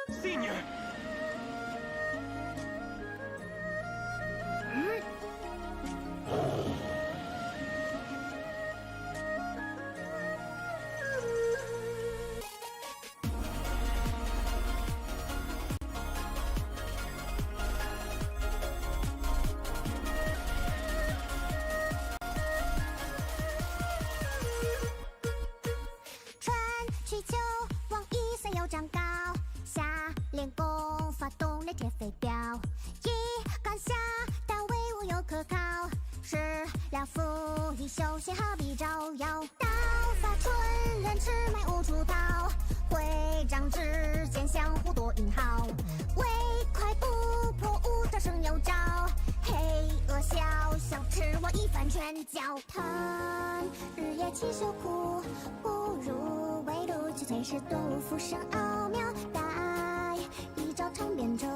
Senior! 去就往1岁又长高，下练功发动连铁飞镖，一杆下但威武又可靠，食疗服役休闲何必招摇，刀法纯人吃买无出逃，会长之间相互多引号，唯快不破无招胜有招，黑恶小小吃我一番拳脚疼，日夜勤修苦不如围炉去炊事杜甫生奥妙，待一招尝遍这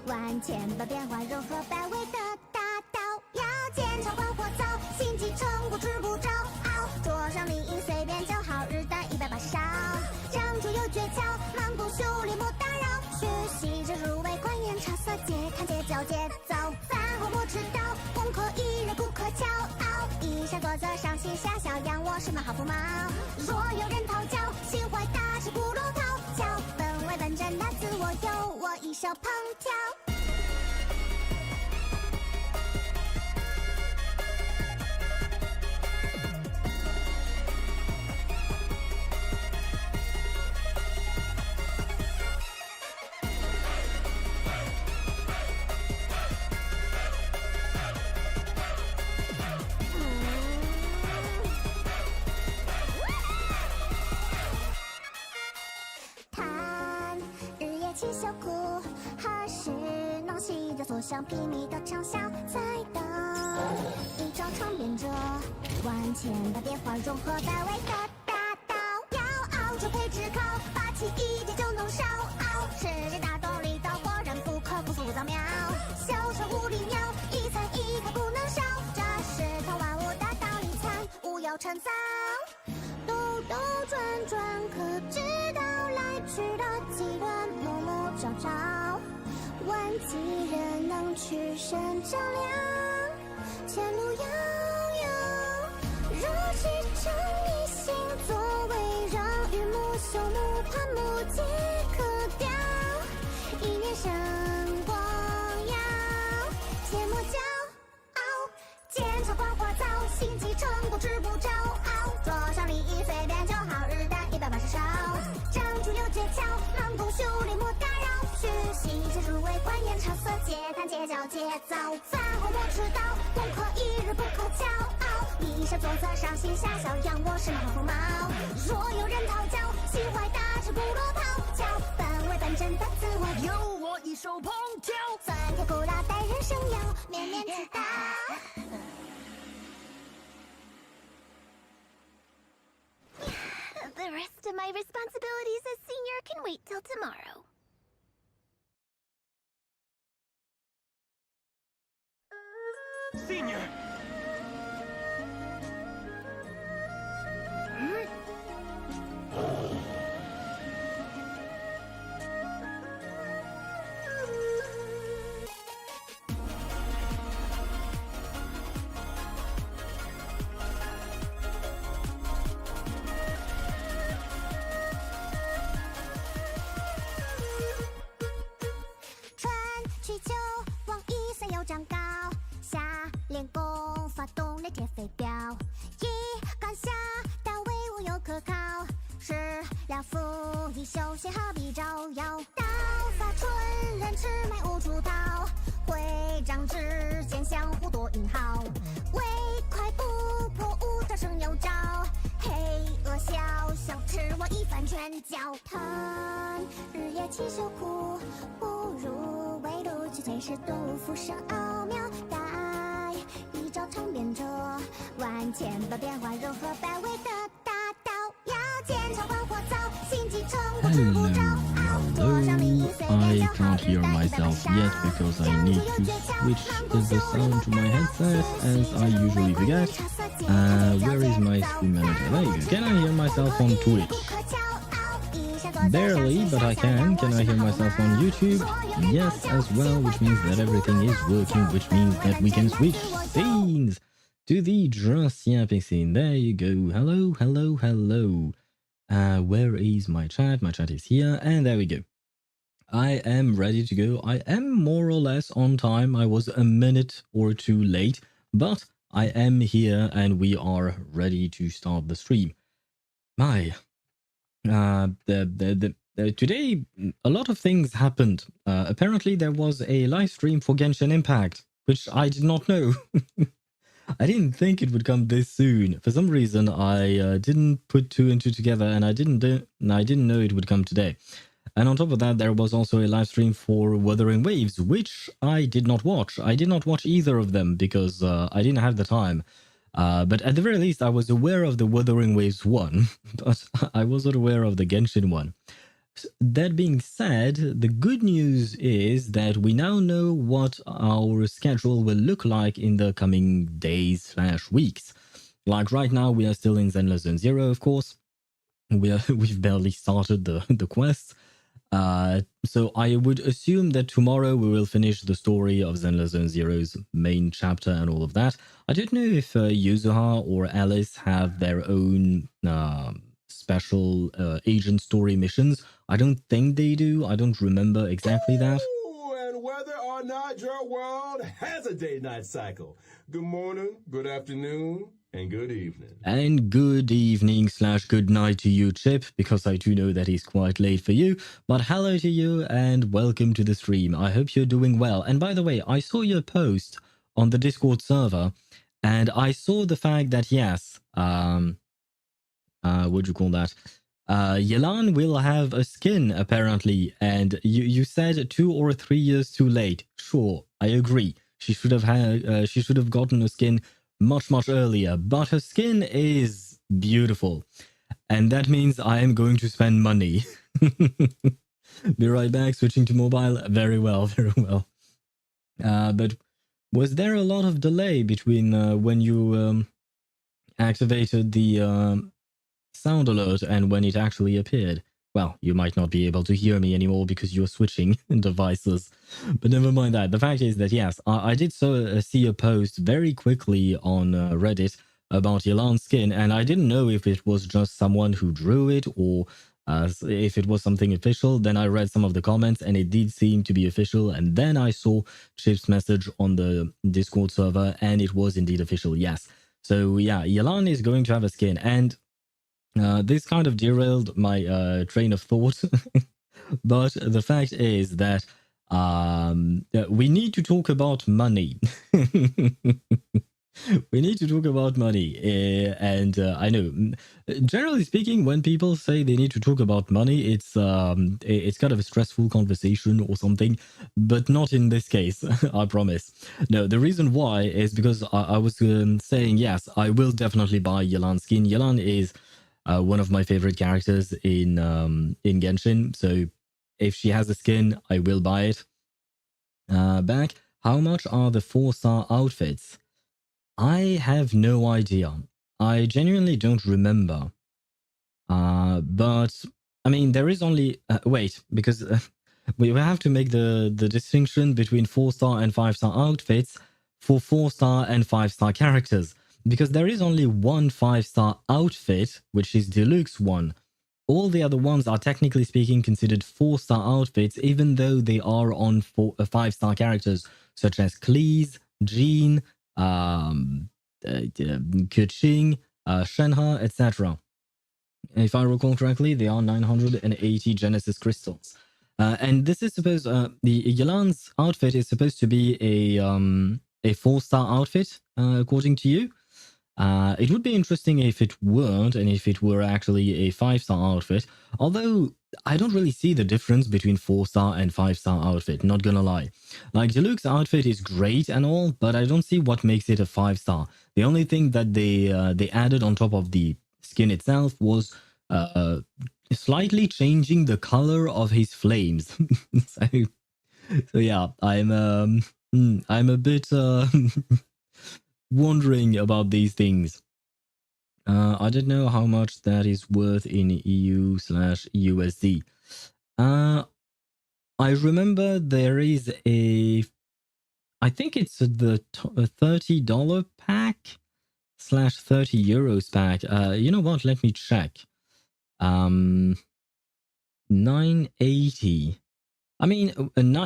万千般变化融合百味的大道，要坚强管火灶，心机成果吃不着，桌上另一随便就好，日带180烧，长处有诀窍，忙不修炼莫打扰，学习之入微观言差色节看节教节奏，饭后莫迟到，功课一人不可骄傲，一下坐着上心下小养我是满好福毛，若有人讨教，心怀大志不落讨教，本为本真的自我由我一手烹调。勤修苦，何时能习得所向披靡的畅销？再等一招尝遍这万千的变化融合百味的大道，要熬出配置考，霸气一点就能烧，世界大道理道果然不可不复造妙，小手无力鸟，一餐一开不能少，这是套万物的道理参，无有陈造，兜兜转转可知道来去的机关，默默朝朝，万几人能取胜较量，前路遥遥，若其成一心作为让与木朽木盘木皆可雕，一念生光耀，切莫骄傲，坚强管火灶，心机成果吃不着，桌上另一随便就好，日带180烧，长处有诀窍，忙不修炼莫打扰，学习之入微观言差色节看节教节奏，饭后莫迟到，功课一日不可骄傲，一下坐侧上心下小养我是满福毛，若有人讨教，心怀大志不落讨教，本为本真的自我由我一手烹调，酸甜苦辣待人生要面面俱到。The rest of my responsibilities as senior can wait till tomorrow. Senior! 春去就往1岁又长高，下练功发动连铁飞镖，一杆下但威武又可靠，食疗服役休闲何必招摇，刀法纯人吃买无出逃，会长之间相互多引号，唯快不破无招胜有招，黑恶小小吃我一番拳脚疼，日夜勤修苦不如围炉去炊事杜甫生奥妙，待一招尝遍这万千般变化融合百味的大道，要坚强管火灶，心机成果吃不着，桌上另一随便就好， I can't hear myself yet because I need to switch the sound to my headset as I usually forget. Where is my stream manager? There you go. Can I hear myself on Twitch? Barely, but I can. Can I hear myself on YouTube? Yes, as well, which means that everything is working, which means that we can switch scenes to the just yapping scene. There you go. Hello, hello, hello. Where is my chat? My chat is here, and there we go. I am ready to go. I am more or less on time. I was a minute or two late, but I am here and we are ready to start the stream. My, today a lot of things happened. Apparently there was a live stream for Genshin Impact, which I did not know. I didn't think it would come this soon. For some reason, I didn't put two and two together, and I didn't know it would come today. And on top of that, there was also a live stream for Wuthering Waves, which I did not watch. I did not watch either of them because I didn't have the time. But at the very least, I was aware of the Wuthering Waves one, but I wasn't aware of the Genshin one. That being said, the good news is that we now know what our schedule will look like in the coming days/weeks. Like right now, we are still in Zenless Zone Zero, of course. We've barely started the quest. So I would assume that tomorrow we will finish the story of Zenless Zone Zero's main chapter and all of that. I don't know if Yuzuha or Alice have their own special agent story missions. I don't think they do. I don't remember exactly that. And whether or not your world has a day-night cycle. Good morning, good afternoon, and good evening. And good evening/good night to you, Chip, because I do know that it's quite late for you. But hello to you and welcome to the stream. I hope you're doing well. And by the way, I saw your post on the Discord server, and I saw the fact that yes, what do you call that? Yelan will have a skin apparently, and you said 2 or 3 years too late. Sure, I agree. She should have gotten a skin much earlier, but her skin is beautiful, and that means I am going to spend money. Be right back. Switching to mobile. Very well, very well. But was there a lot of delay between when you activated the sound alert and when it actually appeared? Well, you might not be able to hear me anymore because you're switching devices, but never mind that. The fact is that yes, I did see a post very quickly on Reddit about Yelan's skin, and I didn't know if it was just someone who drew it or if it was something official. Then I read some of the comments and it did seem to be official, and then I saw Chip's message on the Discord server and it was indeed official, yes. So yeah, Yelan is going to have a skin, and this kind of derailed my train of thought. But the fact is that we need to talk about money. We need to talk about money. And I know, generally speaking, when people say they need to talk about money, it's kind of a stressful conversation or something, but not in this case, I promise. No, the reason why is because I was saying, yes, I will definitely buy Yelan's skin. Yelan is one of my favorite characters in Genshin, so if she has a skin, I will buy it. Back, how much are the 4-star outfits? I have no idea. I genuinely don't remember. But I mean, there is only wait, because we have to make the distinction between 4-star and 5-star outfits for 4-star and 5-star characters, because there is only one 5-star outfit, which is deluxe one. All the other ones are technically speaking considered 4-star outfits, even though they are on 5-star characters such as Kleese, Jean, Keqing, Shenhe, etc. If I recall correctly, they are 980 Genesis crystals. And this is supposed, the Yelan's outfit is supposed to be a 4-star outfit, according to you. It would be interesting if it weren't, and if it were actually a 5-star outfit. Although I don't really see the difference between 4-star and 5-star outfit, not gonna lie. Like, Deluxe outfit is great and all, but I don't see what makes it a 5-star. The only thing that they added on top of the skin itself was slightly changing the color of his flames. so yeah, I'm a bit wondering about these things. I don't know how much that is worth in EU/USD. I remember there is I think it's the $30 pack / 30 euros pack. You know what? Let me check. 980. I mean,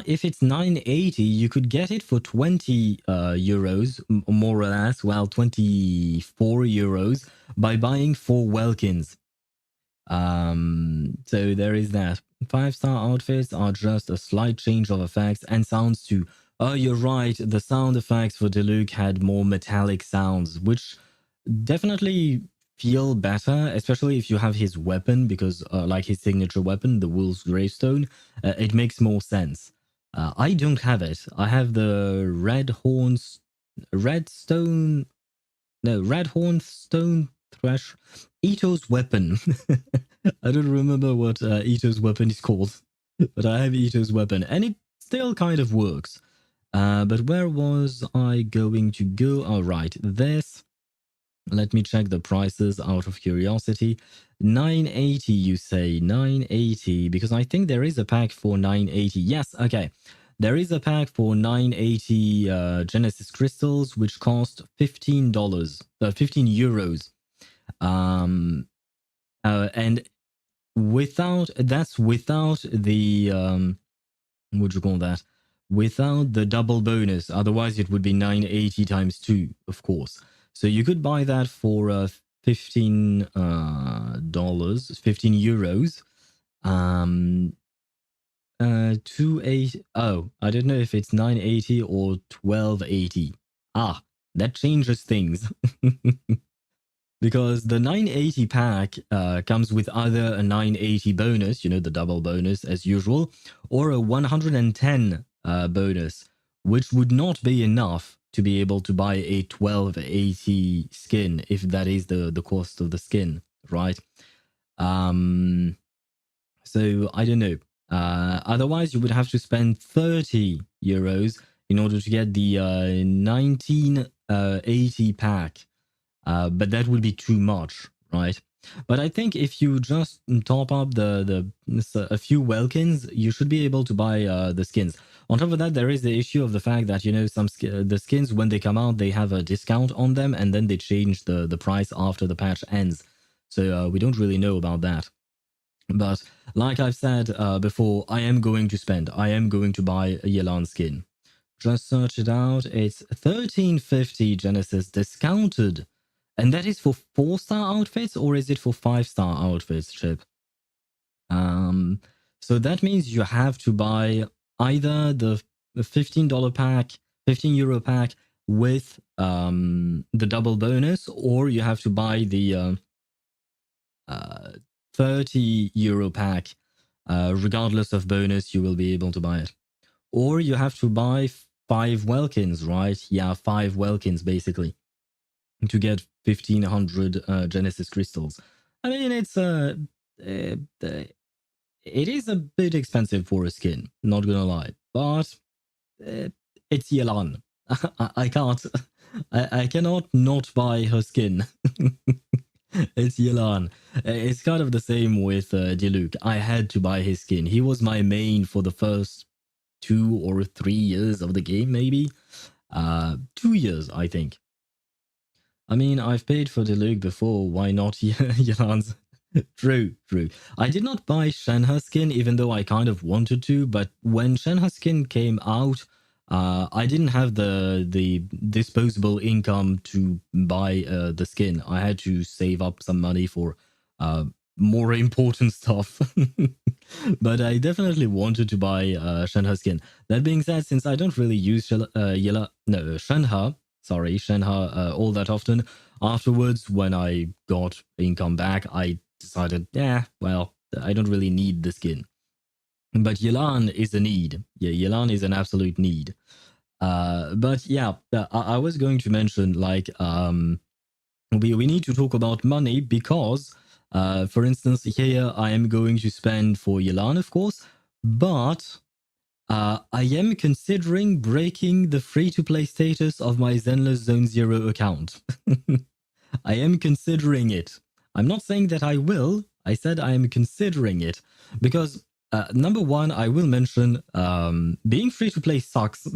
if it's 980, you could get it for 20 euros, more or less. Well, 24 euros by buying 4 Welkins. So there is that. 5-star outfits are just a slight change of effects and sounds too. Oh, you're right. The sound effects for Diluc had more metallic sounds, which definitely feel better, especially if you have his weapon, because like his signature weapon, the Wolf's Gravestone, it makes more sense. I don't have it. I have the Redhorn Stone Thresh, Ito's weapon. I don't remember what Ito's weapon is called, but I have Ito's weapon, and it still kind of works. But where was I going to go? Oh, right, this. Let me check the prices out of curiosity. 980, you say? 980, because I think there is a pack for 980. Yes, okay. There is a pack for 980 Genesis crystals, which cost $15, 15 euros. And without the what do you call that? Without the double bonus. Otherwise, it would be 980 times 2, of course. So you could buy that for $15, 15 euros. 280. Oh, I don't know if it's 980 or 1280. Ah, that changes things. Because the 980 pack comes with either a 980 bonus, you know, the double bonus as usual, or a 110 bonus, which would not be enough to be able to buy a 1280 skin, if that is the cost of the skin, right? So I don't know. Otherwise, you would have to spend 30 euros in order to get the 1980 pack. But that would be too much, right? But I think if you just top up a few Welkins, you should be able to buy the skins. On top of that, there is the issue of the fact that, you know, the skins, when they come out, they have a discount on them, and then they change the price after the patch ends. So we don't really know about that. But like I've said before, I am going to buy a Yelan skin. Just search it out. It's 1350 Genesis discounted. And that is for 4-star outfits, or is it for 5-star outfits, Chip? So that means you have to buy either the $15 pack, 15 euro pack with the double bonus, or you have to buy the 30 euro pack. Regardless of bonus, you will be able to buy it. Or you have to buy 5 Welkins, right? Yeah, 5 Welkins basically, to get 1500 Genesis crystals. I mean, it is a bit expensive for a skin, not gonna lie, but it's Yelan. I can't, I cannot not buy her skin. It's Yelan. It's kind of the same with Diluc. I had to buy his skin. He was my main for the first 2 or 3 years of the game, maybe. 2 years, I think. I mean, I've paid for Diluc before. Why not Yelan's? True. I did not buy Shenhe skin, even though I kind of wanted to. But when Shenhe skin came out, I didn't have the disposable income to buy the skin. I had to save up some money for more important stuff. But I definitely wanted to buy Shenhe skin. That being said, since I don't really use Shenhe all that often, afterwards, when I got income back, I decided, well, I don't really need the skin. But Yelan is a need. Yeah, Yelan is an absolute need. But yeah, I was going to mention, like, we need to talk about money because, for instance, here I am going to spend for Yelan, of course, but I am considering breaking the free-to-play status of my Zenless Zone Zero account. I am considering it. I'm not saying that I will. I said I am considering it because number one, I will mention being free to play sucks.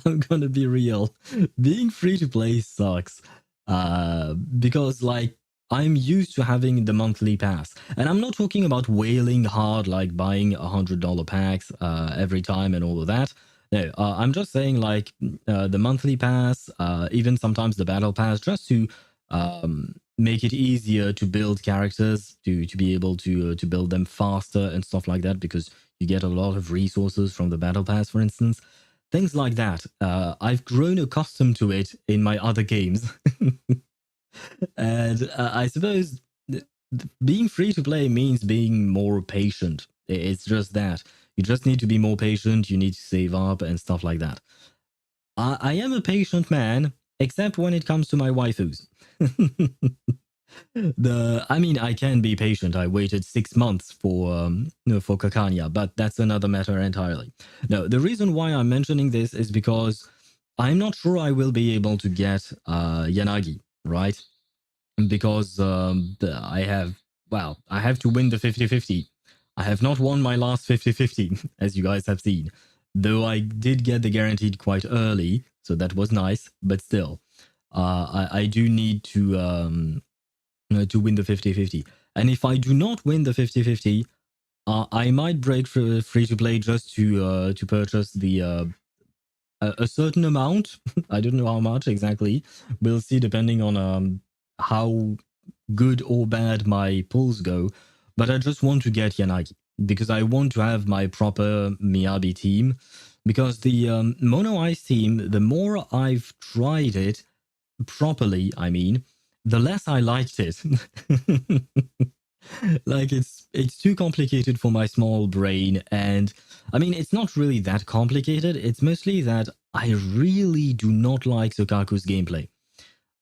I'm gonna be real. Being free to play sucks because like I'm used to having the monthly pass, and I'm not talking about wailing hard like buying $100 packs every time and all of that. No, I'm just saying like the monthly pass, even sometimes the battle pass, just to make it easier to build characters, to be able to build them faster and stuff like that, because you get a lot of resources from the battle pass, for instance. Things like that. I've grown accustomed to it in my other games. And I suppose being free to play means being more patient. It's just that. You just need to be more patient, you need to save up and stuff like that. I am a patient man, except when it comes to my waifus. I mean, I can be patient. I waited 6 months for Kakanya, but that's another matter entirely. No, the reason why I'm mentioning this is because I'm not sure I will be able to get Yanagi, right? Because I have to win the 50-50. I have not won my last 50-50, as you guys have seen. Though I did get the guaranteed quite early, so that was nice, but still. I do need to win the 50-50. And if I do not win the 50-50, I might break free to play just to purchase the a certain amount. I don't know how much exactly. We'll see depending on how good or bad my pulls go. But I just want to get Yanagi because I want to have my proper Miyabi team. Because the Mono Ice team, the more I've tried it properly, I mean, the less I liked it. Like it's too complicated for my small brain, and I mean it's not really that complicated. It's mostly that I really do not like Sokaku's gameplay.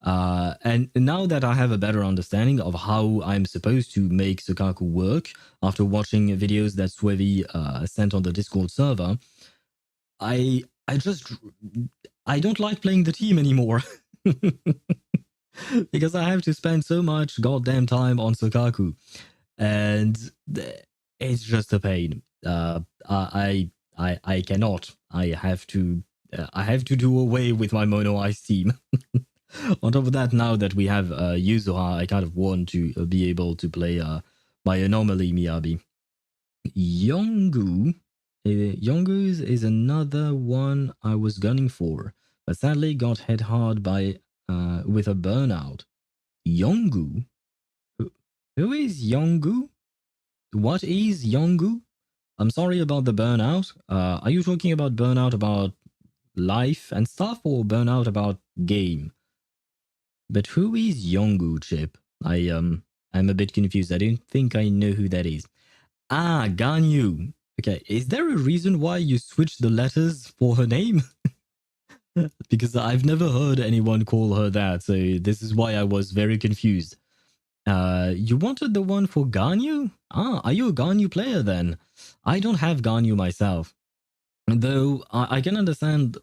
And now that I have a better understanding of how I'm supposed to make Sokaku work after watching videos that Swevi sent on the Discord server, I don't like playing the team anymore. Because I have to spend so much goddamn time on Sokaku, and it's just a pain. I cannot. I have to do away with my Mono Ice team. On top of that, now that we have Yuzuha, I kind of want to be able to play my Anomaly Miyabi. Yongu. Yongu's is another one I was gunning for, but sadly got hit hard by with a burnout. Yongu? Who is Yongu? What is Yongu? I'm sorry about the burnout. Are you talking about burnout about life and stuff, or burnout about game? But who is Yongu, Chip? I'm a bit confused. I don't think I know who that is. Ah, Ganyu. Okay, is there a reason why you switched the letters for her name? Because I've never heard anyone call her that, so this is why I was very confused. You wanted the one for Ganyu? Ah, are you a Ganyu player then? I don't have Ganyu myself. Though I can understand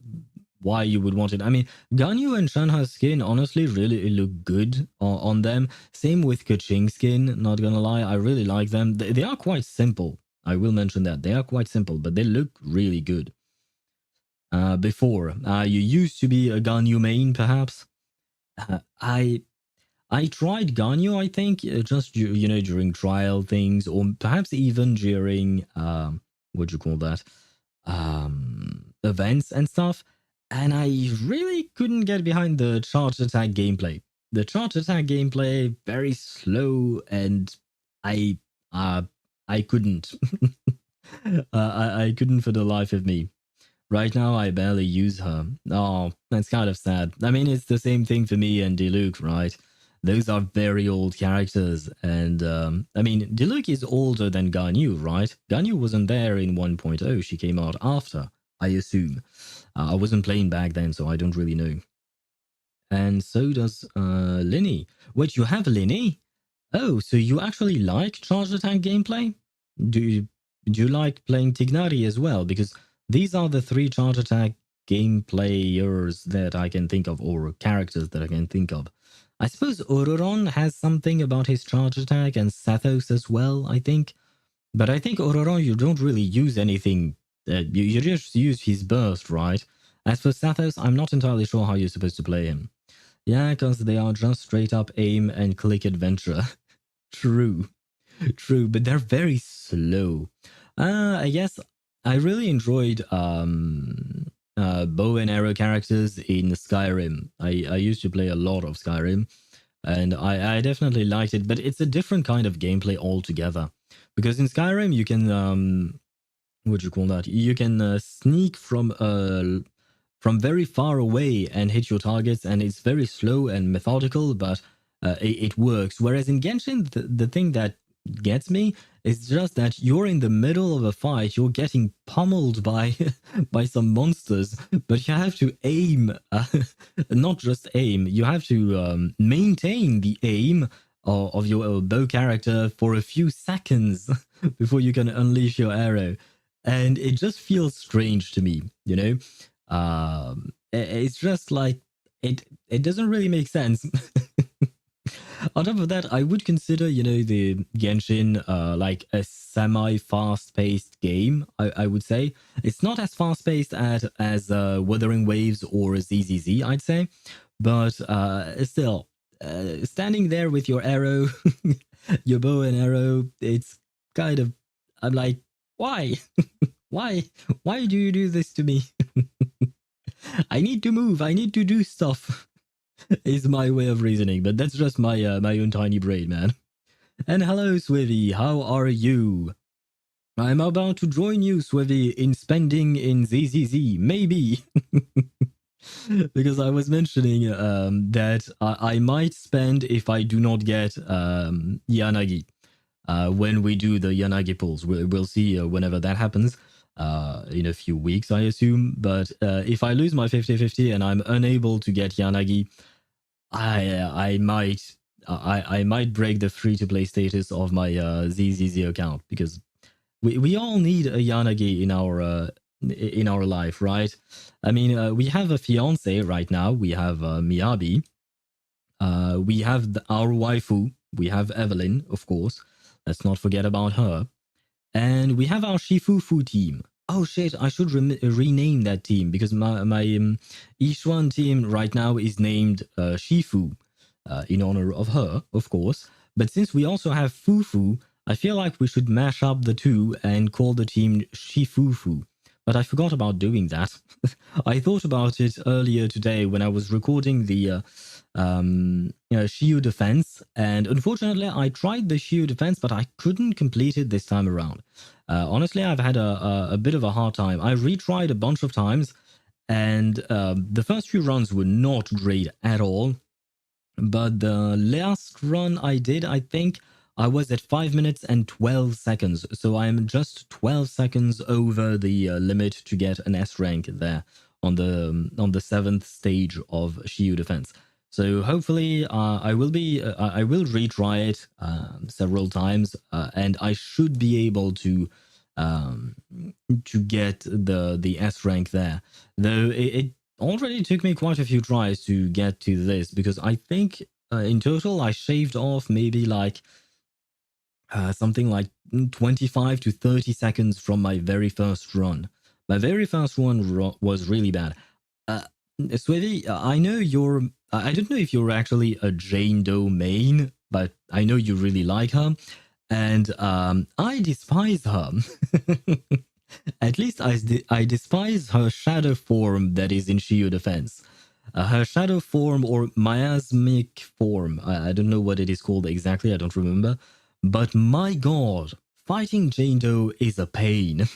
why you would want it. I mean, Ganyu and Shanha's skin honestly really look good on them. Same with Kaching's skin, not gonna lie. I really like them. They are quite simple. I will mention that. They are quite simple, but they look really good. Before, you used to be a Ganyu main, perhaps? I tried Ganyu, I think, just, during trial things, or perhaps even during, what do you call that? Events and stuff. And I really couldn't get behind the charge attack gameplay. The charge attack gameplay, very slow, and I couldn't. I couldn't for the life of me. Right now, I barely use her. Oh, that's kind of sad. I mean, it's the same thing for me and Diluc, right? Those are very old characters, and I mean, Diluc is older than Ganyu, right? Ganyu wasn't there in 1.0, she came out after, I assume. I wasn't playing back then, so I don't really know. And so does Linny. Wait, you have Linny? Oh, so you actually like charge attack gameplay? Do you like playing Tignari as well? Because these are the 3 charge attack game players that I can think of, or characters that I can think of. I suppose Ororon has something about his charge attack, and Sathos as well, I think. But I think Ororon, you don't really use anything. You just use his burst, right? As for Sathos, I'm not entirely sure how you're supposed to play him. Yeah, because they are just straight up aim and click adventure. True. True, but they're very slow. I guess I really enjoyed bow and arrow characters in Skyrim. I used to play a lot of Skyrim, and I definitely liked it, but it's a different kind of gameplay altogether. Because in Skyrim, you can, what do you call that? You can sneak from very far away and hit your targets, and it's very slow and methodical, but it works. Whereas in Genshin, the thing that gets me is just that you're in the middle of a fight, you're getting pummeled by by some monsters, but you have to aim, not just aim, you have to maintain the aim of your bow character for a few seconds before you can unleash your arrow. And it just feels strange to me, you know? It's just like, it doesn't really make sense. On top of that, I would consider, the Genshin like a semi-fast-paced game, I would say. It's not as fast-paced as Wuthering Waves or ZZZ, I'd say. But still, standing there with your arrow, your bow and arrow, it's kind of, I'm like, why? Why do you do this to me? I need to move, I need to do stuff. Is my way of reasoning, but that's just my own tiny brain, man. And hello, Swivy, how are you? I'm about to join you, Swivy, in spending in ZZZ, maybe. Because I was mentioning that I might spend if I do not get Yanagi. When we do the Yanagi pulls. We'll see whenever that happens. In a few weeks, I assume. But if I lose my 50-50 and I'm unable to get Yanagi, I might break the free-to-play status of my ZZZ account, because we all need a Yanagi in our life, right? I mean, we have a fiance right now. We have Miyabi. We have our waifu. We have Evelyn, of course. Let's not forget about her. And we have our Shifufu team. Oh shit, I should rename that team, because my Ishuan team right now is named Shifu, in honor of her, of course. But since we also have Fufu, I feel like we should mash up the two and call the team Shifufu. But I forgot about doing that. I thought about it earlier today when I was recording the Shiyu defense, and unfortunately I tried the Shiyu defense, but I couldn't complete it this time around. Honestly, I've had a bit of a hard time. I retried a bunch of times, and the first few runs were not great at all. But the last run I did, I think I was at 5 minutes and 12 seconds. So I'm just 12 seconds over the limit to get an S rank there on the 7th stage of Shiyu defense. So hopefully I will retry it several times, and I should be able to get the S rank there. Though it already took me quite a few tries to get to this, because I think in total I shaved off maybe like something like 25 to 30 seconds from my very first run. My very first one was really bad. Swivy, I know you're... I don't know if you're actually a Jane Doe main, but I know you really like her. And I despise her. At least I despise her shadow form that is in Shiyu defense. Her shadow form, or miasmic form, I don't know what it is called exactly, I don't remember. But my god, fighting Jane Doe is a pain.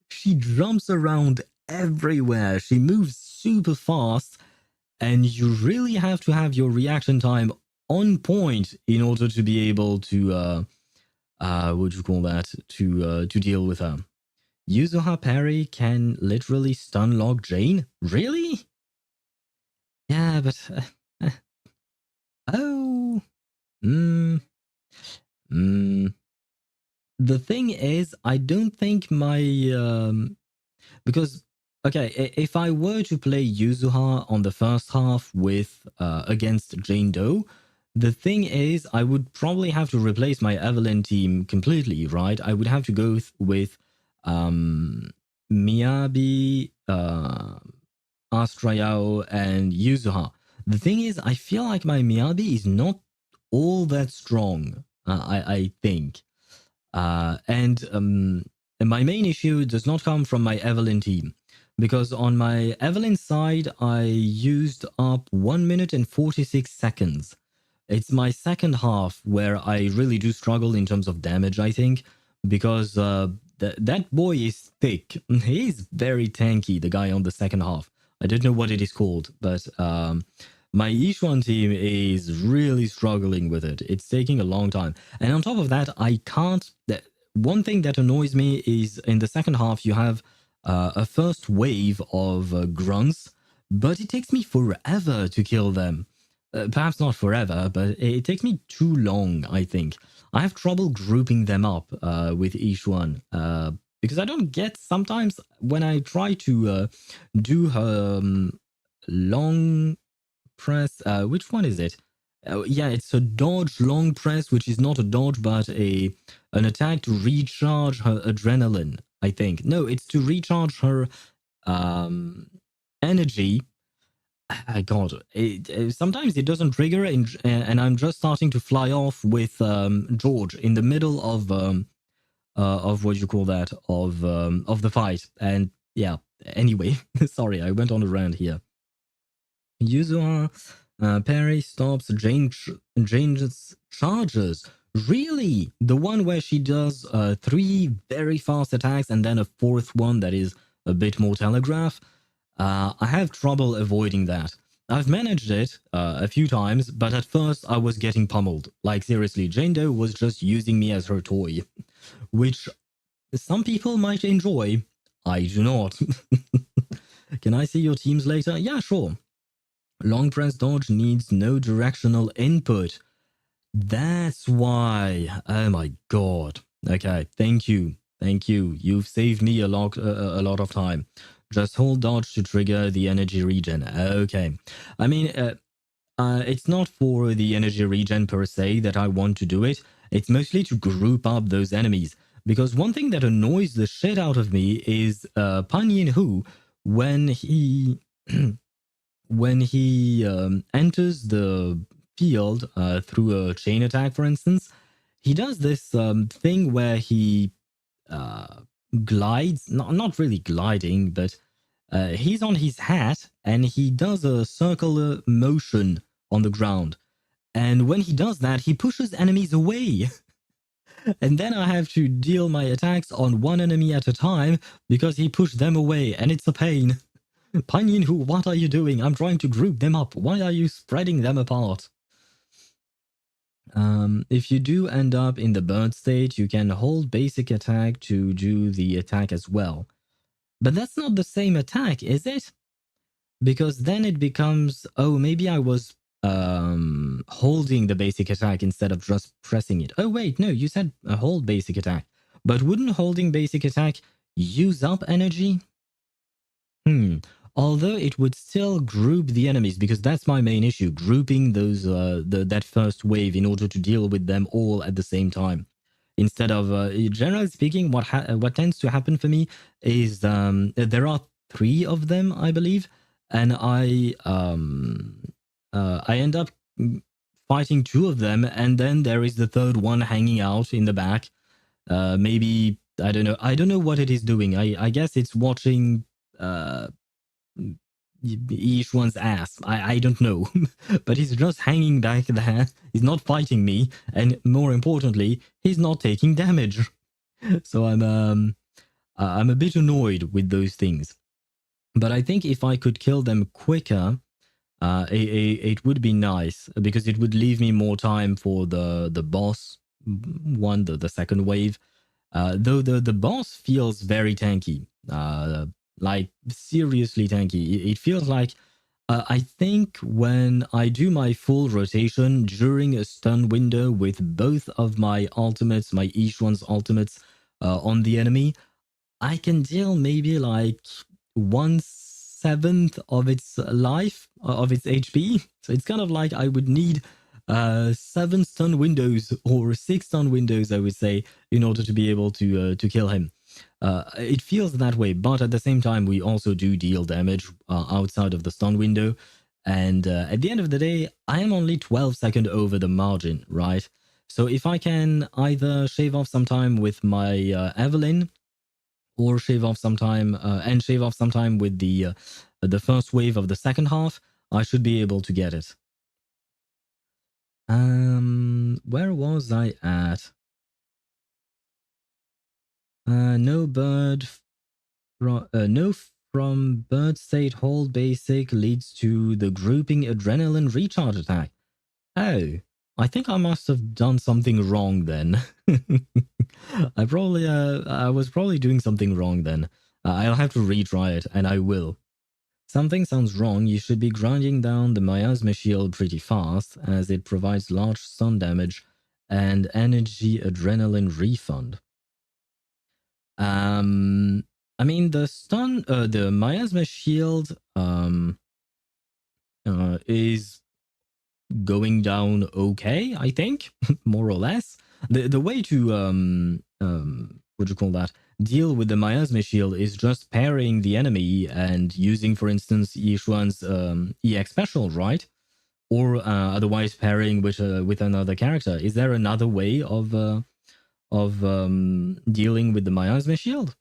She jumps around everywhere, she moves super fast, and you really have to have your reaction time on point in order to be able to, what do you call that, to deal with her. Yuzuha parry can literally stun lock Jane? Really? Yeah, but... oh... The thing is, I don't think my... because Okay, if I were to play Yuzuha on the first half with against Jane Doe, the thing is, I would probably have to replace my Evelyn team completely, right? I would have to go with Miyabi, Astrayao, and Yuzuha. The thing is, I feel like my Miyabi is not all that strong, I think. And my main issue does not come from my Evelyn team. Because on my Evelyn side, I used up 1 minute and 46 seconds. It's my second half where I really do struggle in terms of damage, I think, because that boy is thick. He's very tanky, the guy on the second half. I don't know what it is called, but my Yishuan team is really struggling with it. It's taking a long time. And on top of that, I can't... One thing that annoys me is in the second half, you have a first wave of grunts, but it takes me forever to kill them. Perhaps not forever, but it takes me too long, I think. I have trouble grouping them up with each one because I don't get sometimes when I try to do her long press. Which one is it? Yeah, it's a dodge long press, which is not a dodge, but an attack to recharge her adrenaline, I think. No, it's to recharge her energy. God, sometimes it doesn't trigger, and I'm just starting to fly off with George in the middle of what you call that, of the fight. And yeah, anyway, sorry, I went on a rant here. Yuzuha parry stops Jane's charges. Really? The one where she does 3 very fast attacks and then a 4th one that is a bit more telegraph? I have trouble avoiding that. I've managed it a few times, but at first I was getting pummeled. Like seriously, Jane Doe was just using me as her toy, which some people might enjoy. I do not. Can I see your teams later? Yeah, sure. Long press dodge needs no directional input. That's why. Oh my god. Okay, thank you. Thank you. You've saved me a lot of time. Just hold dodge to trigger the energy regen. Okay. I mean, it's not for the energy regen per se that I want to do it. It's mostly to group up those enemies. Because one thing that annoys the shit out of me is Pan Yin Hu when he enters the field through a chain attack, for instance. He does this thing where he glides, not really gliding, but he's on his hat and he does a circular motion on the ground. And when he does that, he pushes enemies away. And then I have to deal my attacks on one enemy at a time because he pushed them away, and it's a pain. Pan Yin Hu, what are you doing? I'm trying to group them up. Why are you spreading them apart? If you do end up in the bird state, you can hold basic attack to do the attack as well. But that's not the same attack, is it? Because then it becomes, oh, maybe I was holding the basic attack instead of just pressing it. Oh, wait, no, you said hold basic attack. But wouldn't holding basic attack use up energy? Although it would still group the enemies, because that's my main issue, grouping those that first wave in order to deal with them all at the same time. Instead of, generally speaking, what tends to happen for me is there are 3 of them, I believe, and I end up fighting 2 of them, and then there is the 3rd one hanging out in the back. Maybe, I don't know. I don't know what it is doing. I guess it's watching each one's ass. I don't know. But he's just hanging back there. He's not fighting me. And more importantly, he's not taking damage. So I'm a bit annoyed with those things. But I think if I could kill them quicker, it would be nice, because it would leave me more time for the boss one, the second wave. Though the boss feels very tanky. Like seriously tanky. It feels like I think when I do my full rotation during a stun window with both of my ultimates, my each one's ultimates on the enemy, I can deal maybe like 1/7 of its life, of its HP. So it's kind of like I would need 7 stun windows or 6 stun windows, I would say, in order to be able to kill him. It feels that way, but at the same time, we also do deal damage outside of the stun window. And at the end of the day, I am only 12 seconds over the margin, right? So if I can either shave off some time with my Evelyn, or shave off some time with the first wave of the second half, I should be able to get it. Where was I at? No bird from bird state hold basic leads to the grouping adrenaline recharge attack. Oh, I think I must have done something wrong then. I was probably doing something wrong then. I'll have to retry it, and I will. Something sounds wrong. You should be grinding down the miasma shield pretty fast, as it provides large stun damage and energy adrenaline refund. I mean, the miasma shield is going down okay, I think, more or less. The way to what do you call that, deal with the miasma shield is just parrying the enemy and using, for instance, Yishuan's EX special, right? Or otherwise parrying with another character. Is there another way of dealing with the miasma shield?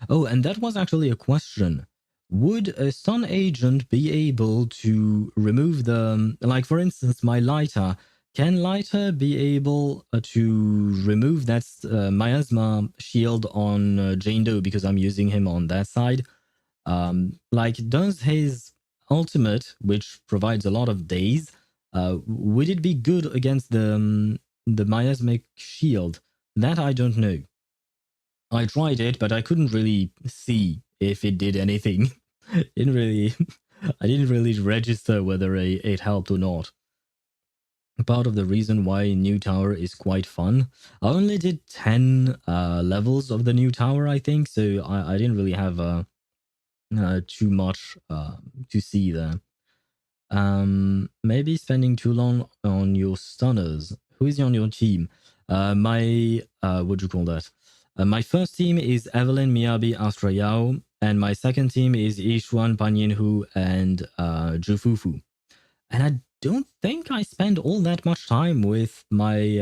Oh, and that was actually a question. Would a stun agent be able to remove the, like, for instance, my lighter? Can lighter be able to remove that miasma shield on Jane Doe, because I'm using him on that side? Like, does his ultimate, which provides a lot of daze, would it be good against the miasmic shield? That I don't know. I tried it, but I couldn't really see if it did anything. I didn't really register whether it helped or not. Part of the reason why New Tower is quite fun. I only did 10 levels of the New Tower, I think, so I didn't really have too much to see there. Maybe spending too long on your stunners. Who is on your team? What do you call that? My first team is Evelyn, Miyabi, Astra Yao, and my second team is Yishuan, Panyinhu, and Jufufu. And I don't think I spend all that much time with my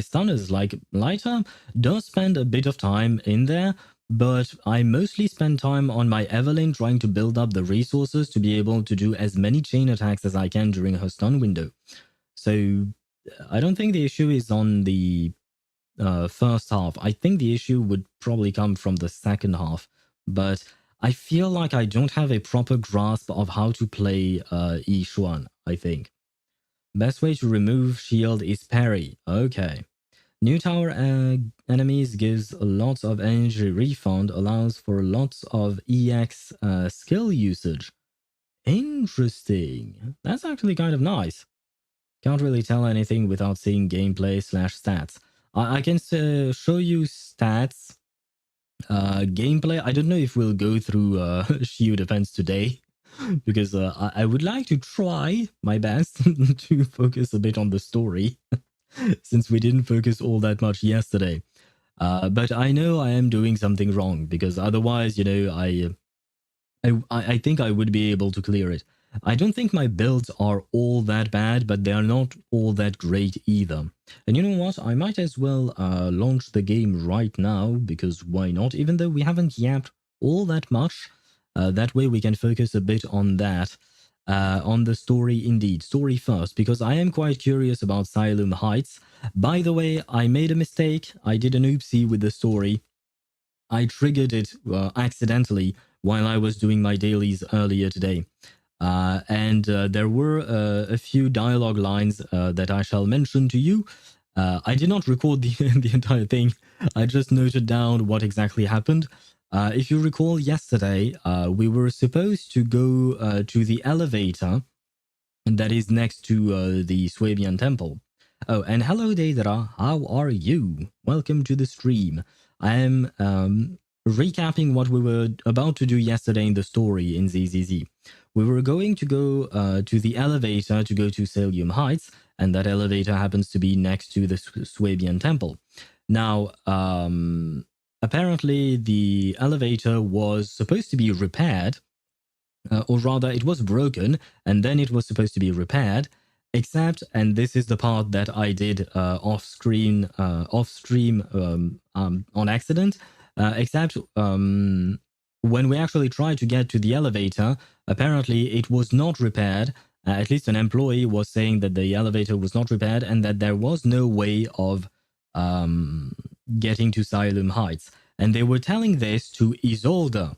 stunners. Like, Lighter does spend a bit of time in there, but I mostly spend time on my Evelyn trying to build up the resources to be able to do as many chain attacks as I can during her stun window. So I don't think the issue is on the first half. I think the issue would probably come from the second half, but I feel like I don't have a proper grasp of how to play Yishuan, I think. Best way to remove shield is parry. Okay. New tower enemies gives lots of energy refund, allows for lots of EX skill usage. Interesting. That's actually kind of nice. Can't really tell anything without seeing gameplay / stats. I can show you stats, gameplay. I don't know if we'll go through shield defense today, because I would like to try my best to focus a bit on the story, since we didn't focus all that much yesterday. But I know I am doing something wrong, because otherwise, you know, I think I would be able to clear it. I don't think my builds are all that bad, but they are not all that great either. And you know what? I might as well launch the game right now, because why not? Even though we haven't yapped all that much, that way we can focus a bit on that, on the story indeed. Story first, because I am quite curious about SAILUME Heights. By the way, I made a mistake. I did an oopsie with the story. I triggered it accidentally while I was doing my dailies earlier today. And there were a few dialogue lines that I shall mention to you. I did not record the entire thing. I just noted down what exactly happened. If you recall yesterday, we were supposed to go to the elevator that is next to the Swabian temple. Oh, and hello Deidara, how are you? Welcome to the stream. I am recapping what we were about to do yesterday in the story in ZZZ. We were going to go to the elevator to go to SAILUME Heights, and that elevator happens to be next to the Swabian Temple. Now, apparently the elevator was supposed to be repaired, or rather it was broken, and then it was supposed to be repaired, except, and this is the part that I did off-stream on accident, except when we actually tried to get to the elevator, apparently it was not repaired. At least an employee was saying that the elevator was not repaired and that there was no way of getting to SAILUME Heights. And they were telling this to Isolde.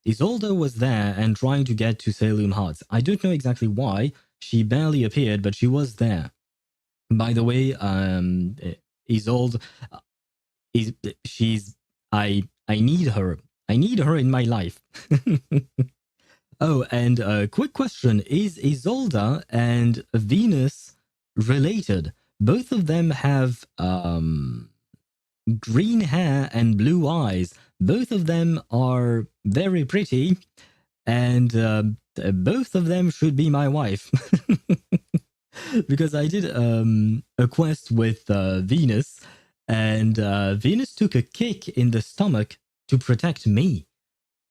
Isolde was there and trying to get to SAILUME Heights. I don't know exactly why. She barely appeared, but she was there. By the way, Isolde, I need her. I need her in my life. Oh, and a quick question. Is Isolde and Venus related? Both of them have green hair and blue eyes. Both of them are very pretty, and both of them should be my wife. Because I did a quest with Venus, and Venus took a kick in the stomach to protect me.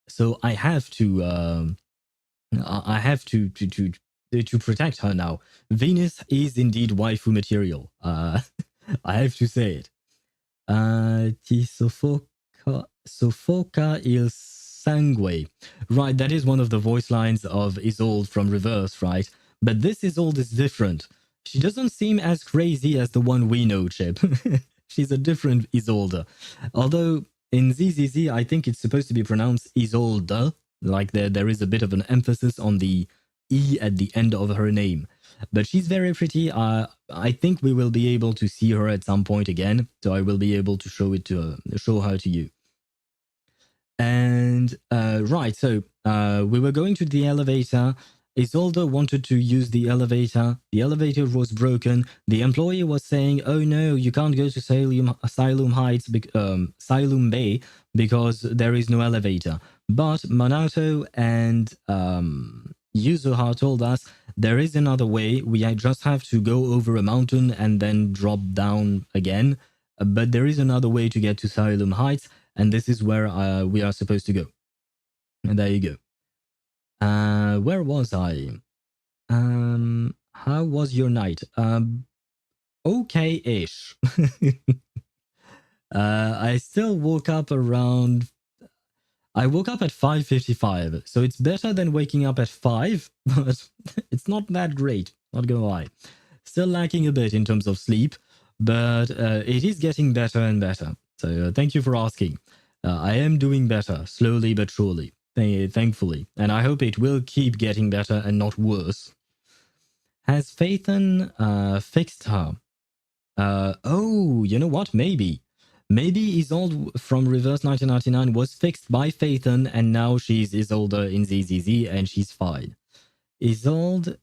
So I have to protect her now. Venus is indeed waifu material. I have to say it. Ti soffoca il sangue. Right, that is one of the voice lines of Isolde from Reverse, right? But this Isolde is different. She doesn't seem as crazy as the one we know, Chip. She's a different Isolde. Although in ZZZ, I think it's supposed to be pronounced Isolde. Like there is a bit of an emphasis on the E at the end of her name. But she's very pretty. I think we will be able to see her at some point again. So I will be able to show her to you. And right, so we were going to the elevator. Isolde wanted to use the elevator. The elevator was broken. The employee was saying, "Oh no, you can't go to SAILUME Heights, SAILUME Bay, because there is no elevator." But Manato and Yuzuha told us there is another way. We just have to go over a mountain and then drop down again. But there is another way to get to SAILUME Heights, and this is where we are supposed to go. And there you go. Where was I? How was your night? Okay-ish. I still woke up around... I woke up at 5:55, so it's better than waking up at 5, but it's not that great, not gonna lie. Still lacking a bit in terms of sleep, but it is getting better and better. So thank you for asking. I am doing better, slowly but surely, thankfully, and I hope it will keep getting better and not worse. Has Phaethon fixed her? Oh, you know what? Maybe Isolde from Reverse 1999 was fixed by Phaethon, and now she's Isolde in ZZZ, and she's fine. Isolde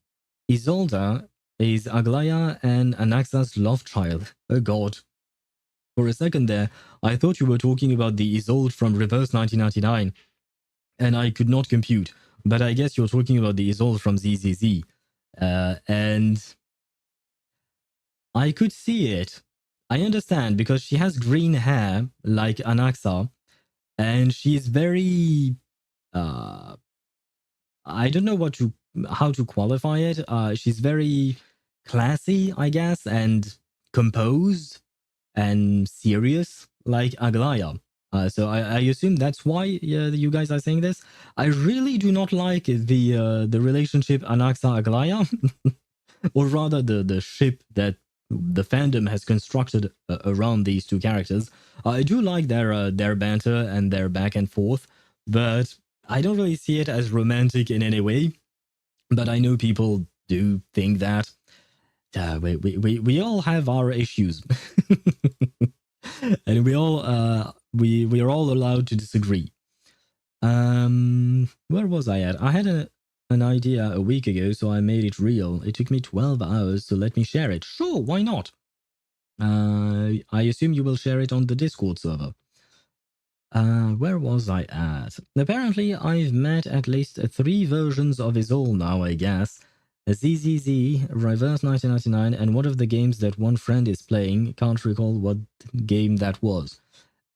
is Aglaya and Anaxa's love child. Oh god. For a second there, I thought you were talking about the Isolde from Reverse 1999, and I could not compute. But I guess you're talking about the Isolde from ZZZ. And I could see it. I understand, because she has green hair like Anaxa, and she's very I don't know how to qualify it. She's very classy, I guess, and composed and serious like Aglaya. So I assume that's why you guys are saying this. I really do not like the relationship Anaxa-Aglaya, or rather the ship that the fandom has constructed around these two characters. I do like their banter and their back and forth, but I don't really see it as romantic in any way. But I know people do think that. We all have our issues, and we are all allowed to disagree. Where was I at? I had an idea a week ago, so I made it real. It took me 12 hours, so let me share it. Sure, why not? I assume you will share it on the Discord server. Where was I at? Apparently, I've met at least 3 versions of Isol now, I guess. ZZZ, Reverse 1999, and one of the games that one friend is playing. Can't recall what game that was.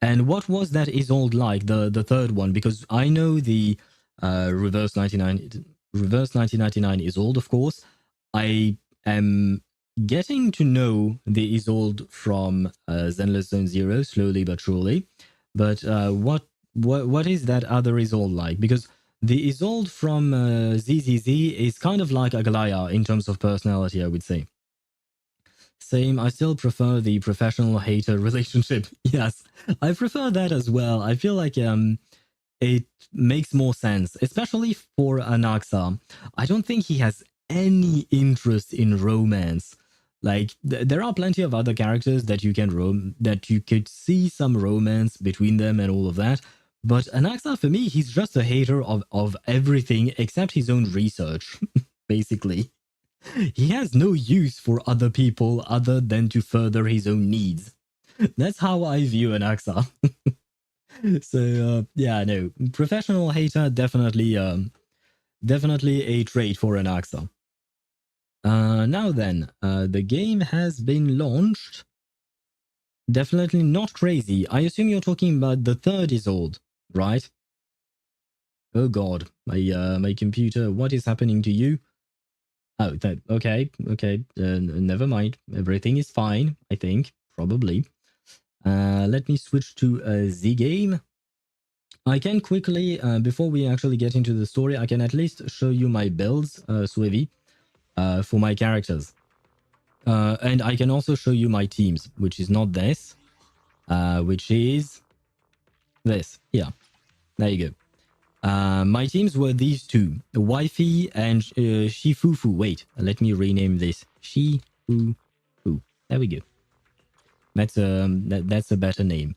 And what was that Isolde like, the third one? Because I know the Reverse 1999 Isolde, of course. I am getting to know the Isolde from Zenless Zone Zero, slowly but surely. But what is that other Isolde like? Because the Isolde from ZZZ is kind of like Aglaya in terms of personality, I would say. Same, I still prefer the professional hater relationship. Yes, I prefer that as well. I feel like it makes more sense, especially for Anaxa. I don't think he has any interest in romance. Like there are plenty of other characters that you can that you could see some romance between them and all of that. But Anaxa, for me, he's just a hater of everything except his own research, basically. He has no use for other people other than to further his own needs. That's how I view Anaxa. So yeah, no, professional hater definitely a trait for Anaxa. Now then, the game has been launched. Definitely not crazy. I assume you're talking about the third Isolde, right? Oh god, my computer, what is happening to you? Oh, okay. Never mind. Everything is fine, I think, probably. Let me switch to Z game. I can quickly, before we actually get into the story, I can at least show you my builds, Swivy, for my characters. And I can also show you my teams, which is not this, which is this. Yeah, there you go. My teams were these two, Wifey and Shifufu. Wait, let me rename this. Shifufu. There we go. That's a better name.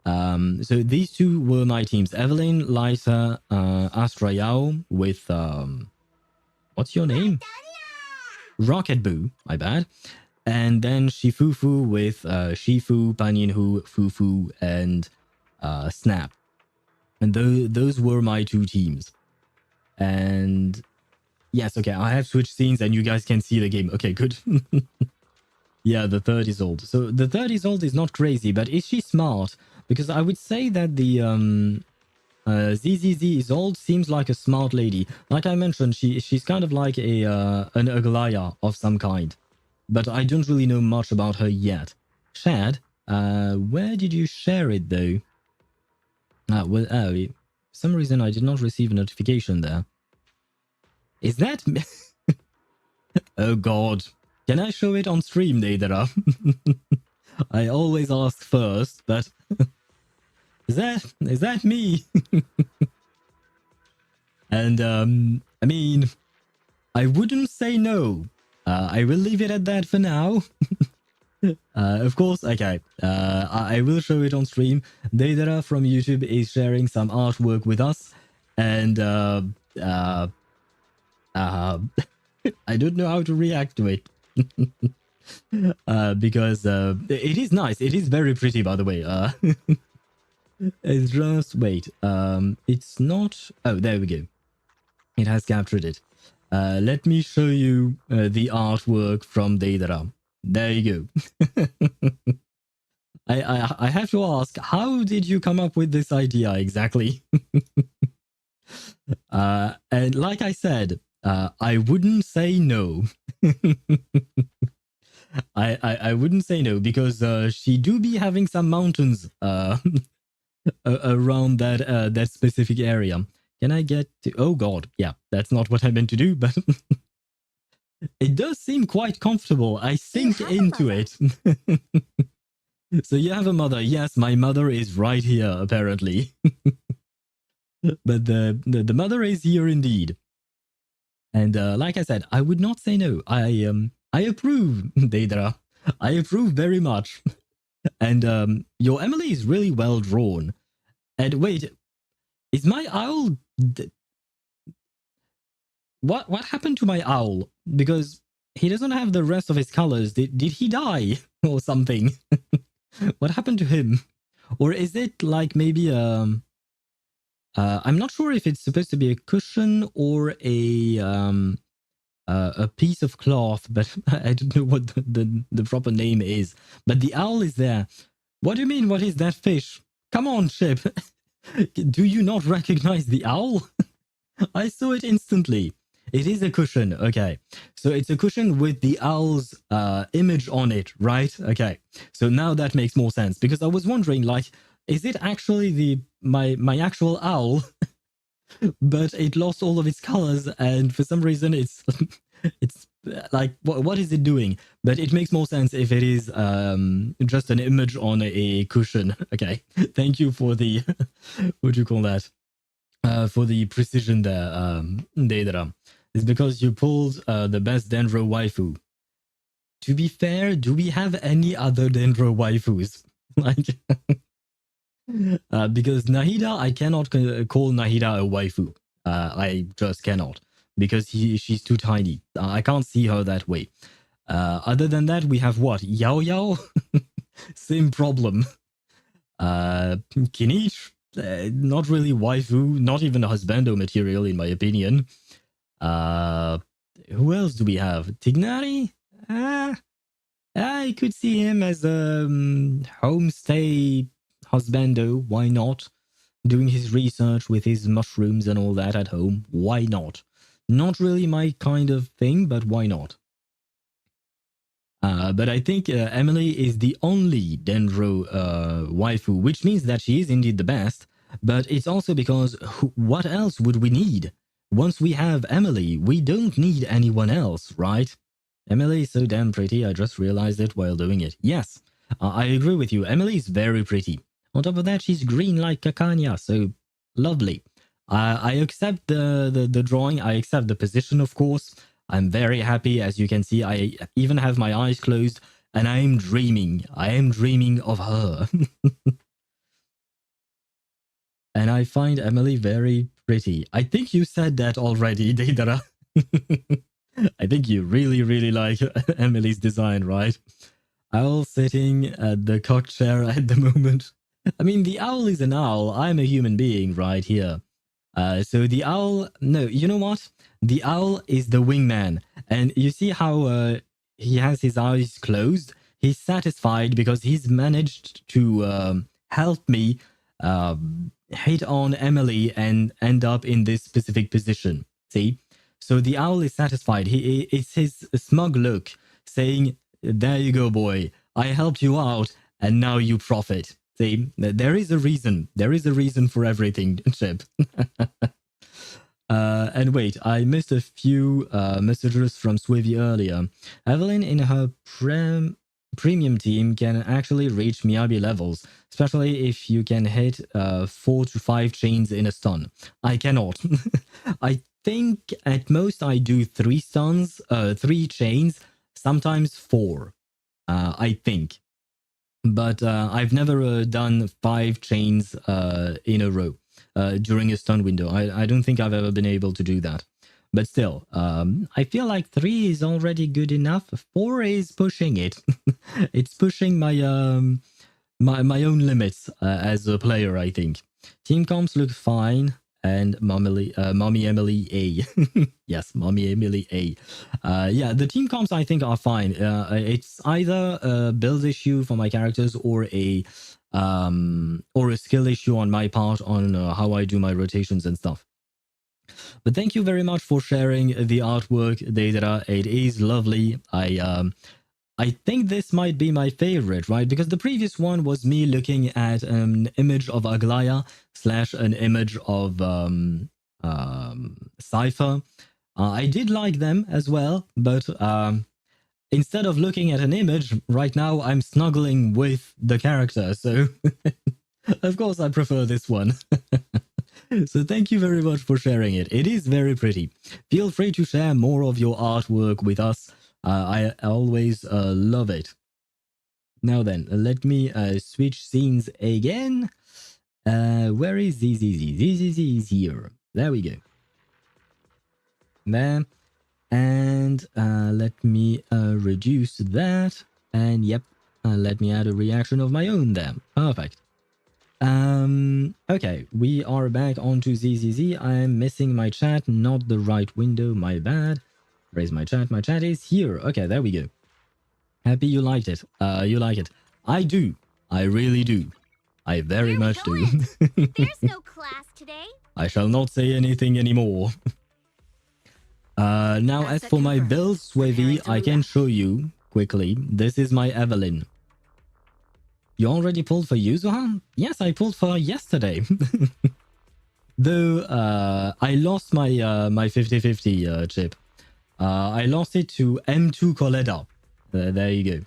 So these two were my teams. Evelyn, Liza, Astra Yao with what's your name? Rocket Boo, my bad. And then Shifufu with Shifu, Panyinhu, Fufu, and Snap. And those were my two teams. And yes, okay, I have switched scenes and you guys can see the game. Okay, good. Yeah, the third Isolde. So the third Isolde is not crazy, but is she smart? Because I would say that the ZZZ Isolde seems like a smart lady. Like I mentioned, she's kind of like an Aglaya of some kind. But I don't really know much about her yet. Shad, where did you share it though? Well, for some reason I did not receive a notification there. Is that... Oh god. Can I show it on stream, Deidara? I always ask first, but... Is that me? And, I mean... I wouldn't say no. I will leave it at that for now. Of course, okay. I will show it on stream. Deidara from YouTube is sharing some artwork with us. And, I don't know how to react to it. Because it is nice. It is very pretty, by the way. It's just... Wait. It's not... Oh, there we go. It has captured it. Let me show you the artwork from Deidara. There you go. I have to ask, how did you come up with this idea exactly? And like I said, I wouldn't say no. I wouldn't say no because she do be having some mountains around that specific area. Can I get to... Oh god, yeah, that's not what I meant to do, but it does seem quite comfortable. I sink into it. So you have a mother. Yes, my mother is right here, apparently. But the mother is here indeed. And like I said, I would not say no. I approve, Deidara. I approve very much. And your Emily is really well drawn. And wait, is my owl... What happened to my owl? Because he doesn't have the rest of his colors. Did he die or something? What happened to him? Or is it like maybe I'm not sure if it's supposed to be a cushion or a piece of cloth, but I don't know what the proper name is. But the owl is there. What do you mean? What is that fish? Come on, ship. Do you not recognize the owl? I saw it instantly. It is a cushion. Okay. So it's a cushion with the owl's image on it, right? Okay. So now that makes more sense because I was wondering, like, is it actually my actual owl? But it lost all of its colors, and for some reason it's it's like what is it doing? But it makes more sense if it is just an image on a cushion. Okay. Thank you for the what do you call that? For the precision there, Deidara. It's because you pulled the best Dendro waifu. To be fair, do we have any other Dendro waifus? Like, because Nahida, I cannot call Nahida a waifu. I just cannot. Because she's too tiny. I can't see her that way. Other than that, we have what? Yao Yao? Same problem. Kinich? Not really waifu, not even a husbando material in my opinion. Who else do we have? Tignari? I could see him as a homestay husbando. Why not? Doing his research with his mushrooms and all that at home. Why not? Not really my kind of thing, but why not? But I think Emily is the only Dendro waifu, which means that she is indeed the best. But it's also because what else would we need? Once we have Emily, we don't need anyone else, right? Emily is so damn pretty, I just realized it while doing it. Yes, I agree with you. Emily is very pretty. On top of that, she's green like Kakanya, so lovely. I accept the drawing, I accept the position, of course. I'm very happy. As you can see, I even have my eyes closed and I am dreaming. I am dreaming of her. And I find Emily very pretty. I think you said that already, Deidara. I think you really, really like Emily's design, right? Owl sitting at the cock chair at the moment. I mean, the owl is an owl. I'm a human being right here. So the owl... No, you know what? The owl is the wingman. And you see how he has his eyes closed? He's satisfied because he's managed to help me hit on Emily and end up in this specific position. See? So the owl is satisfied. It's his smug look saying, there you go, boy. I helped you out and now you profit. See? There is a reason. There is a reason for everything, Chip. And wait, I missed a few messages from Swivy earlier. Evelyn in her premium team can actually reach Miyabi levels, especially if you can hit 4 to 5 chains in a stun. I cannot. I think at most I do 3 stuns, 3 chains, sometimes 4, I think. But I've never done 5 chains in a row during a stun window. I don't think I've ever been able to do that. But still, I feel like 3 is already good enough. 4 is pushing it. It's pushing my my own limits as a player, I think. Team comps look fine. And Mommy Emily A. Yes, Mommy Emily A. Yeah, the team comps I think are fine. It's either a build issue for my characters or a skill issue on my part on how I do my rotations and stuff. But thank you very much for sharing the artwork, Deidara. It is lovely. I think this might be my favorite, right? Because the previous one was me looking at an image of Aglaya / an image of Cypher. I did like them as well, but instead of looking at an image, right now I'm snuggling with the character. So of course I prefer this one. So thank you very much for sharing it. It is very pretty. Feel free to share more of your artwork with us. I always love it. Now then, let me switch scenes again. Where is ZZZ? ZZZ is here. There we go. There. And let me reduce that. And yep, let me add a reaction of my own there. Perfect. Okay, we are back onto ZZZ. I am missing my chat, not the right window, my bad. Where's my chat? My chat is here. Okay, there we go. Happy you liked it. You like it. I do. I really do. I very much do. There's no class today. I shall not say anything anymore. Now as for my build, Swavy, I can show you quickly. This is my Evelyn. You already pulled for Yuzuha? Yes, I pulled for yesterday. Though I lost my my 50-50 chip. I lost it to M2 Coletta. There you go.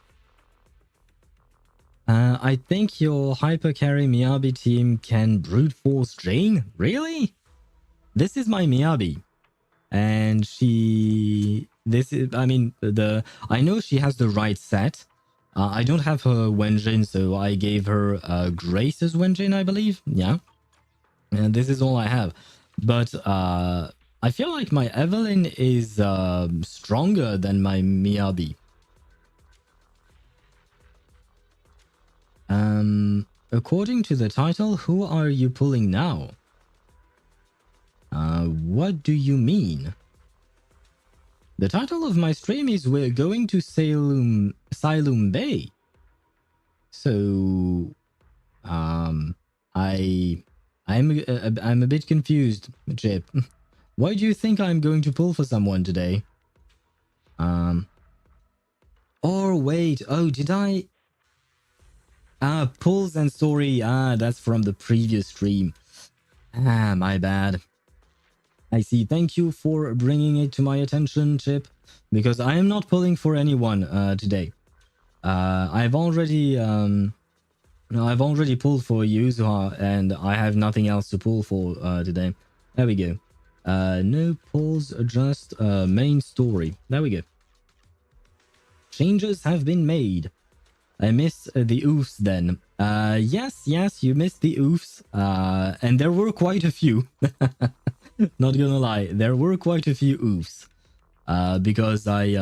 I think your hypercarry Miyabi team can brute force Jane? Really? This is my Miyabi. And she... This is... I mean, I know she has the right set. I don't have her Wenjin, so I gave her Grace's Wenjin, I believe. Yeah. And this is all I have. But I feel like my Evelyn is stronger than my Miyabi. According to the title, who are you pulling now? What do you mean? The title of my stream is We're Going to SAILUME Bay. So, I'm a bit confused, Chip. Why do you think I'm going to pull for someone today? Or wait, oh, did I? Pulls and story. That's from the previous stream. My bad. I see. Thank you for bringing it to my attention, Chip, because I am not pulling for anyone today. I've already pulled for Yuzuha, and I have nothing else to pull for today. There we go. No pulls, just main story. There we go. Changes have been made. I miss the oofs then. Yes, you missed the oofs, and there were quite a few. Not gonna lie, there were quite a few oofs. Because I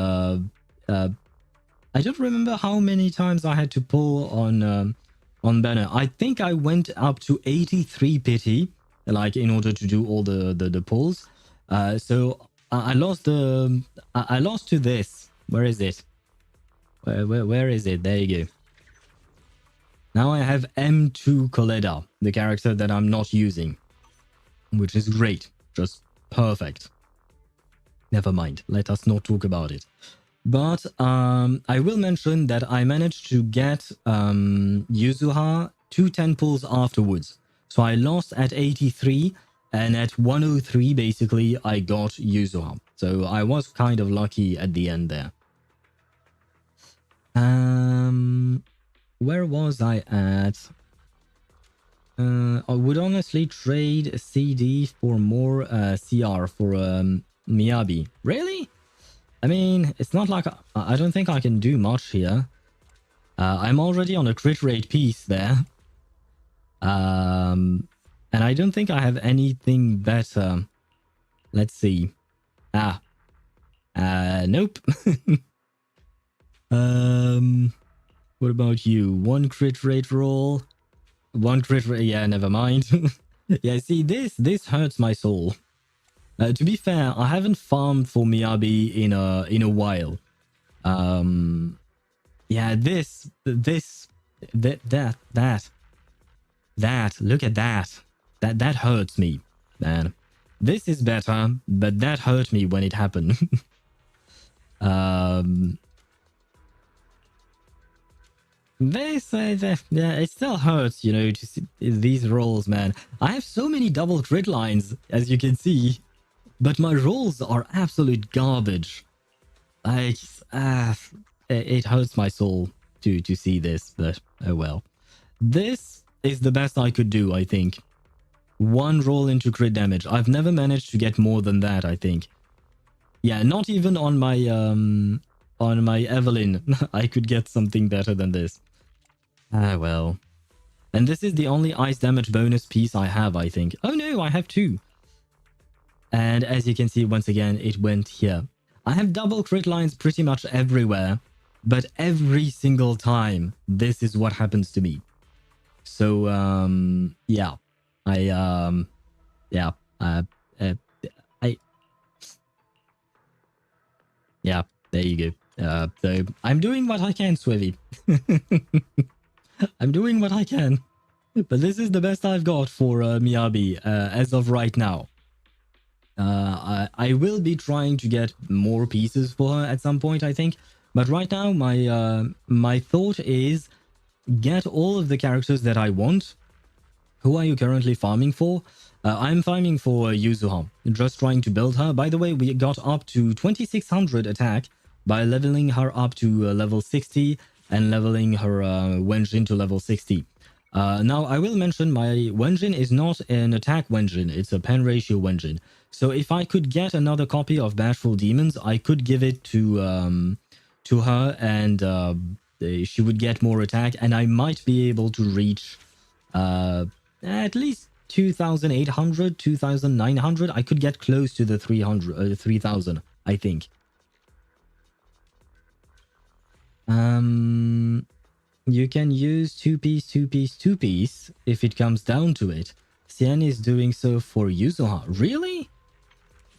don't remember how many times I had to pull on banner. I think I went up to 83 pity, like in order to do all the pulls. So I lost to this. Where is it? Where is it? There you go. Now I have M2 Coletta, the character that I'm not using, which is great. Just perfect. Never mind. Let us not talk about it. But I will mention that I managed to get Yuzuha 210 pulls afterwards. So I lost at 83, and at 103 basically I got Yuzuha. So I was kind of lucky at the end there. Where was I at? I would honestly trade CD for more CR for Miyabi. Really? I mean, it's not like I don't think I can do much here. I'm already on a crit rate piece there. And I don't think I have anything better. Let's see. Nope. What about you? One crit rate roll. One crit rate. Yeah, never mind. Yeah, see, this hurts my soul. To be fair, I haven't farmed for Miyabi in a while. Yeah, that. Look at that. That hurts me, man. This is better, but that hurt me when it happened. Yeah, it still hurts, you know, to see these rolls, man. I have so many double crit lines, as you can see, but my rolls are absolute garbage. Like, it hurts my soul to see this, but oh well. This is the best I could do, I think. One roll into crit damage. I've never managed to get more than that, I think. Yeah, not even on my Evelyn, I could get something better than this. Well. And this is the only ice damage bonus piece I have, I think. Oh no, I have two. And as you can see, once again, it went here. I have double crit lines pretty much everywhere, but every single time, this is what happens to me. So yeah, yeah, uh, I yeah. There you go. So I'm doing what I can, Swivy. I'm doing what I can, but this is the best I've got for Miyabi as of right now. I will be trying to get more pieces for her at some point, I think. But right now, my thought is get all of the characters that I want. Who are you currently farming for? I'm farming for Yuzuha, just trying to build her. By the way, we got up to 2600 attack by leveling her up to level 60 and leveling her Wenjin to level 60. Now, I will mention my Wenjin is not an attack Wenjin, it's a pen ratio Wenjin. So if I could get another copy of Bashful Demons, I could give it to her, and she would get more attack, and I might be able to reach at least 2,800, 2,900. I could get close to the 3,000, I think. You can use two piece if it comes down to it. Cien is doing so for Yuzuha. Really?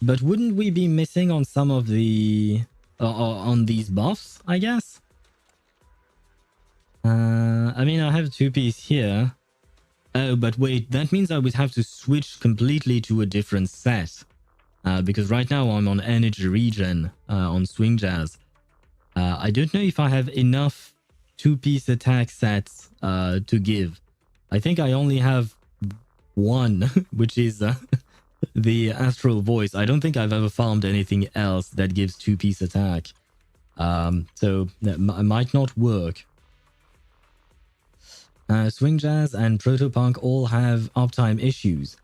But wouldn't we be missing on some of the on these buffs, I guess? I mean, I have two piece here. Oh, but wait, that means I would have to switch completely to a different set. Because right now I'm on Energy Regen on Swing Jazz. I don't know if I have enough two-piece attack sets to give. I think I only have one, which is the Astral Voice. I don't think I've ever farmed anything else that gives two-piece attack. So that might not work. Swing Jazz and Protopunk all have uptime issues.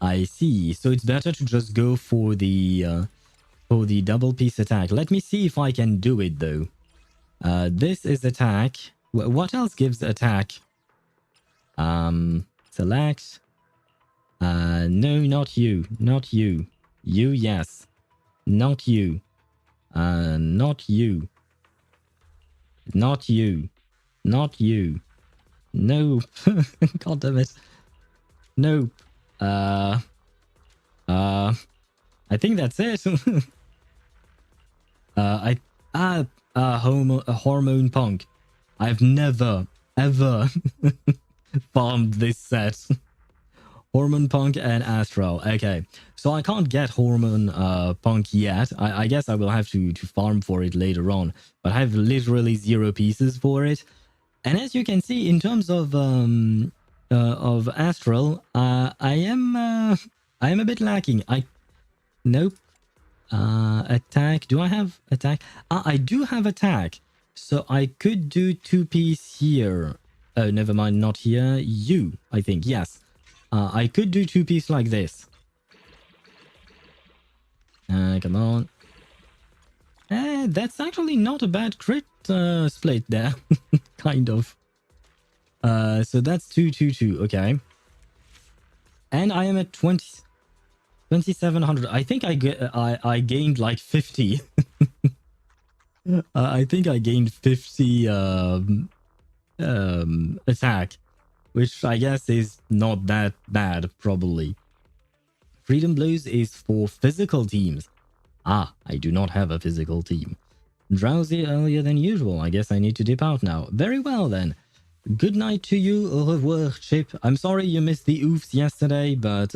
I see. So it's better to just go for the double piece attack. Let me see if I can do it though. This is attack. What else gives attack? Select. No, not you. Not you. You, yes. Not you. Not you. Not you. Not you. No. God damn it. Nope. I think that's it. Hormone Punk. I've never, ever farmed this set. Hormone Punk and Astral. Okay. So I can't get Hormone Punk yet. I guess I will have to farm for it later on. But I have literally 0 pieces for it. And as you can see, in terms of Astral, I am a bit lacking. Nope. Attack. Do I have attack? I do have attack. So I could do 2-piece here. Oh, never mind. Not here. You, I think. Yes. I could do 2-piece like this. Come on. That's actually not a bad crit split there. Kind of. So that's 222. Okay. And I am at 2,700. I think I gained like 50. I think I gained 50 attack, which I guess is not that bad, probably. Freedom Blues is for physical teams. I do not have a physical team. Drowsy earlier than usual. I guess I need to dip out now. Very well then. Good night to you. Au revoir, Chip. I'm sorry you missed the oofs yesterday, but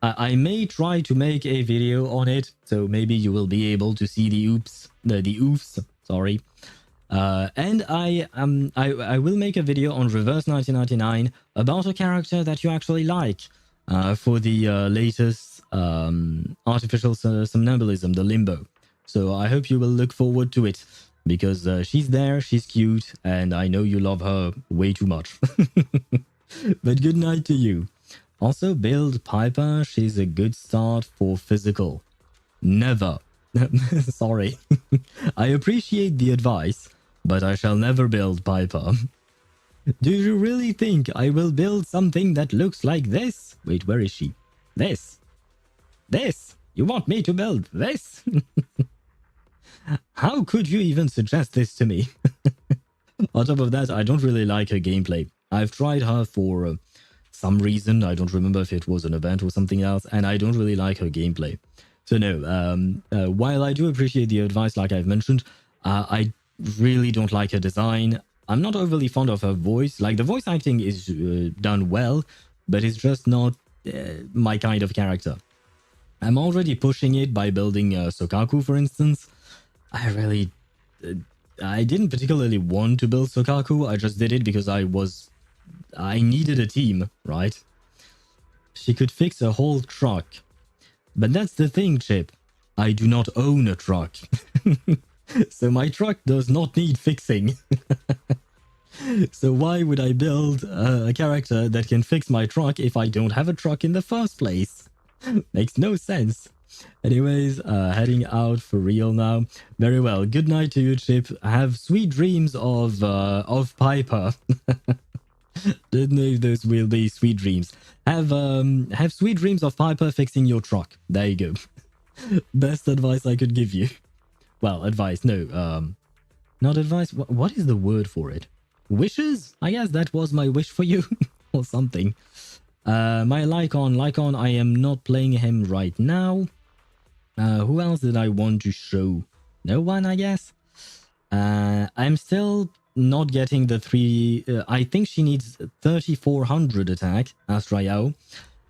I may try to make a video on it, so maybe you will be able to see the oofs. Sorry. And I will make a video on Reverse 1999 about a character that you actually like for the latest artificial somnambulism, the Limbo. So I hope you will look forward to it, because she's there, she's cute, and I know you love her way too much. But good night to you. Also, build Piper. She's a good start for physical. Never. Sorry. I appreciate the advice, but I shall never build Piper. Do you really think I will build something that looks like this? Wait, where is she? This. This. You want me to build this? How could you even suggest this to me? On top of that, I don't really like her gameplay. I've tried her for some reason. I don't remember if it was an event or something else, and I don't really like her gameplay. So no, while I do appreciate the advice, like I've mentioned, I really don't like her design. I'm not overly fond of her voice. Like, the voice acting is done well, but it's just not my kind of character. I'm already pushing it by building Sokaku, for instance. I didn't particularly want to build Sokaku. I just did it because I needed a team, right? She could fix a whole truck. But that's the thing, Chip. I do not own a truck. So my truck does not need fixing. So why would I build a character that can fix my truck if I don't have a truck in the first place? Makes no sense. Anyways, heading out for real now. Very well. Good night to you, Chip. Have sweet dreams of Piper. Don't know if those will be sweet dreams. Have sweet dreams of Piper fixing your truck. There you go. Best advice I could give you. Well, advice, no. Not advice. What is the word for it? Wishes? I guess that was my wish for you. Or something. My Lycon, I am not playing him right now. Who else did I want to show? No one, I guess. I'm still not getting the 3... I think she needs 3400 attack, Astra Yao,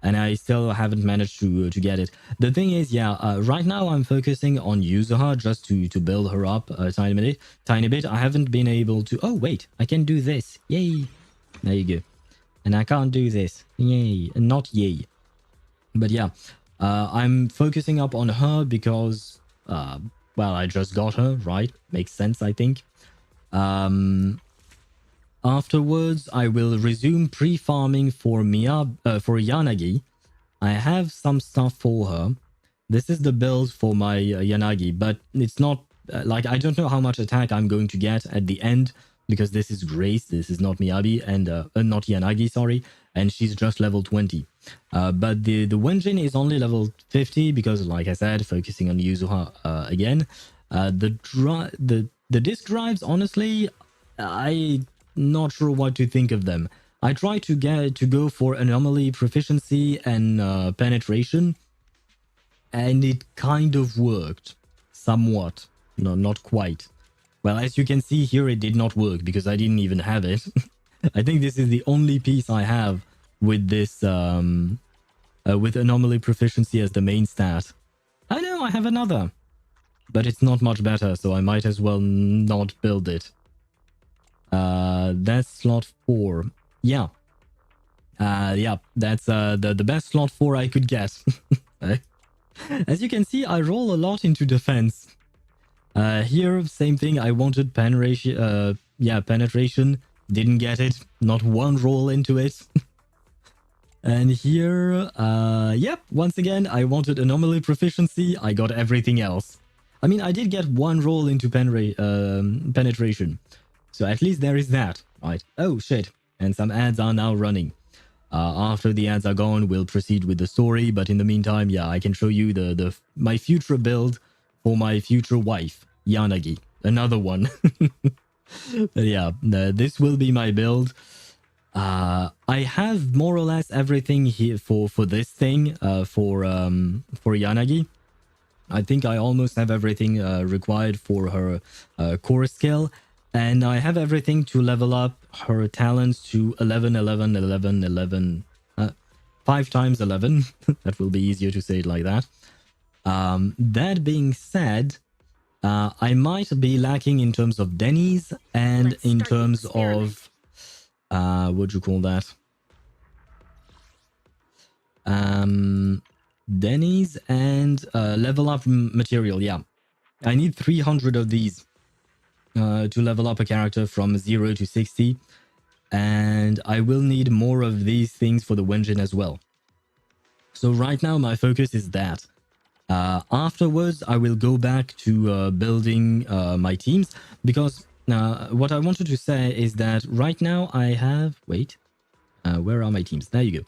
and I still haven't managed to get it. The thing is, yeah, right now I'm focusing on Yuzuha just to build her up a tiny bit. I haven't been able to... Oh, wait, I can do this. Yay. There you go. And I can't do this. Yay. Not yay. But yeah, I'm focusing up on her because, well, I just got her, right? Makes sense, I think. Afterwards, I will resume pre-farming for Yanagi. I have some stuff for her. This is the build for my Yanagi, but it's not, like, I don't know how much attack I'm going to get at the end, because this is Grace, this is not Miyabi, and not Yanagi, sorry, and she's just level 20. But the Wenjin is only level 50 because, like I said, focusing on Yuzuha again. The disk drives, honestly, I'm not sure what to think of them. I tried to go for anomaly, proficiency, and penetration, and it kind of worked, somewhat. No, not quite. Well, as you can see here, it did not work because I didn't even have it. I think this is the only piece I have with this, with anomaly proficiency as the main stat. I know, I have another. But it's not much better, so I might as well not build it. That's slot 4. Yeah. Yeah, that's the best slot 4 I could get. As you can see, I roll a lot into defense. Here, same thing. I wanted penetration. Penetration. Didn't get it. Not one roll into it. And here, yep, once again, I wanted anomaly proficiency. I got everything else. I mean, I did get one roll into penetration. So at least there is that, right? Oh, shit. And some ads are now running. After the ads are gone, we'll proceed with the story. But in the meantime, yeah, I can show you my future build for my future wife, Yanagi. Another one. But yeah, this will be my build. I have more or less everything here for this thing, for Yanagi. I think I almost have everything required for her core skill. And I have everything to level up her talents to 11, 11, 11, 11. 5 times 11. That will be easier to say it like that. That being said, I might be lacking in terms of Denny's and in terms of... what do you call that? Denny's and level up material, yeah. I need 300 of these to level up a character from 0 to 60. And I will need more of these things for the Wenjin as well. So right now my focus is that. Afterwards, I will go back to building my teams, because what I wanted to say is that right now I have... Wait, where are my teams? There you go.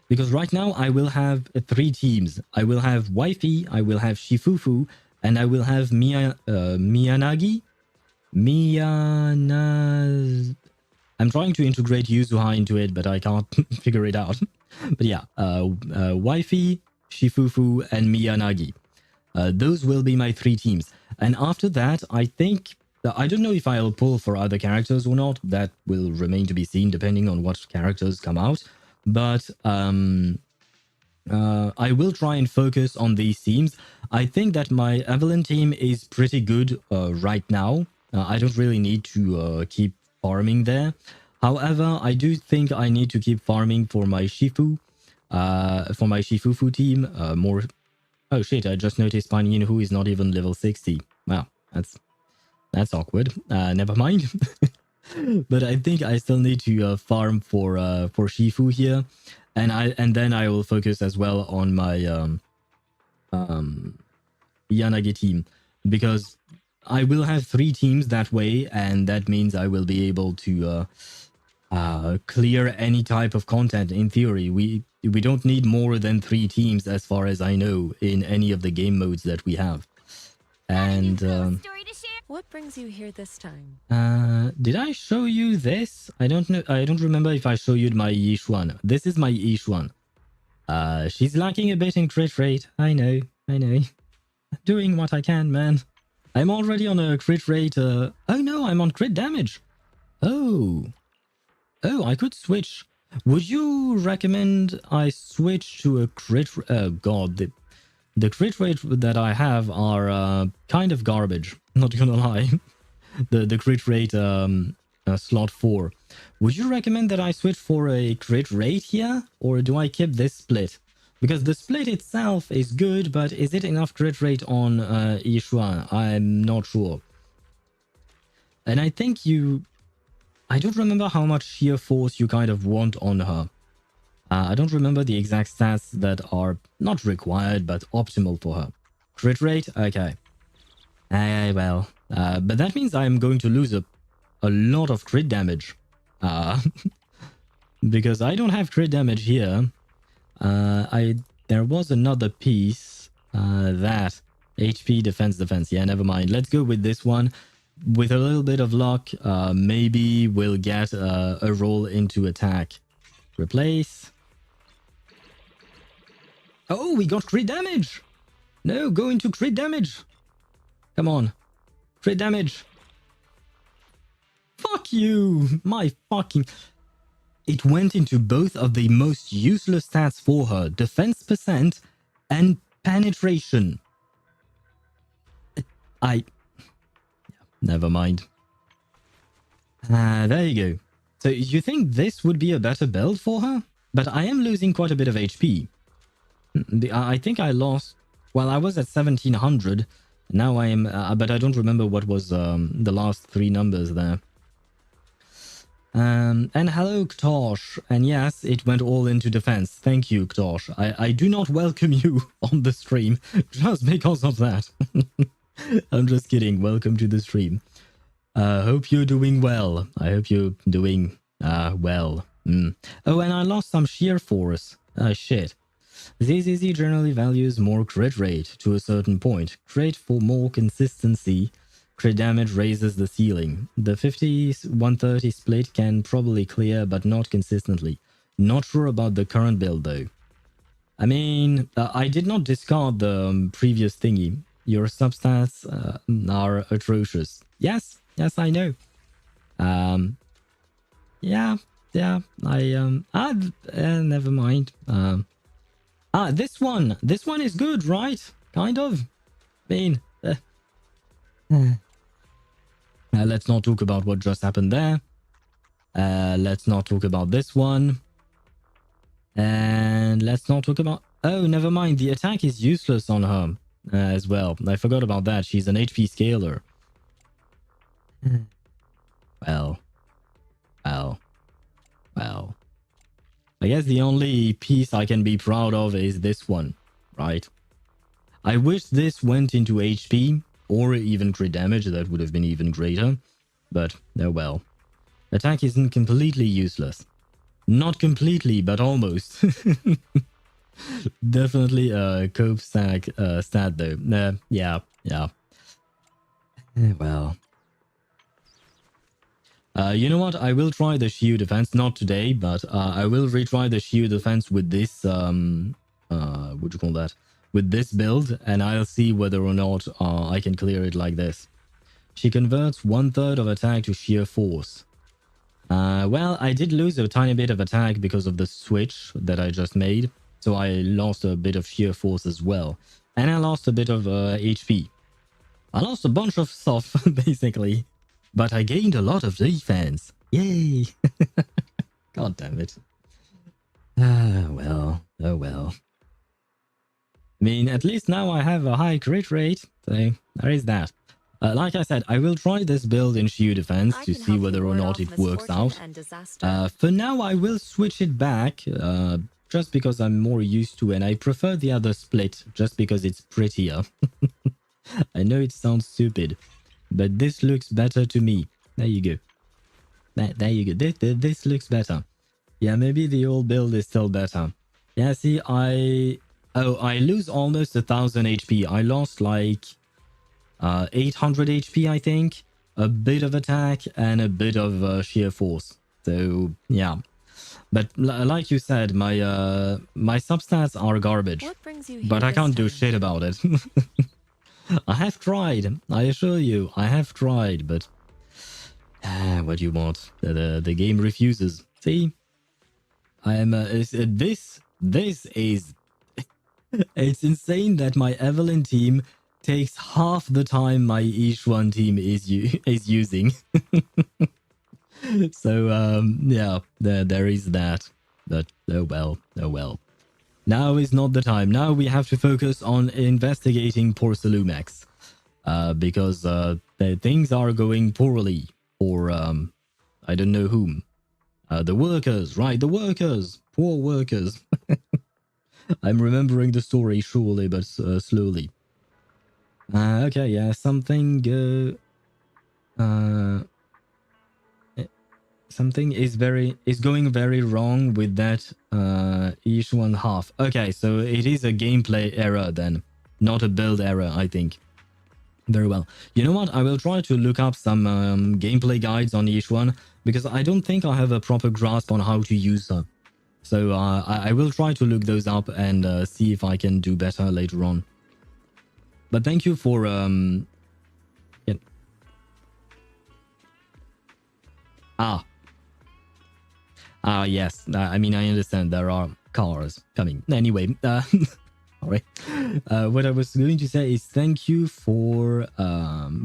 Because right now I will have 3 teams. I will have Wifey, I will have Shifufu, and I will have Miyanagi. I'm trying to integrate Yuzuha into it, but I can't figure it out. But yeah, Wifey, Shifufu, and Miyanagi. Those will be my 3 teams. And after that, I think... I don't know if I'll pull for other characters or not. That will remain to be seen depending on what characters come out. But I will try and focus on these teams. I think that my Evelyn team is pretty good right now. I don't really need to keep farming there. However, I do think I need to keep farming for my Shifu. For my Shifufu team. More... Oh shit, I just noticed Panin, who is not even level 60. Wow, that's awkward. Never mind. But I think I still need to farm for Shifu here. And then I will focus as well on my Yanagi team, because I will have 3 teams that way, and that means I will be able to clear any type of content. In theory, we don't need more than 3 teams, as far as I know, in any of the game modes that we have. And what brings you here this time? did I show you this? I don't know. I don't remember if I showed you my Yishuan. This is my Yishuan. She's lacking a bit in crit rate. I know. Doing what I can, man. I'm already on a crit rate. Oh no, I'm on crit damage. Oh, I could switch. Would you recommend I switch to a crit? Oh god, the crit rate that I have are kind of garbage. Not gonna lie. the crit rate slot 4. Would you recommend that I switch for a crit rate here, or do I keep this split? Because the split itself is good, but is it enough crit rate on Yishuan? I'm not sure. And I think I don't remember how much sheer force you kind of want on her. I don't remember the exact stats that are not required, but optimal for her. Crit rate? Okay. Well. But that means I'm going to lose a lot of crit damage. Because I don't have crit damage here. There was another piece. That. HP, defense. Yeah, never mind. Let's go with this one. With a little bit of luck, maybe we'll get a roll into attack. Replace. Oh, we got crit damage! No, go into crit damage! Come on. Crit damage. Fuck you! My fucking... It went into both of the most useless stats for her. Defense percent and penetration. Never mind. There you go. So you think this would be a better build for her? But I am losing quite a bit of HP. I think I lost... Well, I was at 1700. Now I am... but I don't remember what was the last 3 numbers there. And hello, Ktosh. And yes, it went all into defense. Thank you, Ktosh. I do not welcome you on the stream just because of that. I'm just kidding. Welcome to the stream. Hope you're doing well. I hope you're doing well. Oh, and I lost some sheer force. Shit. ZZZ generally values more crit rate to a certain point. Crit for more consistency. Crit damage raises the ceiling. The 50-130 split can probably clear, but not consistently. Not sure about the current build though. I mean, I did not discard the previous thingy. Your substats are atrocious. Yes, I know. Yeah, never mind. This one is good, right? Kind of. I mean, let's not talk about what just happened there. Let's not talk about this one. And let's not talk about... Oh, never mind. The attack is useless on her as well. I forgot about that. She's an HP scaler. Well. I guess the only piece I can be proud of is this one, right? I wish this went into HP or even crit damage. That would have been even greater. But, oh well. Attack isn't completely useless. Not completely, but almost. Definitely a cope stat though. Yeah. Well. You know what? I will try the shield defense, not today, but I will retry the shield defense with this, what do you call that? With this build, and I'll see whether or not I can clear it like this. She converts 1/3 of attack to sheer force. Well, I did lose a tiny bit of attack because of the switch that I just made, so I lost a bit of sheer force as well. And I lost a bit of HP. I lost a bunch of stuff, basically. But I gained a lot of defense. Yay! God damn it. Well. Oh well. I mean, at least now I have a high crit rate, so there is that. Like I said, I will try this build in shield defense to see whether or not it works out. For now, I will switch it back, just because I'm more used to, and I prefer the other split, just because it's prettier. I know it sounds stupid, but this looks better to me. There you go. There you go. This looks better. Yeah, maybe the old build is still better. Yeah, see, I lose almost 1,000 HP. I lost like 800 HP, I think. A bit of attack and a bit of sheer force. So, yeah. But like you said, my substats are garbage. But I can't do shit about it. I have tried. I assure you, I have tried, but what do you want? The game refuses. See, I am. This is. It's insane that my Evelyn team takes half the time my Ishuan team is using. So yeah, there is that. But oh well, oh well. Now is not the time. Now we have to focus on investigating poor SAILUME, because things are going poorly for I don't know whom. The workers, right? The workers, poor workers. I'm remembering the story surely, but slowly. Okay, yeah, something something is going very wrong with that each one half. Okay, so it is a gameplay error then, not a build error, I think. Very well. You know what? I will try to look up some gameplay guides on each one, because I don't think I have a proper grasp on how to use her. So I will try to look those up and see if I can do better later on. But thank you for yeah. Yes. I mean, I understand there are cars coming. Anyway, alright. What I was going to say is thank you for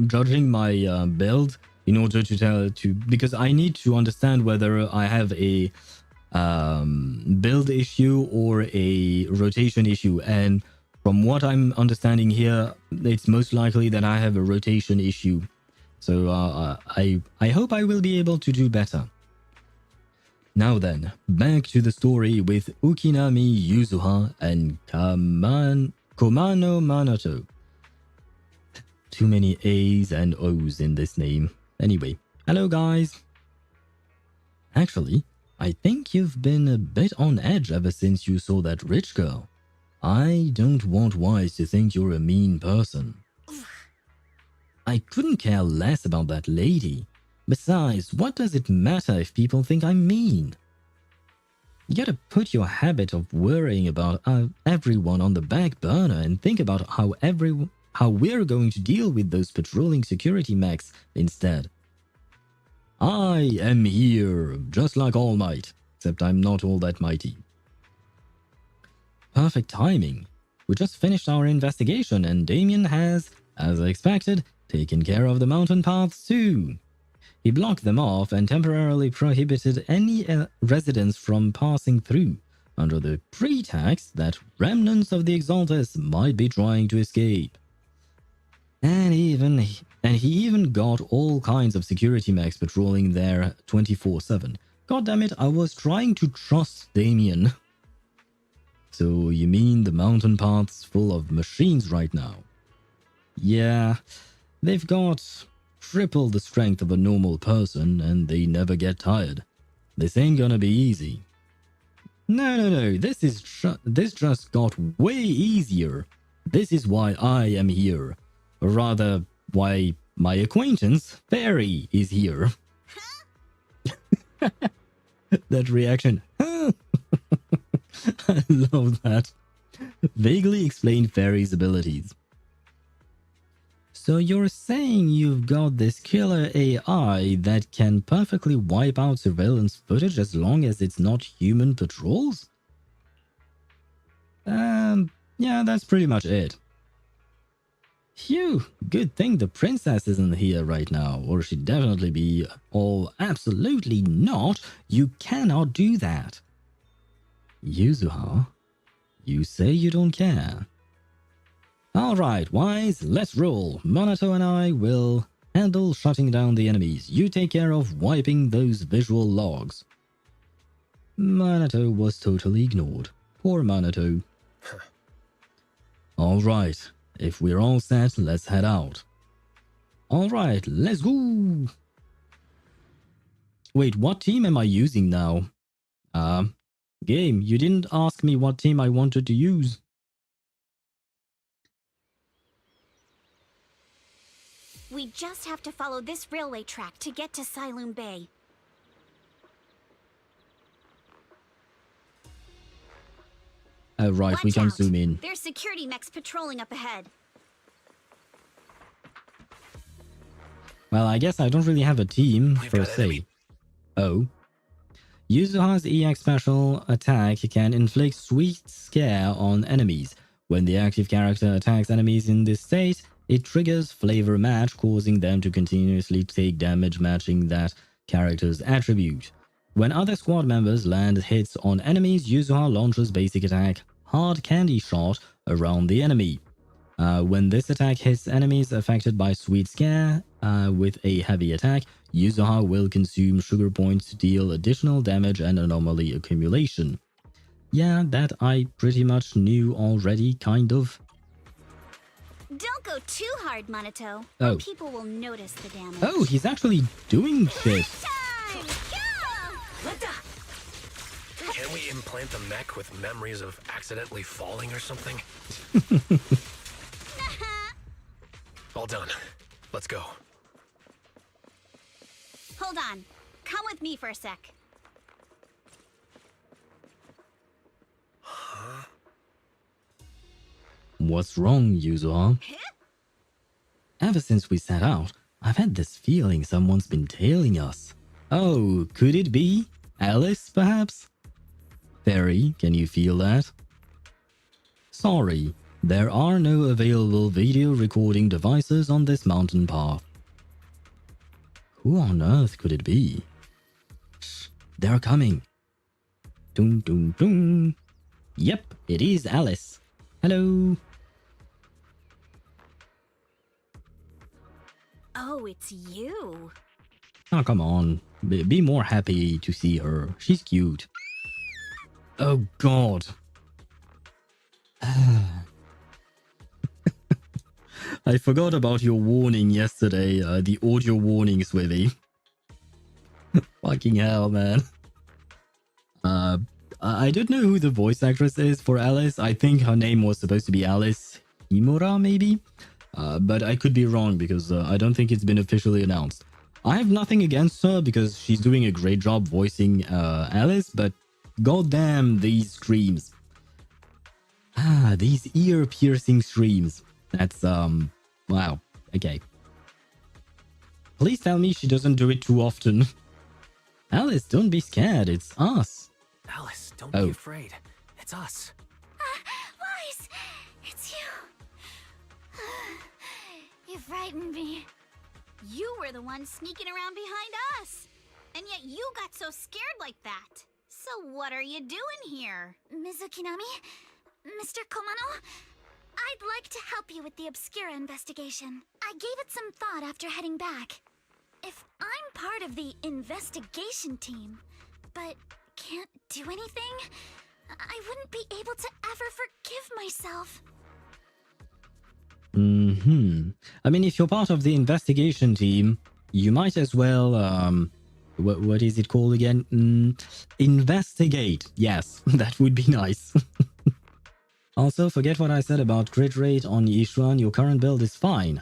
judging my build in order to because I need to understand whether I have a build issue or a rotation issue, and from what I'm understanding here, it's most likely that I have a rotation issue. So I hope I will be able to do better. Now then, back to the story with Ukinami Yuzuha and Komano Manato. Too many A's and O's in this name. Anyway, hello guys. Actually, I think you've been a bit on edge ever since you saw that rich girl. I don't want Wise to think you're a mean person. I couldn't care less about that lady. Besides, what does it matter if people think I'm mean? You gotta put your habit of worrying about everyone on the back burner and think about how we're going to deal with those patrolling security mechs instead. I am here, just like All Might, except I'm not all that mighty. Perfect timing. We just finished our investigation and Damien has, as expected, taken care of the mountain paths too. He blocked them off and temporarily prohibited any residents from passing through, under the pretext that remnants of the Exaltus might be trying to escape. And he even got all kinds of security mechs patrolling there 24/7. God damn it, I was trying to trust Damien. So you mean the mountain path's full of machines right now? Yeah, they've got triple the strength of a normal person and they never get tired. This ain't gonna be easy. No, this just got way easier. This is why I am here. Or rather, why my acquaintance, Fairy, is here. That reaction. I love that. Vaguely explain Fairy's abilities. So you're saying you've got this killer AI that can perfectly wipe out surveillance footage as long as it's not human patrols? Yeah, that's pretty much it. Phew, good thing the princess isn't here right now, or she'd definitely be... Oh, absolutely not! You cannot do that! Yuzuha, you say you don't care. Alright, Wise, let's roll. Monato and I will handle shutting down the enemies. You take care of wiping those visual logs. Monato was totally ignored. Poor Monato. Alright, if we're all set, let's head out. Alright, let's go! Wait, what team am I using now? Game, you didn't ask me what team I wanted to use. We just have to follow this railway track to get to SAILUME Bay. Right, Watch we can out. zoom in. There's security mechs patrolling up ahead. Well, I guess I don't really have a team per se. Oh. Yuzuha's EX special attack can inflict sweet scare on enemies. When the active character attacks enemies in this state, it triggers flavor match, causing them to continuously take damage matching that character's attribute. When other squad members land hits on enemies, Yuzuha launches basic attack Hard Candy Shot around the enemy. When this attack hits enemies affected by Sweet Scare with a heavy attack, Yuzuha will consume sugar points to deal additional damage and anomaly accumulation. Yeah, that I pretty much knew already, kind of. Don't go too hard, Monato. Oh. People will notice the damage. Oh, he's actually doing shit. Time! Go! Can we implant the mech with memories of accidentally falling or something? All done. Let's go. Hold on. Come with me for a sec. What's wrong, Yuzuha? Ever since we set out, I've had this feeling someone's been tailing us. Oh, could it be? Alice, perhaps? Fairy, can you feel that? Sorry, there are no available video recording devices on this mountain path. Who on earth could it be? Shh, they're coming. Dun dun dun. Yep, it is Alice. Hello. Oh, it's you. Oh, come on. Be more happy to see her. She's cute. Oh, God. I forgot about your warning yesterday, the audio warning, Swivy. Fucking hell, man. I don't know who the voice actress is for Alice. I think her name was supposed to be Alice Himura, maybe? But I could be wrong because I don't think it's been officially announced. I have nothing against her because she's doing a great job voicing Alice, but goddamn these screams. These ear-piercing screams. That's, wow. Okay. Please tell me she doesn't do it too often. Alice, don't be scared. It's us. Alice, don't be afraid. It's us. Wise! It's you. You frightened me. You were the one sneaking around behind us. And yet you got so scared like that. So what are you doing here? Mizukinami? Mr. Komano? I'd like to help you with the Obscura investigation. I gave it some thought after heading back. If I'm part of the investigation team, but can't do anything, I wouldn't be able to ever forgive myself. I mean, if you're part of the investigation team, you might as well, what is it called again? Investigate. Yes, that would be nice. Also, forget what I said about crit rate on Yishuan. Your current build is fine.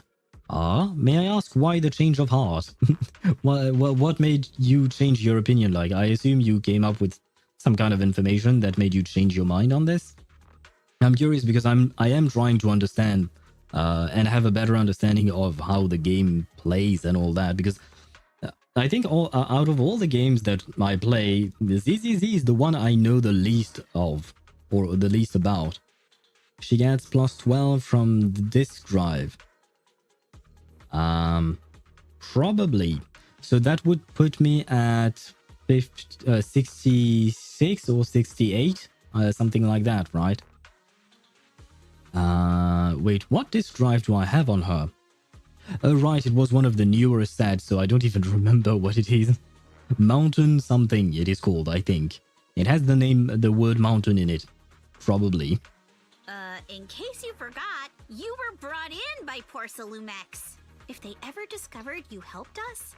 May I ask why the change of heart? What made you change your opinion? Like, I assume you came up with some kind of information that made you change your mind on this. I'm curious because I am trying to understand and have a better understanding of how the game plays and all that, because I think out of all the games that I play, the ZZZ is the one I know the least of, or the least about. She gets plus 12 from the disk drive. Probably. So that would put me at 66 or 68, something like that, right? Wait, what disk drive do I have on her? Oh, right, it was one of the newer stats, so I don't even remember what it is. Mountain something it is called, I think. It has the word mountain in it. Probably. In case you forgot, you were brought in by poor SAILUME. If they ever discovered you helped us,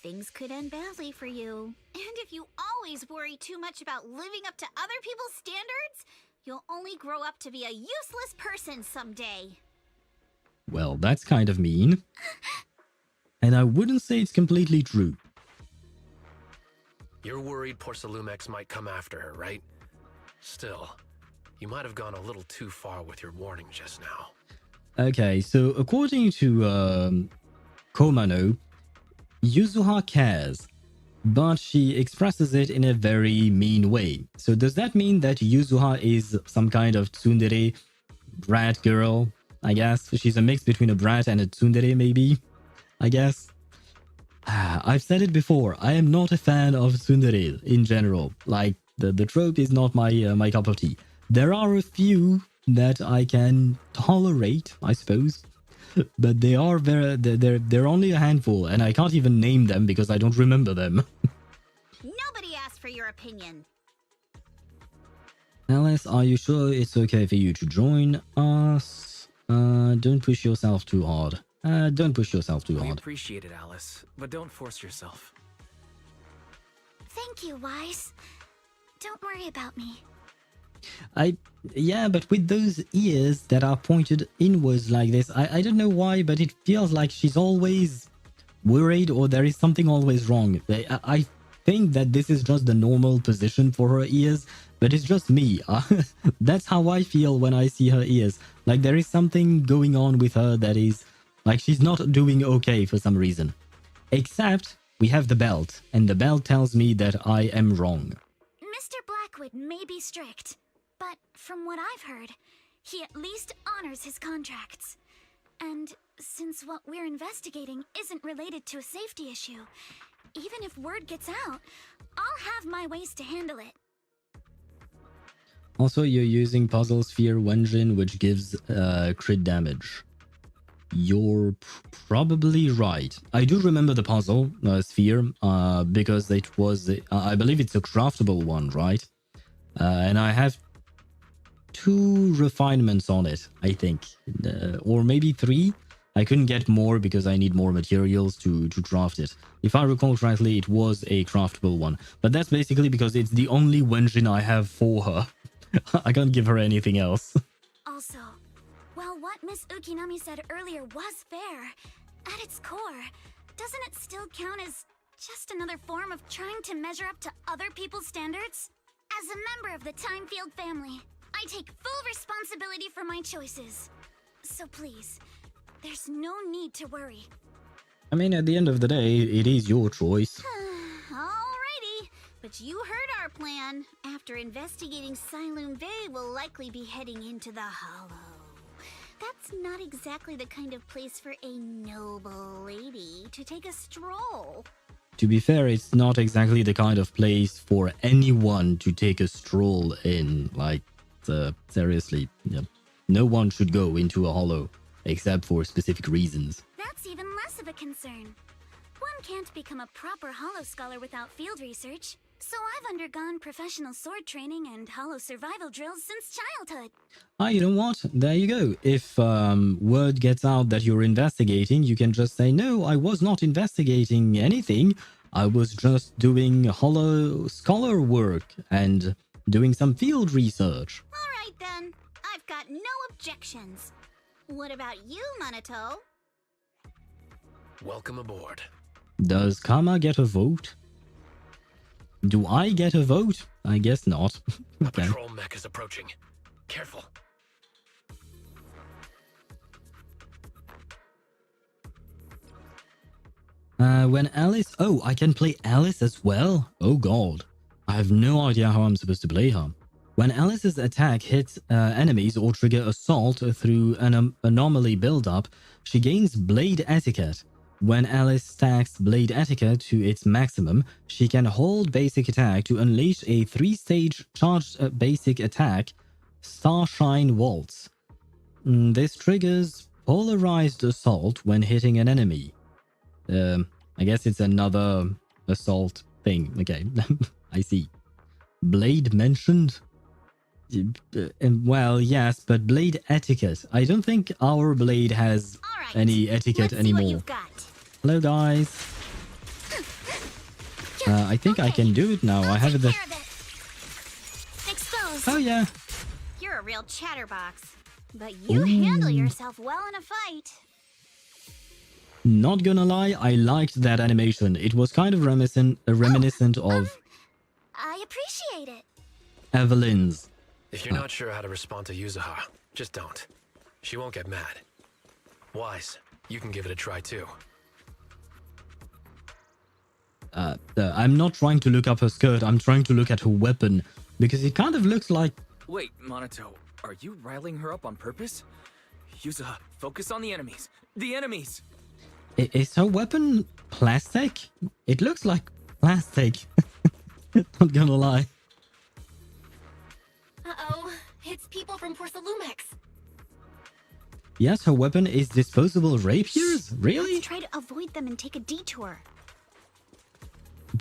things could end badly for you. And if you always worry too much about living up to other people's standards, you'll only grow up to be a useless person someday. Well, that's kind of mean. And I wouldn't say it's completely true. You're worried poor SAILUME might come after her, right? Still, you might have gone a little too far with your warning just now. Okay, so according to Komano, Yuzuha cares, but she expresses it in a very mean way. So does that mean that Yuzuha is some kind of tsundere brat girl? I guess she's a mix between a brat and a tsundere, maybe, I guess. I've said it before, I am not a fan of tsundere in general. Like, the trope is not my cup of tea. There are a few that I can tolerate, I suppose, but they are they're only a handful, and I can't even name them because I don't remember them. Nobody asked for your opinion. Alice, are you sure it's okay for you to join us? Don't push yourself too hard. Don't push yourself too We hard. appreciate it, Alice, but don't force yourself. Thank you, Wise. Don't worry about me. Yeah, but with those ears that are pointed inwards like this, I don't know why, but it feels like she's always worried or there is something always wrong. I think that this is just the normal position for her ears, but it's just me. That's how I feel when I see her ears. Like there is something going on with her that is like she's not doing okay for some reason. Except we have the belt, and the belt tells me that I am wrong. Mr. Blackwood may be strict, but from what I've heard, he at least honors his contracts. And since what we're investigating isn't related to a safety issue, even if word gets out, I'll have my ways to handle it. Also, you're using Puzzle Sphere Wenjin, which gives crit damage. You're probably right. I do remember the puzzle sphere because it was, I believe it's a craftable one, right? And I have 2 refinements on it, I think, or maybe 3. I couldn't get more because I need more materials to craft it. If I recall correctly, it was a craftable one, but that's basically because it's the only Wenjin I have for her. I can't give her anything else. Also, while what Miss Ukinami said earlier was fair, at its core, doesn't it still count as just another form of trying to measure up to other people's standards? As a member of the Timefield family, I take full responsibility for my choices. So please, there's no need to worry. I mean, at the end of the day, it is your choice. Alrighty, but you heard our plan. After investigating SAILUME, we'll likely be heading into the Hollow. That's not exactly the kind of place for a noble lady to take a stroll. To be fair, it's not exactly the kind of place for anyone to take a stroll in. Like, seriously, yeah. No one should go into a hollow, except for specific reasons. That's even less of a concern. One can't become a proper Hollow Scholar without field research, so I've undergone professional sword training and Hollow survival drills since childhood. Ah, you know what? There you go. If word gets out that you're investigating, you can just say, no, I was not investigating anything. I was just doing Hollow Scholar work and doing some field research. Alright then, I've got no objections. What about you, Monato? Welcome aboard. Does Karma get a vote? Do I get a vote? I guess not. A Okay. patrol mech is approaching. Careful. When Alice... Oh, I can play Alice as well? Oh god. I have no idea how I'm supposed to play her. When Alice's attack hits enemies or trigger assault through an anomaly buildup, she gains Blade Etiquette. When Alice stacks Blade Etiquette to its maximum, she can hold basic attack to unleash a 3-stage charged basic attack, Starshine Waltz. This triggers polarized assault when hitting an enemy. I guess it's another assault thing. Okay, I see. Blade mentioned? Well, yes, but Blade Etiquette. I don't think our Blade has All right, any etiquette let's see what anymore. you've got. Hello, guys. I think I can do it now. I have Take the... care of it. Exposed. Oh, yeah. You're a real chatterbox. But you handle yourself well in a fight. Not gonna lie, I liked that animation. It was kind of reminiscent of I appreciate it. Evelyn's. If you're not sure how to respond to Yuzuha, just don't. She won't get mad. Wise, you can give it a try too. I'm not trying to look up her skirt. I'm trying to look at her weapon. Because it kind of looks like... Wait, Monato, are you riling her up on purpose? Yuzuha, focus on the enemies. The enemies! Is her weapon plastic? It looks like plastic. Not gonna lie. Uh-oh. It's people from Porcelumex. Yes, her weapon is disposable rapiers? Really? Let's try to avoid them and take a detour.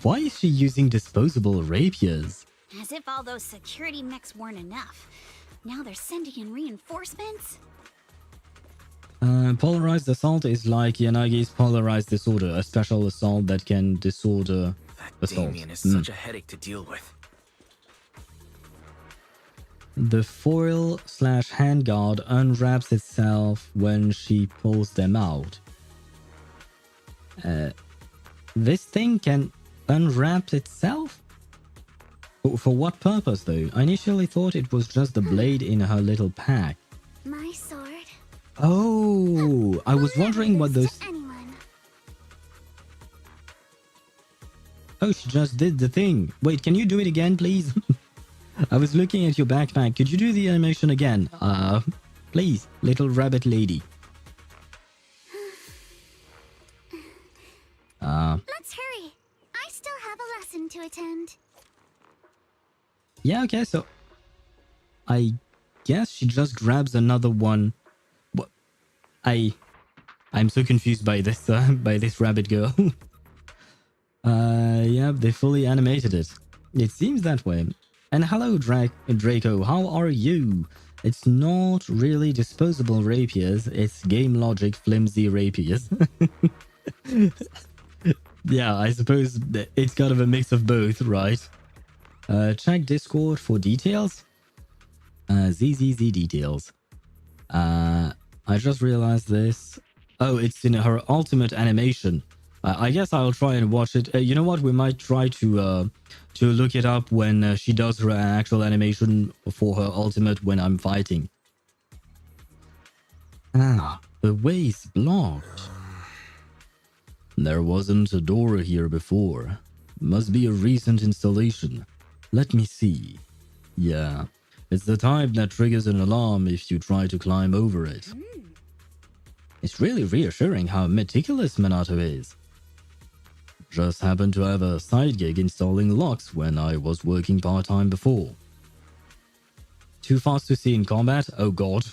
Why is she using disposable rapiers? As if all those security mechs weren't enough. Now they're sending in reinforcements? Polarized assault is like Yanagi's polarized disorder, a special assault that can disorder That assault. Damien is such a headache to deal with. The foil/handguard unwraps itself when she pulls them out. This thing can unwrap itself? For what purpose though? I initially thought it was just the blade in her little pack. My sword. Oh, I was wondering what those... Anyone. Oh, she just did the thing. Wait, can you do it again, please? I was looking at your backpack. Could you do the animation again? Please, little rabbit lady. Let's hurry. I still have a lesson to attend. Yeah, okay, so... I guess she just grabs another one. What? I'm so confused by this rabbit girl. Yeah, they fully animated it. It seems that way. And hello, Draco, how are you? It's not really disposable rapiers, it's game logic flimsy rapiers. Yeah, I suppose it's kind of a mix of both, right? Check Discord for details. ZZZ details. I just realized this. Oh, it's in her ultimate animation. I guess I'll try and watch it. You know what? We might try to look it up when she does her actual animation for her ultimate when I'm fighting. Ah, the way's blocked. There wasn't a door here before. Must be a recent installation. Let me see. Yeah, it's the type that triggers an alarm if you try to climb over it. It's really reassuring how meticulous Minato is. Just happened to have a side gig installing locks when I was working part-time before. Too fast to see in combat? Oh god.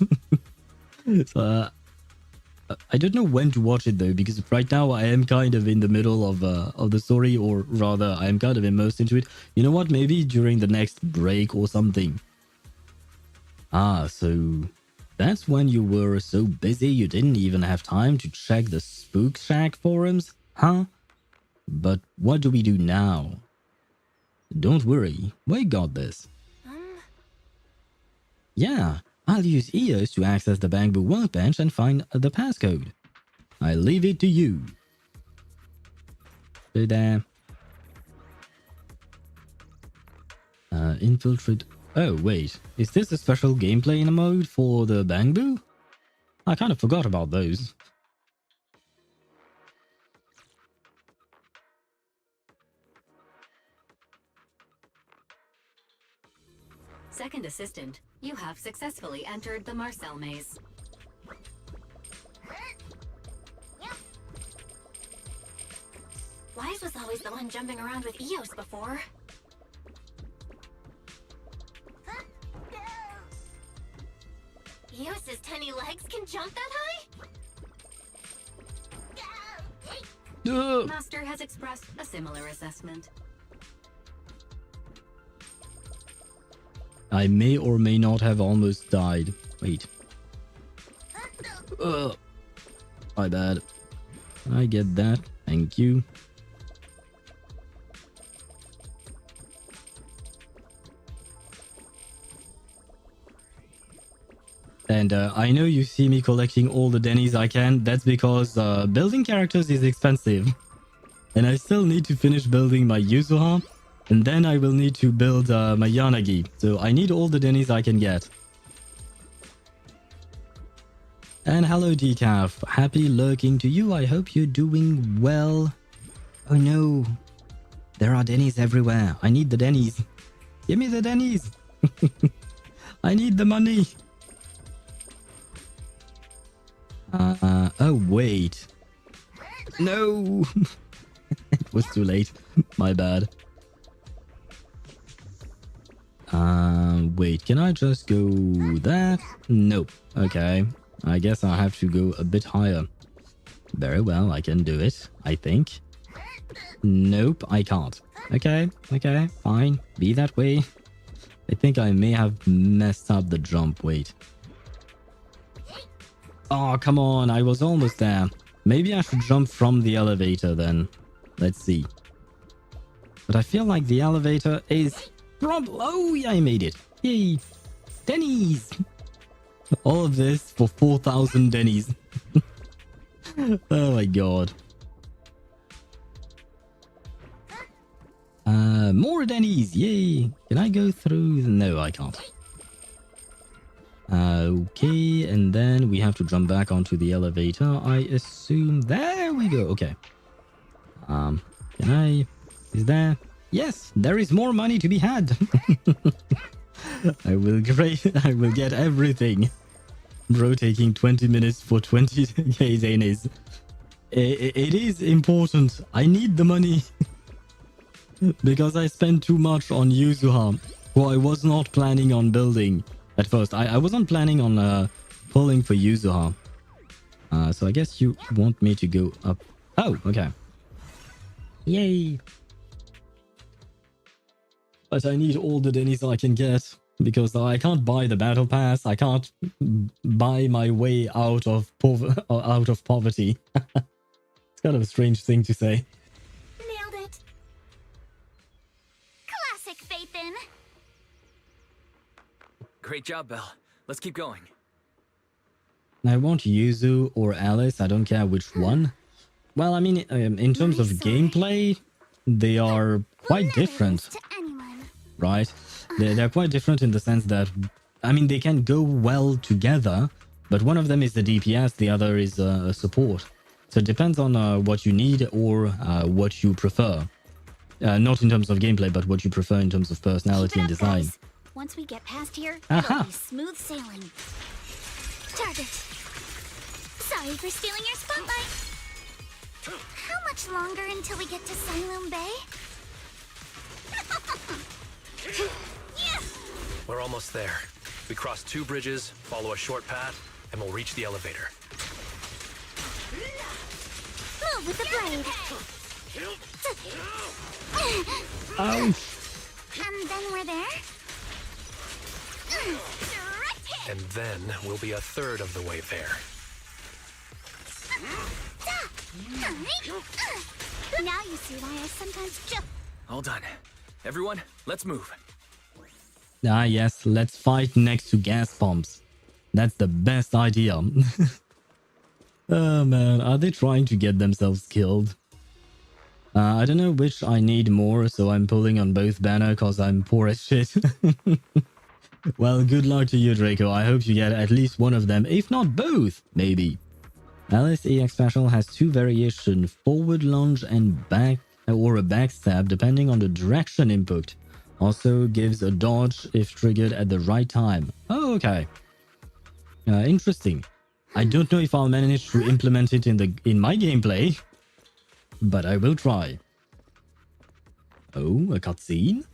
I don't know when to watch it though, because right now I am kind of in the middle of the story, or rather I am kind of immersed into it. You know what, maybe during the next break or something. Ah, so that's when you were so busy you didn't even have time to check the Spook Shack forums, huh? But what do we do now? Don't worry, we got this. Yeah, I'll use EOS to access the Bangbu workbench and find the passcode. I leave it to you. Stay there. Infiltrate. Oh, wait. Is this a special gameplay mode for the Bangbu? I kind of forgot about those. Second assistant, you have successfully entered the Marcel maze. Wise was always the one jumping around with Eos before. Eos's tiny legs can jump that high? Master has expressed a similar assessment. I may or may not have almost died. Wait. My bad. I get that. Thank you. And I know you see me collecting all the Dennies I can. That's because building characters is expensive. And I still need to finish building my Yuzuha. And then I will need to build my Yanagi. So I need all the Dennies I can get. And hello Decaf. Happy lurking to you. I hope you're doing well. Oh no. There are Dennies everywhere. I need the Dennies. Give me the Dennies. I need the money. Oh wait. No. It was too late. My bad. Wait, can I just go there? Nope. Okay. I guess I have to go a bit higher. Very well, I can do it, I think. Nope, I can't. Okay, okay, fine. Be that way. I think I may have messed up the jump. Wait. Oh, come on. I was almost there. Maybe I should jump from the elevator then. Let's see. But I feel like the elevator is... Oh, yeah, I made it. Yay. Dennies. All of this for 4,000 Dennies. Oh my god. More Dennies. Yay. Can I go through? No, I can't. Okay, and then we have to jump back onto the elevator. I assume... There we go. Okay. Can I... Is there... Yes, there is more money to be had. I will get everything. Bro, taking 20 minutes for 20k Zanies. It is important. I need the money. Because I spent too much on Yuzuha, who I was not planning on building at first. I wasn't planning on pulling for Yuzuha. So I guess you want me to go up. Oh, okay. Yay. But I need all the Dennies I can get. Because I can't buy the battle pass. I can't buy my way out of poverty. It's kind of a strange thing to say. Nailed it. Classic Phaethon. Great job, Belle. Let's keep going. I want Yuzu or Alice. I don't care which one. Well, I mean, in terms of gameplay, they are quite different. Right? They're quite different in the sense that, I mean, they can go well together, but one of them is the DPS, the other is support. So it depends on what you need or what you prefer. Not in terms of gameplay, but what you prefer in terms of personality and design. Guys. Once we get past here, it'll be smooth sailing. Target. Sorry for stealing your spotlight. How much longer until we get to SAILUME Bay? We're almost there. We cross 2 bridges, follow a short path, and we'll reach the elevator. Move with the blade. Ouch. And then we're there. And then we'll be a third of the way there. Now you see why I sometimes jump. All done. Everyone, let's move. Ah, yes, let's fight next to gas pumps. That's the best idea. Oh man, are they trying to get themselves killed? I don't know which I need more, so I'm pulling on both banner because I'm poor as shit. Well, good luck to you, Draco. I hope you get at least one of them, if not both, maybe. Alice EX Special has two variations, forward lunge and back or a backstab, depending on the direction input. Also gives a dodge if triggered at the right time. Oh, okay. Interesting. I don't know if I'll manage to implement it in my gameplay, but I will try. Oh, a cutscene?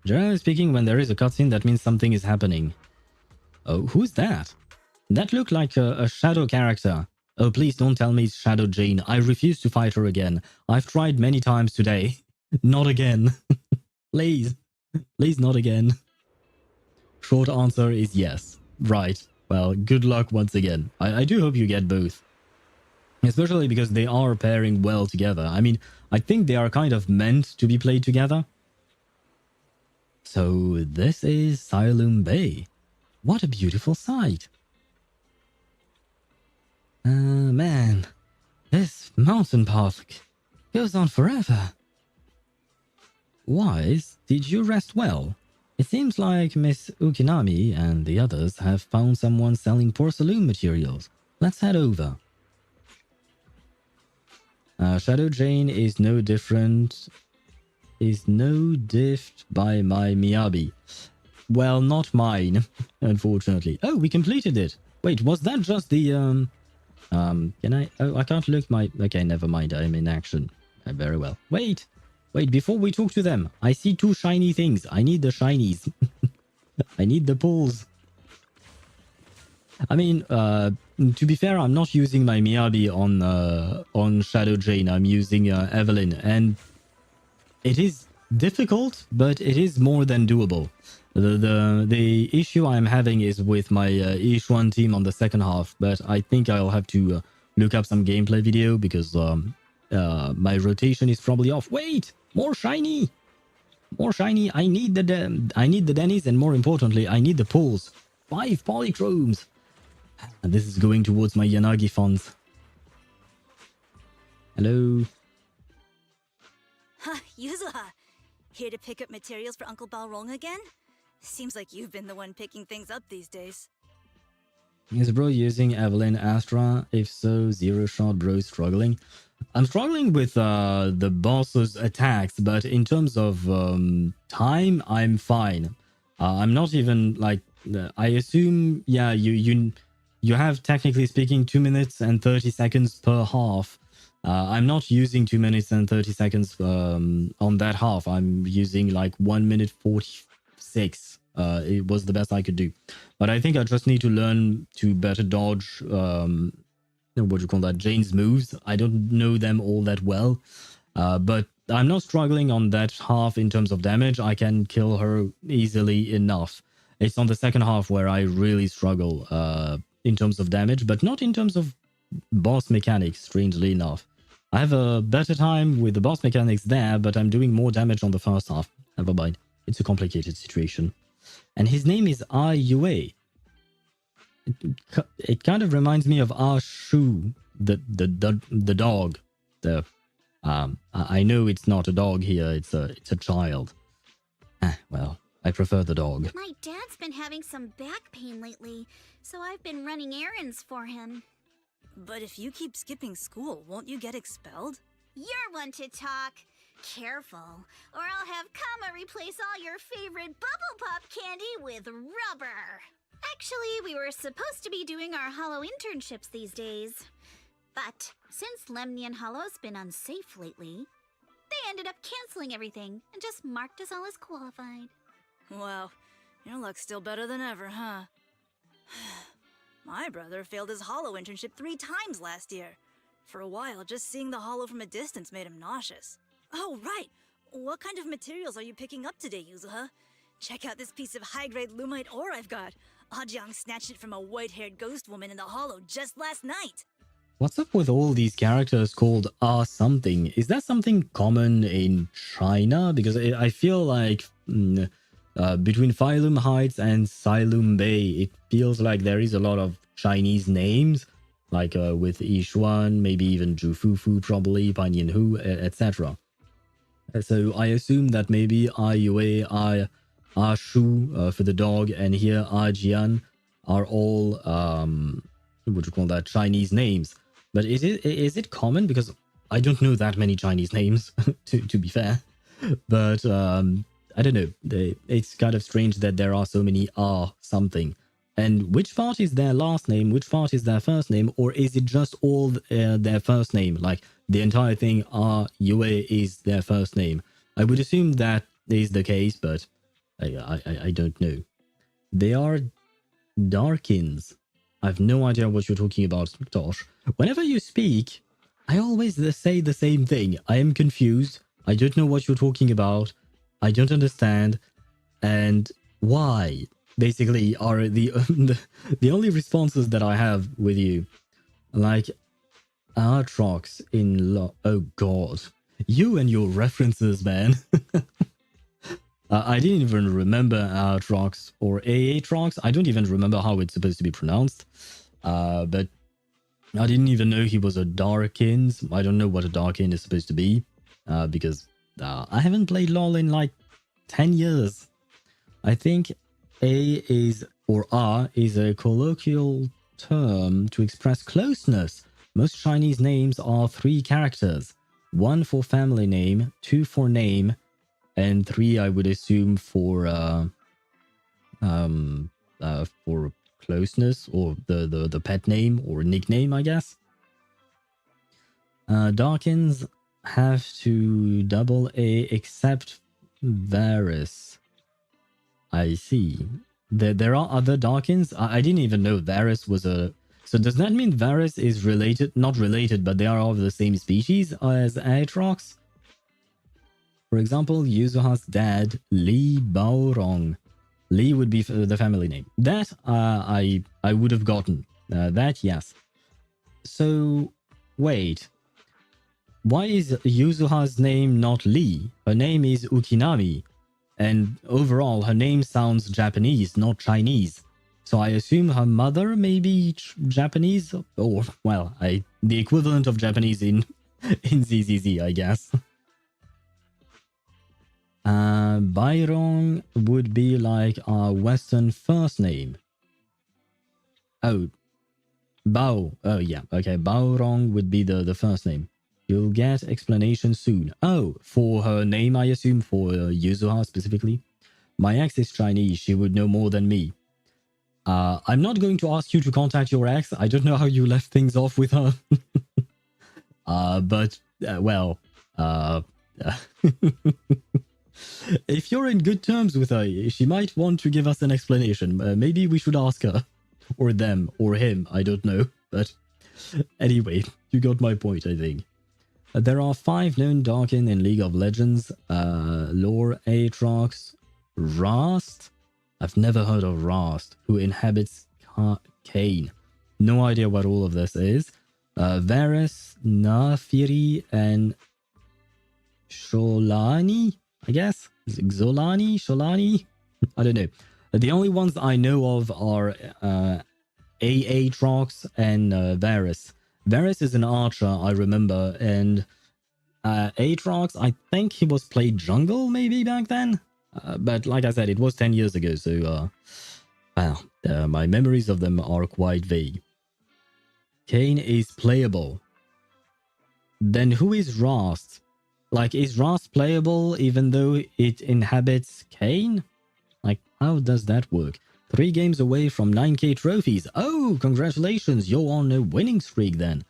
Generally speaking, when there is a cutscene, that means something is happening. Oh, who's that? That looked like a Shadow character. Oh, please don't tell me it's Shadow Jane. I refuse to fight her again. I've tried many times today. Not again. Please. Please not again. Short answer is yes. Right. Well, good luck once again. I do hope you get both. Especially because they are pairing well together. I mean, I think they are kind of meant to be played together. So this is SAILUME Bay. What a beautiful sight. Man, this mountain path goes on forever. Wise, did you rest well? It seems like Miss Ukinami and the others have found someone selling porcelain materials. Let's head over. Shadow Jane is no different. Is no diff by my Miyabi. Well, not mine, unfortunately. Oh, we completed it. Wait, was that just the can I? Oh, I can't look my. Okay, never mind. I'm in action. Very well. Wait, before we talk to them, I see two shiny things. I need the shinies. I need the pulls. I mean, to be fair, I'm not using my Miyabi on Shadow Jane. I'm using Evelyn, and it is difficult, but it is more than doable. The issue I'm having is with my Ishuan team on the second half, but I think I'll have to look up some gameplay video because my rotation is probably off. Wait, more shiny, more shiny. I need the Dennies, and more importantly, I need the pulls. 5 polychromes. And this is going towards my Yanagi funds. Hello. Huh, Yuzuha. Here to pick up materials for Uncle Balrong again? Seems like you've been the one picking things up these days. Is bro using Evelyn Astra? If so, zero shot bro struggling. I'm struggling with the boss's attacks, but in terms of time, I'm fine. I'm not even like I assume. Yeah, you have technically speaking 2 minutes and 30 seconds per half. I'm not using 2 minutes and 30 seconds on that half. I'm using like 1 minute 46. It was the best I could do. But I think I just need to learn to better dodge, what do you call that, Jane's moves. I don't know them all that well. But I'm not struggling on that half in terms of damage. I can kill her easily enough. It's on the second half where I really struggle in terms of damage, but not in terms of boss mechanics, strangely enough. I have a better time with the boss mechanics there, but I'm doing more damage on the first half. Never mind. It's a complicated situation. And his name is Ayue. It kind of reminds me of Ashu, the dog. I know it's not a dog here. It's a child. Well, I prefer the dog. My dad's been having some back pain lately, so I've been running errands for him. But if you keep skipping school, won't you get expelled? You're one to talk. Careful, or I'll have Kama replace all your favorite Bubble Pop candy with rubber. Actually, we were supposed to be doing our Hollow internships these days. But since Lemnian Hollow's been unsafe lately, they ended up canceling everything and just marked us all as qualified. Wow, your luck's still better than ever, huh? My brother failed his Hollow internship 3 times last year. For a while, just seeing the Hollow from a distance made him nauseous. Oh, right! What kind of materials are you picking up today, Yuzuha? Check out this piece of high-grade lumite ore I've got. Ajang snatched it from a white-haired ghost woman in the Hollow just last night. What's up with all these characters called something? Is that something common in China? Because I feel like between Phylum Heights and SAILUME Bay, it feels like there is a lot of Chinese names. like with Yishuan, maybe even Zhufufu, probably, Banyanhu, etc. So I assume that maybe Ai Yue, Ai Shu for the dog, and here Ai Jian are all what would you call that, Chinese names. But is it common? Because I don't know that many Chinese names, to be fair. But I don't know. It's kind of strange that there are so many something. And which part is their last name? Which part is their first name? Or is it just all their first name? Like the entire thing, Yue is their first name. I would assume that is the case, but I don't know. They are Darkins. I've no idea what you're talking about, Tosh. Whenever you speak, I always say the same thing. I am confused. I don't know what you're talking about. I don't understand. And why, basically, are the only responses that I have with you. Like, Aatrox in oh god. You and your references, man. I didn't even remember Aatrox or Aatrox. I don't even remember how it's supposed to be pronounced. But I didn't even know he was a Darkins. I don't know what a Darkin is supposed to be. Because I haven't played LoL in like 10 years. I think A is, or A is a colloquial term to express closeness. Most Chinese names are 3 characters. 1 for family name, 2 for name, and 3 I would assume for closeness, or the pet name or nickname, I guess. Darkins have to double A except Varus. I see. There are other Darkins. I didn't even know Varus was a... So does that mean Varus is related? Not related, but they are of the same species as Aatrox? For example, Yuzuha's dad, Li Baorong. Li would be the family name. That I would have gotten. That, yes. So, wait. Why is Yuzuha's name not Li? Her name is Ukinami. And overall, her name sounds Japanese, not Chinese. So I assume her mother may be Japanese? Or, well, the equivalent of Japanese in ZZZ, I guess. Bairong would be like our Western first name. Oh. Bao. Oh, yeah. Okay, Baorong would be the first name. You'll get explanation soon. Oh, for her name, I assume, for Yuzuha specifically. My ex is Chinese. She would know more than me. I'm not going to ask you to contact your ex. I don't know how you left things off with her. Well, if you're in good terms with her, she might want to give us an explanation. Maybe we should ask her. Or them, or him, I don't know. But anyway, you got my point, I think. There are 5 known Darkin in League of Legends. Lore, Aatrox, Rast. I've never heard of Rast, who inhabits Kane. No idea what all of this is. Varus, Nafiri, and Sholani, I guess? Xolani? Sholani? I don't know. The only ones I know of are Aatrox and Varus. Varus is an archer, I remember, and Aatrox, I think he was played jungle maybe back then? But like I said, it was 10 years ago, so my memories of them are quite vague. Kane is playable. Then who is Rast? Like, is Rast playable even though it inhabits Kane? Like, how does that work? 3 games away from 9k trophies. Oh, congratulations, you're on a winning streak then.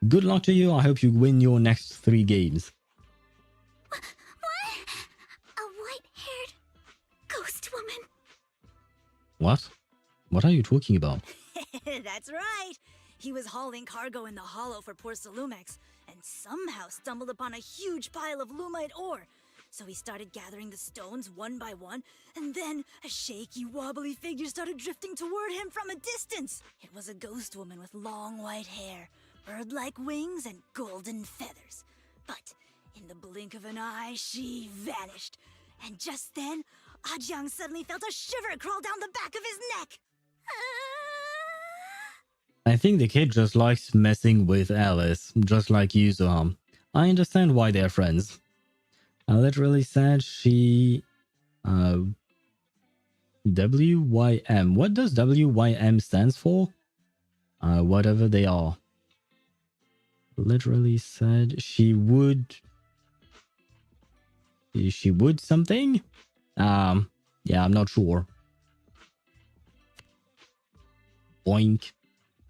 Good luck to you, I hope you win your next 3 games. What? A white-haired ghost woman? What? What are you talking about? That's right. He was hauling cargo in the hollow for poor SAILUME and somehow stumbled upon a huge pile of lumite ore. So he started gathering the stones one by one, and then a shaky, wobbly figure started drifting toward him from a distance. It was a ghost woman with long white hair, bird-like wings, and golden feathers. But in the blink of an eye, she vanished. And just then, Ajiang suddenly felt a shiver crawl down the back of his neck. I think the kid just likes messing with Alice, just like Yuzuha. I understand why they're friends. I literally said she... WYM. What does WYM stands for? Whatever they are. Literally said she would... She would something? Yeah, I'm not sure. Boink.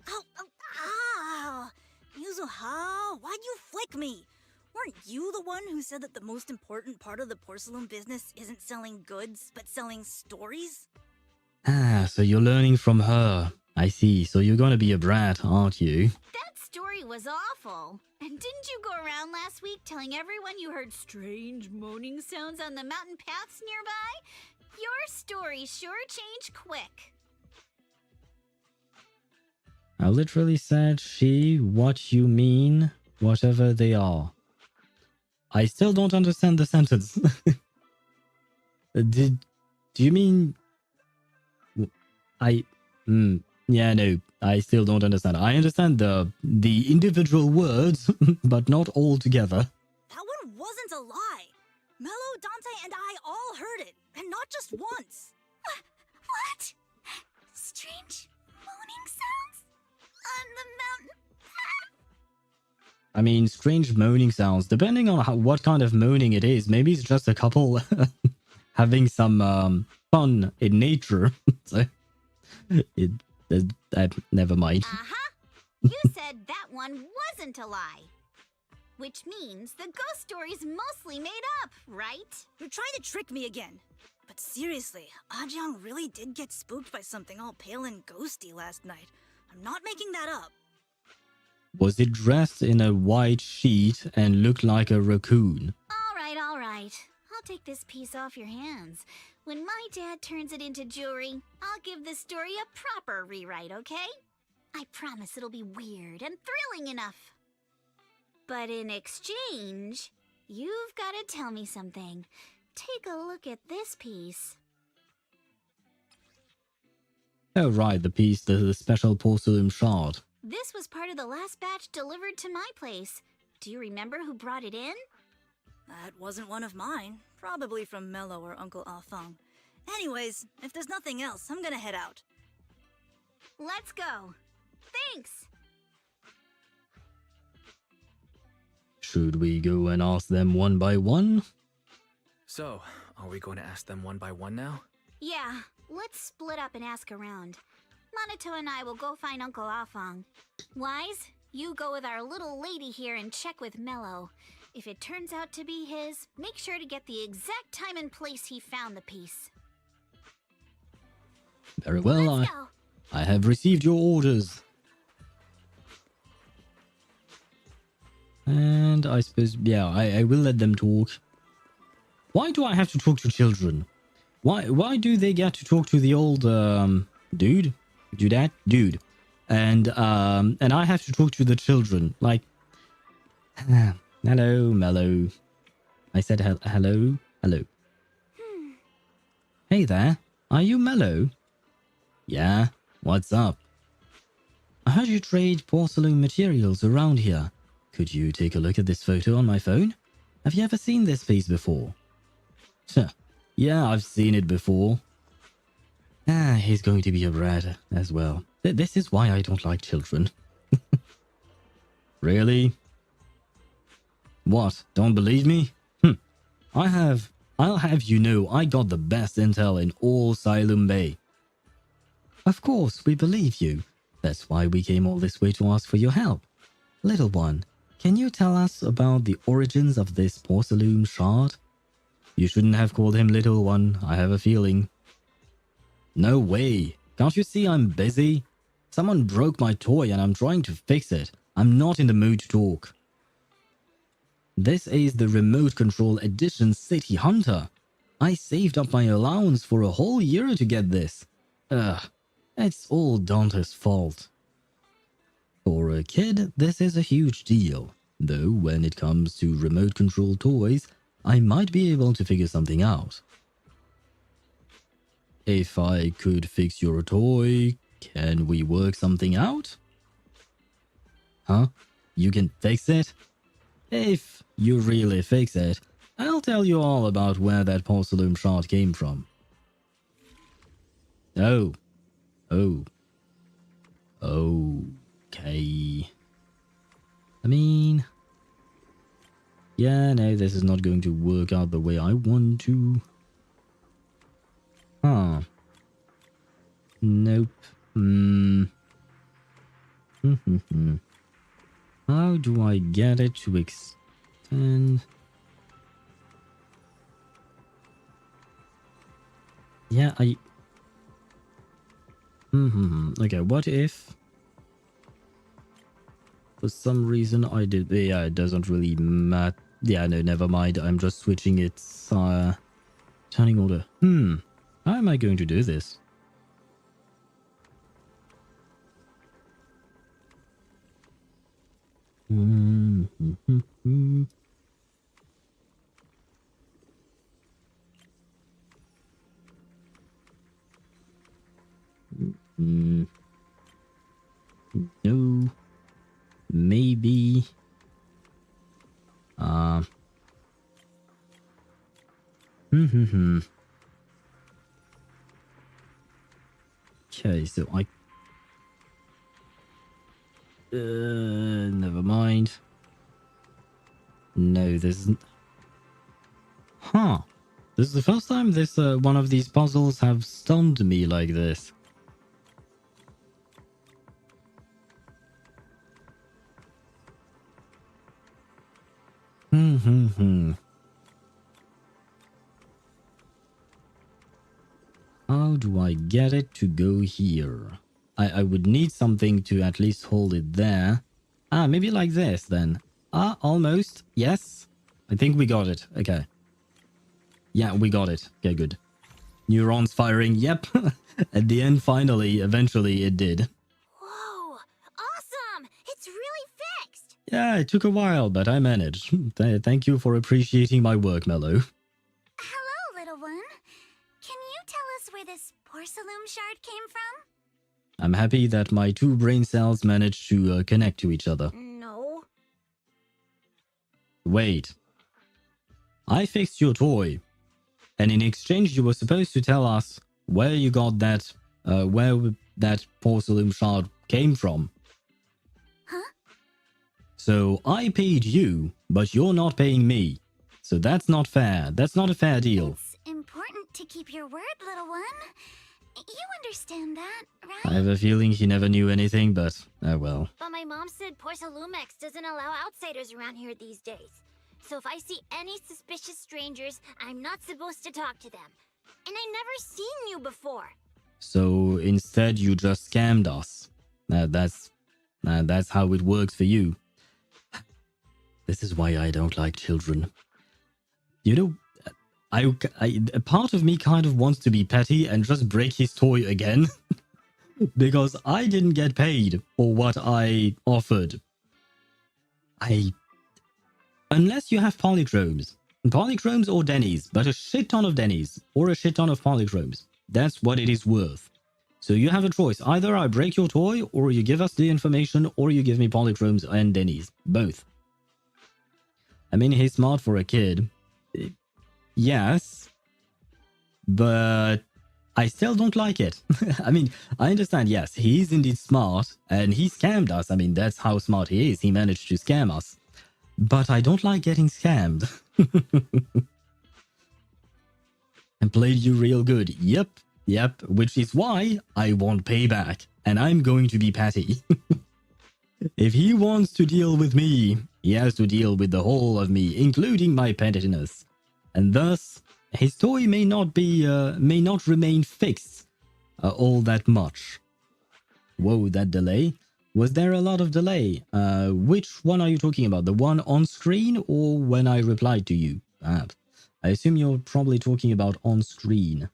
Ow, ow, ow! Yuzuha, why'd you flick me? Weren't you the one who said that the most important part of the porcelain business isn't selling goods, but selling stories? Ah, so you're learning from her. I see. So you're gonna be a brat, aren't you? That story was awful. And didn't you go around last week telling everyone you heard strange moaning sounds on the mountain paths nearby? Your story sure changed quick. I literally said she, what you mean, whatever they are. I still don't understand the sentence. Do you mean... yeah, no, I still don't understand. I understand the individual words, but not all together. That one wasn't a lie. Mello, Dante, and I all heard it, and not just once. What? Strange moaning sounds on the mountain path? I mean, strange moaning sounds, depending on what kind of moaning it is. Maybe it's just a couple having some fun in nature. So, never mind. Uh-huh. You said that one wasn't a lie. Which means the ghost story's mostly made up, right? You're trying to trick me again. But seriously, Ajang really did get spooked by something all pale and ghosty last night. I'm not making that up. Was it dressed in a white sheet and looked like a raccoon? All right, all right. I'll take this piece off your hands. When my dad turns it into jewelry, I'll give this story a proper rewrite, okay? I promise it'll be weird and thrilling enough. But in exchange, you've got to tell me something. Take a look at this piece. Oh, right, the piece, the special porcelain shard. This was part of the last batch delivered to my place. Do you remember who brought it in? That wasn't one of mine. Probably from Mello or Uncle Alfang. Anyways, if there's nothing else, I'm gonna head out. Let's go. Thanks. Should we go and ask them one by one? So, are we going to ask them one by one now? Yeah, let's split up and ask around. Monato and I will go find Uncle Afang. Wise, you go with our little lady here and check with Mello. If it turns out to be his, make sure to get the exact time and place he found the piece. Very well, Let's go. I have received your orders. And I suppose, yeah, I will let them talk. Why do I have to talk to children? Why do they get to talk to the old dude? Dude. And I have to talk to the children. Like, hello, Mello. I said hello. Hey there, are you Mello? Yeah, what's up? I heard you trade porcelain materials around here. Could you take a look at this photo on my phone? Have you ever seen this piece before? Yeah, I've seen it before. He's going to be a brat as well. This is why I don't like children. Really? What? Don't believe me? I'll have you know I got the best intel in all SAILUME Bay. Of course, we believe you. That's why we came all this way to ask for your help. Little one, can you tell us about the origins of this porcelain shard? You shouldn't have called him little one, I have a feeling. No way. Can't you see I'm busy? Someone broke my toy and I'm trying to fix it. I'm not in the mood to talk. This is the Remote Control Edition City Hunter. I saved up my allowance for a whole year to get this. It's all Dante's fault. For a kid, this is a huge deal. Though when it comes to remote control toys, I might be able to figure something out. If I could fix your toy, can we work something out? Huh? You can fix it? If you really fix it, I'll tell you all about where that porcelain shard came from. Oh. Oh. Okay. I mean... yeah, no, this is not going to work out the way I want to. Huh. Nope. How do I get it to extend? Yeah, Okay, what if... for some reason I did... yeah, it doesn't really matter. Yeah, no, never mind. I'm just switching its turning order. How am I going to do this? No. Maybe. Okay, so I... never mind. No, this isn't... huh. This is the first time this one of these puzzles have stunned me like this. How do I get it to go here? I would need something to at least hold it there. Maybe like this then. Almost. Yes. I think we got it. Okay. Yeah, we got it. Okay, good. Neurons firing. Yep. At the end, finally, eventually it did. Whoa! Awesome! It's really fixed! Yeah, it took a while, but I managed. Thank you for appreciating my work, Mello. Hello, little one. Can you tell us where this porcelain shard came from? I'm happy that my two brain cells managed to connect to each other. No. Wait. I fixed your toy. And in exchange, you were supposed to tell us where you got that, where that porcelain shard came from. Huh? So I paid you, but you're not paying me. So that's not fair. That's not a fair deal. It's important to keep your word, little one. You understand that, right? I have a feeling he never knew anything, but oh well. But my mom said Porcelumex doesn't allow outsiders around here these days. So if I see any suspicious strangers, I'm not supposed to talk to them. And I've never seen you before. So instead you just scammed us. That's how it works for you. This is why I don't like children. You know, a part of me kind of wants to be petty and just break his toy again. Because I didn't get paid for what I offered. Unless you have polychromes. Polychromes or Denny's, but a shit ton of Denny's or a shit ton of polychromes. That's what it is worth. So you have a choice. Either I break your toy, or you give us the information, or you give me polychromes and Denny's. Both. I mean, he's smart for a kid. Yes. But I still don't like it. I mean, I understand, yes, he is indeed smart, and he scammed us. I mean, that's how smart he is. He managed to scam us. But I don't like getting scammed. I played you real good. Yep. Which is why I want payback. And I'm going to be petty. If he wants to deal with me, he has to deal with the whole of me, including my pettiness. And thus, his toy may not remain fixed all that much. Whoa, that delay. Was there a lot of delay? Which one are you talking about? The one on screen or when I replied to you? I assume you're probably talking about on screen.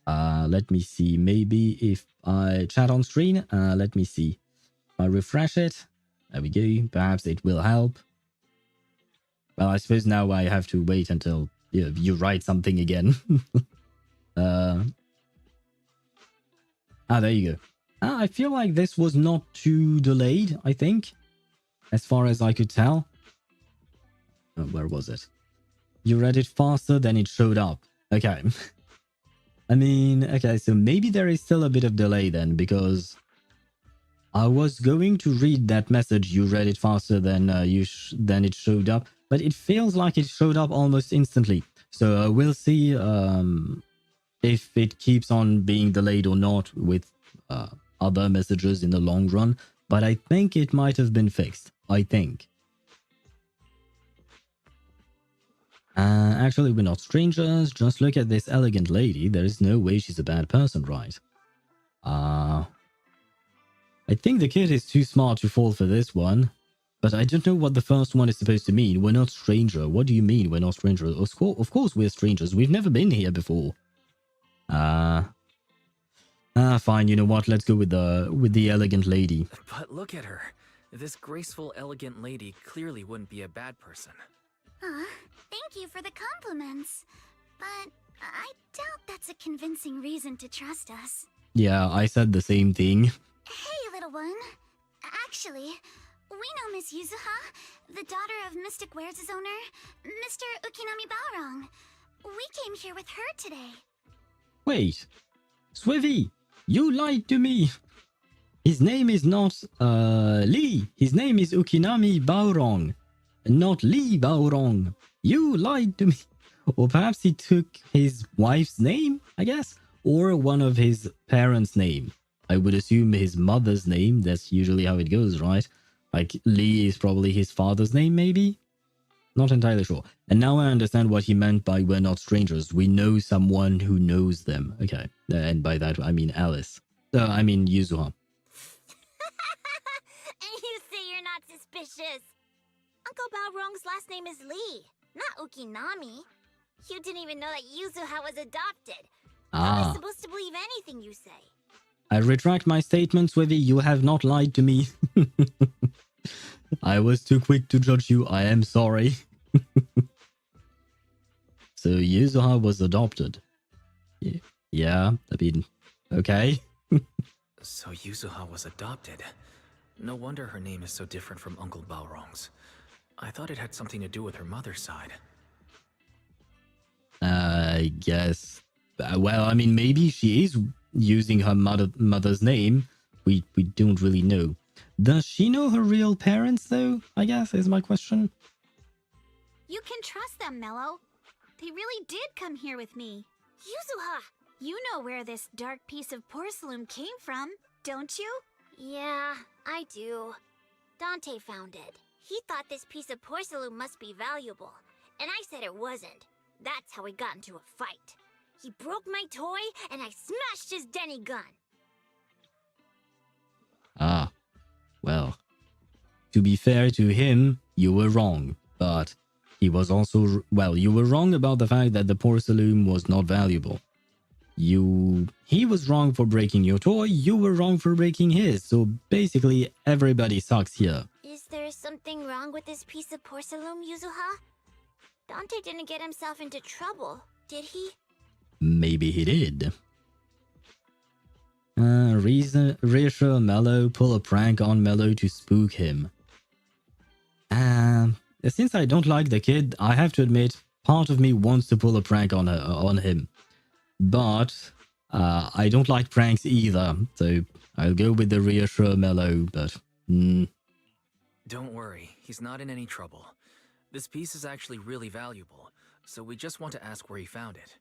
Let me see. Maybe if I chat on screen, let me see. If I refresh it, there we go. Perhaps it will help. Well, I suppose now I have to wait until you write something again. There you go. I feel like this was not too delayed, I think. as far as I could tell. Where was it? You read it faster than it showed up. Okay. I mean, okay, so maybe there is still a bit of delay then, because I was going to read that message. You read it faster than than it showed up, but it feels like it showed up almost instantly. So we'll see if it keeps on being delayed or not with other messages in the long run. But I think it might have been fixed. I think. Actually, we're not strangers. Just look at this elegant lady. There is no way she's a bad person, right? I think the kid is too smart to fall for this one. But I don't know what the first one is supposed to mean. We're not stranger. What do you mean we're not strangers? Of course we're strangers. We've never been here before. Fine. You know what? Let's go with the elegant lady. But look at her. This graceful, elegant lady clearly wouldn't be a bad person. Thank you for the compliments. But I doubt that's a convincing reason to trust us. Yeah, I said the same thing. Hey, little one. Actually, we know Miss Yuzuha, the daughter of Mystic Wares' owner, Mr. Ukinami Baorong. We came here with her today. Wait. Swivy, you lied to me. His name is not Lee. His name is Ukinami Baorong, not Lee Baorong. You lied to me. Or perhaps he took his wife's name, I guess, or one of his parents' name. I would assume his mother's name. That's usually how it goes, right? Like, Lee is probably his father's name, maybe? Not entirely sure. And now I understand what he meant by we're not strangers. We know someone who knows them. Okay. And by that, I mean Alice. I mean Yuzuha. And you say you're not suspicious. Uncle Baorong's last name is Lee, not Ukinami. You didn't even know that Yuzuha was adopted. I was supposed to believe anything you say. I retract my statement, Swivy. You have not lied to me. I was too quick to judge you. I am sorry. So Yuzuha was adopted. Yeah, I mean, okay. So Yuzuha was adopted. No wonder her name is so different from Uncle Baorong's. I thought it had something to do with her mother's side. I guess. Well, I mean, maybe she is using her mother's name. We don't really know. Does she know her real parents, though? I guess is my question. You can trust them, Mello. They really did come here with me. Yuzuha, you know where this dark piece of porcelain came from, don't you? Yeah, I do. Dante found it. He thought this piece of porcelain must be valuable, and I said it wasn't. That's how we got into a fight. He broke my toy, and I smashed his Denny gun. Ah, well, to be fair to him, you were wrong, but he was also, well, you were wrong about the fact that the porcelain was not valuable. He was wrong for breaking your toy, you were wrong for breaking his, so basically everybody sucks here. Is there something wrong with this piece of porcelain, Yuzuha? Dante didn't get himself into trouble, did he? Maybe he did. Reassure Mello, pull a prank on Mello to spook him. Since I don't like the kid, I have to admit, part of me wants to pull a prank on him. But I don't like pranks either, so I'll go with the reassure Mello, but... Don't worry, he's not in any trouble. This piece is actually really valuable, so we just want to ask where he found it.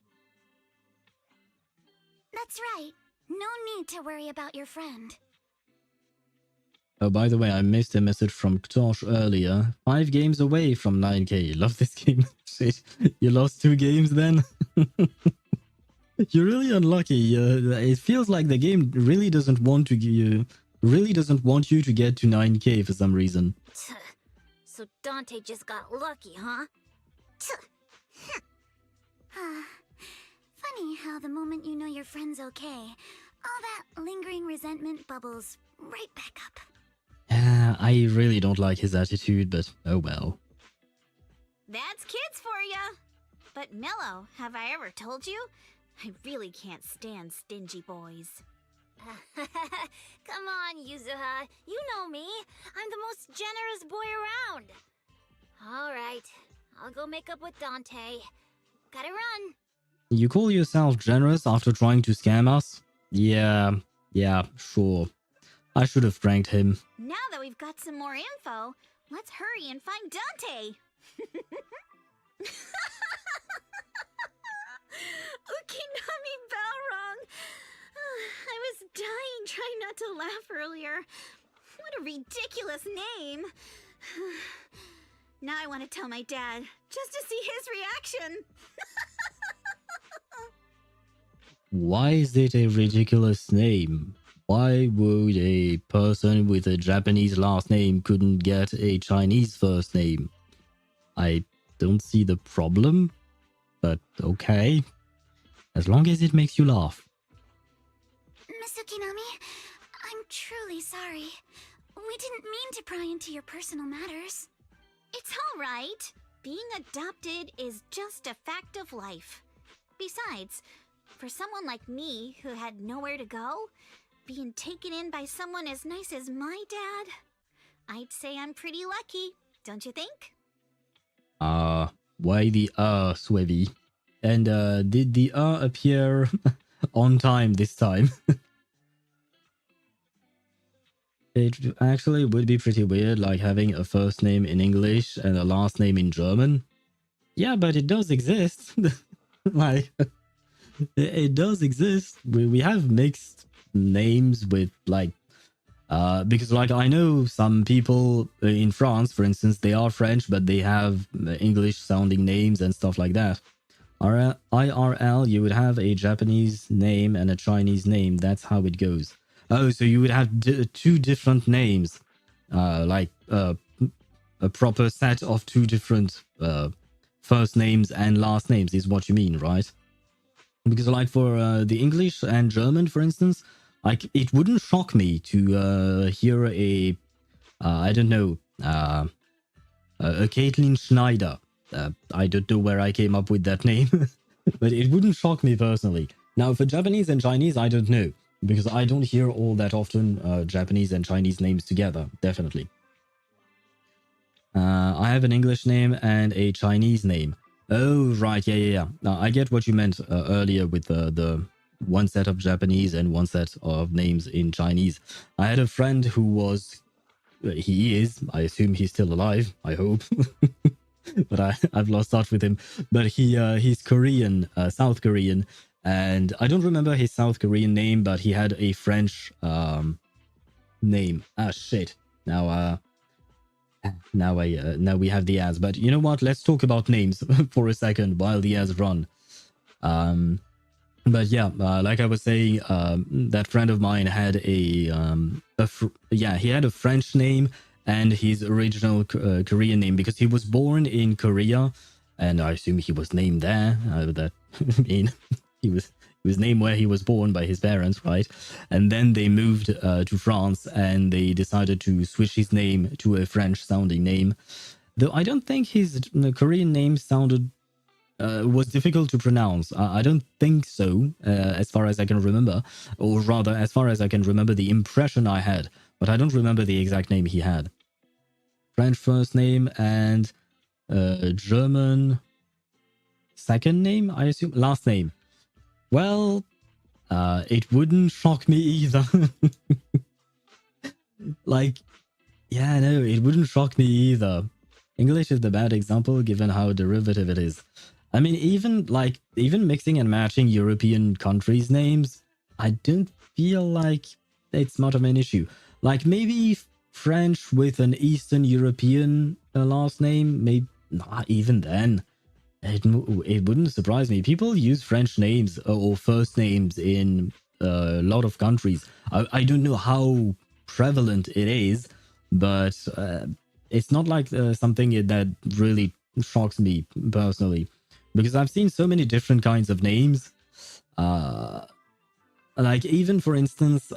That's right. No need to worry about your friend. Oh, by the way, I missed a message from Ktosh earlier. 5 games away from 9k. Love this game. Shit, you lost 2 games then? You're really unlucky. It feels like the game really doesn't want you to get to 9k for some reason. So Dante just got lucky, huh? Funny how the moment you know your friend's okay, all that lingering resentment bubbles right back up. I really don't like his attitude, but oh well. That's kids for ya! But Mello, have I ever told you? I really can't stand stingy boys. Come on, Yuzuha. You know me. I'm the most generous boy around. All right. I'll go make up with Dante. Gotta run. You call yourself generous after trying to scam us? Yeah, sure. I should have pranked him. Now that we've got some more info, let's hurry and find Dante. Ukinami Balrog. I was dying trying not to laugh earlier. What a ridiculous name. Now I want to tell my dad, just to see his reaction. Why is it a ridiculous name? Why would a person with a Japanese last name couldn't get a Chinese first name? I don't see the problem, but okay. As long as it makes you laugh. Miss Ukinami, I'm truly sorry. We didn't mean to pry into your personal matters. It's all right. Being adopted is just a fact of life. Besides, for someone like me who had nowhere to go, being taken in by someone as nice as my dad, I'd say I'm pretty lucky, don't you think? Why the Swevy? And did the appear on time this time? It actually would be pretty weird, like having a first name in English and a last name in German. Yeah, but it does exist. Like, it does exist. We have mixed names with, like, because, like, I know some people in France, for instance, they are French, but they have English-sounding names and stuff like that. IRL, you would have a Japanese name and a Chinese name. That's how it goes. Oh, so you would have two different names, like a proper set of two different first names and last names is what you mean, right? Because, like, for the English and German, for instance, like, it wouldn't shock me to hear a, I don't know, a Caitlin Schneider. I don't know where I came up with that name, but it wouldn't shock me personally. Now, for Japanese and Chinese, I don't know, because I don't hear all that often Japanese and Chinese names together, definitely. I have an English name and a Chinese name. Oh, right, yeah. I get what you meant earlier with the one set of Japanese and one set of names in Chinese. I had a friend who was, he is, I assume he's still alive, I hope. But I've lost touch with him. But he's Korean, South Korean, and I don't remember his South Korean name, but he had a French name. Ah, shit. Now we have the ads. But you know what? Let's talk about names for a second while the ads run. But yeah, like I was saying, that friend of mine had he had a French name and his original Korean name, because he was born in Korea, and I assume he was named there. That I mean, he was named where he was born by his parents, right? And then they moved to France, and they decided to switch his name to a French-sounding name. Though I don't think his Korean name sounded was difficult to pronounce. I don't think so, as far as I can remember, or rather, as far as I can remember the impression I had. But I don't remember the exact name he had. French first name and German second name, I assume? Last name. Well, it wouldn't shock me either. Like, yeah, no, it wouldn't shock me either. English is the bad example given how derivative it is. I mean, even mixing and matching European countries' names, I don't feel like it's much of an issue. Like, maybe French with an Eastern European last name, maybe not even then. It wouldn't surprise me. People use French names or first names in a lot of countries. I don't know how prevalent it is, but it's not like something that really shocks me personally, because I've seen so many different kinds of names. Like, even for instance,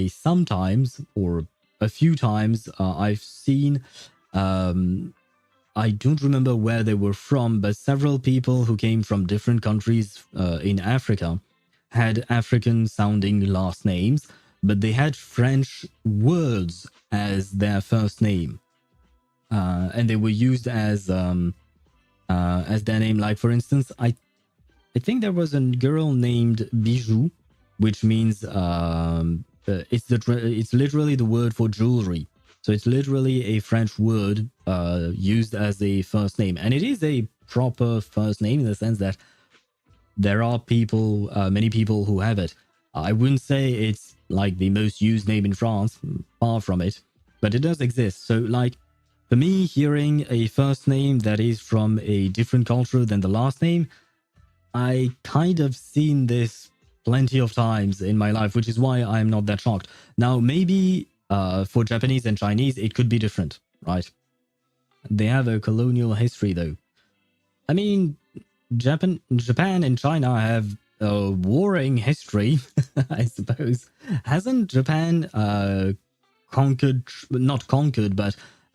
sometimes or a few times I've seen I don't remember where they were from, but several people who came from different countries in Africa had African-sounding last names, but they had French words as their first name, and they were used as their name. Like, for instance, I think there was a girl named Bijou, which means it's literally the word for jewelry. So it's literally a French word used as a first name, and it is a proper first name in the sense that there are people, many people who have it. I wouldn't say it's like the most used name in France, far from it, but it does exist. So, like, for me, hearing a first name that is from a different culture than the last name, I kind of seen this plenty of times in my life, which is why I'm not that shocked. Now, maybe for Japanese and Chinese, it could be different, right? They have a colonial history, though. I mean, Japan and China have a warring history, I suppose. Hasn't Japan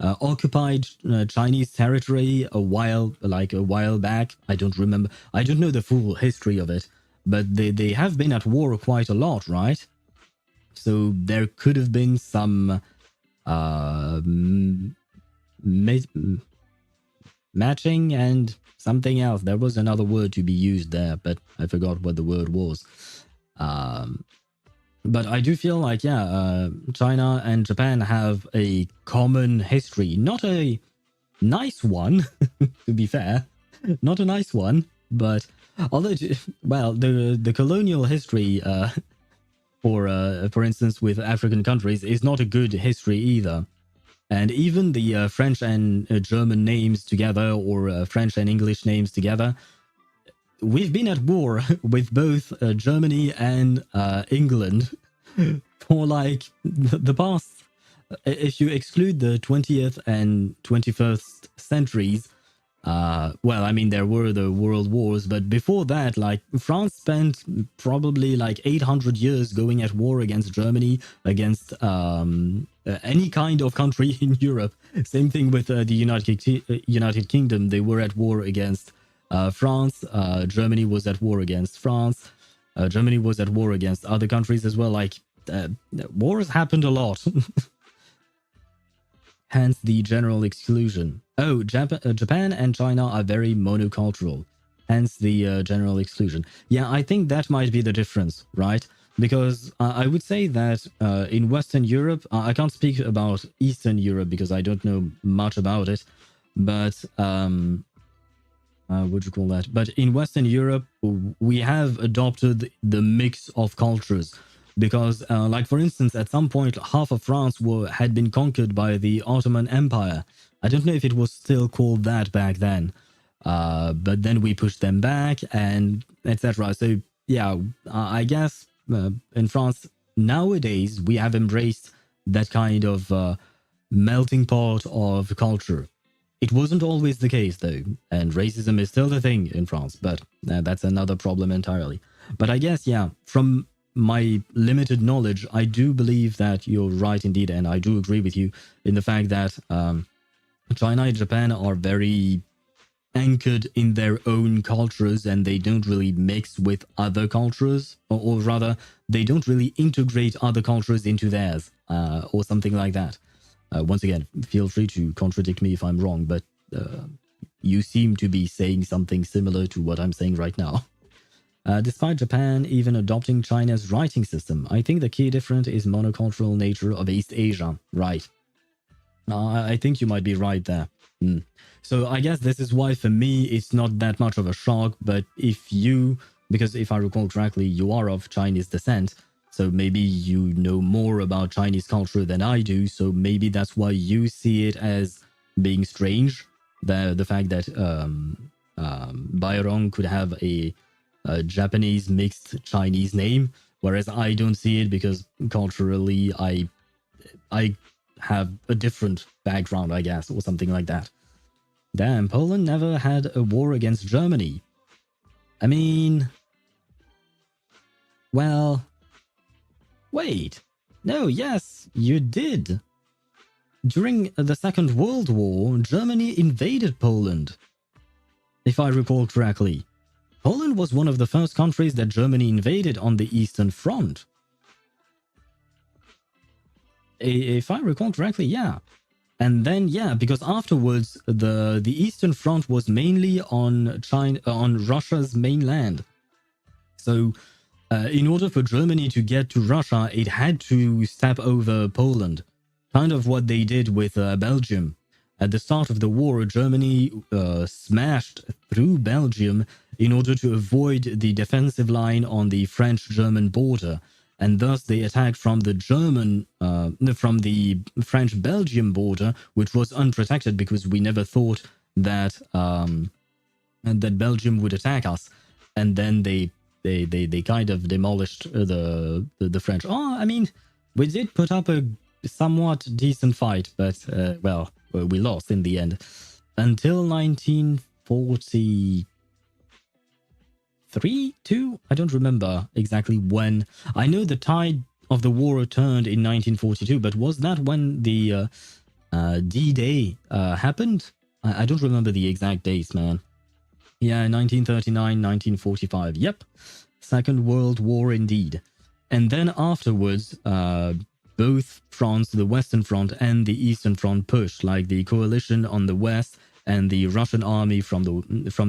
occupied Chinese territory a while back? I don't remember. I don't know the full history of it, but they have been at war quite a lot, right? So there could have been some matching and something else. There was another word to be used there, but I forgot what the word was. But I do feel like, China and Japan have a common history. Not a nice one, to be fair. Not a nice one, but although, well, the colonial history, for instance, with African countries, is not a good history either. And even the French and German names together, or French and English names together, we've been at war with both Germany and England for like the past, if you exclude the 20th and 21st centuries, well, I mean, there were the world wars, but before that, like, France spent probably like 800 years going at war against Germany, against any kind of country in Europe. Same thing with the United Kingdom. They were at war against France. Germany was at war against France. Germany was at war against other countries as well. Like, wars happened a lot. Hence the general exclusion. Oh, Japan and China are very monocultural. Hence the general exclusion. Yeah, I think that might be the difference, right? Because I would say that in Western Europe, I can't speak about Eastern Europe because I don't know much about it, but what do you call that? But in Western Europe, we have adopted the mix of cultures. Because, like, for instance, at some point, half of France had been conquered by the Ottoman Empire. I don't know if it was still called that back then. But then we pushed them back, and etc. So, yeah, I guess in France, nowadays, we have embraced that kind of melting pot of culture. It wasn't always the case, though, and racism is still the thing in France, but that's another problem entirely. But I guess, yeah, from my limited knowledge, I do believe that you're right indeed, and I do agree with you in the fact that China and Japan are very anchored in their own cultures, and they don't really mix with other cultures, or rather, they don't really integrate other cultures into theirs, or something like that. Once again, feel free to contradict me if I'm wrong, but you seem to be saying something similar to what I'm saying right now. Despite Japan even adopting China's writing system, I think the key difference is monocultural nature of East Asia. Right. I think you might be right there. So I guess this is why for me it's not that much of a shock, but because if I recall correctly, you are of Chinese descent, so maybe you know more about Chinese culture than I do, so maybe that's why you see it as being strange, the fact that Byron could have a Japanese mixed Chinese name, whereas I don't see it because culturally I have a different background, I guess, or something like that. Damn, Poland never had a war against Germany. I mean, well, wait, no, yes, you did. during the Second World War, Germany invaded Poland, if I recall correctly. Poland was one of the first countries that Germany invaded on the Eastern Front. If I recall correctly, yeah. And then, yeah, because afterwards, the Eastern Front was mainly on Russia's mainland. So, in order for Germany to get to Russia, it had to step over Poland. Kind of what they did with Belgium. At the start of the war, Germany smashed through Belgium in order to avoid the defensive line on the French-German border. And thus they attacked from the French-Belgium border, which was unprotected because we never thought that that Belgium would attack us. And then they kind of demolished the French. Oh, I mean, we did put up a somewhat decent fight, but well, we lost in the end. Until 1943, 2? I don't remember exactly when. I know the tide of the war turned in 1942, but was that when the D-Day happened? I don't remember the exact dates, man. Yeah, 1939, 1945. Yep. Second World War indeed. And then afterwards, both fronts, the Western Front and the Eastern Front, pushed, like the coalition on the west and the Russian army from the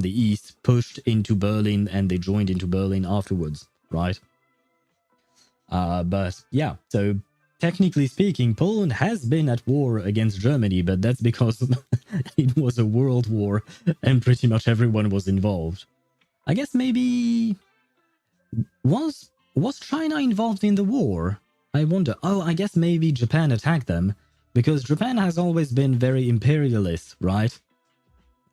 east pushed into Berlin, and they joined into Berlin afterwards, right? But yeah, so technically speaking, Poland has been at war against Germany, but that's because it was a world war and pretty much everyone was involved. I guess maybe... Was China involved in the war? I wonder. Oh, I guess maybe Japan attacked them, because Japan has always been very imperialist, right?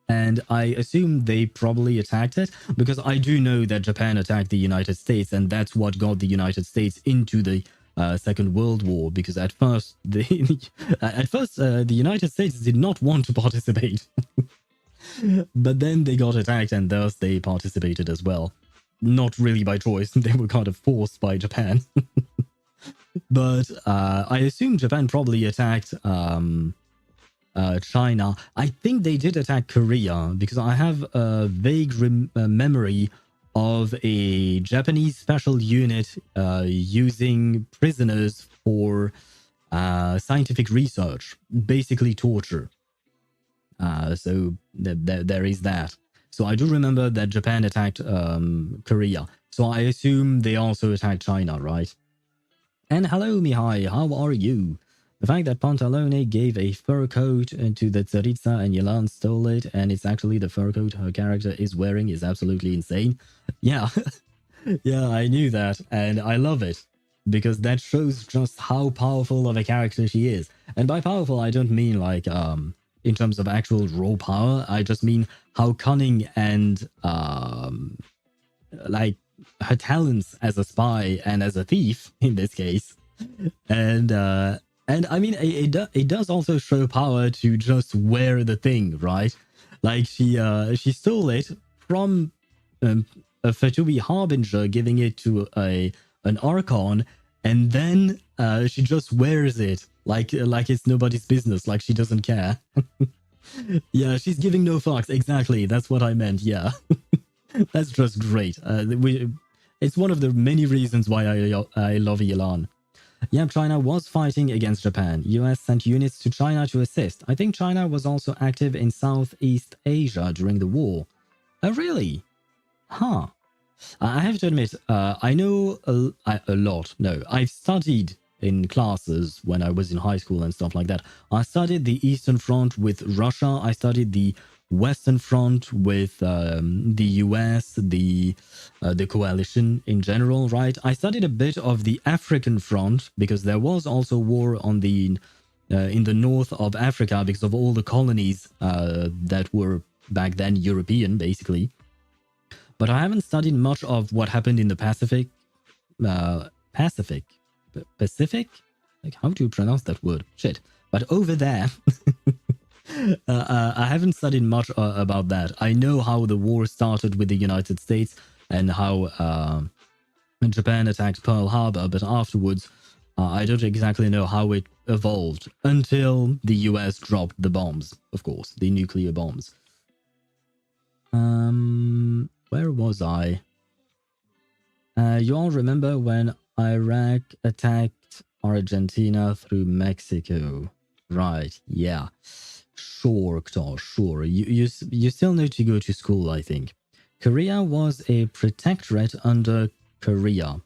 And I assume they probably attacked it, because I do know that Japan attacked the United States, and that's what got the United States into the Second World War, because at first the United States did not want to participate. But then they got attacked, and thus they participated as well. Not really by choice, they were kind of forced by Japan. But I assume Japan probably attacked China. I think they did attack Korea, because I have a vague memory of a Japanese special unit using prisoners for scientific research, basically torture. So there is that. So I do remember that Japan attacked Korea. So I assume they also attacked China, right? And hello, Mihai, how are you? The fact that Pantalone gave a fur coat to the Tsaritsa and Yelan stole it, and it's actually the fur coat her character is wearing, is absolutely insane. Yeah, yeah, I knew that, and I love it, because that shows just how powerful of a character she is. And by powerful, I don't mean like, in terms of actual raw power, I just mean how cunning and, like, her talents as a spy and as a thief, in this case. And I mean, it does also show power to just wear the thing, right? Like, she stole it from a Fatui Harbinger, giving it to an Archon, and then she just wears it like it's nobody's business, like she doesn't care. Yeah, she's giving no fucks. Exactly, that's what I meant, yeah. That's just great. It's one of the many reasons why I love Yelan. Yeah, China was fighting against Japan. US sent units to China to assist. I think China was also active in Southeast Asia during the war. Oh, really? Huh. I have to admit, I know a lot. No, I've studied in classes when I was in high school and stuff like that. I studied the Eastern Front with Russia. I studied the Western Front with the US, the coalition in general, right? I studied a bit of the African Front, because there was also war on the in the north of Africa because of all the colonies that were back then European, basically. But I haven't studied much of what happened in the Pacific. Pacific? Like, how do you pronounce that word? Shit. But over there... I haven't studied much about that. I know how the war started with the United States and how Japan attacked Pearl Harbor, but afterwards I don't exactly know how it evolved until the US dropped the bombs, of course, the nuclear bombs. Where was I? You all remember when Iraq attacked Argentina through Mexico? Right, yeah. Sure, Ktor, sure. You still need to go to school, I think. Korea was a protectorate under Korea.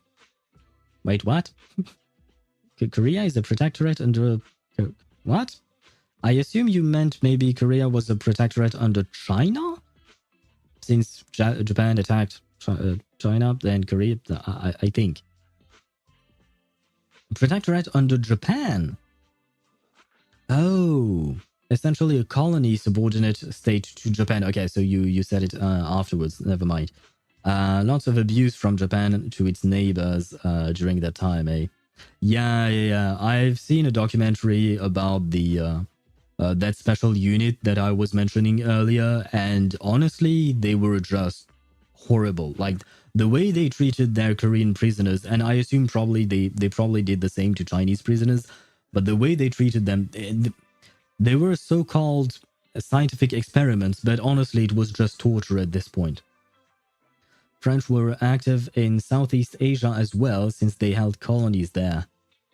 Wait, what? Korea is a protectorate under... What? I assume you meant maybe Korea was a protectorate under China? Since Japan attacked China, then Korea, I think. Protectorate under Japan. Oh, essentially a colony subordinate state to Japan. Okay, so you said it afterwards. Never mind. Lots of abuse from Japan to its neighbors during that time, eh? Yeah. I've seen a documentary about the that special unit that I was mentioning earlier, and honestly, they were just horrible. Like, the way they treated their Korean prisoners, and I assume probably they probably did the same to Chinese prisoners, but the way they treated them, they were so-called scientific experiments, but honestly, it was just torture at this point. French were active in Southeast Asia as well, since they held colonies there.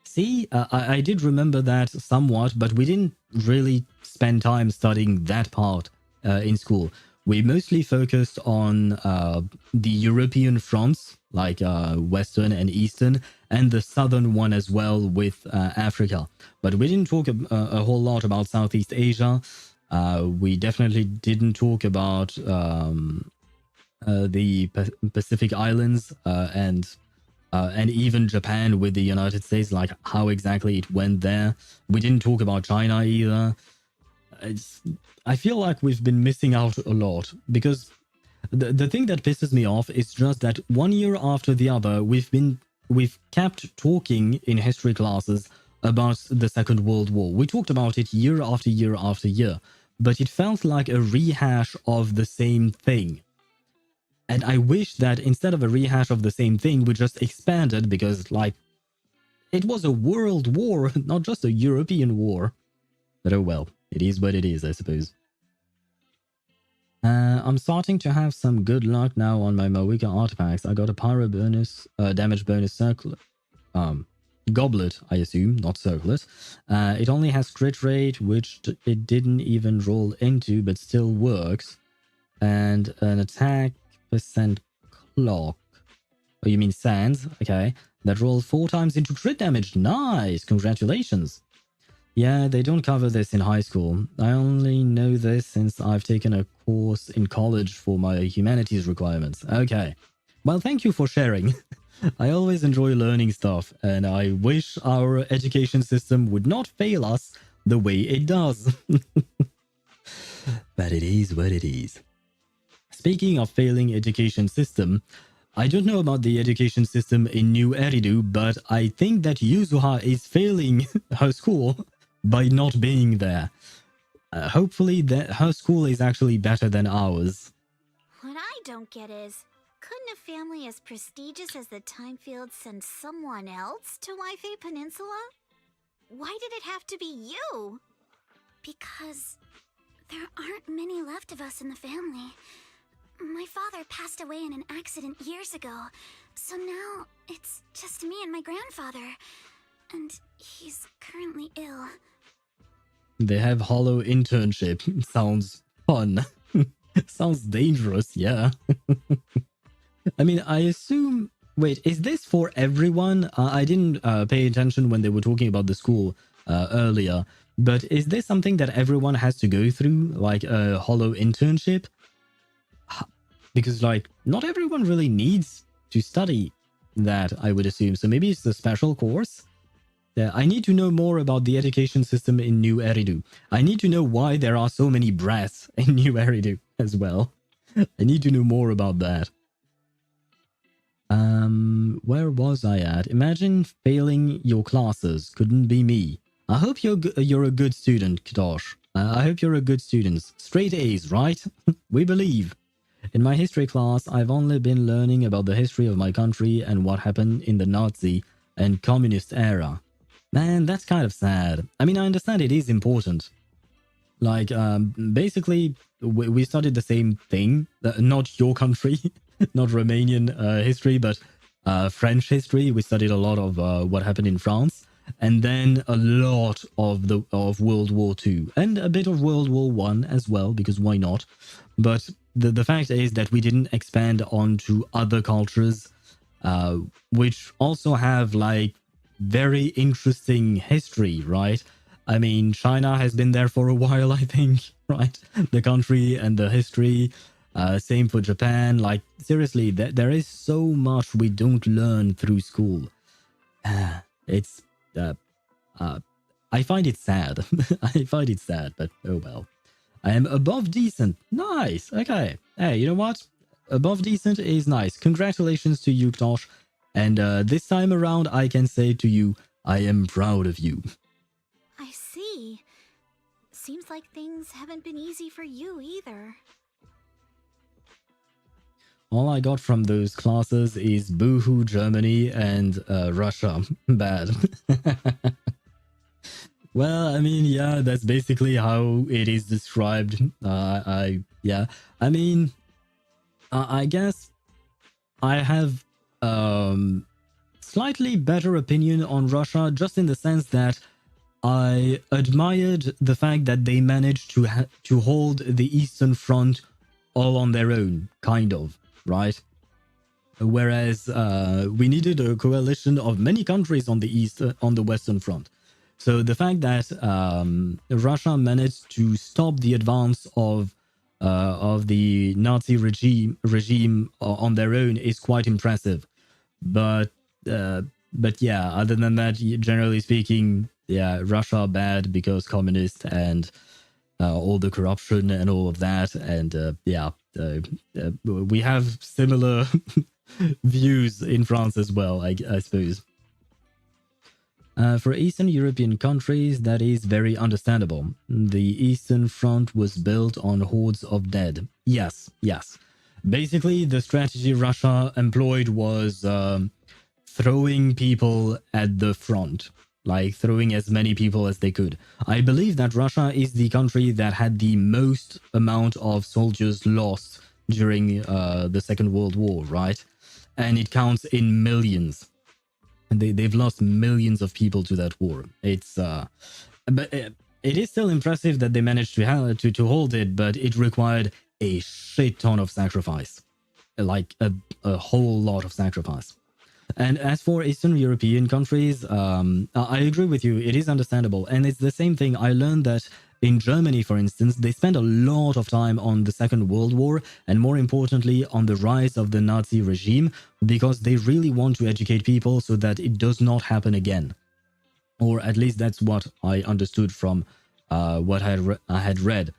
See, I did remember that somewhat, but we didn't really spend time studying that part in school. We mostly focused on the European fronts, like Western and Eastern, and the Southern one as well with Africa. But we didn't talk a whole lot about Southeast Asia. We definitely didn't talk about the Pacific Islands and even Japan with the United States, like how exactly it went there. We didn't talk about China either. I feel like we've been missing out a lot, because the thing that pisses me off is just that 1 year after the other, we've kept talking in history classes about the Second World War. We talked about it year after year after year, but it felt like a rehash of the same thing. And I wish that instead of a rehash of the same thing, we just expanded, because, like, it was a world war, not just a European war. But oh well, it is what it is, I suppose. I'm starting to have some good luck now on my Moika artifacts. I got a pyro bonus, damage bonus circlet. Goblet, I assume, not circlet. It only has crit rate, which it didn't even roll into, but still works. And an attack percent clock. Oh, you mean sands? Okay. That rolls 4 times into crit damage. Nice! Congratulations. Yeah, they don't cover this in high school. I only know this since I've taken a course in college for my humanities requirements. Okay. Well, thank you for sharing. I always enjoy learning stuff, and I wish our education system would not fail us the way it does. But it is what it is. Speaking of failing education system, I don't know about the education system in New Eridu, but I think that Yuzuha is failing her school by not being there. Hopefully that her school is actually better than ours. What I don't get is, couldn't a family as prestigious as the Timefields send someone else to Waifei Peninsula? Why did it have to be you? Because there aren't many left of us in the family. My father passed away in an accident years ago, so now it's just me and my grandfather. And he's currently ill. They have hollow internship. Sounds fun. Sounds dangerous, yeah. I mean, I assume... Wait, is this for everyone? I didn't pay attention when they were talking about the school earlier, but is this something that everyone has to go through, like a hollow internship? Because, like, not everyone really needs to study that, I would assume. So maybe it's a special course? I need to know more about the education system in New Eridu. I need to know why there are so many brats in New Eridu as well. I need to know more about that. Where was I at? Imagine failing your classes. Couldn't be me. I hope you're a good student, Kadosh. I hope you're a good student. Straight A's, right? We believe. In my history class, I've only been learning about the history of my country and what happened in the Nazi and communist era. Man, that's kind of sad. I mean, I understand it is important. Like, basically, we studied the same thing. Not your country, not Romanian history, but French history. We studied a lot of what happened in France, and then a lot of World War II, and a bit of World War One as well, because why not? But the fact is that we didn't expand onto other cultures, which also have like very interesting history, right? I mean, China has been there for a while, I think, right? The country and the history. Same for Japan. Like, seriously, there is so much we don't learn through school. It's, I find it sad. I find it sad, but oh well. I am above decent. Nice. Okay. Hey, you know what? Above decent is nice. Congratulations to you, Tosh. And this time around, I can say to you, I am proud of you. I see. Seems like things haven't been easy for you either. All I got from those classes is Boohoo, Germany, and Russia. Bad. Well, I mean, yeah, that's basically how it is described. Yeah. I mean, I guess I have slightly better opinion on Russia, just in the sense that I admired the fact that they managed to hold the Eastern Front all on their own, kind of, right? Whereas we needed a coalition of many countries on the Western Front. So the fact that Russia managed to stop the advance of the Nazi regime on their own is quite impressive. But yeah, other than that, generally speaking, yeah, Russia bad because communist and all the corruption and all of that. And we have similar views in France as well, I suppose. For Eastern European countries, that is very understandable. The Eastern Front was built on hordes of dead. Yes. Basically, the strategy Russia employed was throwing people at the front, like throwing as many people as they could. I believe that Russia is the country that had the most amount of soldiers lost during the Second World War, right? And it counts in millions. They've lost millions of people to that war. It's but it is still impressive that they managed to hold it, but it required a shit ton of sacrifice, like a whole lot of sacrifice. And as for Eastern European countries, I agree with you. It is understandable, and it's the same thing. I learned that in Germany, for instance, they spent a lot of time on the Second World War, and more importantly, on the rise of the Nazi regime, because they really want to educate people so that it does not happen again. Or at least that's what I understood from what I had read.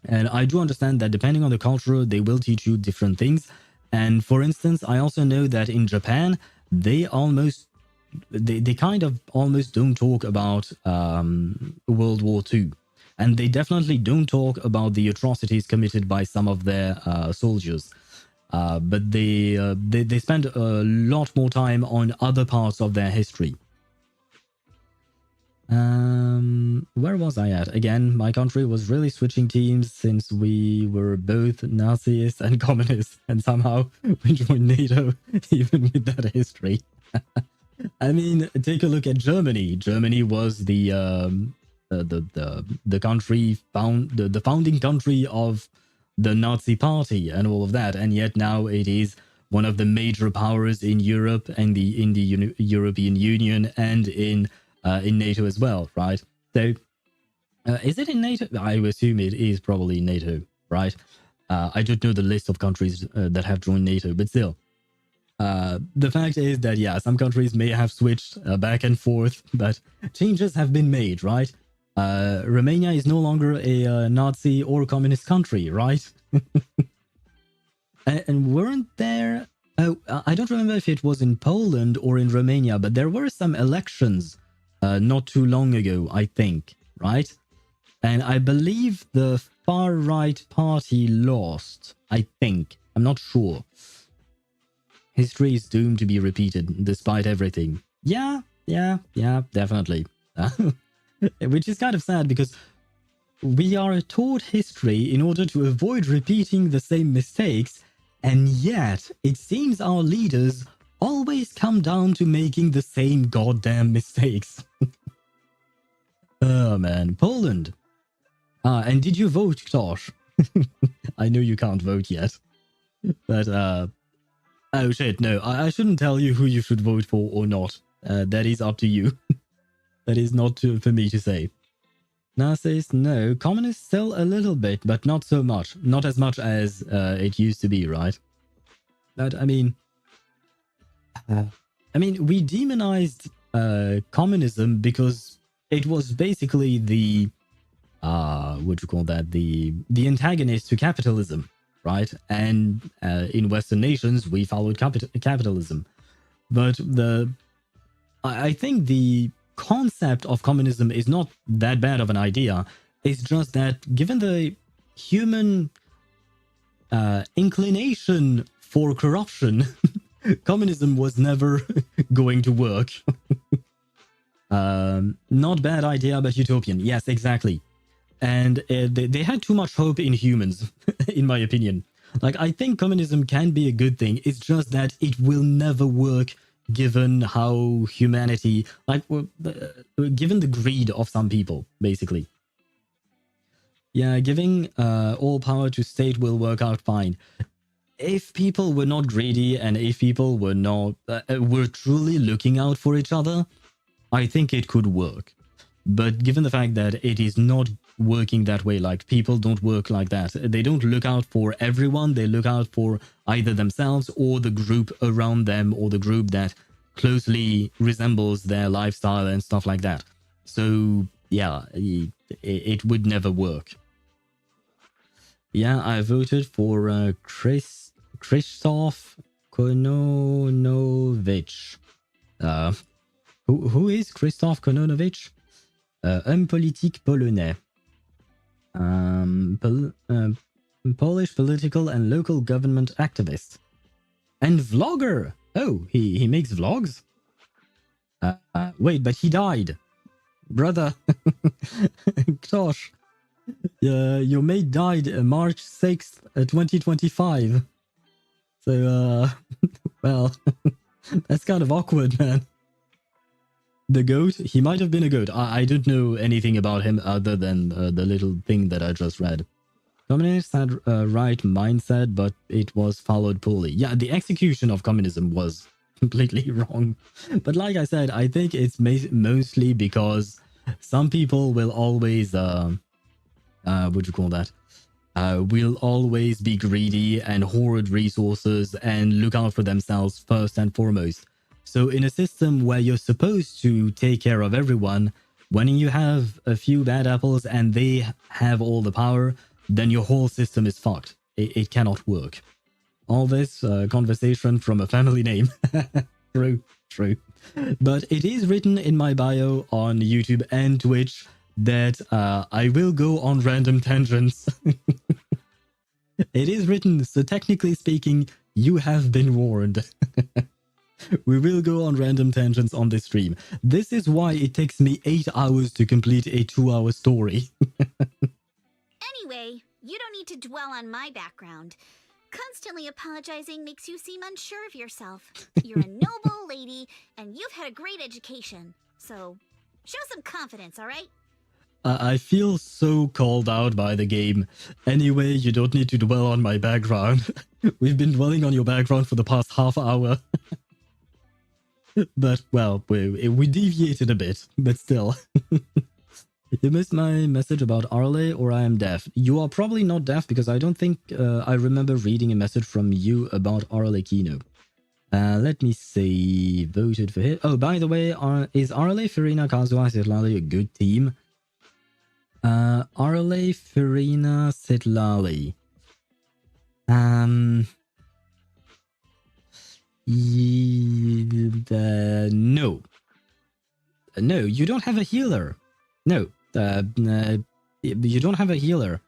And I do understand that depending on the culture, they will teach you different things. And for instance, I also know that in Japan, they kind of almost don't talk about World War II. And they definitely don't talk about the atrocities committed by some of their soldiers. But they spend a lot more time on other parts of their history. Where was I at? Again, my country was really switching teams since we were both Nazis and communists, and somehow we joined NATO, even with that history. I mean, take a look at Germany. Germany was the country the founding country of the Nazi Party and all of that, and yet now it is one of the major powers in Europe and in the European Union and in NATO as well, right? So, is it in NATO? I assume it is probably NATO, right? I don't know the list of countries that have joined NATO, but still. The fact is that, yeah, some countries may have switched back and forth, but changes have been made, right? Romania is no longer a Nazi or communist country, right? and weren't there... Oh, I don't remember if it was in Poland or in Romania, but there were some elections not too long ago, I think, right? And I believe the far-right party lost, I think. I'm not sure. History is doomed to be repeated, despite everything. Yeah, Yeah, definitely. Which is kind of sad because we are taught history in order to avoid repeating the same mistakes, and yet it seems our leaders always come down to making the same goddamn mistakes. Oh man, Poland. And did you vote, Tosh? I know you can't vote yet. But, oh shit, no, I shouldn't tell you who you should vote for or not. That is up to you. That is not for me to say. Now says, no, communists still a little bit, but not so much. Not as much as it used to be, right? But, I mean, we demonized communism because it was basically the, what do you call that? The antagonist to capitalism, right? And in Western nations, we followed capitalism. But I think the concept of communism is not that bad of an idea. It's just that given the human inclination for corruption, communism was never going to work. Not bad idea, but utopian. Yes, exactly. And they had too much hope in humans, in my opinion. Like, I think communism can be a good thing. It's just that it will never work given how humanity, like, given the greed of some people, basically. Yeah, giving all power to state will work out fine. If people were not greedy and if people were not were truly looking out for each other, I think it could work. But given the fact that it is not working that way, like people don't work like that. They don't look out for everyone. They look out for either themselves or the group around them or the group that closely resembles their lifestyle and stuff like that. So yeah, it would never work. Yeah, I voted for Krzysztof Kononovich. Who is Krzysztof Kononovich? Homme politique polonais. Polish political and local government activist. And vlogger! Oh, he makes vlogs? Wait, but he died. Brother. Gosh. Your mate died March 6th, 2025. So, well, that's kind of awkward, man. The goat? He might have been a goat. I don't know anything about him other than the little thing that I just read. Communists had a right mindset, but it was followed poorly. Yeah, the execution of communism was completely wrong. But like I said, I think it's mostly because some people will always, what do you call that? Will always be greedy and hoard resources and look out for themselves first and foremost. So in a system where you're supposed to take care of everyone, when you have a few bad apples and they have all the power, then your whole system is fucked. It cannot work. All this conversation from a family name. True. But it is written in my bio on YouTube and Twitch that I will go on random tangents. It is written, so technically speaking, you have been warned. We will go on random tangents on this stream. This is why it takes me 8 hours to complete a 2-hour story. Anyway, you don't need to dwell on my background. Constantly apologizing makes you seem unsure of yourself. You're a noble lady, and you've had a great education. So, show some confidence, alright? I feel so called out by the game. Anyway, you don't need to dwell on my background. We've been dwelling on your background for the past half hour. But, well, we deviated a bit, but still. You missed my message about Arle, or I am deaf. You are probably not deaf because I don't think I remember reading a message from you about Arle Kino. Let me see. Voted for him. Oh, by the way, is Arle, Farina, Kazuha, Sitlali a good team? Arle, Farina, Sitlali. No. No, you don't have a healer. No. You don't have a healer.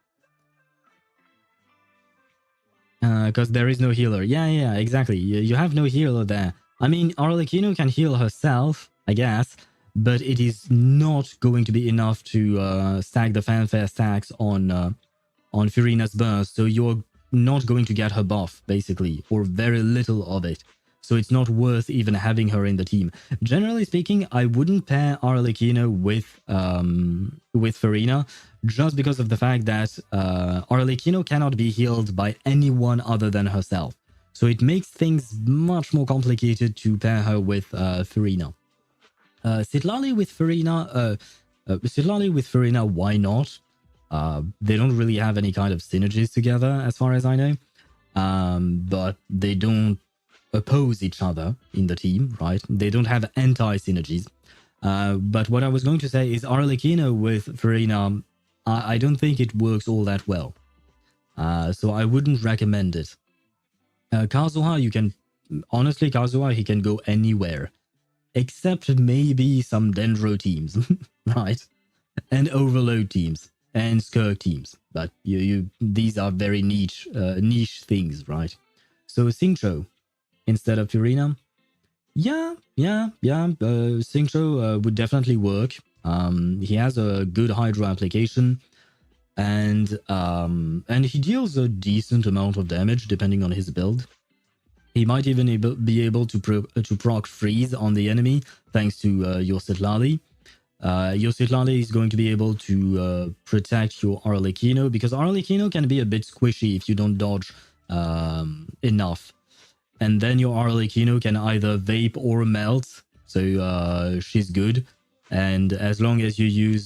Because there is no healer. Yeah, exactly. You have no healer there. I mean, Arlecchino can heal herself, I guess, but it is not going to be enough to stack the fanfare stacks on Furina's burst, so you're not going to get her buff, basically, or very little of it. So it's not worth even having her in the team. Generally speaking, I wouldn't pair Arlecchino with Furina, just because of the fact that Arlecchino cannot be healed by anyone other than herself. So it makes things much more complicated to pair her with Furina. Citlali with Furina, why not? They don't really have any kind of synergies together, as far as I know. But they don't oppose each other in the team, right? They don't have anti-synergies. But what I was going to say is Arlecchino with Furina, I don't think it works all that well. So I wouldn't recommend it. Kazuha, Kazuha, he can go anywhere. Except maybe some Dendro teams, right? And Overload teams. And Skirk teams. But these are very niche things, right? So Xingqiu instead of Furina. Yeah. Xingqiu would definitely work. He has a good Hydro application. And he deals a decent amount of damage depending on his build. He might even be able to proc freeze on the enemy thanks to your Citlali. Your Citlali is going to be able to protect your Arlecchino, because Arlecchino can be a bit squishy if you don't dodge enough. And then your Arlecchino can either vape or melt, so she's good. And as long as you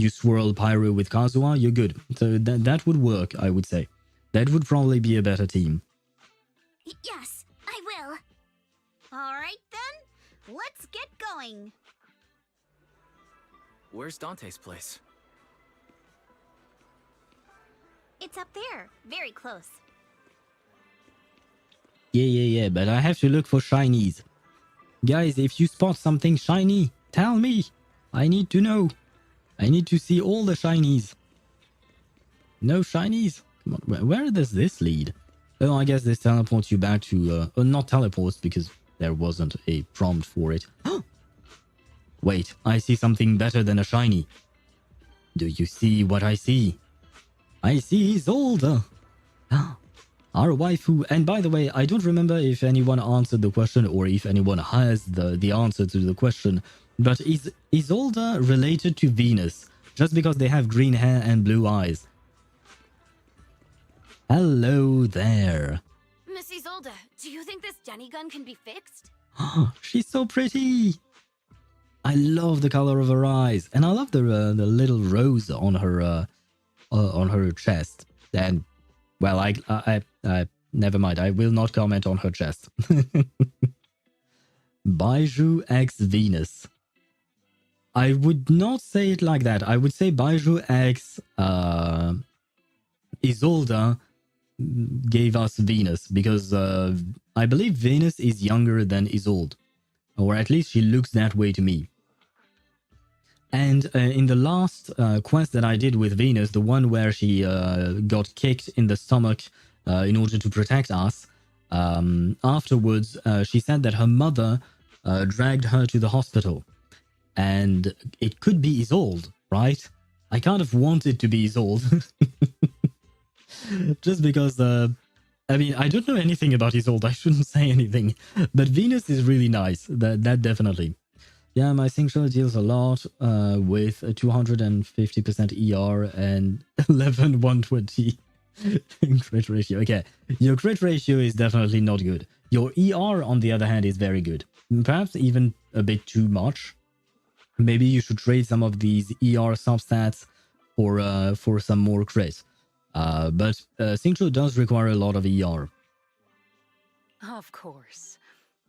swirl Pyro with Kazuha, you're good. So that would work, I would say. That would probably be a better team. Yes, I will. All right then, let's get going. Where's Dante's place? It's up there, very close. Yeah, but I have to look for shinies. Guys, if you spot something shiny, tell me. I need to know. I need to see all the shinies. No shinies? Come on, where does this lead? Oh, I guess this teleports you back to... not teleports, because there wasn't a prompt for it. Wait, I see something better than a shiny. Do you see what I see? I see Isolde. Our waifu. And by the way, I don't remember if anyone answered the question or if anyone has the answer to the question. But is Isolde related to Venus? Just because they have green hair and blue eyes. Hello there. Miss Isolde, do you think this Jenny gun can be fixed? She's so pretty. I love the color of her eyes, and I love the little rose on her chest. And well, I never mind. I will not comment on her chest. Baiju X Venus. I would not say it like that. I would say Baiju X Isolde gave us Venus, because I believe Venus is younger than Isolde, or at least she looks that way to me. And in the last quest that I did with Venus, the one where she got kicked in the stomach in order to protect us, afterwards she said that her mother dragged her to the hospital. And it could be Isolde, right? I kind of want it to be Isolde. Just because, I mean, I don't know anything about Isolde. I shouldn't say anything. But Venus is really nice. That definitely. Yeah, my Xingqiu deals a lot with a 250% ER and 120 crit ratio. Okay, your crit ratio is definitely not good. Your ER, on the other hand, is very good. Perhaps even a bit too much. Maybe you should trade some of these ER substats for some more crit. But Xingqiu does require a lot of ER. Of course.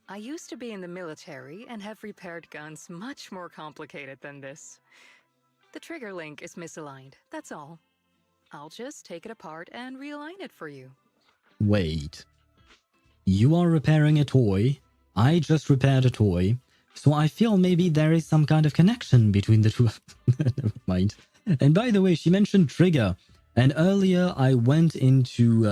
I used to be in the military and have repaired guns much more complicated than this. The trigger link is misaligned, that's all. I'll just take it apart and realign it for you. Wait. You are repairing a toy. I just repaired a toy. So I feel maybe there is some kind of connection between the two. Never mind. And by the way, she mentioned trigger. And earlier I went into...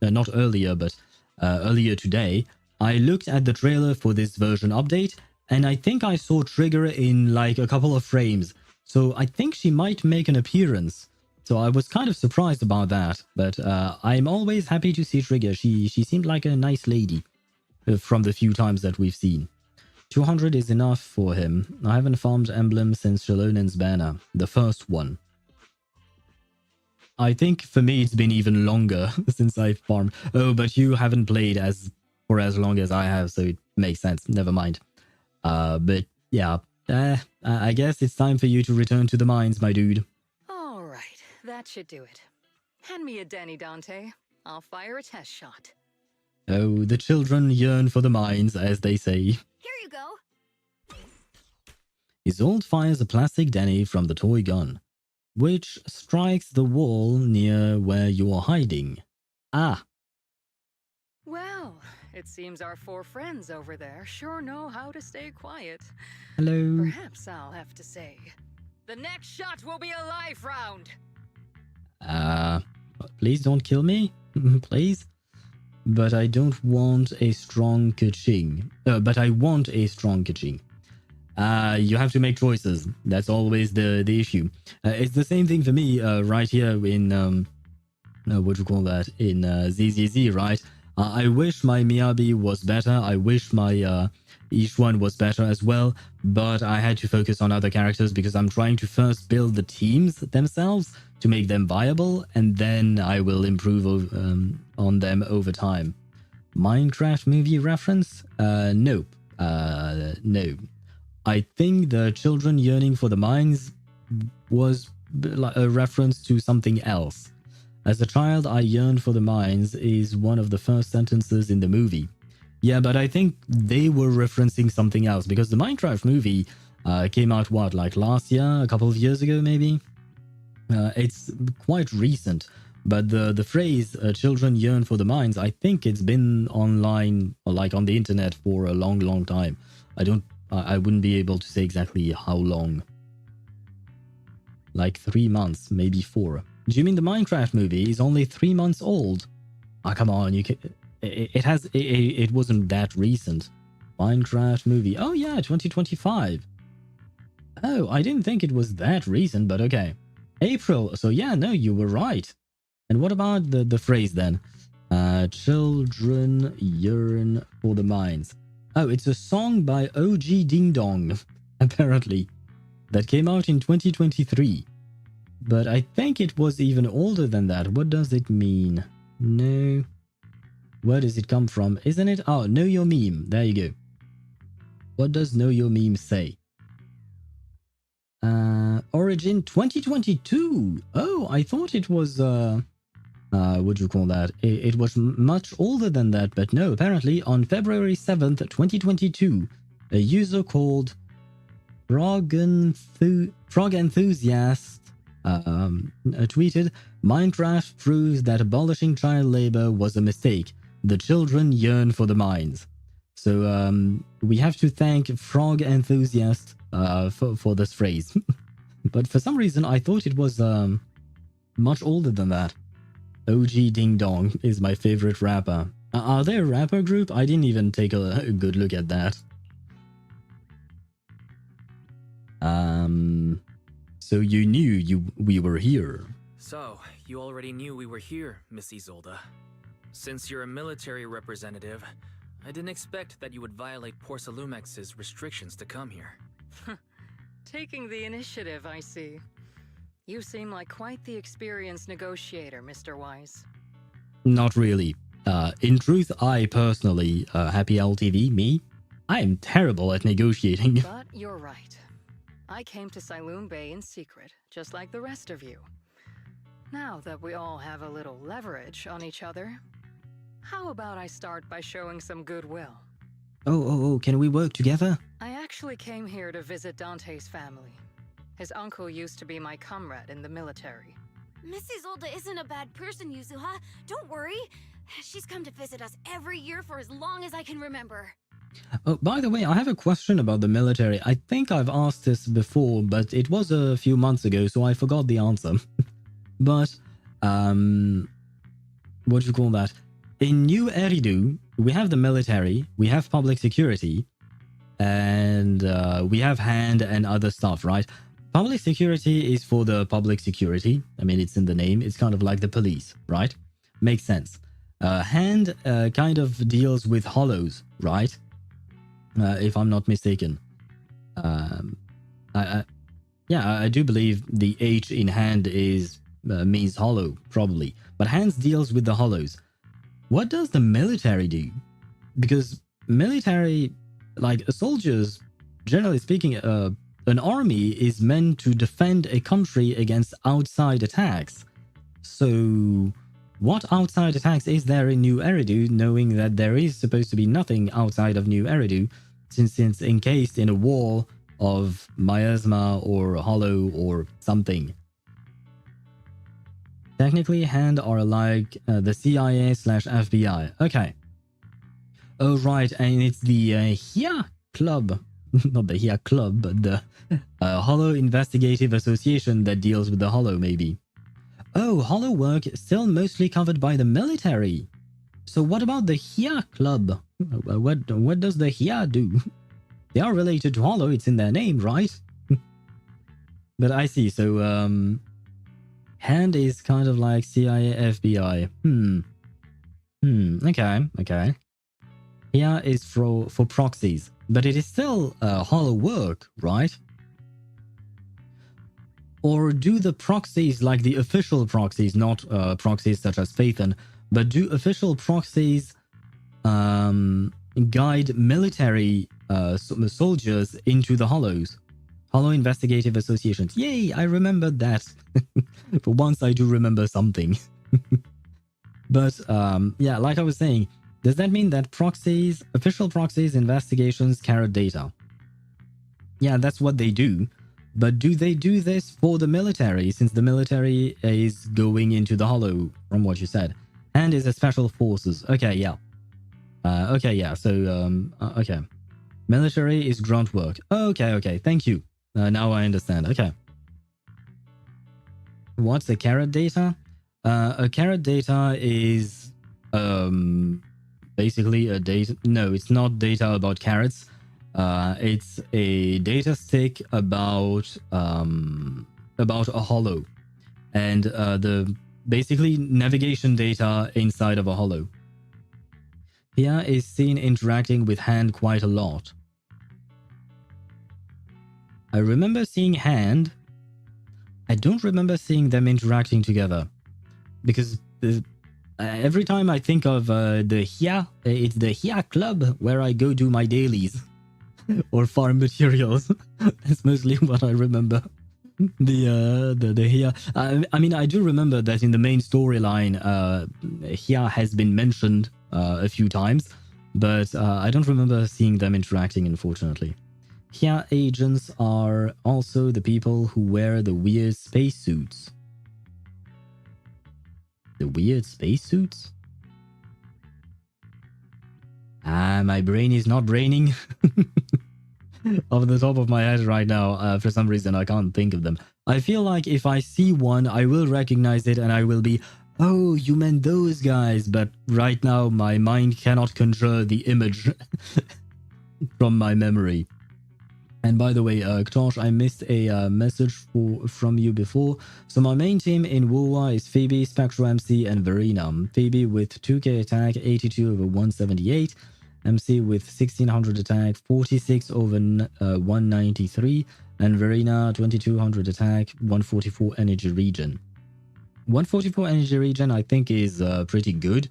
not earlier, but earlier today... I looked at the trailer for this version update, and I think I saw Trigger in like a couple of frames. So I think she might make an appearance. So I was kind of surprised about that. But I'm always happy to see Trigger. She seemed like a nice lady from the few times that we've seen. 200 is enough for him. I haven't farmed Emblem since Shalonen's banner, the first one. I think for me it's been even longer since I've farmed. Oh, but you haven't played for as long as I have, so it makes sense. Never mind. But yeah, I guess it's time for you to return to the mines, my dude. All right, that should do it. Hand me a Denny, Dante. I'll fire a test shot. Oh, the children yearn for the mines, as they say. Here you go. Isolde fires a plastic Denny from the toy gun, which strikes the wall near where you're hiding. Ah. Well, it seems our 4 friends over there sure know how to stay quiet. Hello. Perhaps I'll have to say, the next shot will be a life round. Please don't kill me, please. But I don't want a strong ka-ching. But I want a strong ka-ching. You have to make choices. That's always the issue. It's the same thing for me right here in what do you call that, in ZZZ, right? I wish my Miyabi was better. I wish my Ishwan was better as well. But I had to focus on other characters because I'm trying to first build the teams themselves to make them viable, and then I will improve on them over time. Minecraft movie reference? Nope. No. I think the children yearning for the mines was a reference to something else. As a child, I yearned for the mines is one of the first sentences in the movie. Yeah, but I think they were referencing something else, because the Minecraft movie came out, what, like last year? A couple of years ago, maybe? It's quite recent, but the phrase children yearn for the mines, I think it's been online or like on the internet for a long time. I wouldn't be able to say exactly how long. Like 3 months, maybe 4. Do you mean the Minecraft movie is only 3 months old? Ah, come on, you can. It wasn't that recent. Minecraft movie. Oh yeah, 2025. Oh, I didn't think it was that recent, but okay. April. So yeah, no, you were right. And what about the phrase then? Children yearn for the mines. Oh, it's a song by OG Ding Dong, apparently, that came out in 2023. But I think it was even older than that. What does it mean? No. Where does it come from? Isn't it? Oh, Know Your Meme. There you go. What does Know Your Meme say? Origin 2022. Oh, I thought it was, what do you call that? It was much older than that, but no, apparently on February 7th, 2022, a user called Frog Enthusiast tweeted, Minecraft proves that abolishing child labor was a mistake. The children yearn for the mines. So we have to thank Frog Enthusiast for this phrase. But for some reason, I thought it was much older than that. OG Ding Dong is my favorite rapper. Are they a rapper group? I didn't even take a good look at that. So you knew we were here. So, you already knew we were here, Miss Isolde. Since you're a military representative, I didn't expect that you would violate Porcelumex's restrictions to come here. Taking the initiative, I see. You seem like quite the experienced negotiator, Mr. Wise. Not really. In truth, I personally, Happy LTV, me, I am terrible at negotiating. But you're right. I came to SAILUME Bay in secret, just like the rest of you. Now that we all have a little leverage on each other, how about I start by showing some goodwill? Oh, can we work together? I actually came here to visit Dante's family. His uncle used to be my comrade in the military. Miss Isolde isn't a bad person, Yuzuha. Don't worry. She's come to visit us every year for as long as I can remember. Oh, by the way, I have a question about the military. I think I've asked this before, but it was a few months ago, so I forgot the answer. But, what do you call that? In New Eridu, we have the military, we have public security, and we have hand and other stuff, right? Public security is for the public security. I mean, it's in the name. It's kind of like the police, right? Makes sense. Hand kind of deals with hollows, right? If I'm not mistaken. I do believe the H in hand is means hollow, probably. But hands deals with the hollows. What does the military do? Because military, like soldiers, generally speaking, an army is meant to defend a country against outside attacks. So, what outside attacks is there in New Eridu, knowing that there is supposed to be nothing outside of New Eridu, since it's encased in a wall of miasma or hollow or something? Technically, hand are like the CIA/FBI. Okay. Oh, right, and it's the HIA Club. Not the HIA Club, but the Hollow Investigative Association that deals with the Hollow, maybe. Oh, Hollow work still mostly covered by the military. So what about the HIA Club? What does the HIA do? They are related to Hollow, it's in their name, right? But I see, so hand is kind of like CIA, FBI. Okay. HIA is for proxies, but it is still Hollow work, right? Or do the proxies, like the official proxies, not proxies such as Phaethon, but do official proxies guide military soldiers into the Hollows? Hollow Investigative Associations. Yay, I remembered that. For once I do remember something. But yeah, like I was saying, does that mean that proxies, official proxies, investigations carry data? Yeah, that's what they do. But do they do this for the military, since the military is going into the Hollow, from what you said? And is a special forces. Okay, yeah. Okay. Military is grunt work. Okay, thank you. Now I understand. Okay. What's a carrot data? A carrot data is basically a data. No, it's not data about carrots. It's a data stick about a hollow, and the basically navigation data inside of a hollow. Here is seen interacting with hand quite a lot. I remember seeing hand. I don't remember seeing them interacting together, because every time I think of the HIA, it's the HIA Club where I go do my dailies or farm materials. That's mostly what I remember. The HIA. I mean, I do remember that in the main storyline, HIA has been mentioned a few times, but I don't remember seeing them interacting, unfortunately. HIA agents are also the people who wear the weird spacesuits. The weird spacesuits? My brain is not braining. Off the top of my head right now, for some reason I can't think of them. I feel like if I see one, I will recognize it and I will be, oh, you meant those guys, but right now my mind cannot conjure the image from my memory. And by the way, Ktosh, I missed a message from you before. So my main team in Wuwa is Phoebe, Spectro MC, and Verena. Phoebe with 2k attack, 82 over 178. MC with 1600 attack, 46 over 193. And Verena, 2200 attack, 144 energy regen. 144 energy regen I think is pretty good.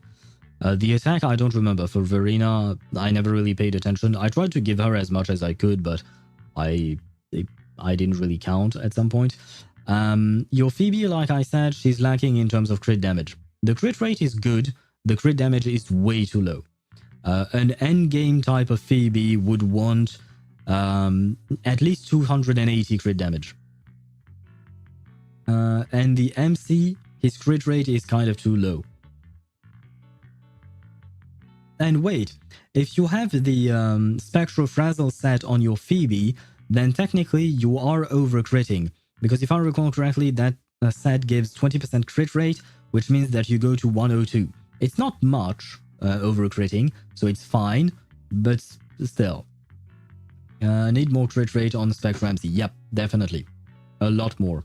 The attack I don't remember. For Verena, I never really paid attention. I tried to give her as much as I could, but I didn't really count at some point. Your Phoebe, like I said, she's lacking in terms of crit damage. The crit rate is good. The crit damage is way too low. An endgame type of Phoebe would want at least 280 crit damage. And the MC, his crit rate is kind of too low. And wait, if you have the Spectrofrazzle set on your Phoebe, then technically you are over-critting. Because if I recall correctly, that set gives 20% crit rate, which means that you go to 102. It's not much over-critting, so it's fine, but still. Need more crit rate on Spec Ramsey. Yep, definitely. A lot more.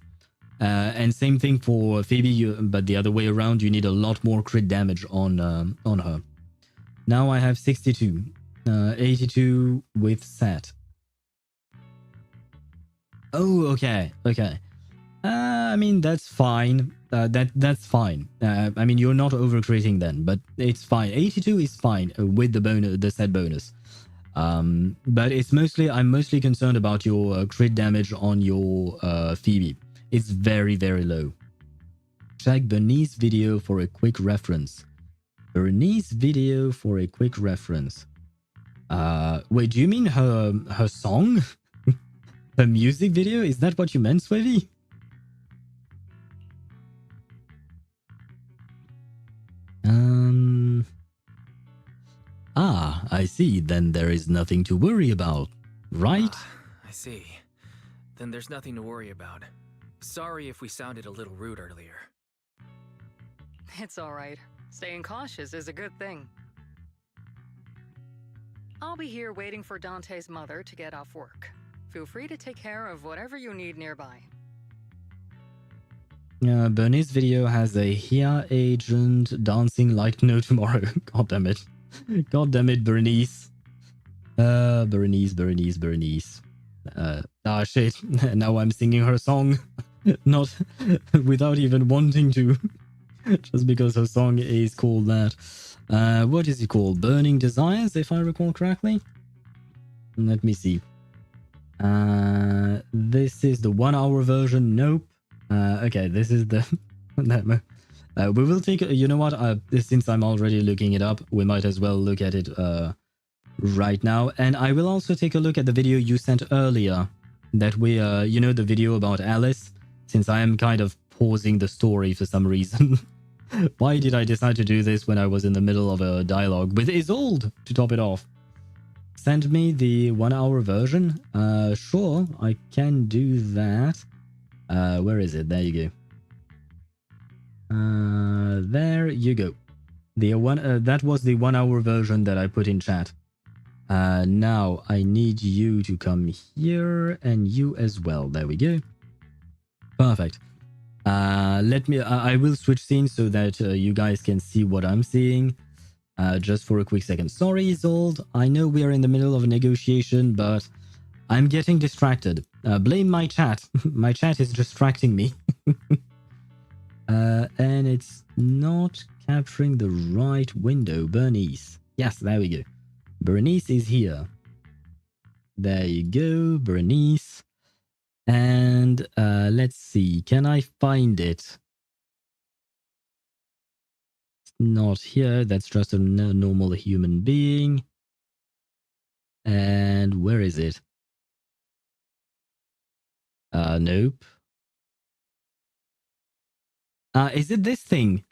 And same thing for Phoebe, but the other way around, you need a lot more crit damage on her. Now I have 62. 82 with Sat. Oh, okay. I mean, that's fine. That's fine. I mean, you're not overcritting then, but it's fine. 82 is fine with the bonus, the set bonus. But it's mostly, I'm mostly concerned about your crit damage on your Phoebe. It's very, very low. Check Bernice's video for a quick reference. Bernice's video for a quick reference. Wait, do you mean her song? Her music video? Is that what you meant, Swavy? I see. Then there is nothing to worry about, right? I see. Then there's nothing to worry about. Sorry if we sounded a little rude earlier. It's all right. Staying cautious is a good thing. I'll be here waiting for Dante's mother to get off work. Feel free to take care of whatever you need nearby. Bernie's video has a here agent dancing like no tomorrow. God damn it. God damn it, Bernice. Bernice. Shit. Now I'm singing her song. Not without even wanting to. Just because her song is called that. What is it called? Burning Desires, if I recall correctly? Let me see. This is the 1 hour version. Nope. Okay, this is the... we will take... You know what? Since I'm already looking it up, we might as well look at it right now. And I will also take a look at the video you sent earlier. That we... you know, the video about Alice? Since I am kind of pausing the story for some reason. Why did I decide to do this when I was in the middle of a dialogue with Isolde to top it off? Send me the 1 hour version. Sure, I can do that. Where is it? There you go. There you go. The that was the 1 hour version that I put in chat. Now I need you to come here and you as well. There we go. Perfect. I will switch scenes so that you guys can see what I'm seeing. Just for a quick second. Sorry, Isolde. I know we are in the middle of a negotiation, but I'm getting distracted. Blame my chat. My chat is distracting me. And it's not capturing the right window. Bernice. Yes, there we go. Bernice is here. There you go, Bernice. And let's see. Can I find it? Not here. That's just a normal human being. And where is it? Nope. Is it this thing?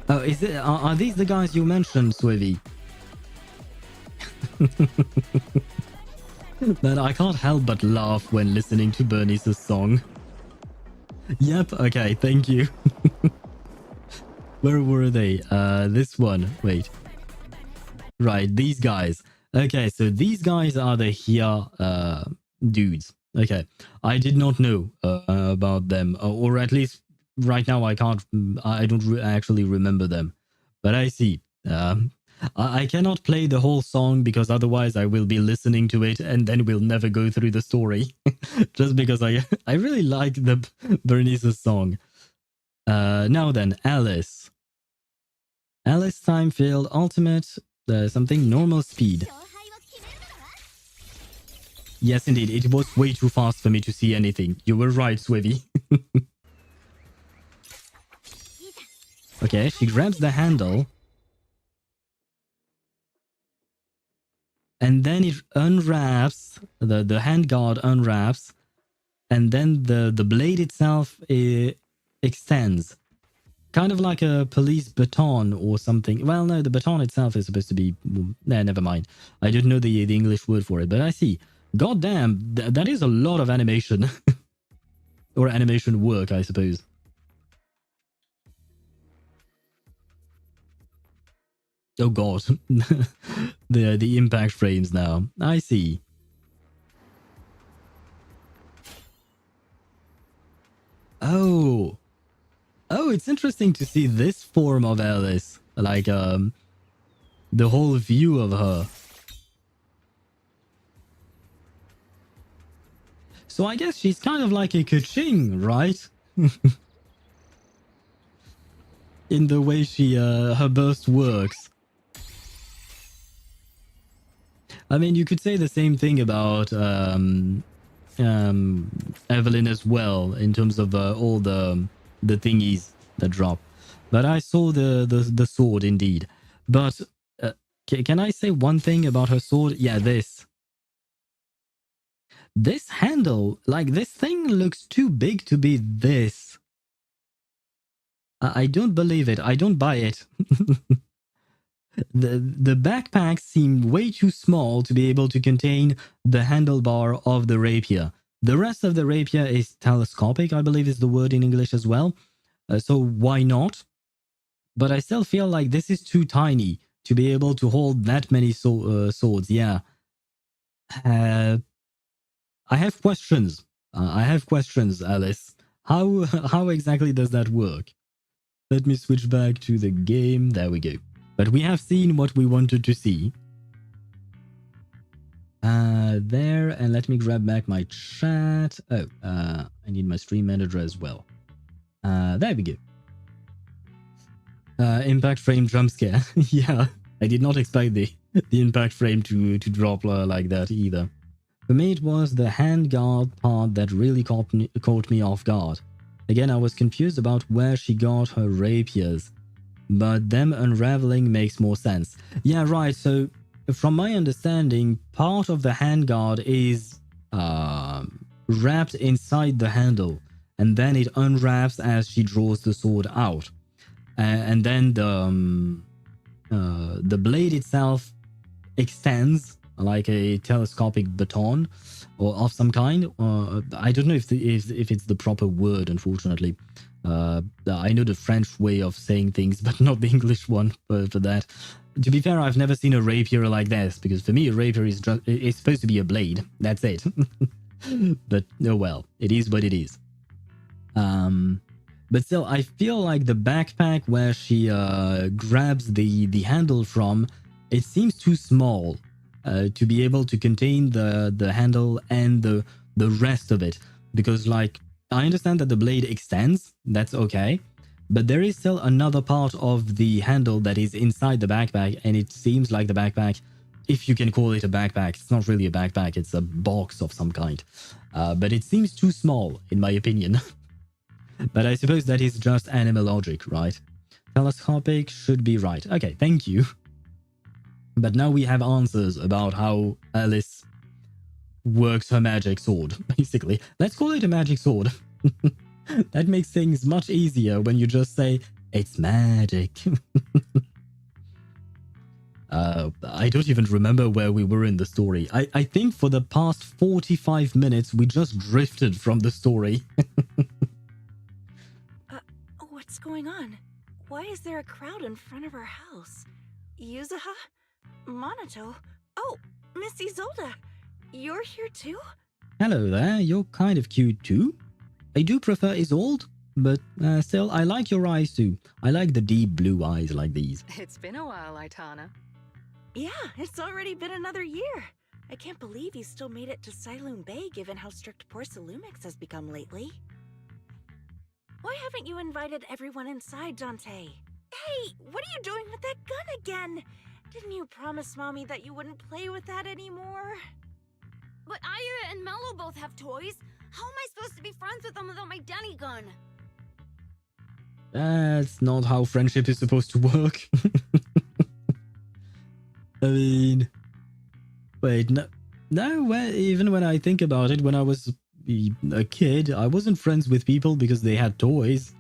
Oh, is it? Are these the guys you mentioned, Swivy? Man, I can't help but laugh when listening to Bernice's song. Yep, okay, thank you. Where were they? This one. Wait. Right, these guys. Okay, so these guys are the here dudes. Okay, I did not know about them, or at least right now I don't actually remember them. But I see. I cannot play the whole song because otherwise I will be listening to it and then we'll never go through the story. Just because I really like the Bernice's song. Now then, Alice. Alice time field ultimate something normal speed. Yes, indeed. It was way too fast for me to see anything. You were right, Swivy. Okay, she grabs the handle. And then it unwraps, the handguard unwraps, and then the blade itself extends. Kind of like a police baton or something. Well, no, the baton itself is supposed to be... Nah, never mind. I didn't know the English word for it, but I see. God damn, that is a lot of animation. Or animation work, I suppose. Oh god. the impact frames now. I see. Oh. Oh, it's interesting to see this form of Alice. Like, the whole view of her. So I guess she's kind of like a Kuching, right? In the way she, her burst works. I mean, you could say the same thing about, Evelyn as well, in terms of all the thingies that drop. But I saw the sword indeed. But can I say one thing about her sword? Yeah, this handle, like this thing looks too big to be this. I don't believe it. I don't buy it. The backpacks seem way too small to be able to contain the handlebar of the rapier. The rest of the rapier is telescopic, I believe is the word in English as well. So why not? But I still feel like this is too tiny to be able to hold that many swords. Yeah. I have questions. I have questions, Alice. How exactly does that work? Let me switch back to the game. There we go. But we have seen what we wanted to see. There, and let me grab back my chat. Oh, I need my stream manager as well. There we go. Impact frame jump scare. Yeah, I did not expect the impact frame to drop like that either. For me, it was the handguard part that really caught me off guard. Again, I was confused about where she got her rapiers, but them unraveling makes more sense. Yeah, right, so from my understanding, part of the handguard is wrapped inside the handle, and then it unwraps as she draws the sword out. And then the blade itself extends like a telescopic baton or of some kind. I don't know if it's the proper word, unfortunately. I know the French way of saying things, but not the English one for that. To be fair, I've never seen a rapier like this, because for me, a rapier is supposed to be a blade. That's it. But oh well, it is what it is. But still, I feel like the backpack where she grabs the handle from, it seems too small to be able to contain the handle and the rest of it. Because, like, I understand that the blade extends, that's okay, but there is still another part of the handle that is inside the backpack, and it seems like the backpack, if you can call it a backpack, it's not really a backpack, it's a box of some kind. But it seems too small, in my opinion. But I suppose that is just animal logic, right? Telescopic should be right. Okay, thank you. But now we have answers about how Alice works her magic sword, basically. Let's call it a magic sword. That makes things much easier when you just say, it's magic. I don't even remember where we were in the story. I think for the past 45 minutes, we just drifted from the story. What's going on? Why is there a crowd in front of our house? Yuzuha? Monato? Oh, Miss Isolde! You're here too? Hello there, you're kind of cute too. I do prefer Isolde, but still, I like your eyes too. I like the deep blue eyes like these. It's been a while, Aitana. Yeah, it's already been another year. I can't believe you still made it to SAILUME Bay given how strict SAILUME has become lately. Why haven't you invited everyone inside, Dante? Hey, what are you doing with that gun again? Didn't you promise Mommy that you wouldn't play with that anymore? But Aya and Mello both have toys. How am I supposed to be friends with them without my Denny gun? That's not how friendship is supposed to work. I mean... Wait, no, even when I think about it, when I was a kid, I wasn't friends with people because they had toys.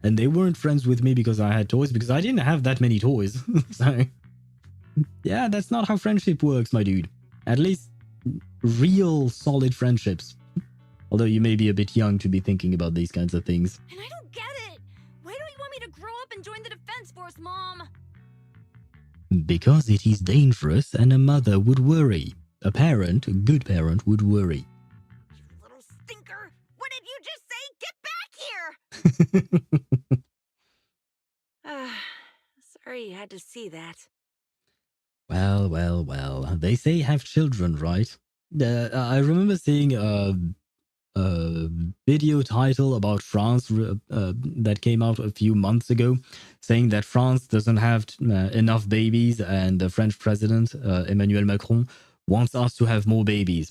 And they weren't friends with me because I had toys, because I didn't have that many toys. So, yeah, that's not how friendship works, my dude. At least real solid friendships. Although you may be a bit young to be thinking about these kinds of things. And I don't get it. Why don't you want me to grow up and join the Defense Force, Mom? Because it is dangerous and a mother would worry. A parent, a good parent, would worry. You little stinker! What did you just say? Get back here! Sorry you had to see that. Well, well, well. They say have children, right? I remember seeing a video title about France that came out a few months ago, saying that France doesn't have enough babies, and the French president, Emmanuel Macron, wants us to have more babies.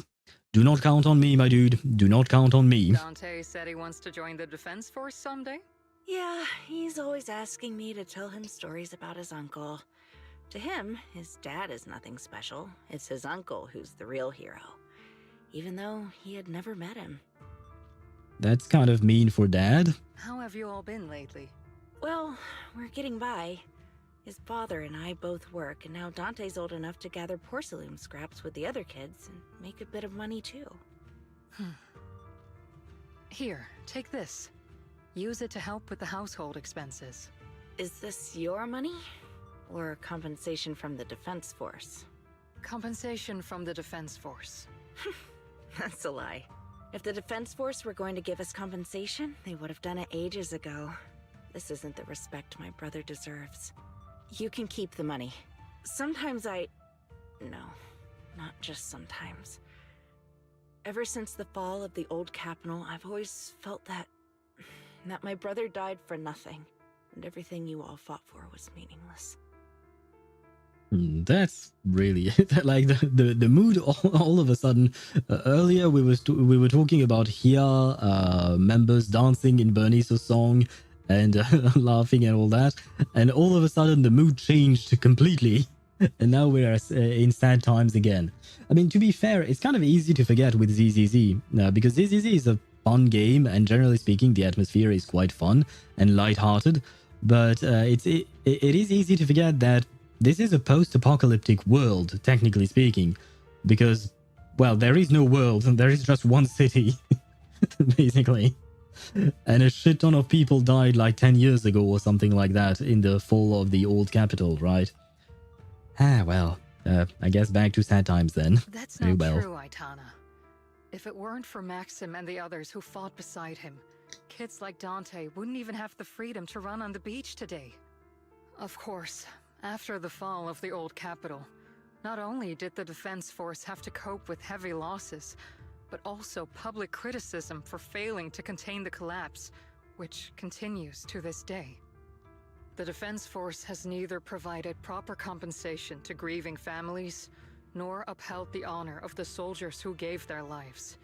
Do not count on me, my dude. Do not count on me. Dante said he wants to join the Defense Force someday? Yeah, he's always asking me to tell him stories about his uncle. To him, his dad is nothing special. It's his uncle who's the real hero, even though he had never met him. That's kind of mean for Dad. How have you all been lately? Well, we're getting by. His father and I both work, and now Dante's old enough to gather porcelain scraps with the other kids and make a bit of money too. Here, take this. Use it to help with the household expenses. Is this your money? Or compensation from the Defense Force? Compensation from the Defense Force. That's a lie. If the Defense Force were going to give us compensation, they would have done it ages ago. This isn't the respect my brother deserves. You can keep the money. Sometimes No, not just sometimes. Ever since the fall of the old capital, I've always felt that my brother died for nothing, and everything you all fought for was meaningless. That's really like the mood all of a sudden. Earlier we were talking about here members dancing in Bernice's song and laughing and all that, and all of a sudden the mood changed completely, and now we're in sad times again. I mean, to be fair, it's kind of easy to forget with ZZZ because ZZZ is a fun game, and generally speaking, the atmosphere is quite fun and light-hearted. But it is easy to forget that this is a post-apocalyptic world, technically speaking, because, well, there is no world, there is just one city, basically. And a shit ton of people died like 10 years ago or something like that in the fall of the old capital, right? Well, I guess back to sad times then. That's not true, Aitana. If it weren't for Maxim and the others who fought beside him, kids like Dante wouldn't even have the freedom to run on the beach today. Of course, after the fall of the old capital, not only did the Defense Force have to cope with heavy losses, but also public criticism for failing to contain the collapse, which continues to this day. The Defense Force has neither provided proper compensation to grieving families, nor upheld the honor of the soldiers who gave their lives.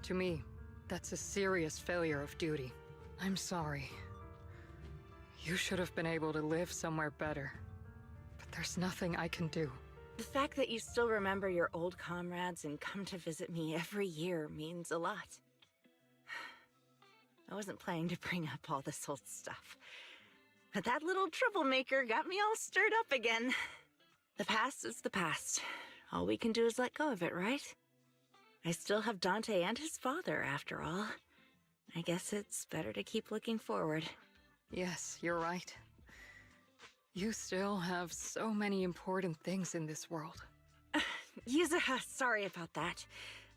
To me, that's a serious failure of duty. I'm sorry. You should have been able to live somewhere better. But there's nothing I can do. The fact that you still remember your old comrades and come to visit me every year means a lot. I wasn't planning to bring up all this old stuff, but that little troublemaker got me all stirred up again. The past is the past. All we can do is let go of it, right? I still have Dante and his father, after all. I guess it's better to keep looking forward. Yes, you're right. You still have so many important things in this world. Yuzuha, sorry about that.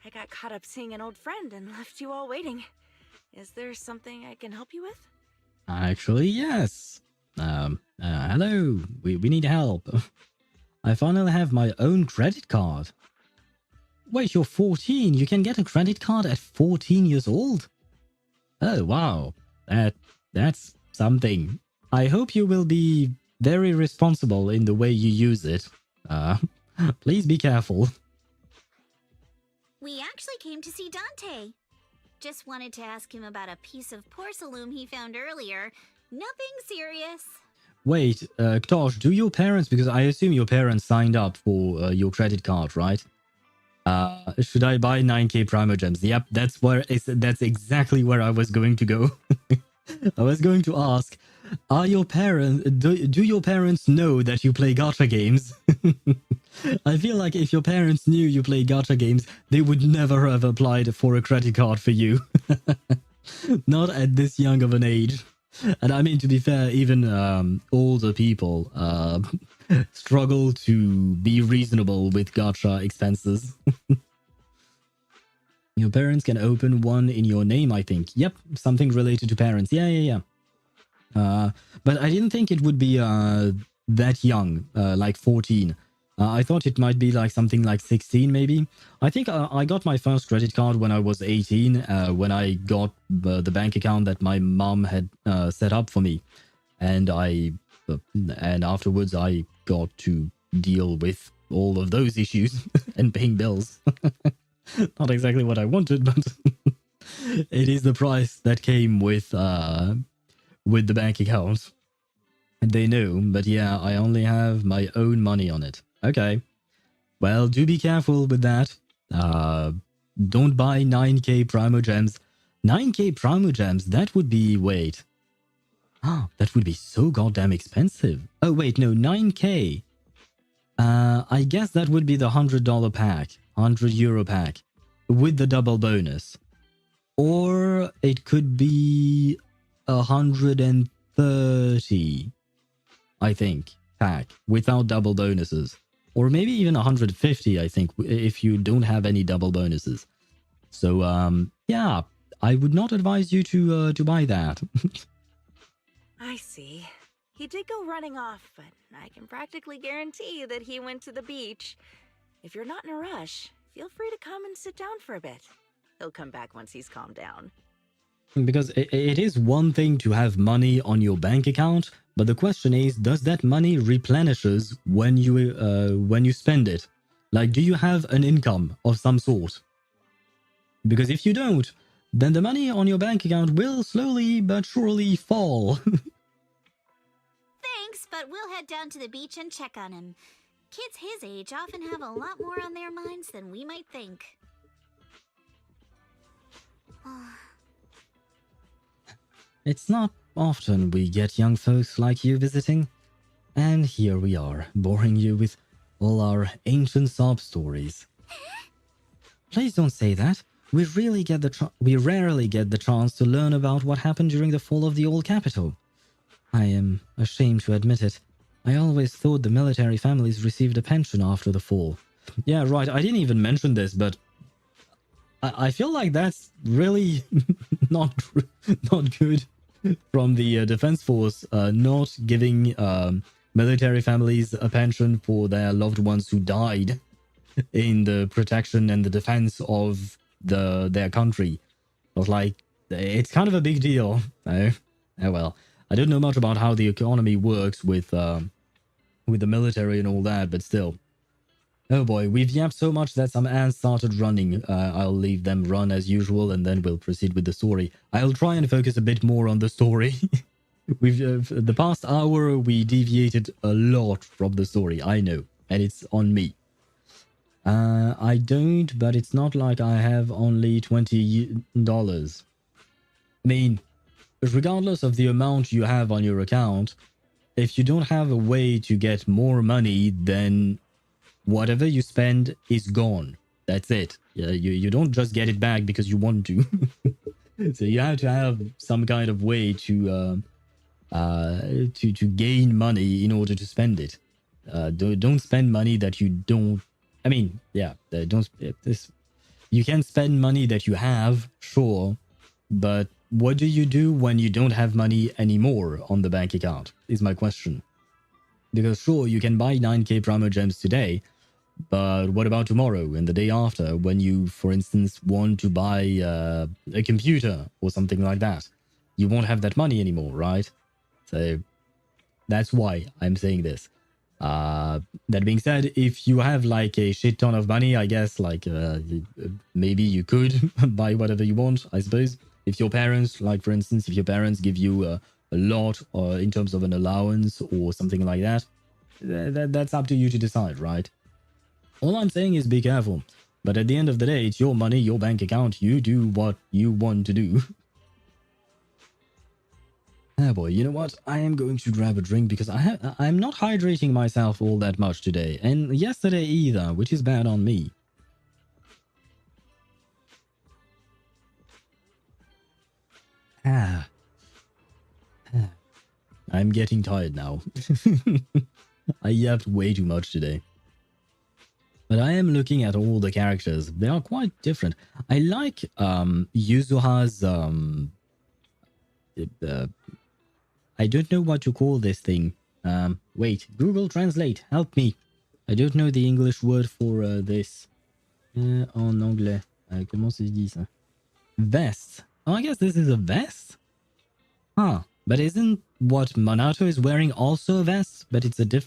I got caught up seeing an old friend and left you all waiting. Is there something I can help you with? Actually, yes. Hello. We need help. I finally have my own credit card. Wait, you're 14? You can get a credit card at 14 years old? Oh, wow. That's something. I hope you will be very responsible in the way you use it. Please be careful. We actually came to see Dante. Just wanted to ask him about a piece of porcelain he found earlier. Nothing serious. Wait, Ktosh, do your parents, because I assume your parents signed up for your credit card, right? Should I buy 9k Primogems? Yep, that's exactly where I was going to go. I was going to ask, are your parents, do your parents know that you play gacha games? I feel like if your parents knew you play gacha games, they would never have applied for a credit card for you. Not at this young of an age. And I mean, to be fair, even older people struggle to be reasonable with gacha expenses. Your parents can open one in your name, I think. Yep, something related to parents. Yeah. But I didn't think it would be that young, like 14. I thought it might be like something like 16, maybe. I think I got my first credit card when I was 18, when I got the bank account that my mom had set up for me. And and afterwards I got to deal with all of those issues and paying bills. Not exactly what I wanted, but it is the price that came with the bank account. And they know, but yeah, I only have my own money on it. Okay. Well, do be careful with that. Don't buy 9k Primo Gems. 9k Primo Gems, that would be... Wait. That would be so goddamn expensive. Oh, wait, no, 9k. I guess that would be the $100 pack. €100 pack. With the double bonus. Or it could be 130, I think, pack. Without double bonuses. Or maybe even 150, I think, if you don't have any double bonuses. So, yeah, I would not advise you to buy that. I see. He did go running off, but I can practically guarantee you that he went to the beach. If you're not in a rush, feel free to come and sit down for a bit. He'll come back once he's calmed down. Because it is one thing to have money on your bank account, but the question is, does that money replenishes when you spend it? Like, do you have an income of some sort? Because if you don't, then the money on your bank account will slowly but surely fall. Thanks, but we'll head down to the beach and check on him. Kids his age often have a lot more on their minds than we might think. It's not often we get young folks like you visiting. And here we are, boring you with all our ancient sob stories. Please don't say that. We rarely get the chance to learn about what happened during the fall of the old capital. I am ashamed to admit it. I always thought the military families received a pension after the fall. Yeah, right, I didn't even mention this, but I feel like that's really not good from the Defense Force, not giving military families a pension for their loved ones who died in the protection and the defense of their country. I was like, it's kind of a big deal. Oh well, I don't know much about how the economy works with the military and all that, but still. Oh boy, we've yapped so much that some ants started running. I'll leave them run as usual, and then we'll proceed with the story. I'll try and focus a bit more on the story. We've the past hour we deviated a lot from the story, I know, and it's on me. I don't, but it's not like I have only $20. I mean, regardless of the amount you have on your account, if you don't have a way to get more money, then whatever you spend is gone. That's it. You don't just get it back because you want to. So you have to have some kind of way to gain money in order to spend it. Don't spend money that you don't. I mean, yeah, don't. You can spend money that you have, sure, but what do you do when you don't have money anymore on the bank account? Is my question. Because sure, you can buy 9k Primo Gems today, but what about tomorrow and the day after when you, for instance, want to buy a computer or something like that? You won't have that money anymore, right? So that's why I'm saying this. That being said, if you have like a shit ton of money, I guess like maybe you could buy whatever you want, I suppose. If your parents, like for instance, if your parents give you a lot in terms of an allowance or something like that, that's up to you to decide, right? All I'm saying is be careful. But at the end of the day, it's your money, your bank account. You do what you want to do. Ah boy, you know what? I am going to grab a drink because I'm not hydrating myself all that much today. And yesterday either, which is bad on me. I'm getting tired now. I yapped way too much today. But I am looking at all the characters. They are quite different. I like Yuzuha's... I don't know what to call this thing. Wait, Google Translate, help me. I don't know the English word for this. En anglais. Comment se dit ça? Vest. Oh, I guess this is a vest? Huh. But isn't what Minato is wearing also a vest? But it's a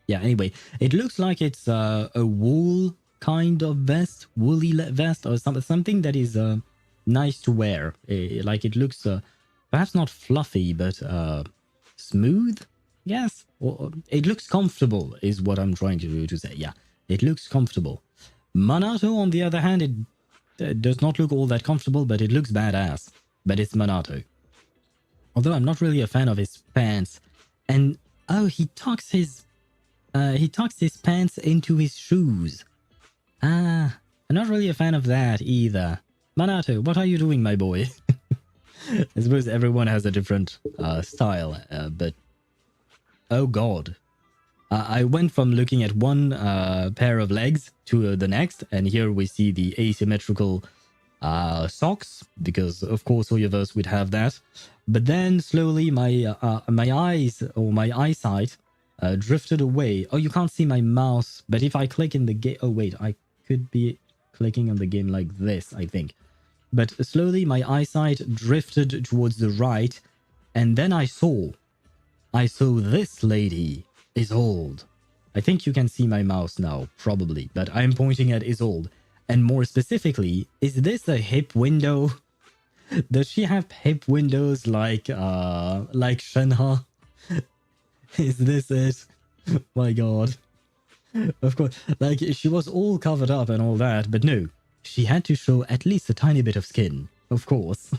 yeah, anyway. It looks like it's a wool kind of vest. Woolly vest or something that is nice to wear. Like it looks perhaps not fluffy, but smooth? Yes. Or it looks comfortable is what I'm trying to say. Yeah, it looks comfortable. Minato, on the other hand, it does not look all that comfortable, but it looks badass. But it's Minato. Although I'm not really a fan of his pants. And oh, he tucks his pants into his shoes. I'm not really a fan of that either. Minato, what are you doing, my boy? I suppose everyone has a different style, but oh god. I went from looking at one pair of legs to the next, and here we see the asymmetrical socks, because of course HoYoVerse would have that. But then slowly my eyes or my eyesight drifted away. Oh, you can't see my mouse, but if I click in the game, oh wait, I could be clicking on the game like this, I think. But slowly my eyesight drifted towards the right, and then I saw this lady is old. I think you can see my mouse now, probably, but I'm pointing at is old. And more specifically, is this a hip window? Does she have hip windows like Shenhe? Is this it? My god. Of course, like she was all covered up and all that, but no. She had to show at least a tiny bit of skin, of course.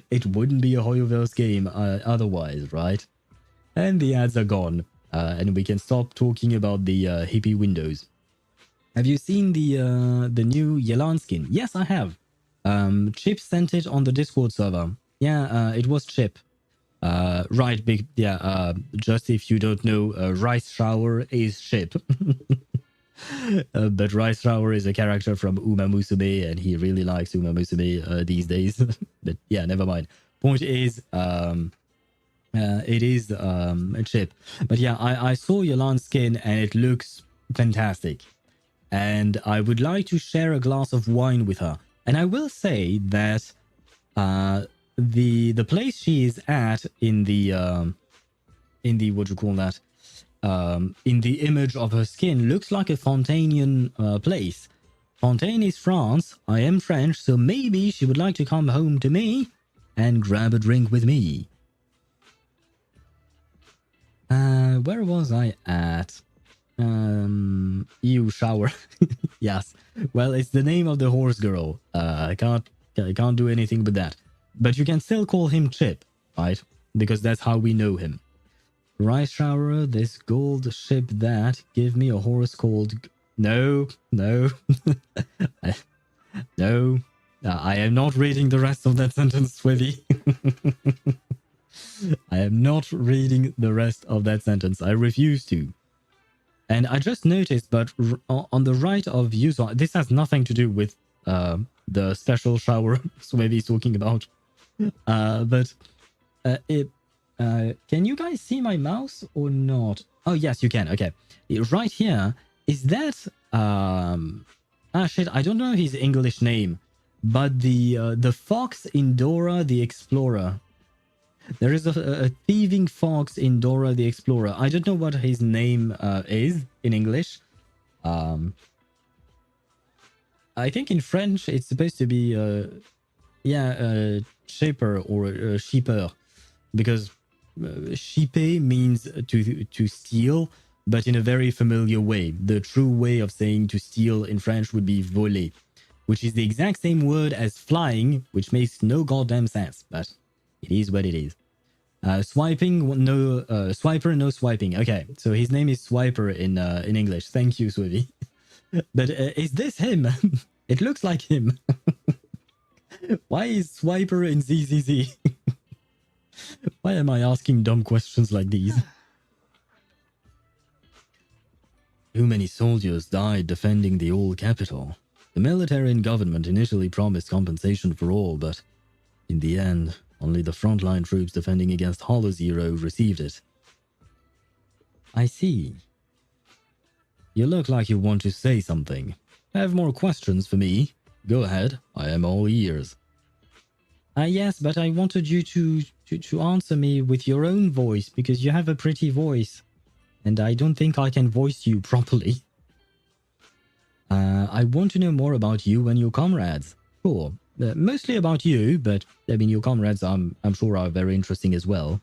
It wouldn't be a HoYoVerse game otherwise, right? And the ads are gone, and we can stop talking about the hippie windows. Have you seen the new Yelan skin? Yes, I have. Chip sent it on the Discord server. Yeah, it was Chip. Right, big, yeah, just if you don't know, Rice Shower is Chip. But Rice Shower is a character from Uma Musume, and he really likes Uma Musume these days. But yeah, never mind. Point is, it is a Chip. But yeah, I saw Yelan's skin, and it looks fantastic. And I would like to share a glass of wine with her. And I will say that the place she is at in the what do you call that? In the image of her skin looks like a Fontanian place. Fontaine is France. I am French, so maybe she would like to come home to me and grab a drink with me. Where was I at? You shower. Yes. Well, it's the name of the horse girl. I can't do anything with that. But you can still call him Chip, right? Because that's how we know him. Rice Shower, this gold ship that. Give me a horse called... No. No. No. I am not reading the rest of that sentence, Swivy. I am not reading the rest of that sentence. I refuse to. And I just noticed, but on the right of Yuzuha, this has nothing to do with the special shower Swivy is talking about. Can you guys see my mouse or not? Oh, yes, you can. Okay. Right here, is that... shit, I don't know his English name. But the fox in Dora the Explorer. There is a thieving fox in Dora the Explorer. I don't know what his name is in English. I think in French it's supposed to be shaper or sheeper, because sheeper means to steal, but in a very familiar way. The true way of saying to steal in French would be voler, which is the exact same word as flying, which makes no goddamn sense, but it is what it is. Swiping, no swiper, no swiping. Okay, so his name is Swiper in English. Thank you, Swivy. But is this him? It looks like him. Why is Swiper in ZZZ? Why am I asking dumb questions like these? Too many soldiers died defending the old capital. The military and government initially promised compensation for all, but in the end, only the frontline troops defending against HoYoZero received it. I see. You look like you want to say something. Have more questions for me? Go ahead, I am all ears. Yes, but I wanted you to answer me with your own voice, because you have a pretty voice. And I don't think I can voice you properly. I want to know more about you and your comrades. Sure, mostly about you, but I mean your comrades I'm sure are very interesting as well.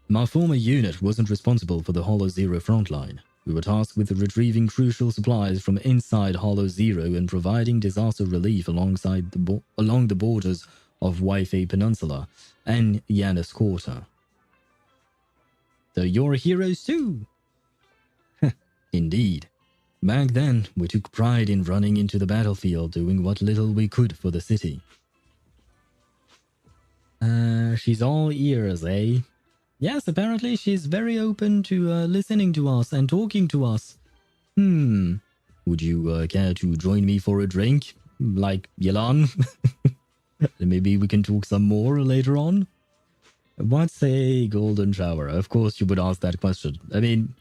My former unit wasn't responsible for the HoYoZero frontline. We were tasked with retrieving crucial supplies from inside HoYoZero and providing disaster relief along the borders of Waifei Peninsula and Yanis Quarter. So you're heroes too? Indeed. Back then, we took pride in running into the battlefield, doing what little we could for the city. She's all ears, eh? Yes, apparently she's very open to listening to us and talking to us. Would you care to join me for a drink? Like Yelan? Maybe we can talk some more later on? What's a golden shower? Of course you would ask that question. I mean...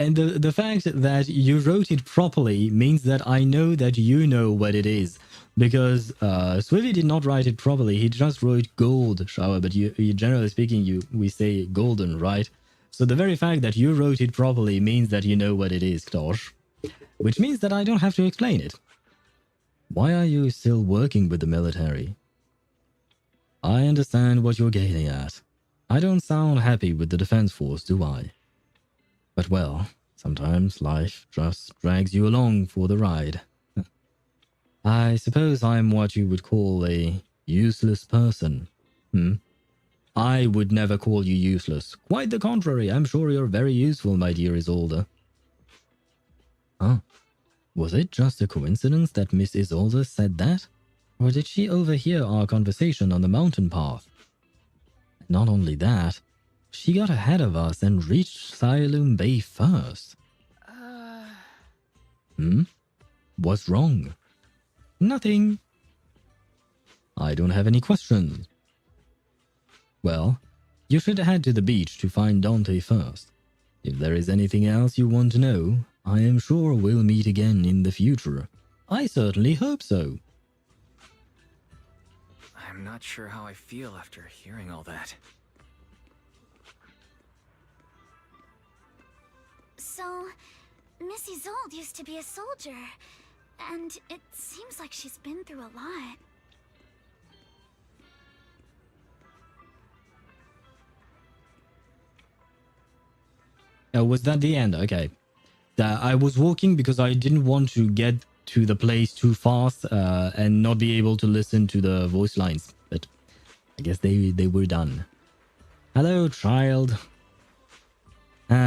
And the fact that you wrote it properly means that I know that you know what it is. Because Swivy did not write it properly. He just wrote gold shower, but you generally speaking, we say golden, right? So the very fact that you wrote it properly means that you know what it is, Ktosh. Which means that I don't have to explain it. Why are you still working with the military? I understand what you're getting at. I don't sound happy with the Defense Force, do I? But well, sometimes life just drags you along for the ride. I suppose I'm what you would call a useless person. I would never call you useless. Quite the contrary, I'm sure you're very useful, my dear Isolde. Huh? Was it just a coincidence that Miss Isolde said that? Or did she overhear our conversation on the mountain path? Not only that, she got ahead of us and reached SAILUME Bay first. What's wrong? Nothing. I don't have any questions. Well, you should head to the beach to find Dante first. If there is anything else you want to know, I am sure we'll meet again in the future. I certainly hope so. I'm not sure how I feel after hearing all that. So, Miss Isolde used to be a soldier, and it seems like she's been through a lot. Was that the end? Okay. I was walking because I didn't want to get to the place too fast and not be able to listen to the voice lines. But I guess they were done. Hello, child.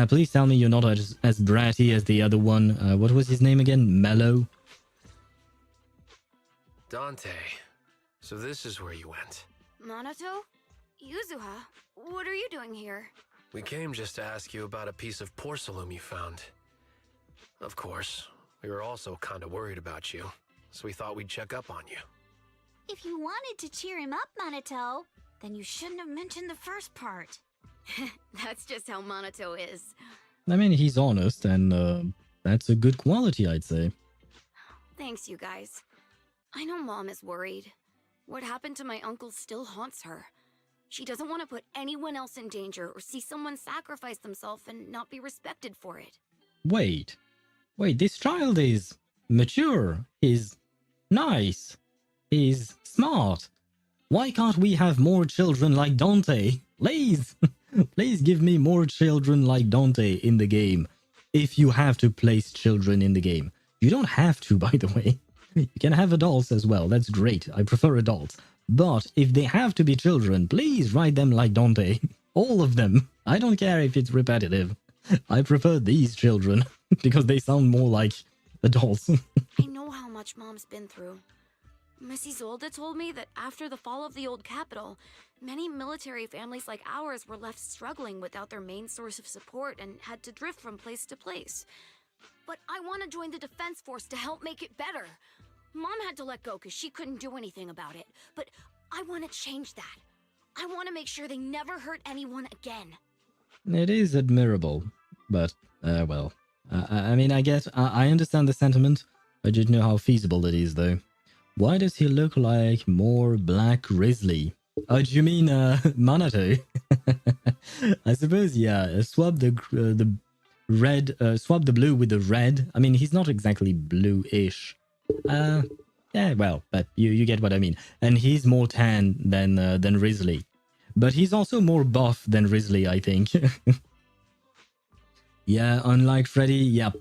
Please tell me you're not as bratty as the other one. What was his name again? Mellow? Dante. So this is where you went. Minato? Yuzuha? What are you doing here? We came just to ask you about a piece of porcelain you found. Of course, we were also kind of worried about you, so we thought we'd check up on you. If you wanted to cheer him up, Minato, then you shouldn't have mentioned the first part. That's just how Minato is. I mean, he's honest, and that's a good quality, I'd say. Thanks, you guys. I know Mom is worried. What happened to my uncle still haunts her. She doesn't want to put anyone else in danger or see someone sacrifice themselves and not be respected for it. Wait, this child is mature, is nice, is smart. Why can't we have more children like Dante? Please, please give me more children like Dante in the game. If you have to place children in the game. You don't have to, by the way. You can have adults as well, that's great. I prefer adults. But if they have to be children, please write them like Dante. All of them. I don't care if it's repetitive. I prefer these children because they sound more like adults. I know how much Mom's been through. Miss Isolde told me that after the fall of the old capital, many military families like ours were left struggling without their main source of support and had to drift from place to place. But I want to join the defense force to help make it better. Mom had to let go because she couldn't do anything about it. But I want to change that. I want to make sure they never hurt anyone again. It is admirable, but, well, I mean, I understand the sentiment. I didn't know how feasible it is, though. Why does he look like more Black Grizzly? Oh, do you mean, Manato? I suppose, yeah, swap the red, swap the blue with the red. I mean, he's not exactly blue-ish. Yeah, well, but you get what I mean. And he's more tan than Risley. But he's also more buff than Risley, I think. Yeah, unlike Freddy, yep.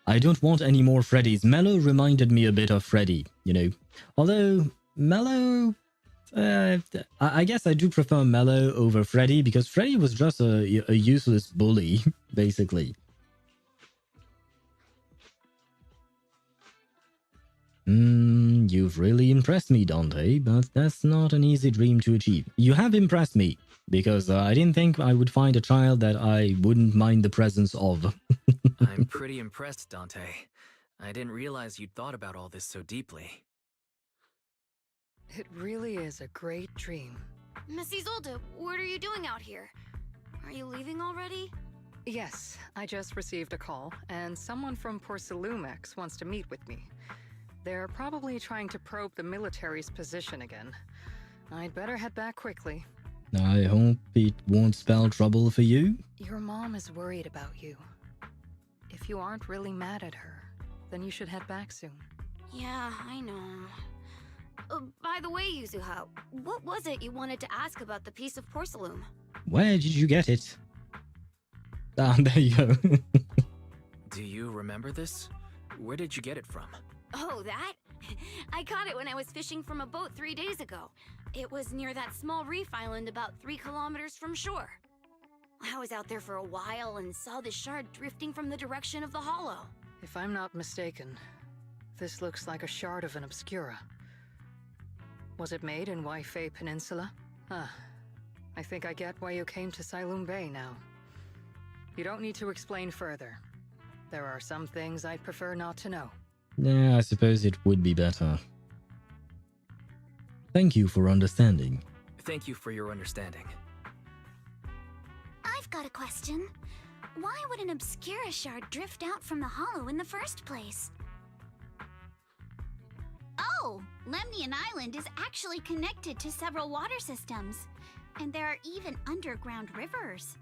I don't want any more Freddys. Mello reminded me a bit of Freddy, you know. Although, Mello... I guess I do prefer Mello over Freddy, because Freddy was just a useless bully, basically. You've really impressed me, Dante, but that's not an easy dream to achieve. You have impressed me, because I didn't think I would find a child that I wouldn't mind the presence of. I'm pretty impressed, Dante. I didn't realize you'd thought about all this so deeply. It really is a great dream. Miss Isolde, what are you doing out here? Are you leaving already? Yes, I just received a call, and someone from SAILUME wants to meet with me. They're probably trying to probe the military's position again. I'd better head back quickly. I hope it won't spell trouble for you. Your mom is worried about you. If you aren't really mad at her, then you should head back soon. Yeah, I know. By the way, Yuzuha, what was it you wanted to ask about the piece of porcelain? Where did you get it? Ah, there you go. Do you remember this? Where did you get it from? Oh, that? I caught it when I was fishing from a boat 3 days ago. It was near that small reef island about 3 kilometers from shore. I was out there for a while and saw this shard drifting from the direction of the hollow. If I'm not mistaken, this looks like a shard of an Obscura. Was it made in Waifei Peninsula? Ah, I think I get why you came to SAILUME Bay now. You don't need to explain further. There are some things I'd prefer not to know. Yeah, I suppose it would be better. Thank you for understanding. Thank you for your understanding. I've got a question. Why would an Obscura shard drift out from the hollow in the first place? Oh, Lemnian Island is actually connected to several water systems, and there are even underground rivers.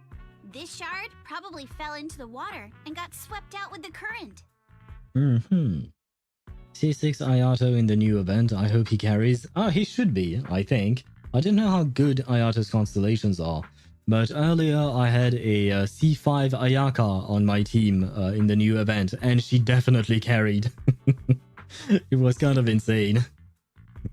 This shard probably fell into the water and got swept out with the current. C6 Ayato in the new event, I hope he carries. Ah, he should be, I think. I don't know how good Ayato's constellations are, but earlier I had a C5 Ayaka on my team in the new event, and she definitely carried. It was kind of insane.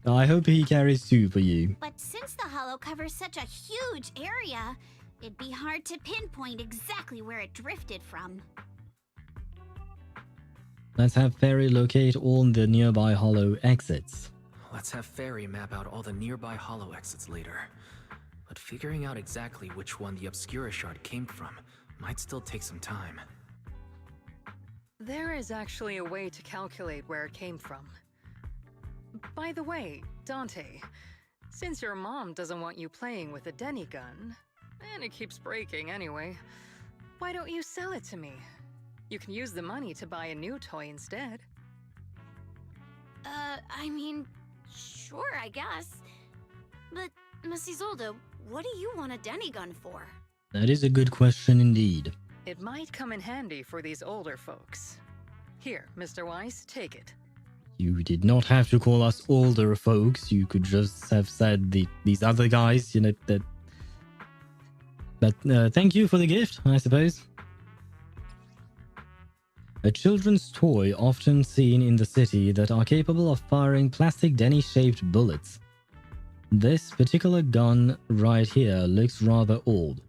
I hope he carries too for you. But since the hollow covers such a huge area, it'd be hard to pinpoint exactly where it drifted from. Let's have Fairy locate all the nearby hollow exits. Let's have Fairy map out all the nearby hollow exits later. But figuring out exactly which one the Obscura shard came from might still take some time. There is actually a way to calculate where it came from. By the way, Dante, since your mom doesn't want you playing with a Denny gun, and it keeps breaking anyway, why don't you sell it to me? You can use the money to buy a new toy instead. I mean, sure, I guess. But, Miss Isolde, what do you want a Denny gun for? That is a good question indeed. It might come in handy for these older folks. Here, Mr. Wise, take it. You did not have to call us older folks. You could just have said these other guys, you know, that... But thank you for the gift, I suppose. A children's toy often seen in the city that are capable of firing plastic Denny-shaped bullets. This particular gun right here looks rather old.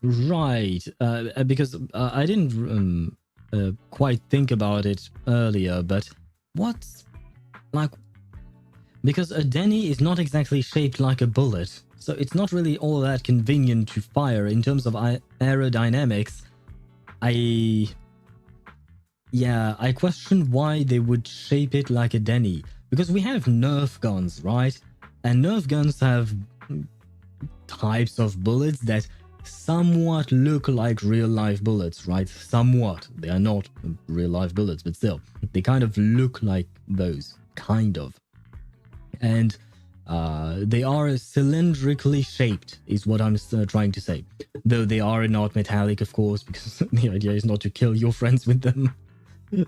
Right, because I didn't quite think about it earlier, but Like, because a Denny is not exactly shaped like a bullet, so it's not really all that convenient to fire in terms of aerodynamics. I question why they would shape it like a Denny, because we have Nerf guns, right? And Nerf guns have types of bullets that somewhat look like real-life bullets, right? Somewhat. They are not real-life bullets, but still, they kind of look like those, kind of. And they are cylindrically shaped, is what I'm trying to say. Though they are not metallic, of course, because the idea is not to kill your friends with them.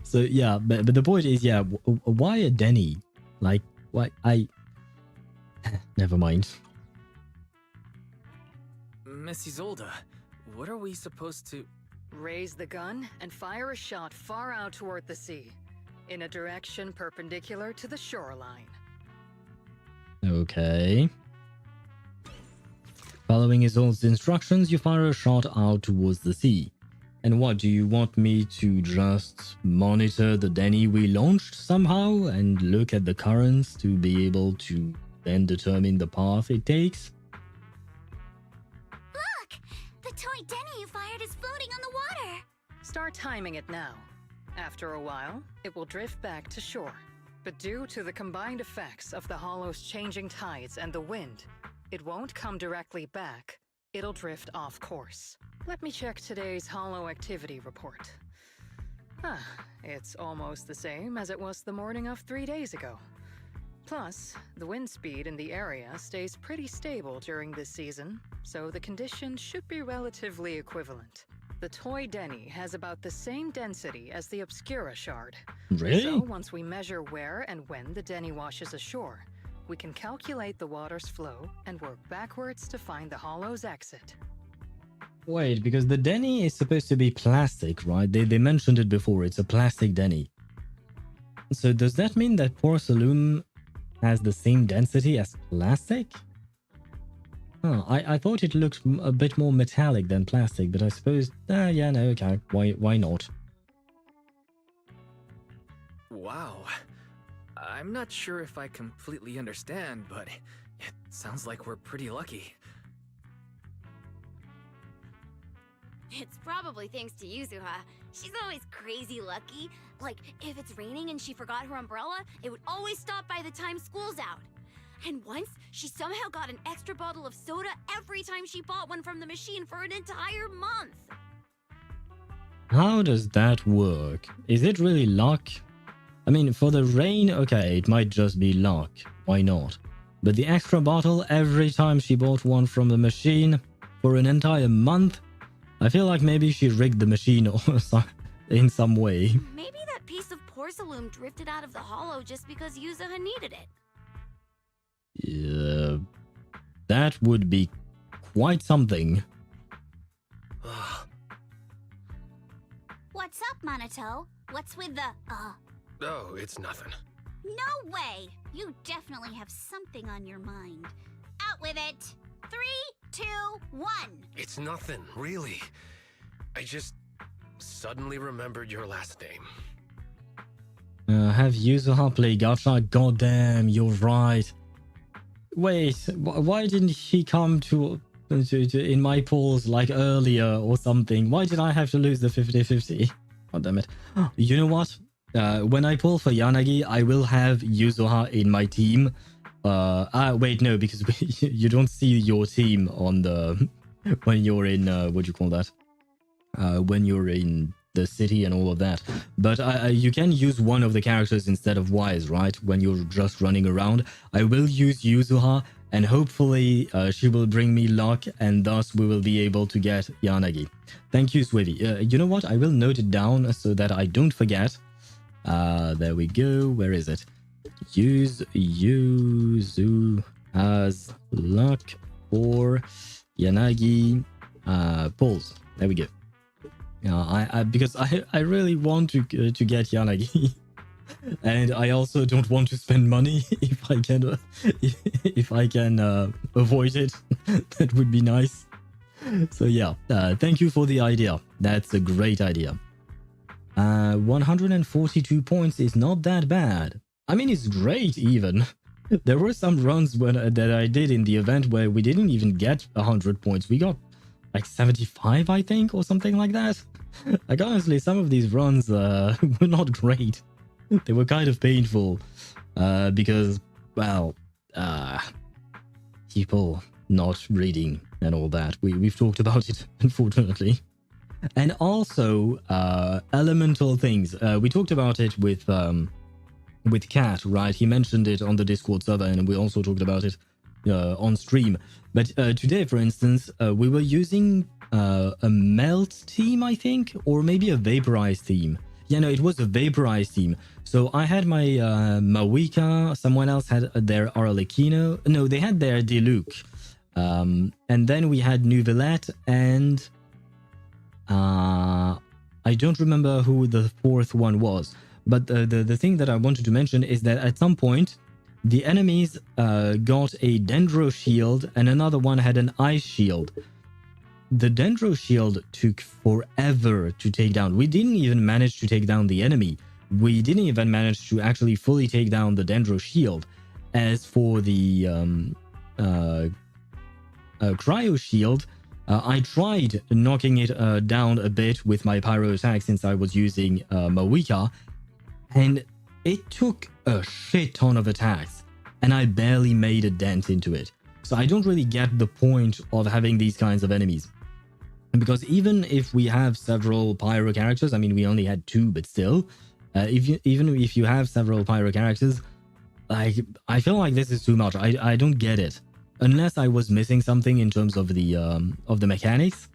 So yeah, but the point is, yeah, why a Denny? Like, why? Never mind. Miss Isolde, what are we supposed to... Raise the gun and fire a shot far out toward the sea, in a direction perpendicular to the shoreline. Okay. Following Isolde's instructions, you fire a shot out towards the sea. And what, do you want me to just monitor the Denny we launched somehow and look at the currents to be able to then determine the path it takes? Look! The toy Denny you fired is floating on the water! Start timing it now. After a while, it will drift back to shore. But due to the combined effects of the Hollow's changing tides and the wind, it won't come directly back. It'll drift off course. Let me check today's Hollow activity report. It's almost the same as it was the morning of 3 days ago. Plus, the wind speed in the area stays pretty stable during this season, so the conditions should be relatively equivalent. The toy Denny has about the same density as the Obscura shard. Really? So once we measure where and when the Denny washes ashore, we can calculate the water's flow and work backwards to find the Hollow's exit. Wait, because the Denny is supposed to be plastic, right? They mentioned it before, it's a plastic Denny. So does that mean that SAILUME has the same density as plastic? Oh, I thought it looked a bit more metallic than plastic, but I suppose... yeah, no, okay. Why not? Wow. I'm not sure if I completely understand, but it sounds like we're pretty lucky. It's probably thanks to Yuzuha. She's always crazy lucky. Like, if it's raining and she forgot her umbrella, it would always stop by the time school's out. And once, she somehow got an extra bottle of soda every time she bought one from the machine for an entire month. How does that work? Is it really luck? I mean, for the rain, okay, it might just be luck. Why not? But the extra bottle every time she bought one from the machine for an entire month? I feel like maybe she rigged the machine or in some way. Maybe that piece of porcelain drifted out of the hollow just because Yuzuha needed it. Yeah, that would be quite something. What's up, Monato? What's with the, Oh, it's nothing. No way! You definitely have something on your mind. Out with it! 3, 2, 1! It's nothing, really. I just suddenly remembered your last name. Have Yuzuha play gacha? Goddamn, you're right. Wait, why didn't he come to in my polls like earlier or something? Why did I have to lose the 50-50? God damn it. You know what? When I pull for Yanagi, I will have Yuzuha in my team. Wait, no, because you don't see your team on the... when you're in, what do you call that? When you're in the city and all of that. But you can use one of the characters instead of Wise, right? When you're just running around. I will use Yuzuha, and hopefully she will bring me luck, and thus we will be able to get Yanagi. Thank you, Swivy. You know what? I will note it down so that I don't forget. There we go. Where is it? Use Yuzu as luck for Yanagi pulls. There we go. Because I really want to get Yanagi, and I also don't want to spend money if I can avoid it. That would be nice. So yeah, thank you for the idea. That's a great idea. 142 points is not that bad. I mean, it's great even. There were some runs that I did in the event where we didn't even get 100 points. We got like 75, I think, or something like that. Like, honestly, some of these runs were not great. They were kind of painful because, well, people not reading and all that. We've talked about it, unfortunately. And also, elemental things. We talked about it with Kat, right? He mentioned it on the Discord server, and we also talked about it on stream. But today, for instance, we were using a melt team, I think, or maybe a vaporize team. Yeah, no, it was a vaporize team. So I had my Mawika, someone else had their Arlecchino. No, they had their Diluc. And then we had Nuvelette, and I don't remember who the fourth one was. But the thing that I wanted to mention is that at some point, the enemies got a Dendro shield and another one had an ice shield. The Dendro shield took forever to take down. We didn't even manage to take down the enemy. We didn't even manage to actually fully take down the Dendro shield. As for the cryo shield, I tried knocking it down a bit with my pyro attack since I was using Mawika, and it took a shit ton of attacks, and I barely made a dent into it. So I don't really get the point of having these kinds of enemies. Because even if we have several pyro characters, I mean, we only had 2, but still, even if you have several pyro characters, like, I feel like this is too much. I don't get it. Unless I was missing something in terms of the mechanics.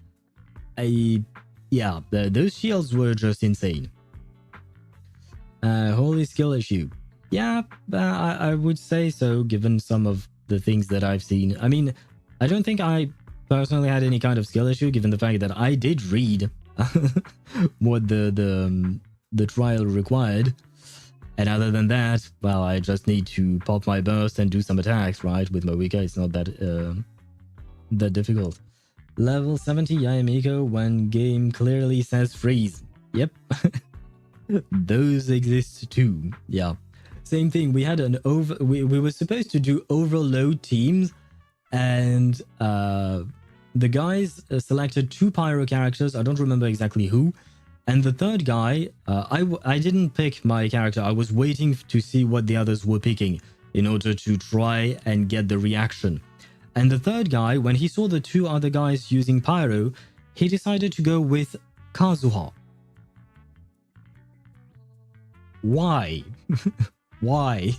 Yeah, those shields were just insane. Holy skill issue. Yeah, I would say so, given some of the things that I've seen. I mean, I don't think I personally had any kind of skill issue, given the fact that I did read what the trial required. And other than that, well, I just need to pop my burst and do some attacks, right? With Mawika, it's not that difficult. Level 70 Yamiko when game clearly says freeze. Yep. Those exist too. Yeah. Same thing. We had we were supposed to do overload teams, and the guys selected 2 pyro characters. I don't remember exactly who. And the third guy, I didn't pick my character. I was waiting to see what the others were picking in order to try and get the reaction. And the third guy, when he saw the 2 other guys using pyro, he decided to go with Kazuha. Why? Why?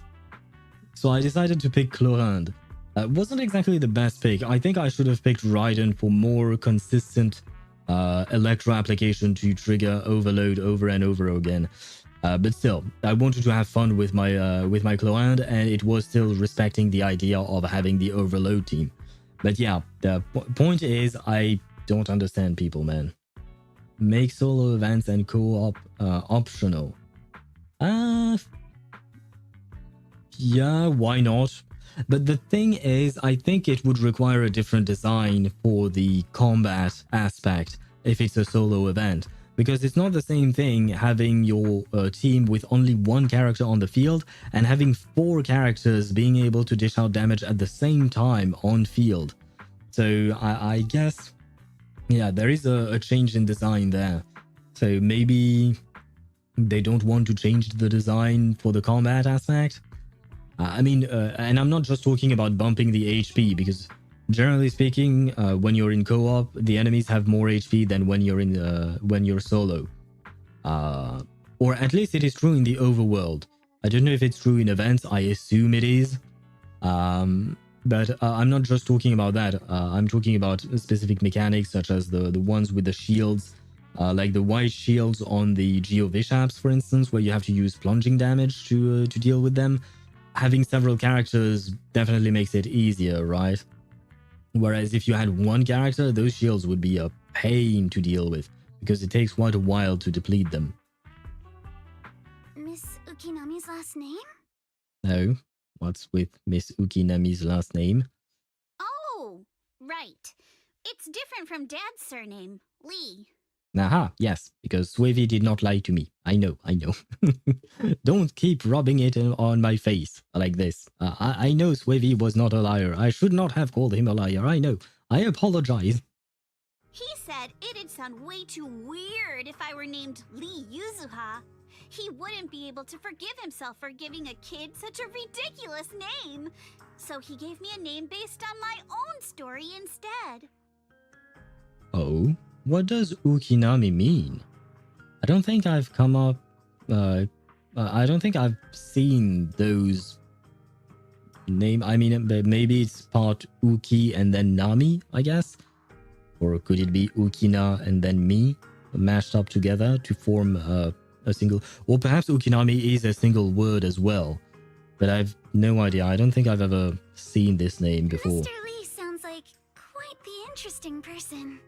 So I decided to pick Chlorinde. Wasn't exactly the best pick. I think I should have picked Raiden for more consistent electro application to trigger overload over and over again. But still, I wanted to have fun with my Chlorinde, and it was still respecting the idea of having the overload team. But yeah, the point is, I don't understand people, man. Make solo events and co-op optional. Yeah, why not? But the thing is, I think it would require a different design for the combat aspect if it's a solo event. Because it's not the same thing having your team with only 1 character on the field and having 4 characters being able to dish out damage at the same time on field. So I guess, yeah, there is a change in design there. So maybe they don't want to change the design for the combat aspect. I mean, and I'm not just talking about bumping the HP, because generally speaking, when you're in co-op, the enemies have more HP than when you're solo. Or at least it is true in the overworld. I don't know if it's true in events. I assume it is. But I'm not just talking about that. I'm talking about specific mechanics, such as the ones with the shields, like the white shields on the Geo Vishaps, for instance, where you have to use plunging damage to deal with them. Having several characters definitely makes it easier, right? Whereas if you had 1 character, those shields would be a pain to deal with, because it takes quite a while to deplete them. Miss Ukinami's last name? No. What's with Miss Ukinami's last name? Oh, right. It's different from Dad's surname, Lee. Aha, yes, because Swavy did not lie to me. I know. Don't keep rubbing it on my face like this. I know Swavy was not a liar. I should not have called him a liar. I know. I apologize. He said it'd sound way too weird if I were named Lee Yuzuha. He wouldn't be able to forgive himself for giving a kid such a ridiculous name. So he gave me a name based on my own story instead. Oh? What does Ukinami mean? I don't think I've come up... I don't think I've seen those name. I mean, maybe it's part Uki and then Nami, I guess? Or could it be Ukina and then Mi mashed up together to form a single... Or perhaps Ukinami is a single word as well. But I've no idea. I don't think I've ever seen this name before. Mr. Lee sounds like quite the interesting person.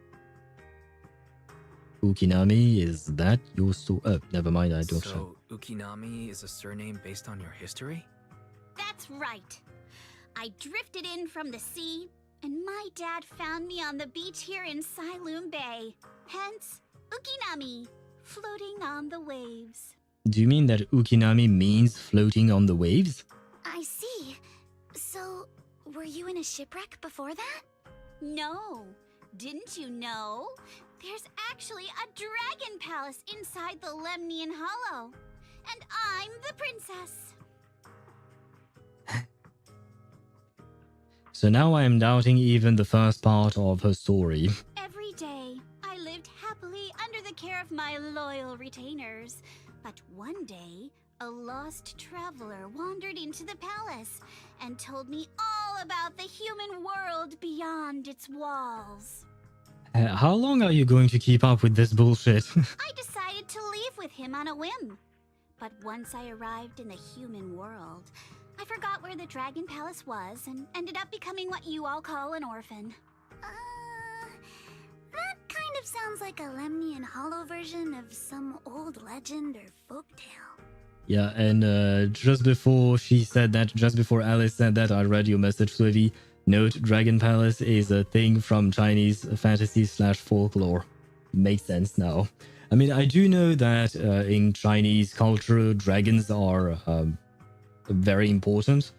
Ukinami, is that your story? Oh, never mind, I don't know. So, Ukinami is a surname based on your history? That's right. I drifted in from the sea, and my dad found me on the beach here in SAILUME Bay. Hence, Ukinami, floating on the waves. Do you mean that Ukinami means floating on the waves? I see. So, were you in a shipwreck before that? No. Didn't you know? There's actually a dragon palace inside the Lemnian Hollow. And I'm the princess. So now I am doubting even the first part of her story. Every day, I lived happily under the care of my loyal retainers. But one day, a lost traveler wandered into the palace and told me all about the human world beyond its walls. How long are you going to keep up with this bullshit? I decided to leave with him on a whim. But once I arrived in the human world, I forgot where the Dragon Palace was and ended up becoming what you all call an orphan. That kind of sounds like a Lemnian Hollow version of some old legend or folktale. Yeah, and just before she said that, just before Alice said that, I read your message, Swivy. Note, Dragon Palace is a thing from Chinese fantasy/folklore. Makes sense now. I mean, I do know that in Chinese culture, dragons are very important.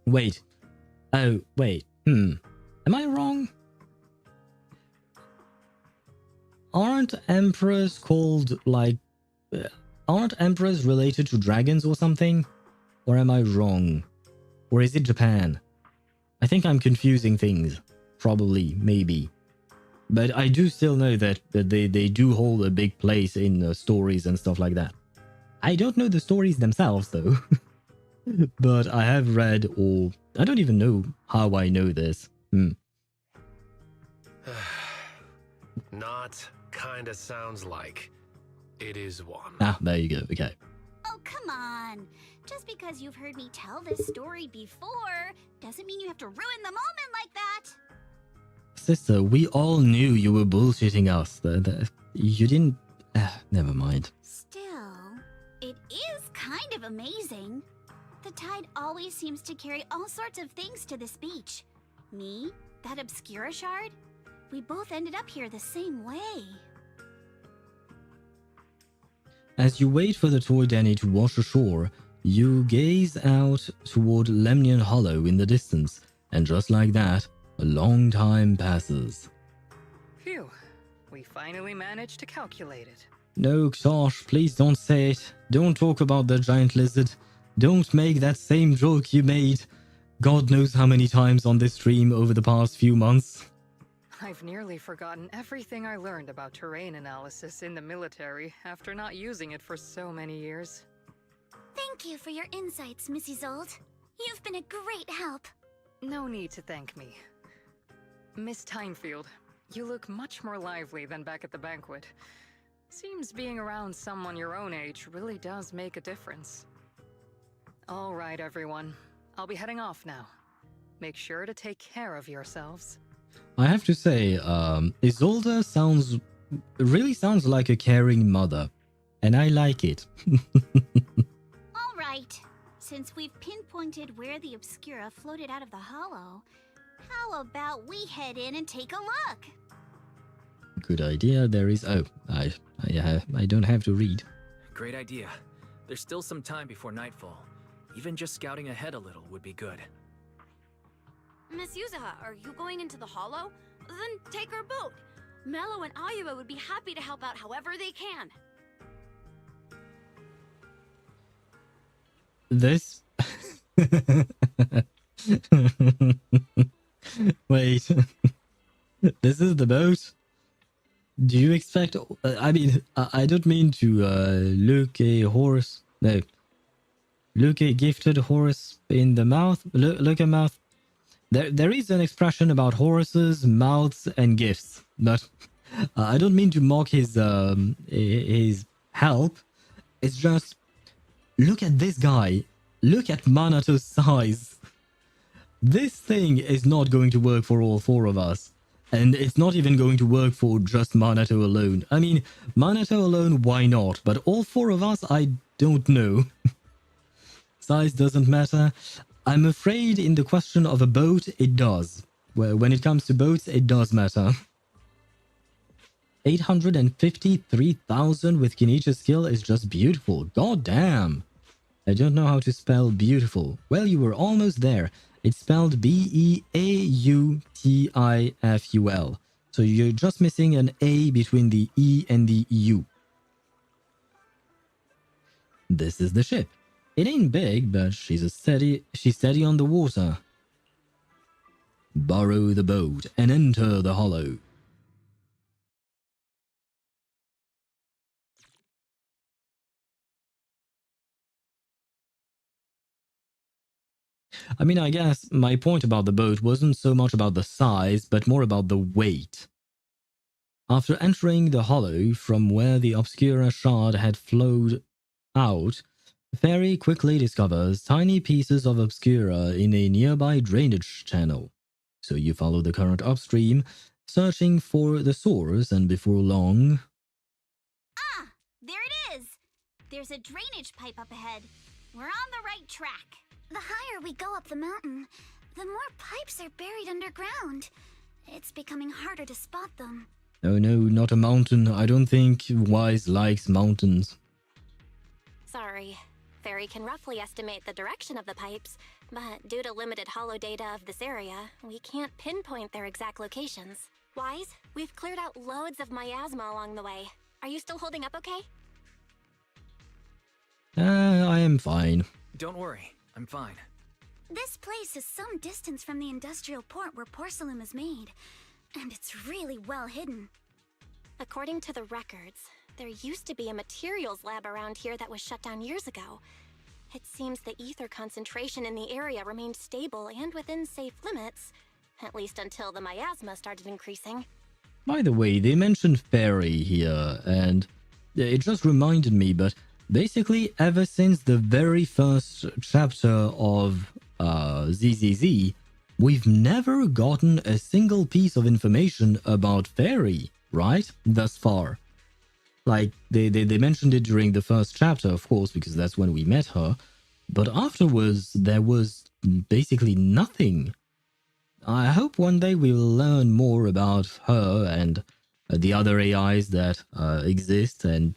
Wait. Oh, wait. Am I wrong? Aren't emperors called, like... aren't emperors related to dragons or something? Or am I wrong? Or is it Japan? I think I'm confusing things. Probably, maybe. But I do still know that they do hold a big place in stories and stuff like that. I don't know the stories themselves, though. But I have read, or I don't even know how I know this. Not kinda sounds like. It is one. Ah, there you go. Okay. Oh, come on. Just because you've heard me tell this story before doesn't mean you have to ruin the moment like that. Sister, we all knew you were bullshitting us. You didn't... never mind. Still, it is kind of amazing. The tide always seems to carry all sorts of things to this beach. Me, that Obscura shard, we both ended up here the same way. As you wait for the toy Danny to wash ashore, you gaze out toward Lemnian Hollow in the distance, and just like that, a long time passes. Phew. We finally managed to calculate it. No, Xosh, please don't say it. Don't talk about the giant lizard. Don't make that same joke you made God knows how many times on this stream over the past few months. I've nearly forgotten everything I learned about terrain analysis in the military after not using it for so many years. Thank you for your insights, Miss Isolde. You've been a great help. No need to thank me. Miss Timefield, you look much more lively than back at the banquet. Seems being around someone your own age really does make a difference. All right, everyone. I'll be heading off now. Make sure to take care of yourselves. I have to say, Isolde really sounds like a caring mother, and I like it. All right. Since we've pinpointed where the Obscura floated out of the hollow, how about we head in and take a look? Good idea. There is... Oh, I don't have to read. Great idea. There's still some time before nightfall. Even just scouting ahead a little would be good. Miss Yuzuha, are you going into the hollow? Then take our boat. Mello and Ayuba would be happy to help out however they can. This... Wait. This is the boat? Do you expect... I mean, I don't mean to look a horse... No. Look a gifted horse in the mouth. Look a mouth. There is an expression about horses, mouths, and gifts. But I don't mean to mock his help. It's just... Look at this guy. Look at Manato's size. This thing is not going to work for all four of us. And it's not even going to work for just Manato alone. I mean, Manato alone, why not? But all four of us, I don't know. Size doesn't matter. I'm afraid in the question of a boat, it does. Well, when it comes to boats, it does matter. 853,000 with Kenichi's skill is just beautiful. God damn. I don't know how to spell beautiful. Well, you were almost there. It's spelled B-E-A-U-T-I-F-U-L. So you're just missing an A between the E and the U. This is the ship. It ain't big, but she's steady on the water. Borrow the boat and enter the hollow. I mean, I guess my point about the boat wasn't so much about the size, but more about the weight. After entering the hollow from where the Obscura shard had flowed out, Fairy quickly discovers tiny pieces of Obscura in a nearby drainage channel. So you follow the current upstream, searching for the source, and before long... Ah! There it is! There's a drainage pipe up ahead. We're on the right track. The higher we go up the mountain, the more pipes are buried underground. It's becoming harder to spot them. Oh no, not a mountain. I don't think Wise likes mountains. Sorry. Fairy can roughly estimate the direction of the pipes, but due to limited holo data of this area, we can't pinpoint their exact locations. Wise, we've cleared out loads of miasma along the way. Are you still holding up okay? I am fine. Don't worry. I'm fine. This place is some distance from the industrial port where porcelain is made, and it's really well hidden. According to the records, there used to be a materials lab around here that was shut down years ago. It seems the ether concentration in the area remained stable and within safe limits, at least until the miasma started increasing. By the way, they mentioned Fairy here, and it just reminded me, but basically, ever since the very first chapter of ZZZ, we've never gotten a single piece of information about Fairy, right? Thus far. Like, they mentioned it during the first chapter, of course, because that's when we met her. But afterwards, there was basically nothing. I hope one day we'll learn more about her and the other AIs that exist, and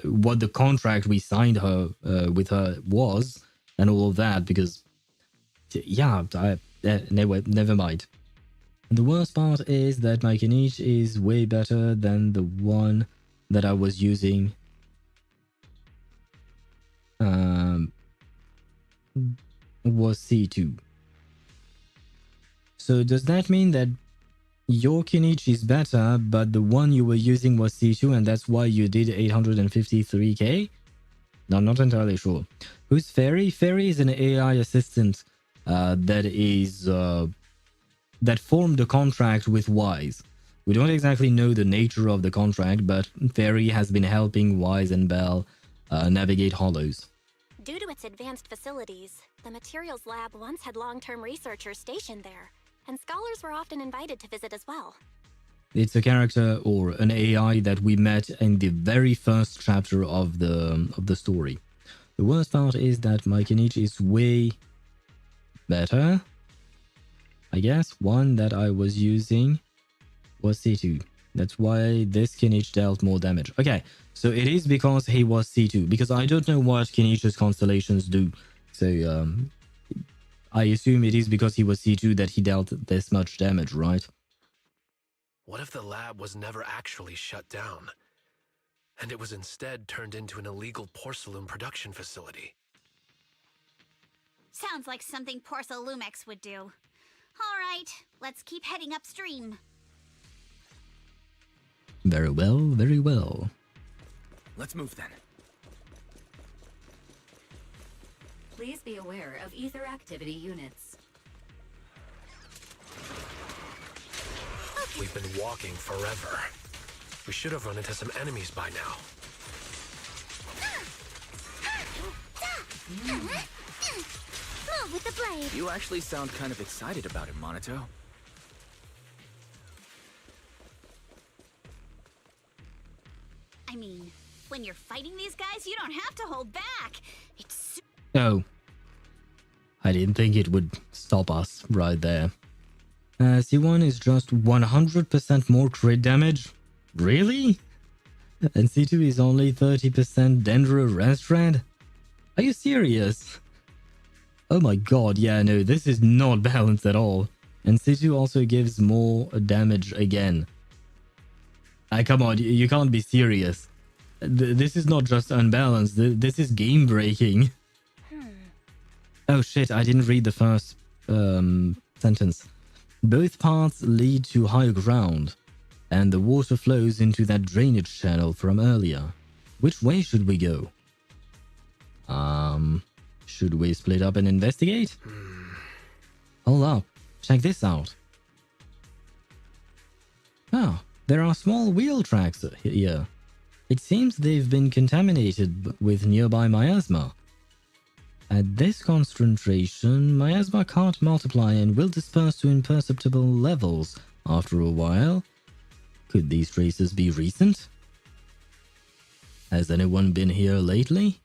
what the contract we signed her with her was, and all of that, because yeah, never mind. The worst part is that my Kenichi is way better than the one that I was using. Was C2. So does that mean that your Kenichi is better, but the one you were using was C2, and that's why you did 853k? No, I'm not entirely sure. Who's Fairy? Fairy is an AI assistant that formed a contract with Wise. We don't exactly know the nature of the contract, but Fairy has been helping Wise and Belle navigate hollows. Due to its advanced facilities, the materials lab once had long-term researchers stationed there, and scholars were often invited to visit as well. It's a character or an AI that we met in the very first chapter of the story. The worst part is that my Kenichi is way better. I guess one that I was using was C2. That's why this Kinich dealt more damage. Okay, so it is because he was C2. Because I don't know what Kinich's constellations do. So I assume it is because he was C2 that he dealt this much damage, right? What if the lab was never actually shut down? And it was instead turned into an illegal porcelain production facility? Sounds like something Porcelumex would do. All right, let's keep heading upstream. Very well, very well. Let's move then. Please be aware of ether activity units. We've been walking forever. We should have run into some enemies by now. Move with the blade. You actually sound kind of excited about it, Monito. I mean, when you're fighting these guys, you don't have to hold back. It's Oh. I didn't think it would stop us right there. C1 is just 100% more crit damage? Really? And C2 is only 30% Dendro Restred? Are you serious? Oh my god, yeah, no, this is not balanced at all. And C2 also gives more damage again. Come on, you can't be serious. This is not just unbalanced, this is game breaking. Oh shit, I didn't read the first sentence. Both paths lead to higher ground, and the water flows into that drainage channel from earlier. Which way should we go? Should we split up and investigate? Hold up, check this out. Oh, there are small wheel tracks here. It seems they've been contaminated with nearby miasma. At this concentration, miasma can't multiply and will disperse to imperceptible levels after a while. Could these traces be recent? Has anyone been here lately?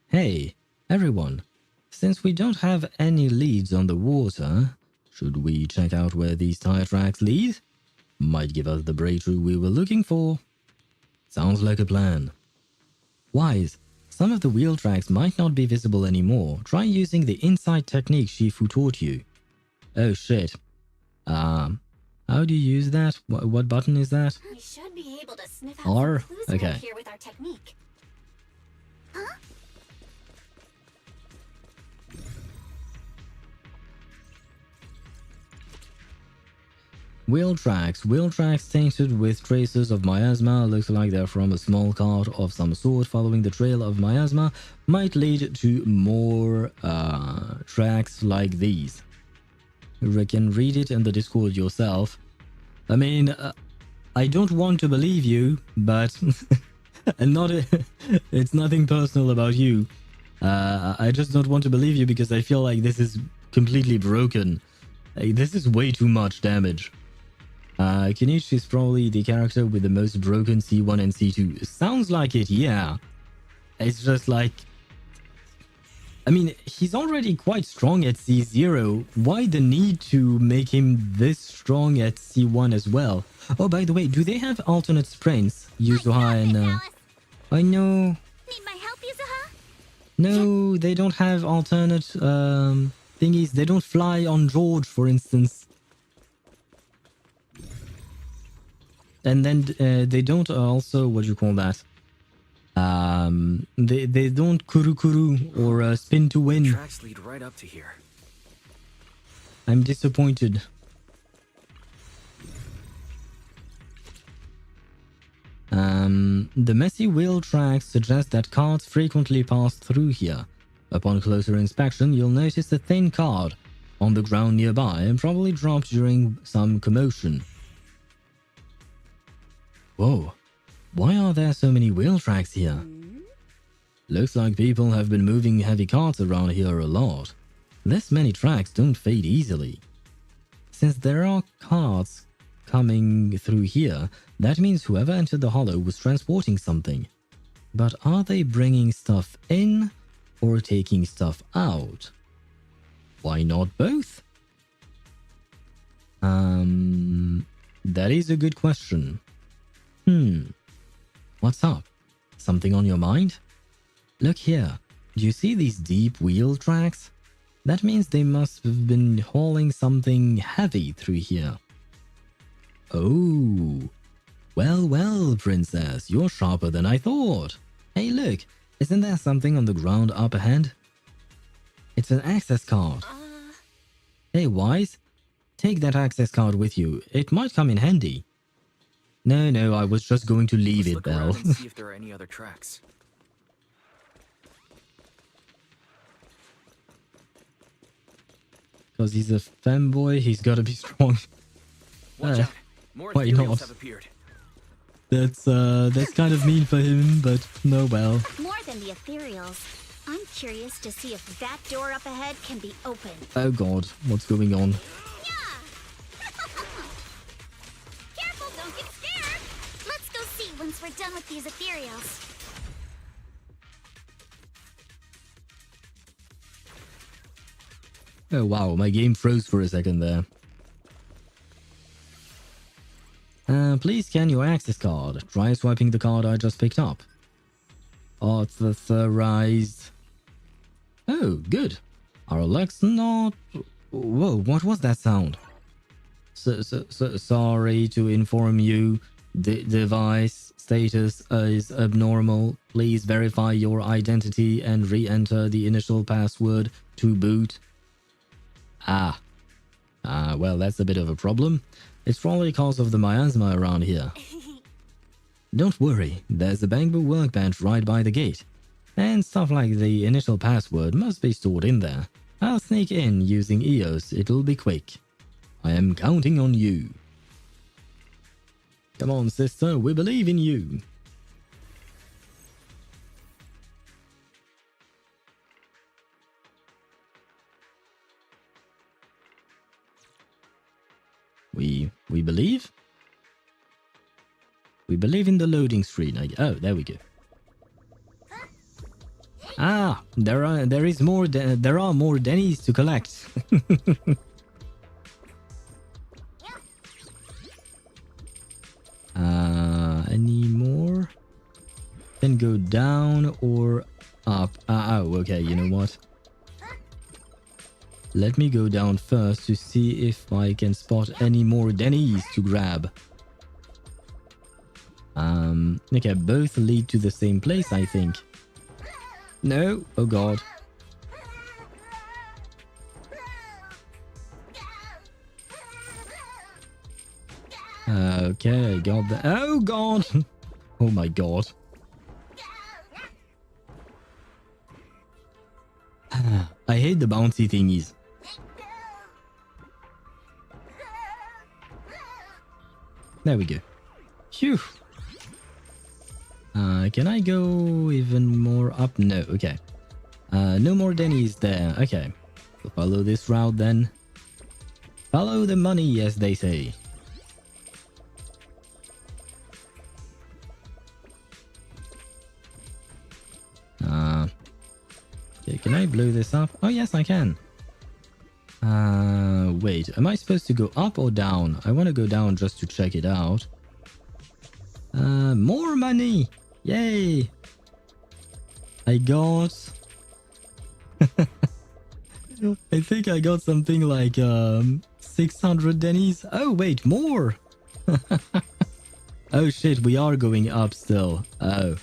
Hey, everyone. Since we don't have any leads on the water, should we check out where these tire tracks lead? Might give us the breakthrough we were looking for. Sounds like a plan. Wise. Some of the wheel tracks might not be visible anymore. Try using the insight technique Shifu taught you. Oh shit. How do you use that? What button is that? We should be able to sniff out R? some clues Okay. around here with our technique. Huh? Wheel tracks tainted with traces of miasma. Looks like they're from a small cart of some sort. Following the trail of miasma might lead to more tracks like these. You can read it in the Discord yourself. I mean, I don't want to believe you, but it's nothing personal about you. I just don't want to believe you because I feel like this is completely broken. This is way too much damage. Kenichi is probably the character with the most broken C1 and C2. Sounds like it, yeah. It's just like... I mean, he's already quite strong at C0. Why the need to make him this strong at C1 as well? Oh, by the way, do they have alternate sprints? Yuzuha and... I know... Need my help, Yuzuha? No, they don't have alternate thingies. They don't fly on George, for instance. And then they don't also, what do you call that? They don't kuru or spin to win. Tracks lead right up to here. I'm disappointed. The messy wheel tracks suggest that carts frequently pass through here. Upon closer inspection, you'll notice a thin card on the ground nearby and probably dropped during some commotion. Whoa, why are there so many wheel tracks here? Looks like people have been moving heavy carts around here a lot. This many tracks don't fade easily. Since there are carts coming through here, that means whoever entered the hollow was transporting something. But are they bringing stuff in or taking stuff out? Why not both? That is a good question. What's up? Something on your mind? Look here. Do you see these deep wheel tracks? That means they must have been hauling something heavy through here. Oh. Well, well, princess, you're sharper than I thought. Hey, look. Isn't there something on the ground up ahead? It's an access card. Hey, Wise. Take that access card with you. It might come in handy. No, I was just going to leave it, Belle. Let's look around and see if there are any other tracks. Because he's a fanboy, he's gotta be strong. Watch out. More why Ethereals not? have appeared. That's kind of mean for him, but no well. More than the Ethereals. I'm curious to see if that door up ahead can be opened. Oh god, what's going on? Careful, don't get scared! Let's go see once we're done with these Ethereals. Oh wow, my game froze for a second there. Please scan your access card. Try swiping the card I just picked up. Authorized. Oh, good. Our luck's not... Whoa, what was that sound? Sorry to inform you. The device status is abnormal. Please verify your identity and re-enter the initial password to boot. Well, that's a bit of a problem. It's probably because of the miasma around here. Don't worry, there's a bamboo workbench right by the gate. And stuff like the initial password must be stored in there. I'll sneak in using EOS, it'll be quick. I am counting on you. Come on, sister, we believe in you. We believe? We believe in the loading screen. Oh, there we go. There are more Denny's to collect. Any more? Then go down or up. Oh, okay, you know what? Let me go down first to see if I can spot any more Denny's to grab. Okay, both lead to the same place, I think. No? Oh god. Okay, I got that. Oh god! Oh my god. I hate the bouncy thingies. There we go. Phew. Can I go even more up? No, okay. No more Denny's there. Okay. So follow this route then. Follow the money, as they say. Okay, can I blow this up? Oh yes, I can. Wait, am I supposed to go up or down? I want to go down just to check it out. More money! Yay! I got... I think I got something like 600 Denny's. Oh wait, more! Oh shit, we are going up still. Oh.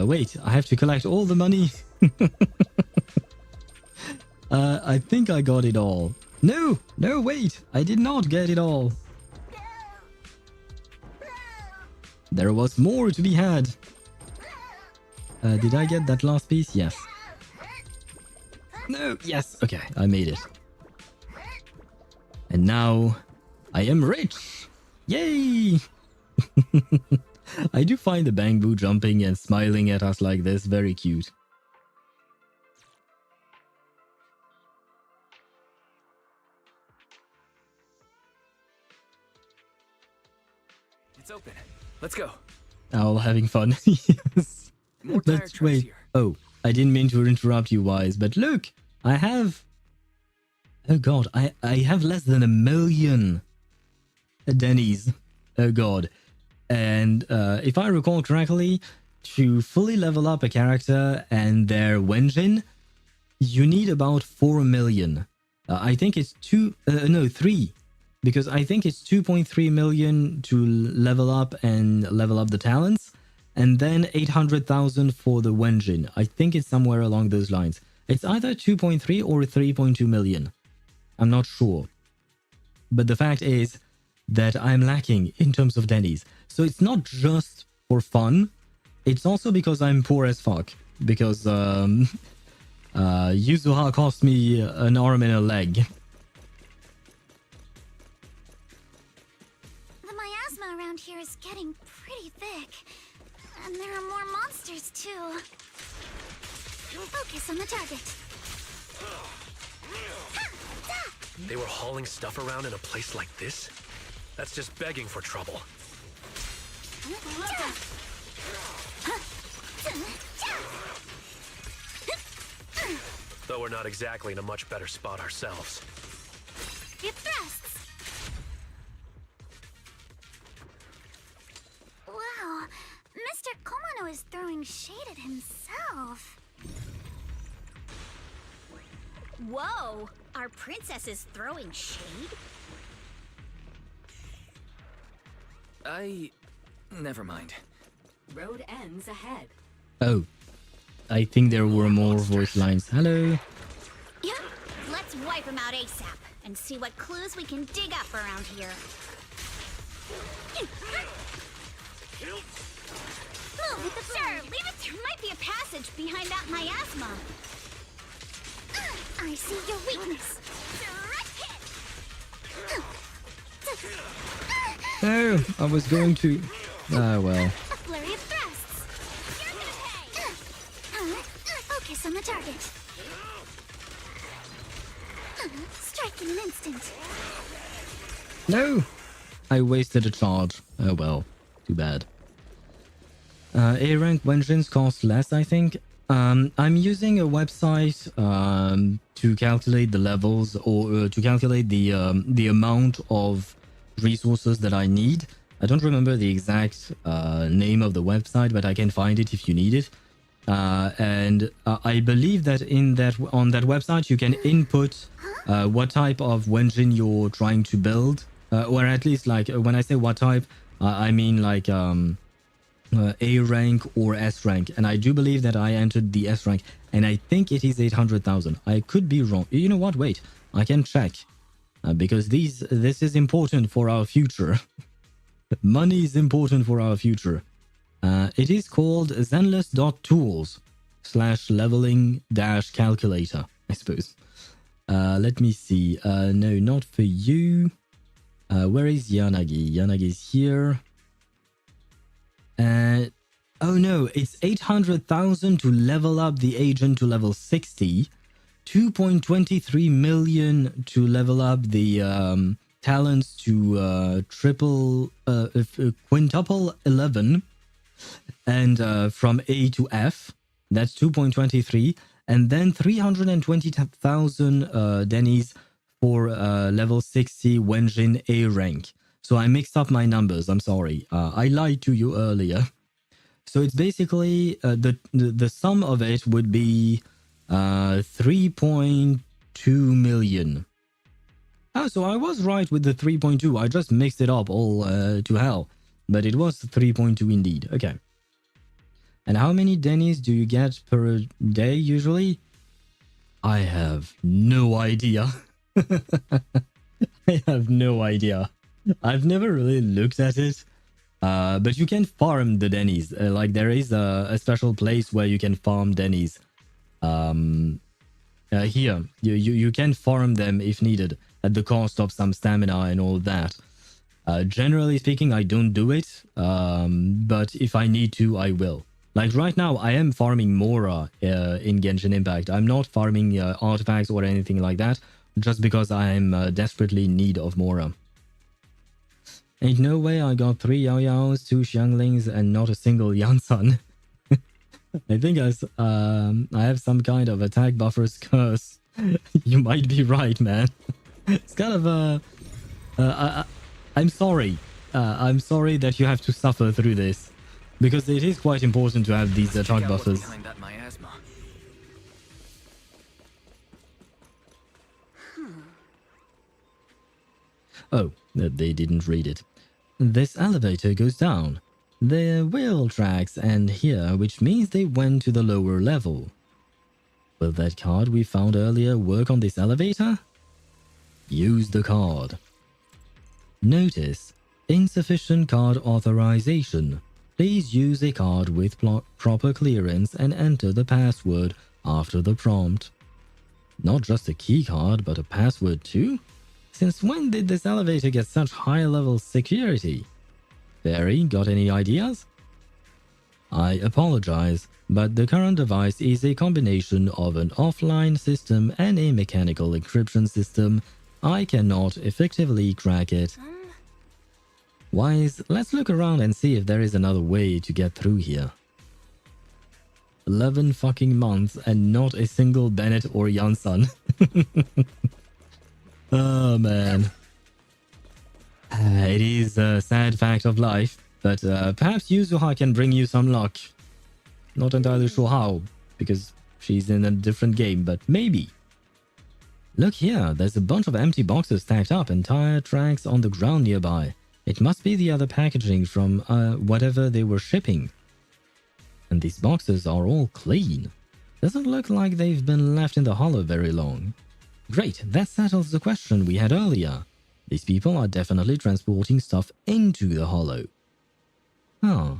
Wait, I have to collect all the money. I think I got it all. No, wait, I did not get it all. There was more to be had. Did I get that last piece? Yes. No, yes, okay, I made it. And now, I am rich! Yay! I do find the bamboo jumping and smiling at us like this very cute. It's open. Let's go. All having fun. Yes. More tire tracks wait. here. Oh, I didn't mean to interrupt you, Wise, but look, I have... Oh god, I have less than 1 million Denny's. Oh god. And if I recall correctly, to fully level up a character and their Wenjin, you need about 4 million. I think it's 3. Because I think it's 2.3 million to level up and level up the talents. And then 800,000 for the Wenjin. I think it's somewhere along those lines. It's either 2.3 or 3.2 million. I'm not sure. But the fact is that I'm lacking in terms of Denny's. So it's not just for fun. It's also because I'm poor as fuck. Because Yuzuha cost me an arm and a leg. The miasma around here is getting pretty thick. And there are more monsters, too. Focus on the target. They were hauling stuff around in a place like this? That's just begging for trouble. Though we're not exactly in a much better spot ourselves. It thrusts. Wow, Mr. Komano is throwing shade at himself. Whoa, our princess is throwing shade? Never mind. Road ends ahead. Oh, I think there were more voice lines. Hello. Yeah, let's wipe him out ASAP and see what clues we can dig up around here. Move with the sir, leave it. There might be a passage behind that miasma. I see your weakness. Direct hit. Oh, I was going to... Ah, well. A flurry of thrusts. You're gonna pay. Focus on the target. Strike in an instant. No! I wasted a charge. Oh well, too bad. A-rank Wenjins cost less, I think. I'm using a website to calculate the levels or to calculate the amount of resources that I need. I don't remember the exact name of the website, but I can find it if you need it. And I believe that on that website you can input what type of Wenjin you're trying to build, or at least like when I say what type, I mean like A rank or S rank, and I do believe that I entered the S rank, and I think it is 800,000. I could be wrong. You know what? Wait, I can check because this is important for our future. Money is important for our future. It is called zenless.tools/leveling-calculator, I suppose. Let me see. No, not for you. Where is Yanagi? Yanagi is here. Oh no, it's 800,000 to level up the agent to level 60, 2.23 million to level up the talents to quintuple 11, and from A to F, that's 2.23, and then 320,000 Denny's for level 60 Wenjin A rank. So I mixed up my numbers. I'm sorry. I lied to you earlier. So it's basically the sum of it would be 3.2 million. Oh, so I was right with the 3.2. I just mixed it up all to hell. But it was 3.2 indeed. Okay. And how many Denny's do you get per day usually? I have no idea. I have no idea. I've never really looked at it. But you can farm the Denny's. Like there is a special place where you can farm Denny's. Here, you can farm them if needed at the cost of some stamina and all that. Generally speaking, I don't do it. But if I need to, I will. Like right now, I am farming Mora in Genshin Impact. I'm not farming artifacts or anything like that, just because I'm desperately in need of Mora. Ain't no way I got 3 Yao Yaos, 2 Xianglings, and not a single Yansan. I think I have some kind of attack buffer's curse. You might be right, man. It's kind of I'm sorry. I'm sorry that you have to suffer through this. Because it is quite important to have these Check attack out what's buffers. behind that miasma. Oh, they didn't read it. This elevator goes down. There are wheel tracks and here, which means they went to the lower level. Will that card we found earlier work on this elevator? Use the card. Notice, insufficient card authorization. Please use a card with proper clearance and enter the password after the prompt. Not just a key card, but a password too? Since when did this elevator get such high-level security? Barry, got any ideas? I apologize, but the current device is a combination of an offline system and a mechanical encryption system. I cannot effectively crack it. Wise, let's look around and see if there is another way to get through here. 11 fucking months and not a single Bennett or Janssen. Oh man. It is a sad fact of life, but perhaps Yuzuha can bring you some luck. Not entirely sure how, because she's in a different game, but maybe. Look here, there's a bunch of empty boxes stacked up and tire tracks on the ground nearby. It must be the other packaging from whatever they were shipping. And these boxes are all clean. Doesn't look like they've been left in the hollow very long. Great, that settles the question we had earlier. These people are definitely transporting stuff into the hollow. Huh,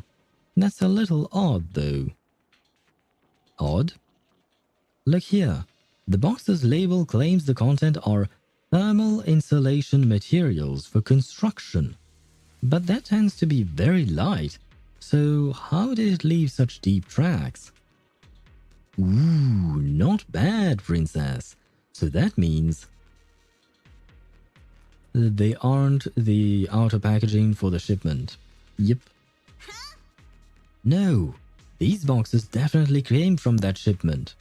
that's a little odd though. Odd? Look here, the box's label claims the content are thermal insulation materials for construction. But that tends to be very light, so how did it leave such deep tracks? Ooh, not bad, princess. So that means they aren't the outer packaging for the shipment. Yep. No, these boxes definitely came from that shipment.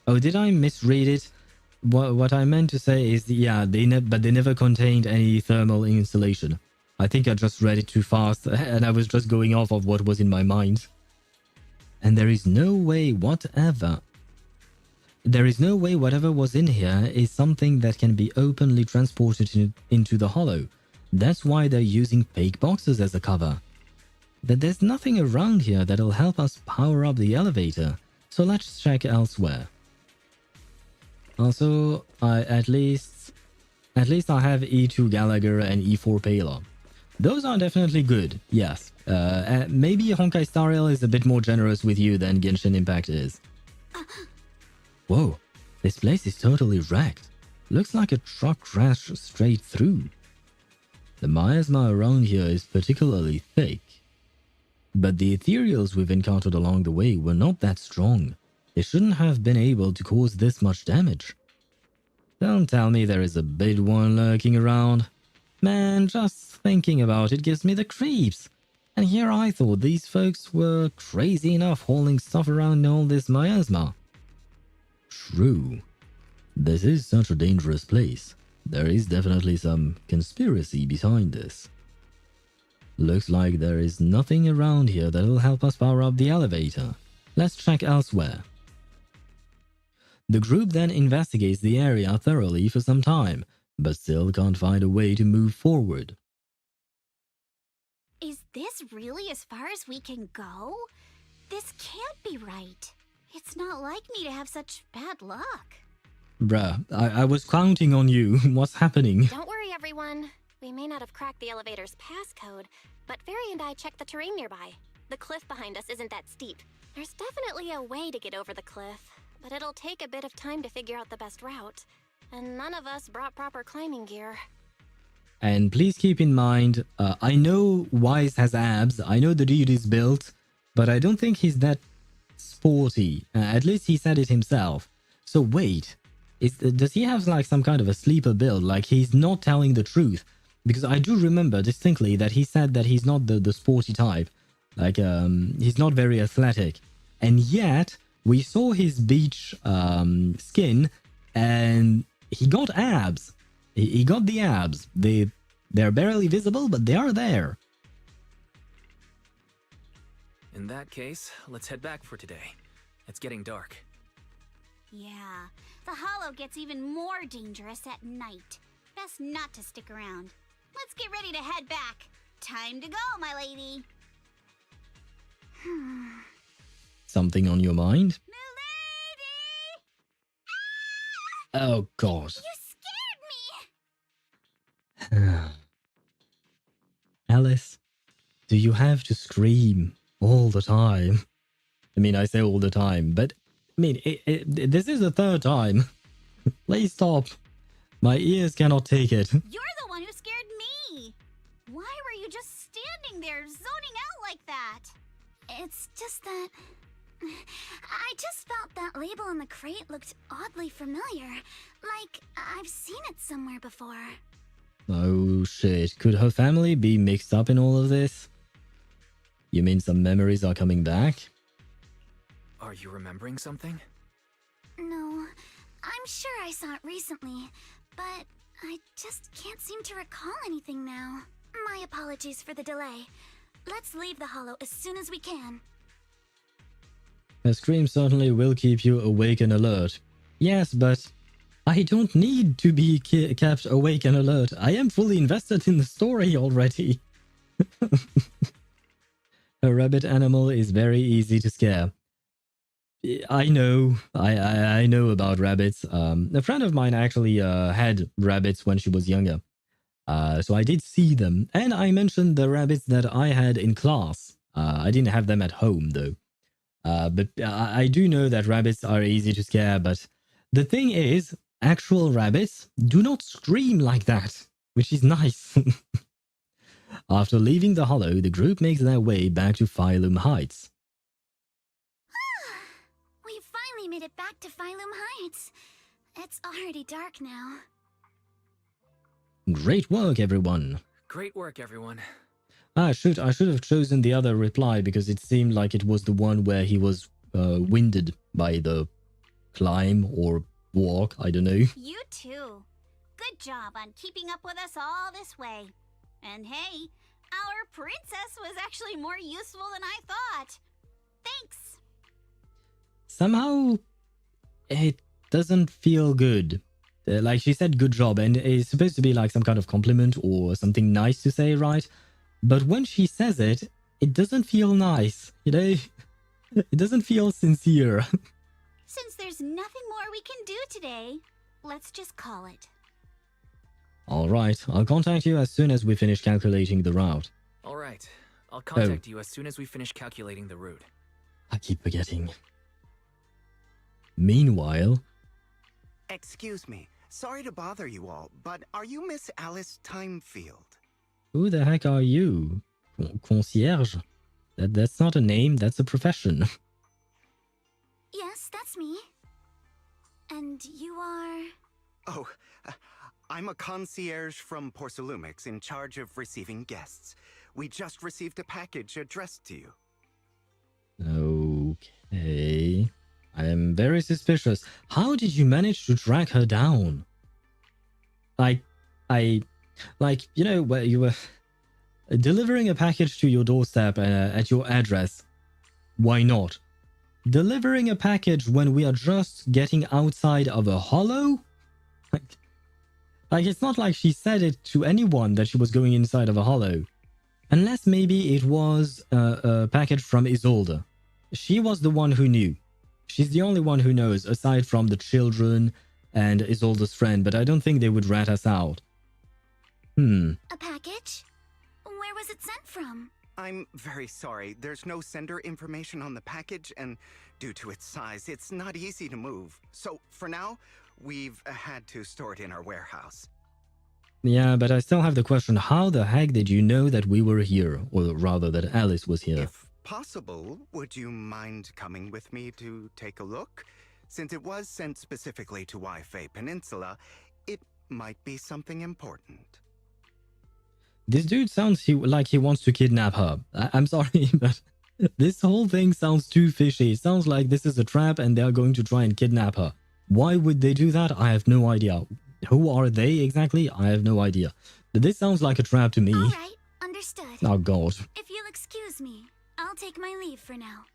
Oh, did I misread it? What I meant to say is, yeah, but they never contained any thermal insulation. I think I just read it too fast and I was just going off of what was in my mind. And there is no way whatever was in here is something that can be openly transported into the hollow. That's why they're using fake boxes as a cover. But there's nothing around here that'll help us power up the elevator, so let's check elsewhere. Also, at least I have E2 Gallagher and E4 Paler. Those are definitely good, yes. Maybe Honkai Star Rail is a bit more generous with you than Genshin Impact is. Whoa, this place is totally wrecked. Looks like a truck crashed straight through. The miasma around here is particularly thick. But the Ethereals we've encountered along the way were not that strong. They shouldn't have been able to cause this much damage. Don't tell me there is a big one lurking around. Man, just thinking about it gives me the creeps. And here I thought these folks were crazy enough hauling stuff around all this miasma. True. This is such a dangerous place. There is definitely some conspiracy behind this. Looks like there is nothing around here that'll help us power up the elevator. Let's check elsewhere. The group then investigates the area thoroughly for some time, but still can't find a way to move forward. Is this really as far as we can go? This can't be right. It's not like me to have such bad luck. Bruh, I was counting on you. What's happening? Don't worry, everyone. We may not have cracked the elevator's passcode, but Fairy and I checked the terrain nearby. The cliff behind us isn't that steep. There's definitely a way to get over the cliff, but it'll take a bit of time to figure out the best route. And none of us brought proper climbing gear. And please keep in mind, I know Wise has abs, I know the dude is built, but I don't think he's that sporty. At least he said it himself. So wait, does he have like some kind of a sleeper build? Like he's not telling the truth? Because I do remember distinctly that he said that he's not the sporty type. Like, he's not very athletic. And yet, we saw his beach skin and he got abs. He got the abs. They're barely visible, but they are there. In that case, let's head back for today. It's getting dark. Yeah, the hollow gets even more dangerous at night. Best not to stick around. Let's get ready to head back. Time to go, my lady. Something on your mind? Oh, God. You scared me! Alice, do you have to scream all the time? I mean, I say all the time, but I mean, this is the third time. Please stop. My ears cannot take it. You're the one who scared me! Why were you just standing there, zoning out like that? It's just that... I just felt that label on the crate looked oddly familiar. Like, I've seen it somewhere before. Oh shit, could her family be mixed up in all of this? You mean some memories are coming back? Are you remembering something? No, I'm sure I saw it recently, but I just can't seem to recall anything now. My apologies for the delay. Let's leave the hollow as soon as we can. A scream certainly will keep you awake and alert. Yes, but I don't need to be kept awake and alert. I am fully invested in the story already. A rabbit animal is very easy to scare. I know. I know about rabbits. A friend of mine actually had rabbits when she was younger. So I did see them. And I mentioned the rabbits that I had in class. I didn't have them at home though. But I do know that rabbits are easy to scare, but the thing is, actual rabbits do not scream like that, which is nice. After leaving the hollow, the group makes their way back to SAILUME Heights. We finally made it back to SAILUME Heights. It's already dark now. Great work, everyone. Great work, everyone. I should have chosen the other reply because it seemed like it was the one where he was winded by the climb or walk, I don't know. You too. Good job on keeping up with us all this way. And hey, our princess was actually more useful than I thought. Thanks. Somehow, it doesn't feel good. Like she said good job, and it's supposed to be like some kind of compliment or something nice to say, right? But when she says it, it doesn't feel nice, you know? It doesn't feel sincere. Since there's nothing more we can do today, let's just call it. Alright, I'll contact you as soon as we finish calculating the route. Alright, I'll contact you as soon as we finish calculating the route. I keep forgetting. Meanwhile... Excuse me, sorry to bother you all, but are you Miss Alice Timefield? Who the heck are you? Concierge? That's not a name, that's a profession. Yes, that's me. And you are... Oh, I'm a concierge from Porcelumix in charge of receiving guests. We just received a package addressed to you. Okay. I am very suspicious. How did you manage to track her down? Like, you know, where you were delivering a package to your doorstep at your address. Why not? Delivering a package when we are just getting outside of a hollow? Like it's not like she said it to anyone that she was going inside of a hollow. Unless maybe it was a package from Isolde. She was the one who knew. She's the only one who knows, aside from the children and Isolde's friend, but I don't think they would rat us out. A package? Where was it sent from? I'm very sorry. There's no sender information on the package, and due to its size, it's not easy to move. So, for now, we've had to store it in our warehouse. Yeah, but I still have the question, how the heck did you know that we were here? Or rather, that Alice was here? If possible, would you mind coming with me to take a look? Since it was sent specifically to Wi-Fi Peninsula, it might be something important. This dude sounds like he wants to kidnap her. I'm sorry, but this whole thing sounds too fishy. It sounds like this is a trap and they're going to try and kidnap her. Why would they do that? I have no idea. Who are they exactly? I have no idea. This sounds like a trap to me. All right, understood. Oh god. If you'll excuse me, I'll take my leave for now.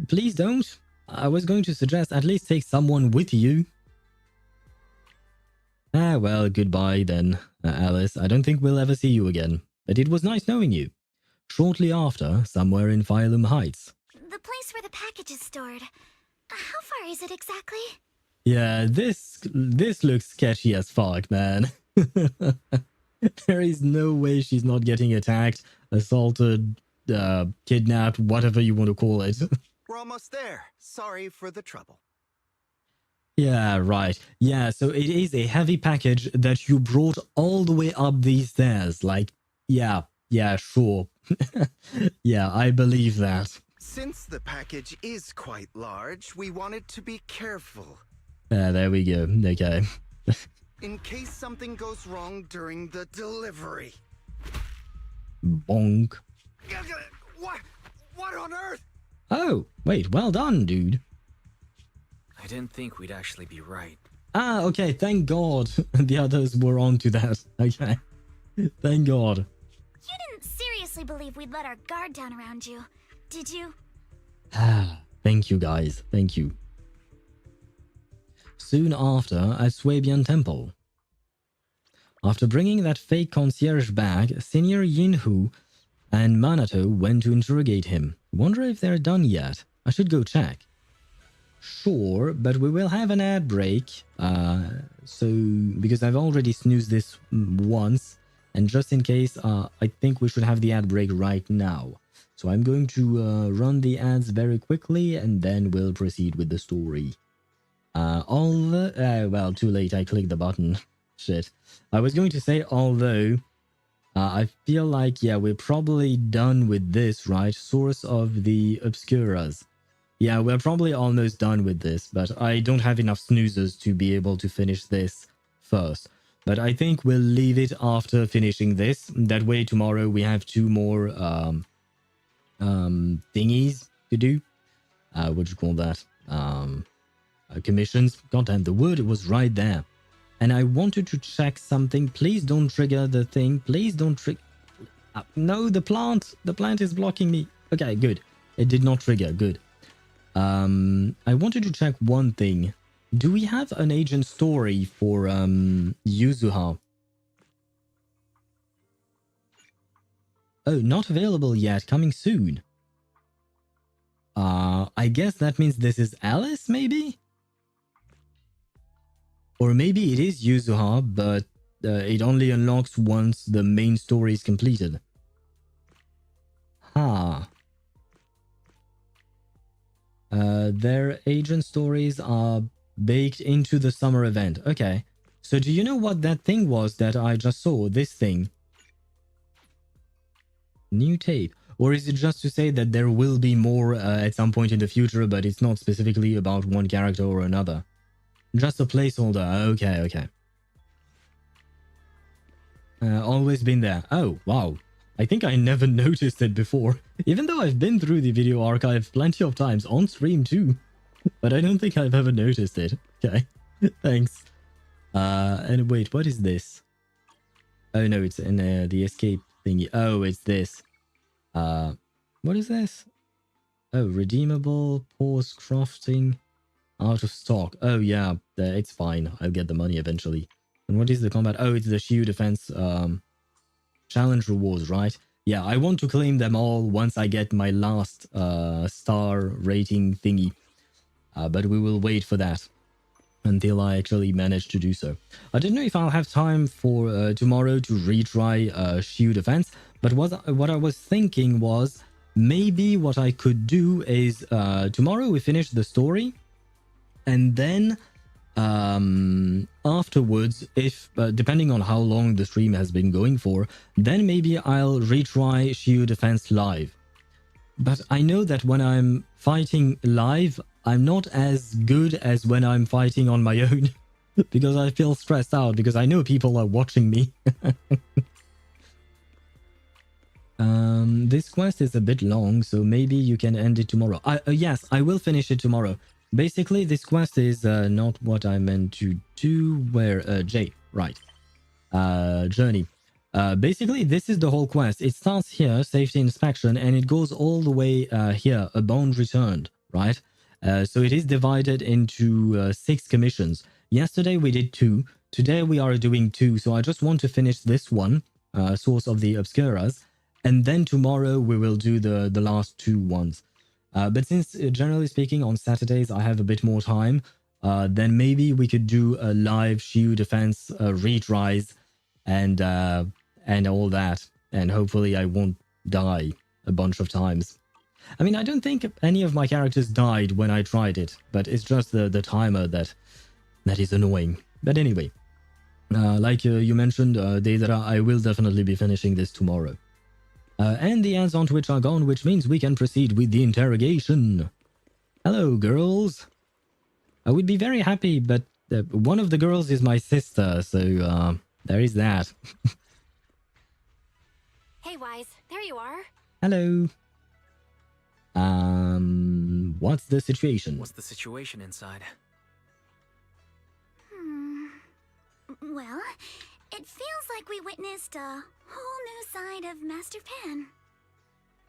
Please don't. I was going to suggest at least take someone with you. Ah, well, goodbye then, Alice. I don't think we'll ever see you again. But it was nice knowing you. Shortly after, somewhere in SAILUME Heights. The place where the package is stored. How far is it exactly? Yeah, this looks sketchy as fuck, man. There is no way she's not getting attacked, assaulted, kidnapped, whatever you want to call it. We're almost there. Sorry for the trouble. Yeah, right. Yeah, so it is a heavy package that you brought all the way up these stairs. Like, yeah, sure. Yeah, I believe that. Since the package is quite large, we wanted to be careful. There we go. Okay. In case something goes wrong during the delivery. Bonk. What on earth? Oh, wait, well done, dude. I didn't think we'd actually be right. Ah, okay, thank God the others were on to that. Okay. Thank God. You didn't seriously believe we'd let our guard down around you, did you? Ah, thank you guys. Thank you. Soon after, at Swabian Temple. After bringing that fake concierge back, Senior Yinhu and Manato went to interrogate him. Wonder if they're done yet. I should go check. Sure, but we will have an ad break. Because I've already snoozed this once, and just in case, I think we should have the ad break right now. So I'm going to run the ads very quickly, and then we'll proceed with the story. Well, too late, I clicked the button. Shit. I was going to say, although, I feel like, yeah, we're probably done with this, right? Source of the Obscuras. Yeah, we're probably almost done with this, but I don't have enough snoozers to be able to finish this first. But I think we'll leave it after finishing this. That way tomorrow we have 2 more thingies to do. What do you call that? Commissions. God damn, the word was right there. And I wanted to check something. Please don't trigger the thing. Please don't trigger. No, the plant. The plant is blocking me. Okay, good. It did not trigger. Good. I wanted to check one thing. Do we have an agent story for Yuzuha? Oh, not available yet. Coming soon. I guess that means this is Alice, maybe? Or maybe it is Yuzuha, but it only unlocks once the main story is completed. Huh. Their agent stories are baked into the summer event. Okay. So do you know what that thing was that I just saw? This thing. New tape. Or is it just to say that there will be more at some point in the future, but it's not specifically about one character or another? Just a placeholder. Okay. Always been there. Oh, wow. I think I never noticed it before, even though I've been through the video archive plenty of times on stream too, but I don't think I've ever noticed it. Okay, thanks. And wait, what is this? Oh no, it's in the escape thingy. Oh, it's this. What is this? Oh, redeemable, pause crafting, out of stock. Oh yeah, it's fine. I'll get the money eventually. And what is the combat? Oh, it's the shield defense, challenge rewards, right? Yeah, I want to claim them all once I get my last star rating thingy. But we will wait for that until I actually manage to do so. I don't know if I'll have time for tomorrow to retry shield defense, but what I was thinking was maybe what I could do is tomorrow we finish the story, and then afterwards, if depending on how long the stream has been going for, then maybe I'll retry shield defense live. But I know that when I'm fighting live, I'm not as good as when I'm fighting on my own because I feel stressed out because I know people are watching me. This quest is a bit long, so maybe you can end it tomorrow. Yes, I will finish it tomorrow. Basically, this quest is not what I meant to do. Where, J, right. journey. Basically, this is the whole quest. It starts here, safety inspection, and it goes all the way here, a bond returned, right? So it is divided into 6 commissions. Yesterday we did 2. Today we are doing 2. So I just want to finish this one, Source of the Obscuras, and then tomorrow we will do the last 2 ones. But since, generally speaking, on Saturdays I have a bit more time, then maybe we could do a live shield defense retries and all that. And hopefully I won't die a bunch of times. I mean, I don't think any of my characters died when I tried it, but it's just the timer that is annoying. But anyway, like you mentioned, Deidara, I will definitely be finishing this tomorrow. And the ads on Twitch are gone, which means we can proceed with the interrogation. Hello, girls. I would be very happy, but one of the girls is my sister, so there is that. Hey, Wise, there you are. Hello. What's the situation? What's the situation inside? Well, it feels like we witnessed a whole new side of Master Pan.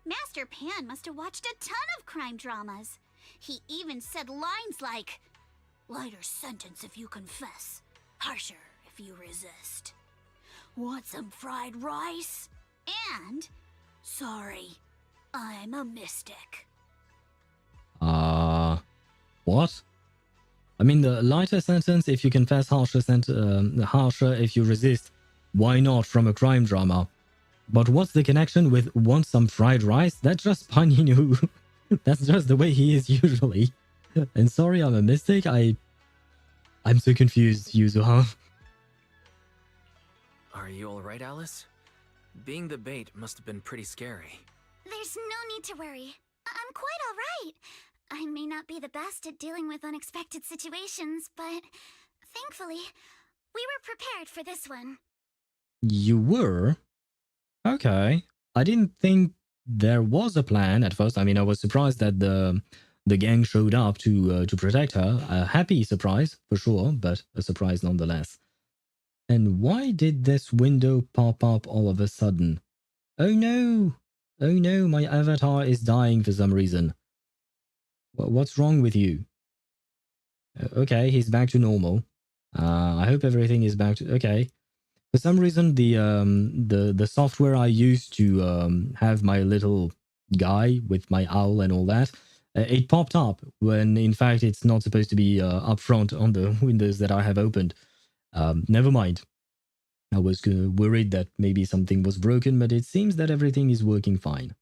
Master Pan must have watched a ton of crime dramas. He even said lines like, "Lighter sentence if you confess, harsher if you resist. Want some fried rice?" And, "Sorry, I'm a mystic." What? I mean, the lighter sentence if you confess, harsher if you resist. Why not from a crime drama? But what's the connection with want some fried rice? That's just Paninu. That's just the way he is usually. And sorry, I'm a mystic. I'm so confused, Yuzuha. Are you alright, Alice? Being the bait must have been pretty scary. There's no need to worry. I'm quite alright. I may not be the best at dealing with unexpected situations, but thankfully, we were prepared for this one. You were? Okay. I didn't think there was a plan at first. I mean, I was surprised that the gang showed up to protect her. A happy surprise, for sure, but a surprise nonetheless. And why did this window pop up all of a sudden? Oh no! Oh no, my avatar is dying for some reason. What's wrong with you? Okay, he's back to normal. I hope everything is back to... Okay. For some reason, the software I used to have my little guy with my owl and all that, it popped up when in fact it's not supposed to be up front on the windows that I have opened. Never mind. I was worried that maybe something was broken, but it seems that everything is working fine.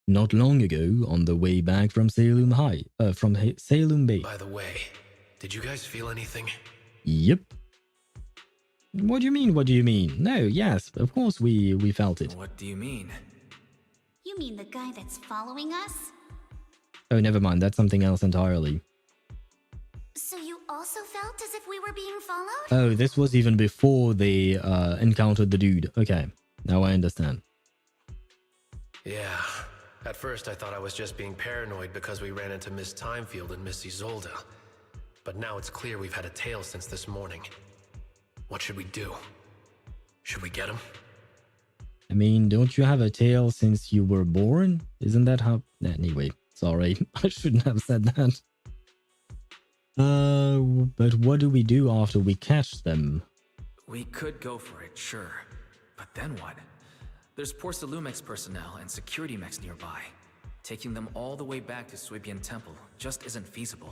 Not long ago, on the way back from SAILUME SAILUME Bay. By the way, did you guys feel anything? Yep. What do you mean, what do you mean? No, yes, of course we felt it. What do you mean? You mean the guy that's following us? Oh, never mind, that's something else entirely. So you also felt as if we were being followed? Oh, this was even before they encountered the dude. Okay, now I understand. Yeah. At first I thought I was just being paranoid because we ran into Miss Timefield and Miss Isolde. But now it's clear we've had a tail since this morning. What should we do? Should we get him? I mean, don't you have a tail since you were born? Isn't that how... Anyway, sorry. I shouldn't have said that. But what do we do after we catch them? We could go for it, sure. But then what? There's SAILUME personnel and security mechs nearby. Taking them all the way back to Suibian Temple just isn't feasible.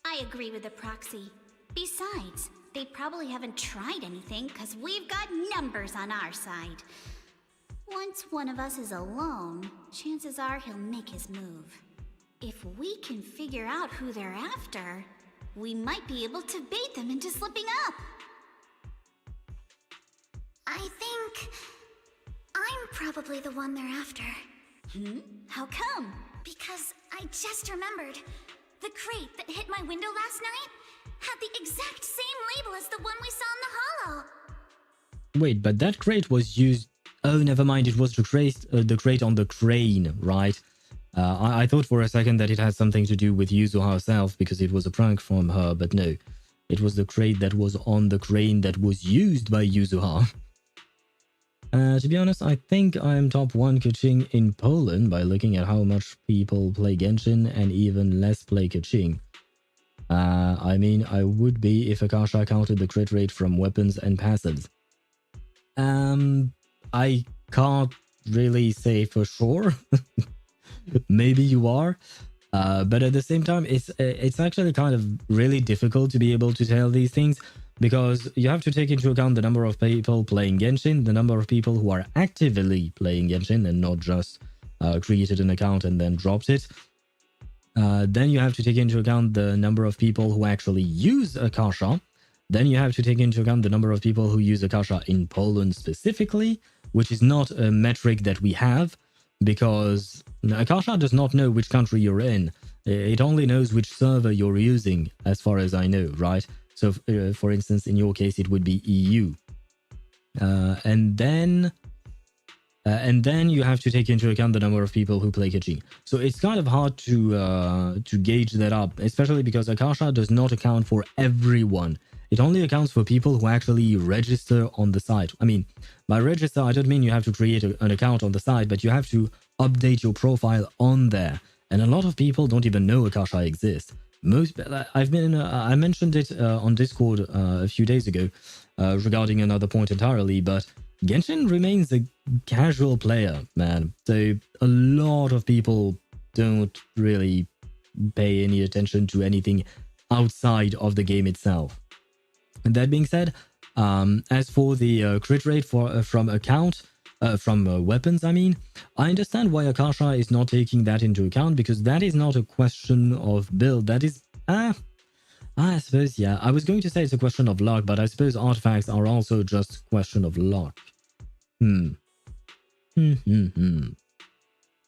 I agree with the Proxy. Besides, they probably haven't tried anything because we've got numbers on our side. Once one of us is alone, chances are he'll make his move. If we can figure out who they're after, we might be able to bait them into slipping up. I think I'm probably the one they're after. How come? Because I just remembered. The crate that hit my window last night had the exact same label as the one we saw in the hollow. Wait, but that crate was used... Oh, never mind, it was the crate on the crane, right? I thought for a second that it had something to do with Yuzuha herself because it was a prank from her, but no. It was the crate that was on the crane that was used by Yuzuha. To be honest, I think I am top 1 Kaching in Poland by looking at how much people play Genshin and even less play Kaching. I mean, I would be if Akasha counted the crit rate from weapons and passives. I can't really say for sure. Maybe you are. But at the same time, it's actually kind of really difficult to be able to tell these things, because you have to take into account the number of people playing Genshin, the number of people who are actively playing Genshin and not just created an account and then dropped it. Then you have to take into account the number of people who actually use Akasha. Then you have to take into account the number of people who use Akasha in Poland specifically, which is not a metric that we have, because Akasha does not know which country you're in. It only knows which server you're using, as far as I know, right? So, for instance, in your case, it would be EU. And then you have to take into account the number of people who play Kaching. So it's kind of hard to gauge that up, especially because Akasha does not account for everyone. It only accounts for people who actually register on the site. I mean, by register, I don't mean you have to create an account on the site, but you have to update your profile on there. And a lot of people don't even know Akasha exists. I mentioned it on Discord a few days ago regarding another point entirely, but Genshin remains a casual player, man. So a lot of people don't really pay any attention to anything outside of the game itself. And that being said, as for the crit rate from weapons, I mean, I understand why Akasha is not taking that into account, because that is not a question of build. That is, I suppose, yeah. I was going to say it's a question of luck, but I suppose artifacts are also just a question of luck.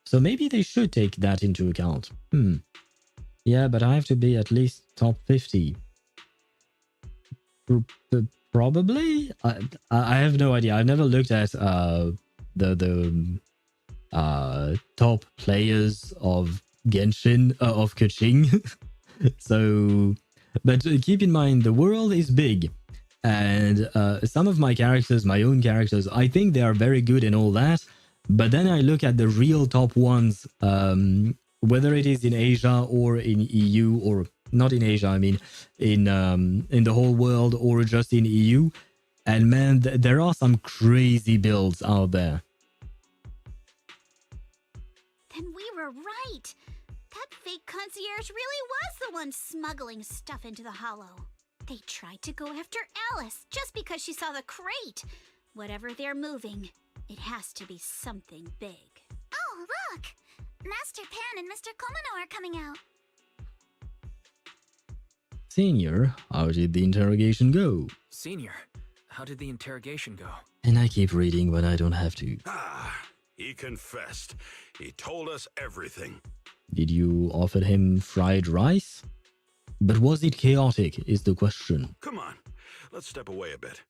So maybe they should take that into account. Yeah, but I have to be at least top 50. Probably? I have no idea. I've never looked at the top players of Genshin, of Kaching. So, but keep in mind, the world is big. And some of my characters, my own characters, I think they are very good and all that. But then I look at the real top ones, whether it is in Asia or in EU, or not in Asia, I mean, in the whole world or just in EU. And man, there are some crazy builds out there. Then we were right. That fake concierge really was the one smuggling stuff into the Hollow. They tried to go after Alice just because she saw the crate. Whatever they're moving, it has to be something big. Oh, look! Master Pan and Mr. Komano are coming out. Senior, how did the interrogation go? Senior, how did the interrogation go? And I keep reading when I don't have to. He confessed. He told us everything. Did you offer him fried rice? But was it chaotic, is the question. Come on, let's step away a bit.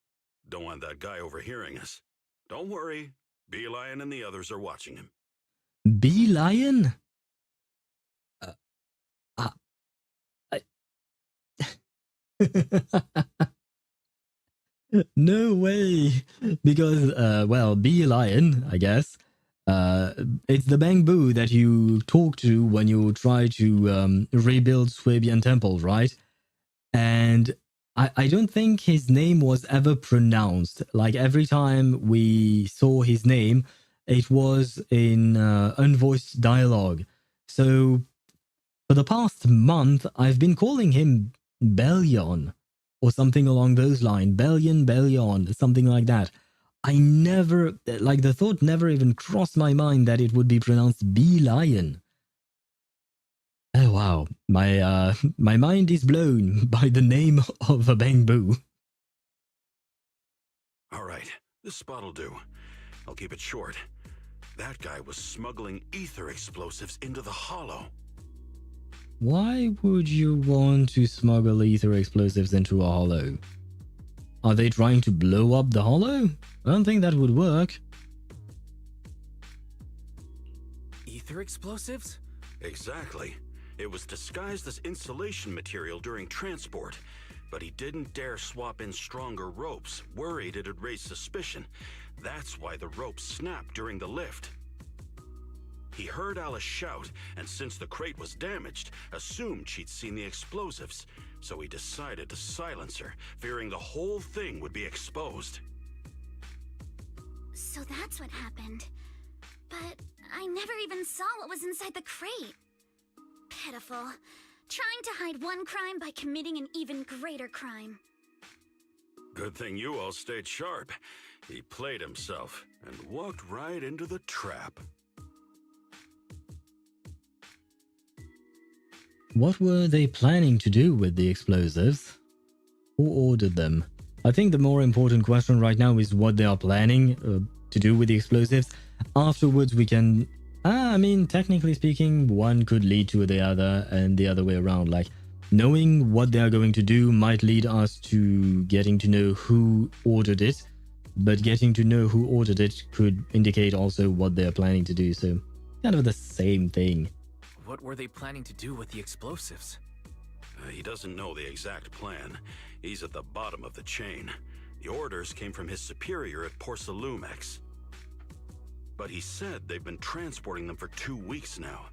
Don't want that guy overhearing us. Don't worry, Bee-Lion and the others are watching him. Bee-Lion? No way! Because, well, Bee-Lion, I guess, it's the Bangbu that you talk to when you try to rebuild Swabian Temple, right? And I don't think his name was ever pronounced. Like, every time we saw his name, it was in unvoiced dialogue. So, for the past month, I've been calling him Bellion, or something along those lines. Bellion, something like that. I never, like, the thought never even crossed my mind that it would be pronounced Bee-Lion. Oh wow, my mind is blown by the name of a Bangbu. All right, this spot'll do. I'll keep it short. That guy was smuggling ether explosives into the Hollow. Why would you want to smuggle ether explosives into a Hollow? Are they trying to blow up the Hollow? I don't think that would work. Ether explosives? Exactly. It was disguised as insulation material during transport. but he didn't dare swap in stronger ropes, worried it'd raise suspicion. That's why the ropes snapped during the lift. He heard Alice shout, and since the crate was damaged, assumed she'd seen the explosives, so he decided to silence her, fearing the whole thing would be exposed. So that's what happened. But I never even saw what was inside the crate. Pitiful. Trying to hide one crime by committing an even greater crime. Good thing you all stayed sharp. He played himself and walked right into the trap. What were they planning to do with the explosives? Who ordered them? I think the more important question right now is what they are planning to do with the explosives. Afterwards we can... I mean, technically speaking, one could lead to the other and the other way around. Like, knowing what they are going to do might lead us to getting to know who ordered it. But getting to know who ordered it could indicate also what they are planning to do. So, kind of the same thing. What were they planning to do with the explosives? He doesn't know the exact plan. He's at the bottom of the chain. The orders came from his superior at SAILUME. But he said they've been transporting them for 2 weeks now.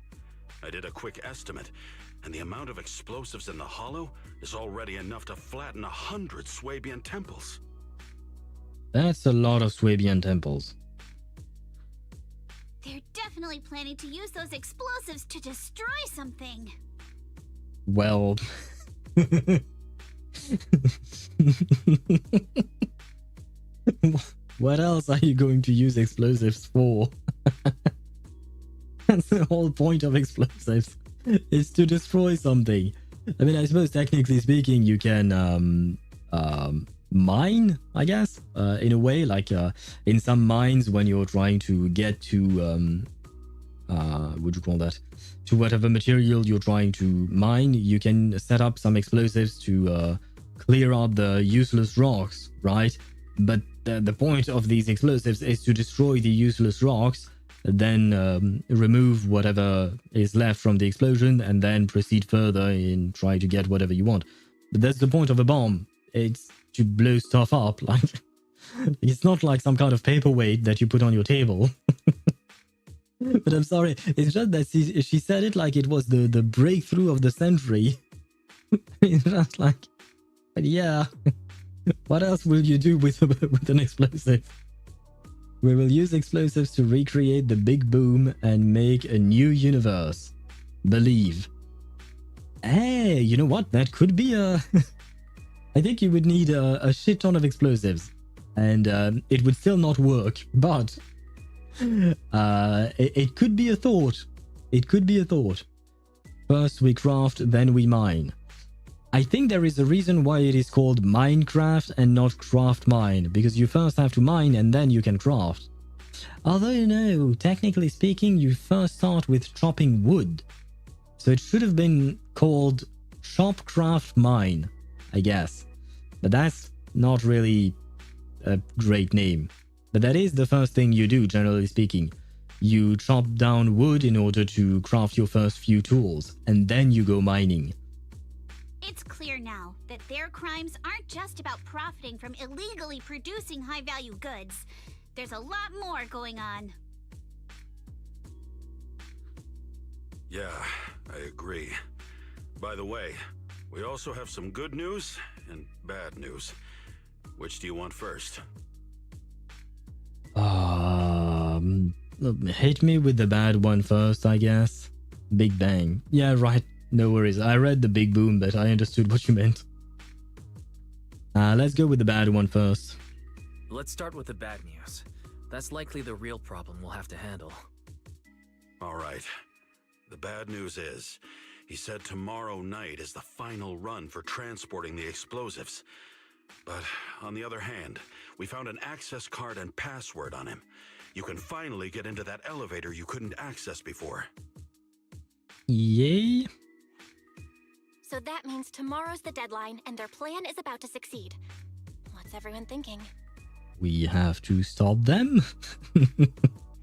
I did a quick estimate, and the amount of explosives in the hollow is already enough to flatten 100 Swabian temples. That's a lot of Swabian temples. They're definitely planning to use those explosives to destroy something. Well... What else are you going to use explosives for? That's the whole point of explosives, is to destroy something. I mean, I suppose technically speaking, you can mine, I guess, in a way, like in some mines when you're trying to get to, what would you call that? To whatever material you're trying to mine, you can set up some explosives to clear out the useless rocks, right? But the point of these explosives is to destroy the useless rocks, then remove whatever is left from the explosion, and then proceed further and try to get whatever you want. But that's the point of a bomb. It's to blow stuff up. Like, it's not like some kind of paperweight that you put on your table. But I'm sorry, it's just that she said it like it was the breakthrough of the century. It's just like, yeah. What else will you do with an explosive? We will use explosives to recreate the Big Boom and make a new universe. Believe. Hey, you know what? That could be a... I think you would need a shit ton of explosives. And it would still not work. But it could be a thought. It could be a thought. First we craft, then we mine. I think there is a reason why it is called Minecraft and not Craft Mine, because you first have to mine and then you can craft. Although, no, technically speaking, you first start with chopping wood. So it should have been called Chop Craft Mine, I guess. But that's not really a great name. But that is the first thing you do, generally speaking. You chop down wood in order to craft your first few tools, and then you go mining. It's clear now that their crimes aren't just about profiting from illegally producing high-value goods. There's a lot more going on. Yeah, I agree. By the way, we also have some good news and bad news. Which do you want first? Hit me with the bad one first, I guess. Big Bang. Yeah, right. No worries. I read the Big Boom, but I understood what you meant. Let's go with the bad one first. Let's start with the bad news. That's likely the real problem we'll have to handle. All right. The bad news is, he said tomorrow night is the final run for transporting the explosives. But on the other hand, we found an access card and password on him. You can finally get into that elevator you couldn't access before. Yay? So that means tomorrow's the deadline and their plan is about to succeed. What's everyone thinking? We have to stop them?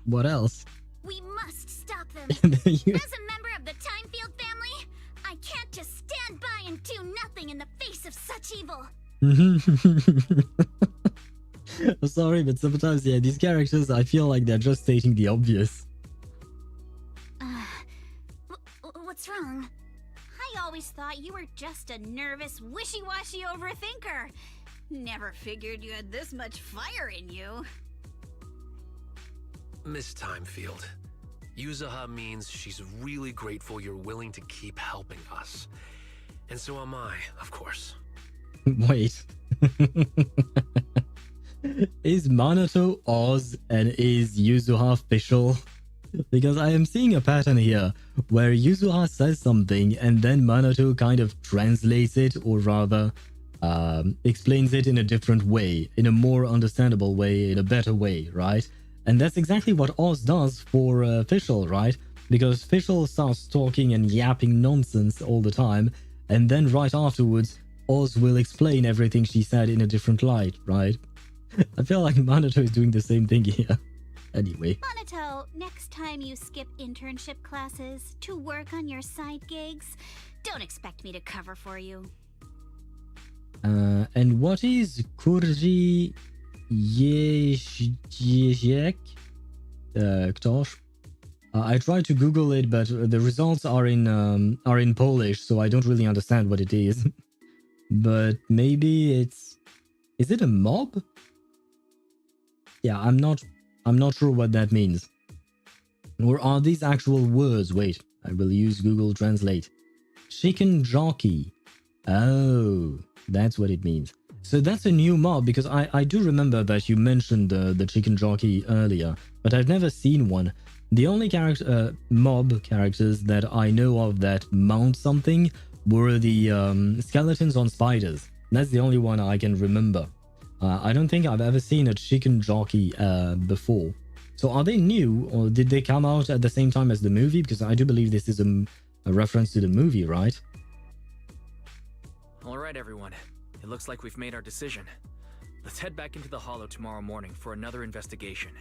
What else? We must stop them. As a member of the Timefield family, I can't just stand stand by and do nothing in the face of such evil. Sorry, but sometimes, yeah, these characters, I feel like they're just stating the obvious. What's wrong? I always thought you were just a nervous, wishy-washy overthinker. Never figured you had this much fire in you. Miss Timefield, Yuzuha means she's really grateful you're willing to keep helping us. And so am I, of course. Wait. Is Minato Oz and is Yuzuha official? Because I am seeing a pattern here where Yuzuha says something and then Minato kind of translates it, or rather explains it in a different way, in a more understandable way, in a better way, right? And that's exactly what Oz does for Fischl, right? Because Fischl starts talking and yapping nonsense all the time, and then right afterwards, Oz will explain everything she said in a different light, right? I feel like Minato is doing the same thing here. Anyway. Minato, next time you skip internship classes to work on your side gigs, don't expect me to cover for you. And what is Kurji Jezek? Ktoś? I tried to Google it, but the results are in Polish, so I don't really understand what it is. But maybe it's... Is it a mob? Yeah, I'm not sure what that means. Or are these actual words? Wait, I will use Google Translate. Chicken jockey. Oh, that's what it means. So that's a new mob, because I do remember that you mentioned the chicken jockey earlier, but I've never seen one. The only mob characters that I know of that mount something were the skeletons on spiders. That's the only one I can remember. I don't think I've ever seen a chicken jockey before. So are they new, or did they come out at the same time as the movie? Because I do believe this is a reference to the movie, right? Alright everyone, it looks like we've made our decision. Let's head back into the Hollow tomorrow morning for another investigation.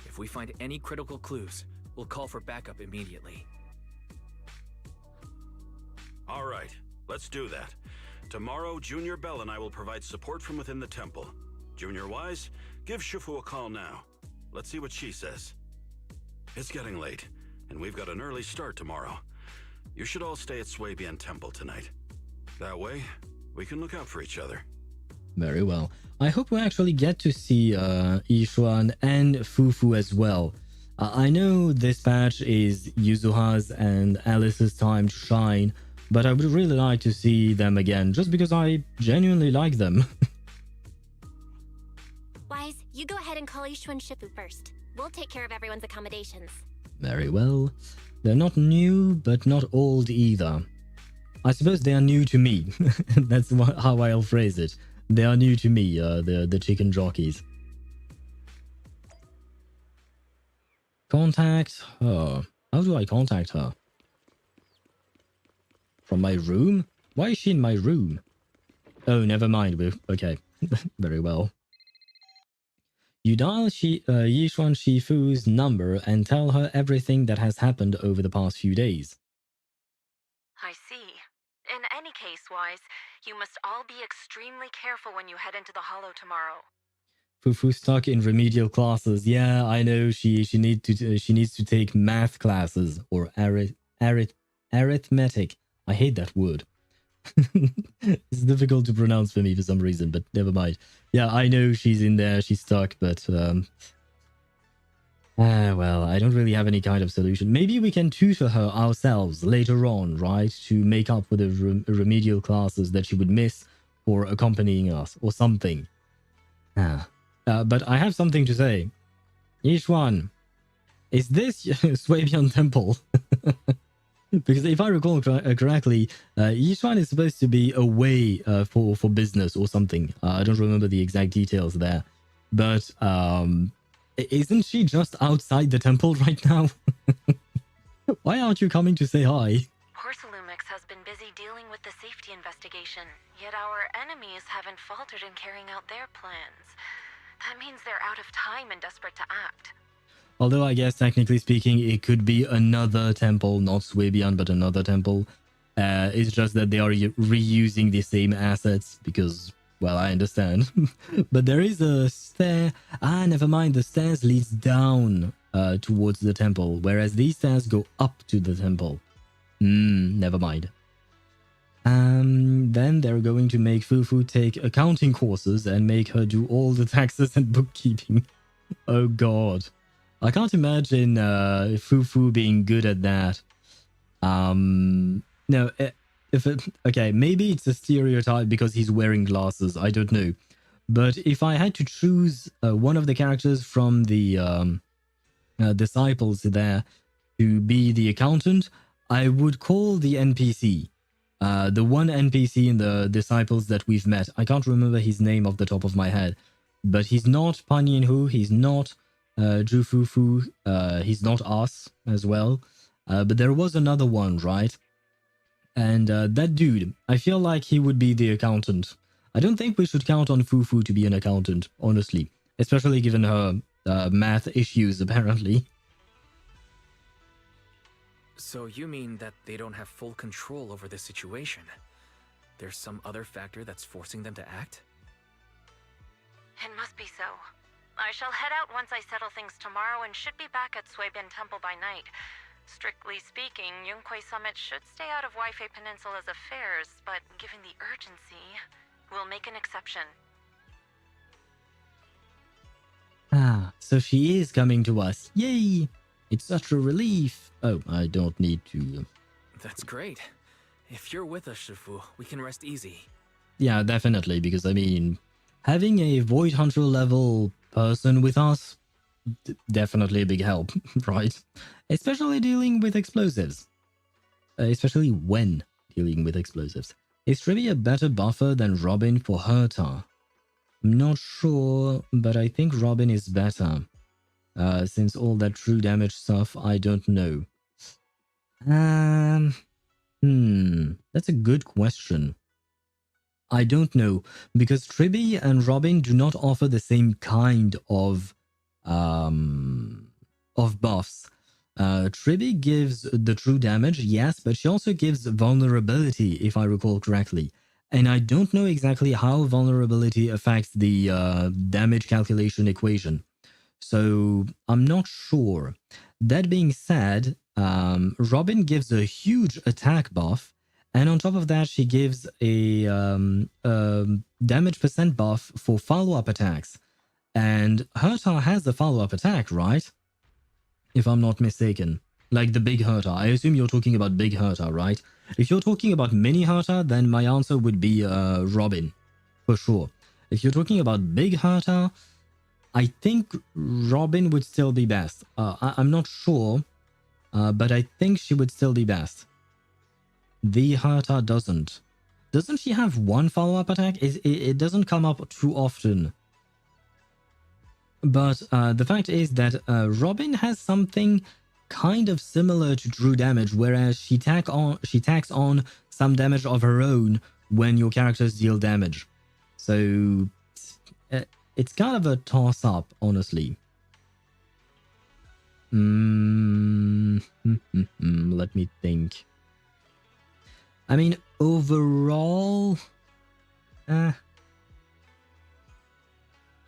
If we find any critical clues, we'll call for backup immediately. Alright, let's do that. Tomorrow, Junior Belle and I will provide support from within the temple. Junior Wise, give Shifu a call now. Let's see what she says. It's getting late, and we've got an early start tomorrow. You should all stay at Swabian Temple tonight. That way, we can look out for each other. Very well. I hope we actually get to see Yishuan and Fufu as well. I know this patch is Yuzuha's and Alice's time to shine, but I would really like to see them again, just because I genuinely like them. Wise, you go ahead and call Ishu and Shifu first. We'll take care of everyone's accommodations. Very well. They're not new, but not old either. I suppose they are new to me. That's how I'll phrase it. They are new to me, the chicken jockeys. Contact her. How do I contact her? From my room? Why is she in my room? Oh, never mind. Okay. Very well. You dial Yishuan Shifu's number and tell her everything that has happened over the past few days. I see. In any case, Wise, you must all be extremely careful when you head into the Hollow tomorrow. Fufu's stuck in remedial classes. Yeah, I know. She needs to take math classes or arithmetic. I hate that word. It's difficult to pronounce for me for some reason, but never mind. Yeah, I know she's in there. She's stuck, but well, I don't really have any kind of solution. Maybe we can tutor her ourselves later on, right? To make up for the remedial classes that she would miss for accompanying us or something. But I have something to say. Yishuan, is this Swabian Temple? Because if I recall correctly, Yishuan is supposed to be away for business or something. I don't remember the exact details there. But isn't she just outside the temple right now? Why aren't you coming to say hi? SAILUME has been busy dealing with the safety investigation, yet our enemies haven't faltered in carrying out their plans. That means they're out of time and desperate to act. Although I guess technically speaking, it could be another temple, not Swabian, but another temple. It's just that they are reusing the same assets because, well, I understand. But there is a stair. Ah, never mind. The stairs leads down towards the temple, whereas these stairs go up to the temple. Never mind. Then they're going to make Fufu take accounting courses and make her do all the taxes and bookkeeping. Oh god. I can't imagine Fufu being good at that. No, okay, maybe it's a stereotype because he's wearing glasses, I don't know. But if I had to choose one of the characters from the disciples there to be the accountant, I would call the NPC. The one NPC in the disciples that we've met. I can't remember his name off the top of my head. But he's not Panyin Hu, he's not Jufufu, he's not us as well. But there was another one, right? And that dude, I feel like he would be the accountant. I don't think we should count on Fufu to be an accountant, honestly. Especially given her math issues, apparently. So you mean that they don't have full control over this situation? There's some other factor that's forcing them to act? It must be so. I shall head out once I settle things tomorrow and should be back at Suibin Temple by night. Strictly speaking, Yunquei Summit should stay out of Waifei Peninsula's affairs, but given the urgency, we'll make an exception. Ah, so she is coming to us. Yay! It's such a relief. Oh, I don't need to... That's great. If you're with us, Shifu, we can rest easy. Yeah, definitely, because I mean, having a Void Hunter level person with us, definitely a big help, right? Especially dealing with explosives. Especially when dealing with explosives. Is Trivi a better buffer than Robin for Herta? I'm not sure, but I think Robin is better. Since all that true damage stuff, I don't know. That's a good question. I don't know, because Tribi and Robin do not offer the same kind of buffs. Tribi gives the true damage, yes, but she also gives vulnerability, if I recall correctly. And I don't know exactly how vulnerability affects the damage calculation equation. So I'm not sure. That being said, Robin gives a huge attack buff, and on top of that, she gives a damage percent buff for follow-up attacks. And Herta has a follow-up attack, right? If I'm not mistaken. Like the big Herta. I assume you're talking about big Herta, right? If you're talking about mini Herta, then my answer would be Robin, for sure. If you're talking about big Herta, I think Robin would still be best. I'm not sure, but I think she would still be best. The Herta doesn't. Doesn't she have one follow-up attack? It doesn't come up too often. But the fact is that Robin has something kind of similar to true damage, whereas she tacks on some damage of her own when your characters deal damage. So it's kind of a toss-up, honestly. Let me think. I mean, overall...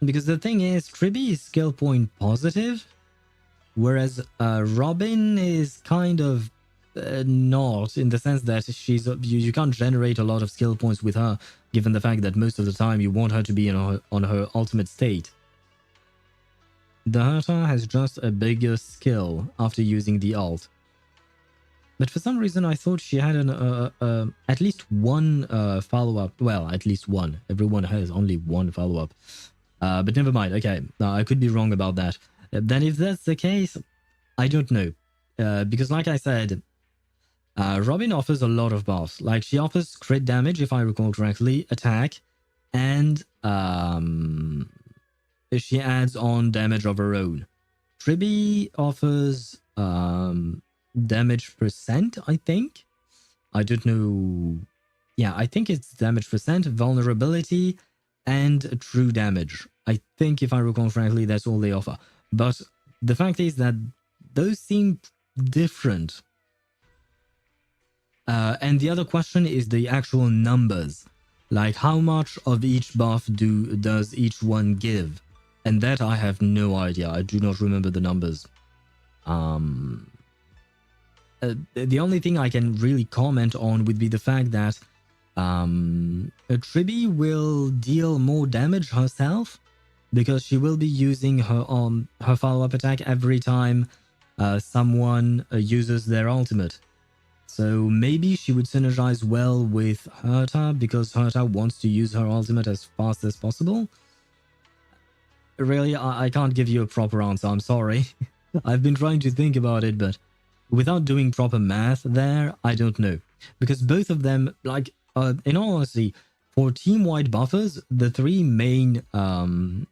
because the thing is, Tribi is skill point positive, whereas Robin is kind of not, in the sense that she's you can't generate a lot of skill points with her, given the fact that most of the time you want her to be on her ultimate state. The Herta has just a bigger skill after using the ult. But for some reason I thought she had at least one follow-up. Well, at least one. Everyone has only one follow-up. But never mind. Okay, I could be wrong about that. Then if that's the case, I don't know. Because like I said, Robin offers a lot of buffs. Like, she offers crit damage, if I recall correctly, attack, and she adds on damage of her own. Tribi offers damage percent, I think. I don't know. Yeah, I think it's damage percent, vulnerability, and true damage. I think, if I recall correctly, that's all they offer. But the fact is that those seem different. And the other question is the actual numbers. Like, how much of each buff does each one give? And that I have no idea. I do not remember the numbers. The only thing I can really comment on would be the fact that Tribi will deal more damage herself because she will be using her follow-up attack every time someone uses their ultimate. So maybe she would synergize well with Herta because Herta wants to use her ultimate as fast as possible. Really, I can't give you a proper answer, I'm sorry. I've been trying to think about it, but without doing proper math there, I don't know. Because both of them, like, in all honesty, for team-wide buffers, the three main and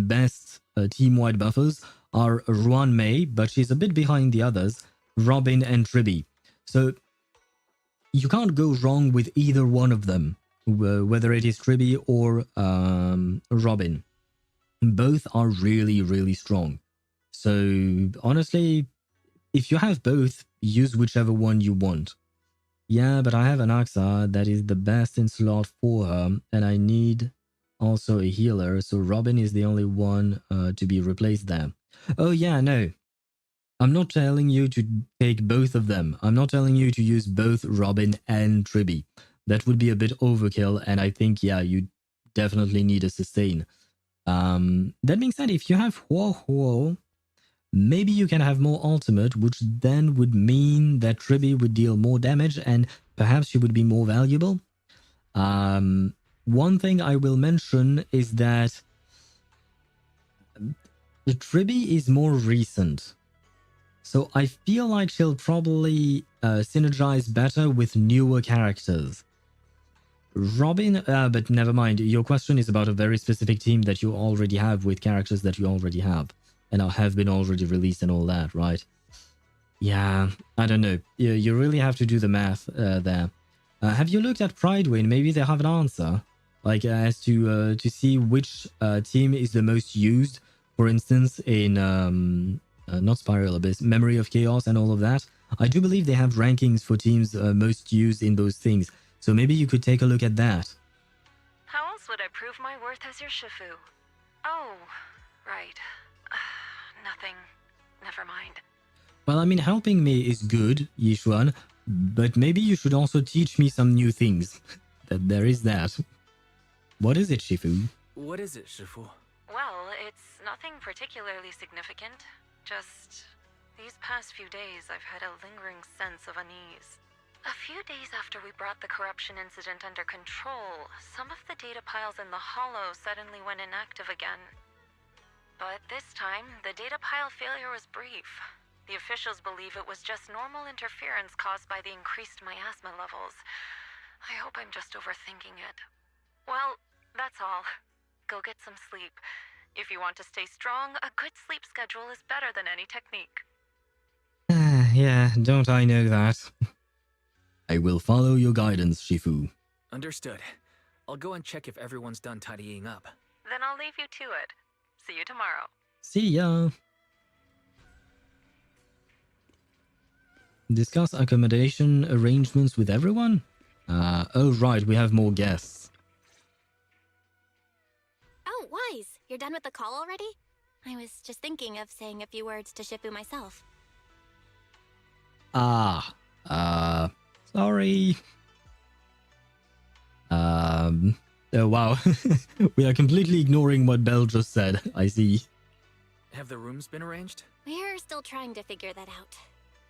best team-wide buffers are Ruan Mei, but she's a bit behind the others, Robin and Tribi. So you can't go wrong with either one of them, whether it is Tribi or Robin. Both are really, really strong. So honestly, if you have both, use whichever one you want. Yeah, but I have an Axa that is the best in slot for her, and I need also a healer, so Robin is the only one to be replaced there. Oh yeah, no. I'm not telling you to take both of them. I'm not telling you to use both Robin and Tribi. That would be a bit overkill, and I think, yeah, you definitely need a sustain. That being said, if you have Huo, maybe you can have more ultimate, which then would mean that Tribi would deal more damage and perhaps she would be more valuable. One thing I will mention is that the Tribi is more recent. So I feel like she'll probably synergize better with newer characters. Robin, but never mind. Your question is about a very specific team that you already have with characters that you already have. And have been already released and all that, right? Yeah, I don't know. You really have to do the math there. Have you looked at Pridewin? Maybe they have an answer. Like, as to see which team is the most used. For instance, in... not Spiral Abyss, Memory of Chaos and all of that. I do believe they have rankings for teams most used in those things. So maybe you could take a look at that. How else would I prove my worth as your Shifu? Oh, right. Nothing. Never mind. Well, I mean, helping me is good, Yishuan, but maybe you should also teach me some new things. That there is that. What is it, Shifu? What is it, Shifu? Well, it's nothing particularly significant. Just these past few days, I've had a lingering sense of unease. A few days after we brought the corruption incident under control, some of the data piles in the Hollow suddenly went inactive again. But this time, the data pile failure was brief. The officials believe it was just normal interference caused by the increased miasma levels. I hope I'm just overthinking it. Well, that's all. Go get some sleep. If you want to stay strong, a good sleep schedule is better than any technique. Yeah, don't I know that? I will follow your guidance, Shifu. Understood. I'll go and check if everyone's done tidying up. Then I'll leave you to it. See you tomorrow. See ya. Discuss accommodation arrangements with everyone? Oh right, we have more guests. Oh, Wise, you're done with the call already? I was just thinking of saying a few words to Shifu myself. Sorry. Oh wow. We are completely ignoring what Belle just said, I see. Have the rooms been arranged? We're still trying to figure that out.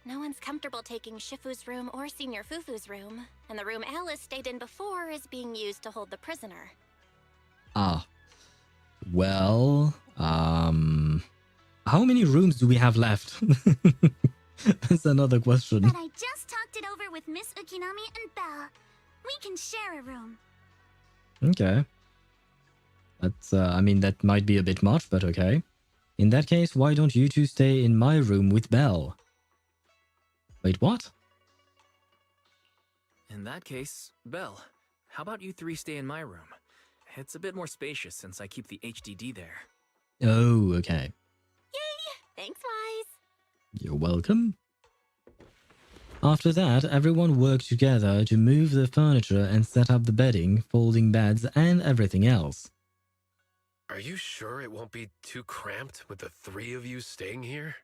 No one's comfortable taking Shifu's room or Senior Fufu's room, and the room Alice stayed in before is being used to hold the prisoner. Well, how many rooms do we have left? That's another question. But I just talked it over with Miss Ukinami and Belle. We can share a room. Okay. That's, I mean, that might be a bit much, but okay. In that case, why don't you two stay in my room with Belle? Wait, what? In that case, Belle, how about you three stay in my room? It's a bit more spacious since I keep the HDD there. Oh, okay. Yay! Thanks, Wise. You're welcome. After that, everyone worked together to move the furniture and set up the bedding, folding beds, and everything else. Are you sure it won't be too cramped with the three of you staying here?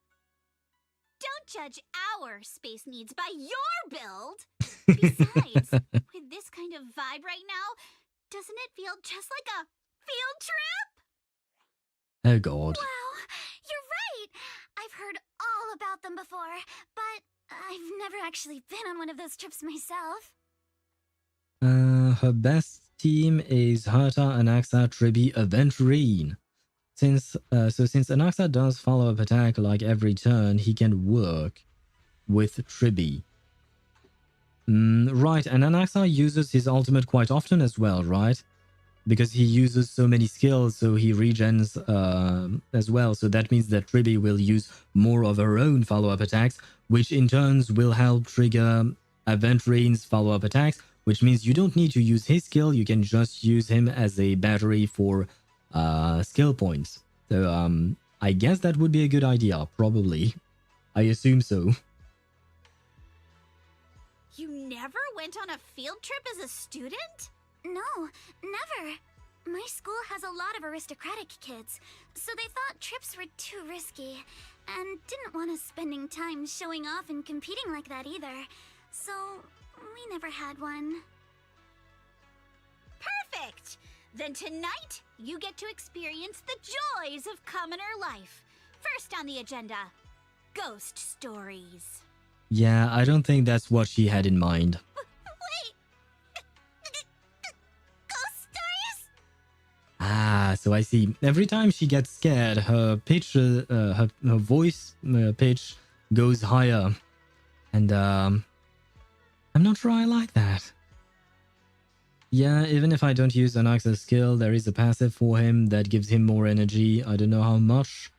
Don't judge our space needs by your build! Besides, with this kind of vibe right now, doesn't it feel just like a field trip? Oh god. Wow, you're right! I've heard all about them before, but I've never actually been on one of those trips myself. Her best team is Herta, Anaxa, Tribi, Aventurine. Since Anaxa does follow-up attack like every turn, he can work with Tribi. Right, and Anaxa uses his ultimate quite often as well, right? Because he uses so many skills, so he regens as well. So that means that Tribi will use more of her own follow-up attacks, which in turns will help trigger Aventurine's follow-up attacks, which means you don't need to use his skill, you can just use him as a battery for skill points. So I guess that would be a good idea, probably. I assume so. You never went on a field trip as a student? No, never. My school has a lot of aristocratic kids, so they thought trips were too risky, and didn't want us spending time showing off and competing like that either. So, we never had one. Perfect! Then tonight, you get to experience the joys of commoner life. First on the agenda, ghost stories. Yeah, I don't think that's what she had in mind. Wait! Ghost stories? Ah, so I see. Every time she gets scared, her pitch, her voice pitch goes higher. And I'm not sure I like that. Yeah, even if I don't use Anaxa's skill, there is a passive for him that gives him more energy. I don't know how much.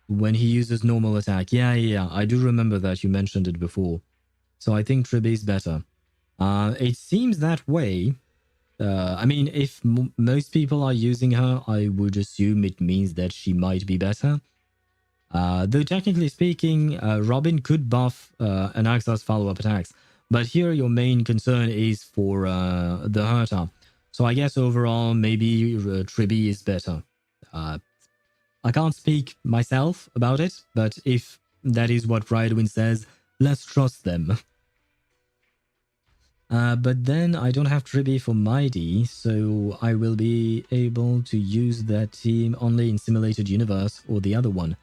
When he uses normal attack. Yeah, I do remember that you mentioned it before. So I think Tribi is better. It seems that way. I mean, if most people are using her, I would assume it means that she might be better. Though technically speaking, Robin could buff Anaxa's follow-up attacks. But here your main concern is for the Herta. So I guess overall, maybe Tribi is better. I can't speak myself about it, but if that is what Brightwin says, let's trust them. But then I don't have Tribi for Mighty, so I will be able to use that team only in Simulated Universe or the other one.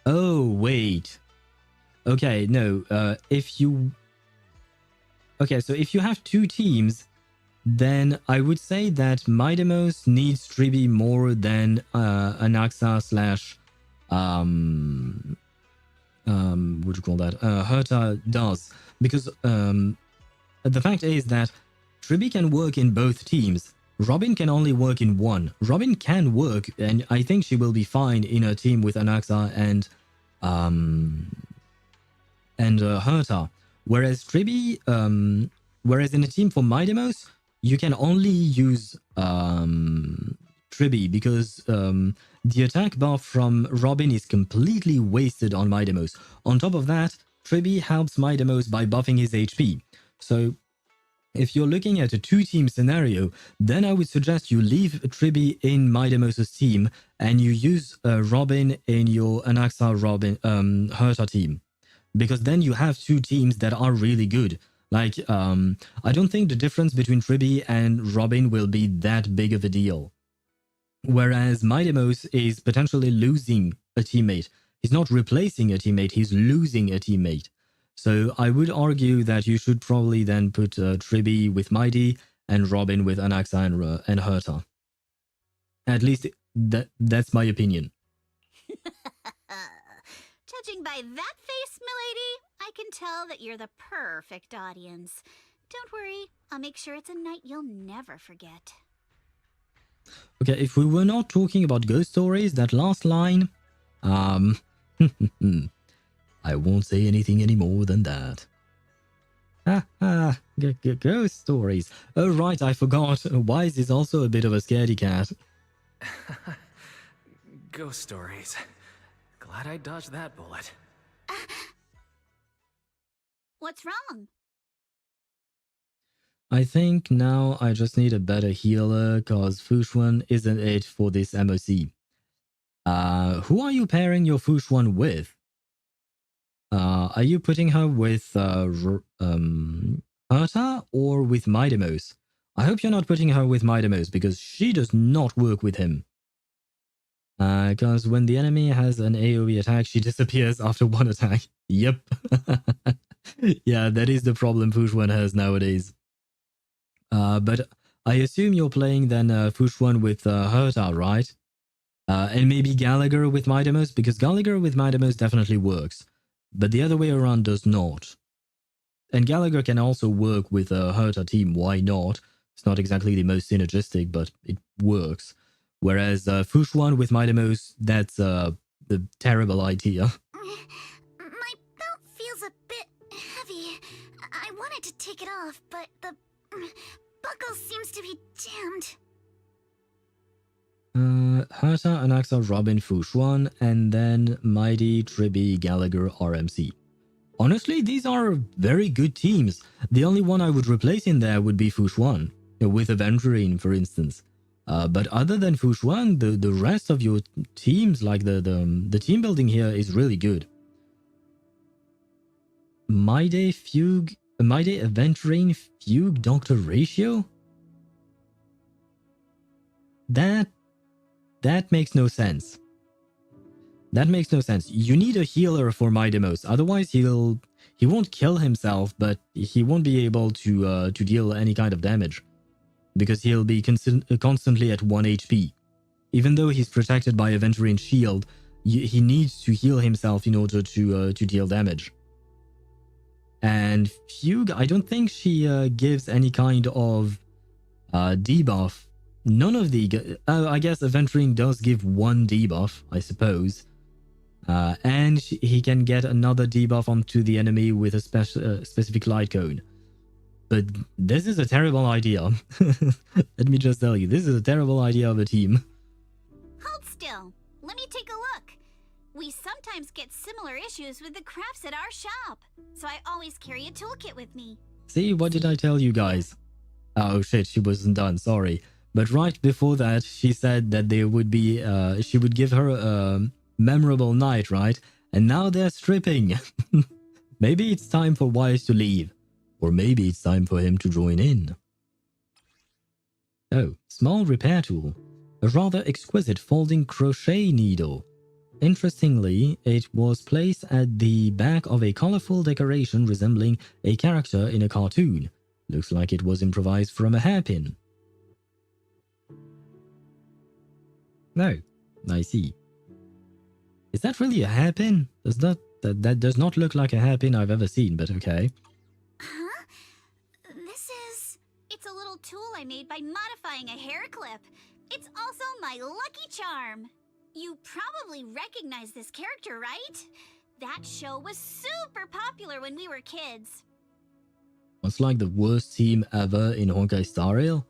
Oh, wait. Okay, no, Okay, so if you have two teams, then I would say that Midemos needs Tribi more than Anaxa slash what do you call that? Herta does. Because the fact is that Tribi can work in both teams. Robin can only work in one. Robin can work, and I think she will be fine in a team with Anaxa and Herta. Whereas Tribi, whereas in a team for Midemos, you can only use Tribi because the attack buff from Robin is completely wasted on Midemos. On top of that, Tribi helps Midemos by buffing his HP. So if you're looking at a two-team scenario, then I would suggest you leave Tribi in Midemos' team and you use Robin in your Anaxa Herta team. Because then you have two teams that are really good. Like, I don't think the difference between Tribi and Robin will be that big of a deal. Whereas Midemos is potentially losing a teammate. He's not replacing a teammate, he's losing a teammate. So I would argue that you should probably then put Tribi with Mighty and Robin with Anaxa and Herta. At least that's my opinion. Judging by that face, milady, I can tell that you're the perfect audience. Don't worry, I'll make sure it's a night you'll never forget. Okay, if we were not talking about ghost stories, that last line, I won't say anything any more than that. Ghost stories. Oh right, I forgot. Wise is also a bit of a scaredy cat. Ghost stories. Glad I dodged that bullet. What's wrong? I think now I just need a better healer, cause Fushwan isn't it for this MOC. Who are you pairing your Fushwan with? Are you putting her with Herta or with Midemos? I hope you're not putting her with Midemos, because she does not work with him. Because when the enemy has an AoE attack, she disappears after one attack. Yep. Yeah, that is the problem Fushwan has nowadays. But I assume you're playing then Fushwan with Herta, right? And maybe Gallagher with Midemos, because Gallagher with Midemos definitely works. But the other way around does not. And Gallagher can also work with a Herta team, why not? It's not exactly the most synergistic, but it works. Whereas Fushwan with Midemos, that's the terrible idea. My belt feels a bit heavy. I wanted to take it off, but the buckle seems to be jammed. Herta, Anaxa, Robin, Fushwan, and then Mighty, Tribby, Gallagher, RMC. Honestly, these are very good teams. The only one I would replace in there would be Fushwan, with Aventurine, for instance. But other than Fushwan, the rest of your teams, like the team building here is really good. Mayday Fugue, Mayday Aventurine Fugue Doctor ratio? That makes no sense. That makes no sense. You need a healer for Midemos, otherwise he won't kill himself, but he won't be able to deal any kind of damage, because he'll be constantly at 1 HP. Even though he's protected by Aventurine shield, he needs to heal himself in order to deal damage. And Fugue, I don't think she gives any kind of debuff. None of the... I guess Aventurine does give one debuff, I suppose. And he can get another debuff onto the enemy with a specific light cone. But this is a terrible idea. Let me just tell you, this is a terrible idea of a team. Hold still. Let me take a look. We sometimes get similar issues with the crafts at our shop, so I always carry a toolkit with me. See, what did I tell you guys? Oh shit, she wasn't done, sorry. But right before that, she said that there would be, she would give her a memorable night, right? And now they're stripping. Maybe it's time for Wise to leave. Or maybe it's time for him to join in. Oh, small repair tool. A rather exquisite folding crochet needle. Interestingly, it was placed at the back of a colorful decoration resembling a character in a cartoon. Looks like it was improvised from a hairpin. No, I see. Is that really a hairpin? That does not look like a hairpin I've ever seen, but okay. Huh? It's a little tool I made by modifying a hair clip. It's also my lucky charm. You probably recognize this character, right? That show was super popular when we were kids. What's like the worst team ever in Honkai Star Rail?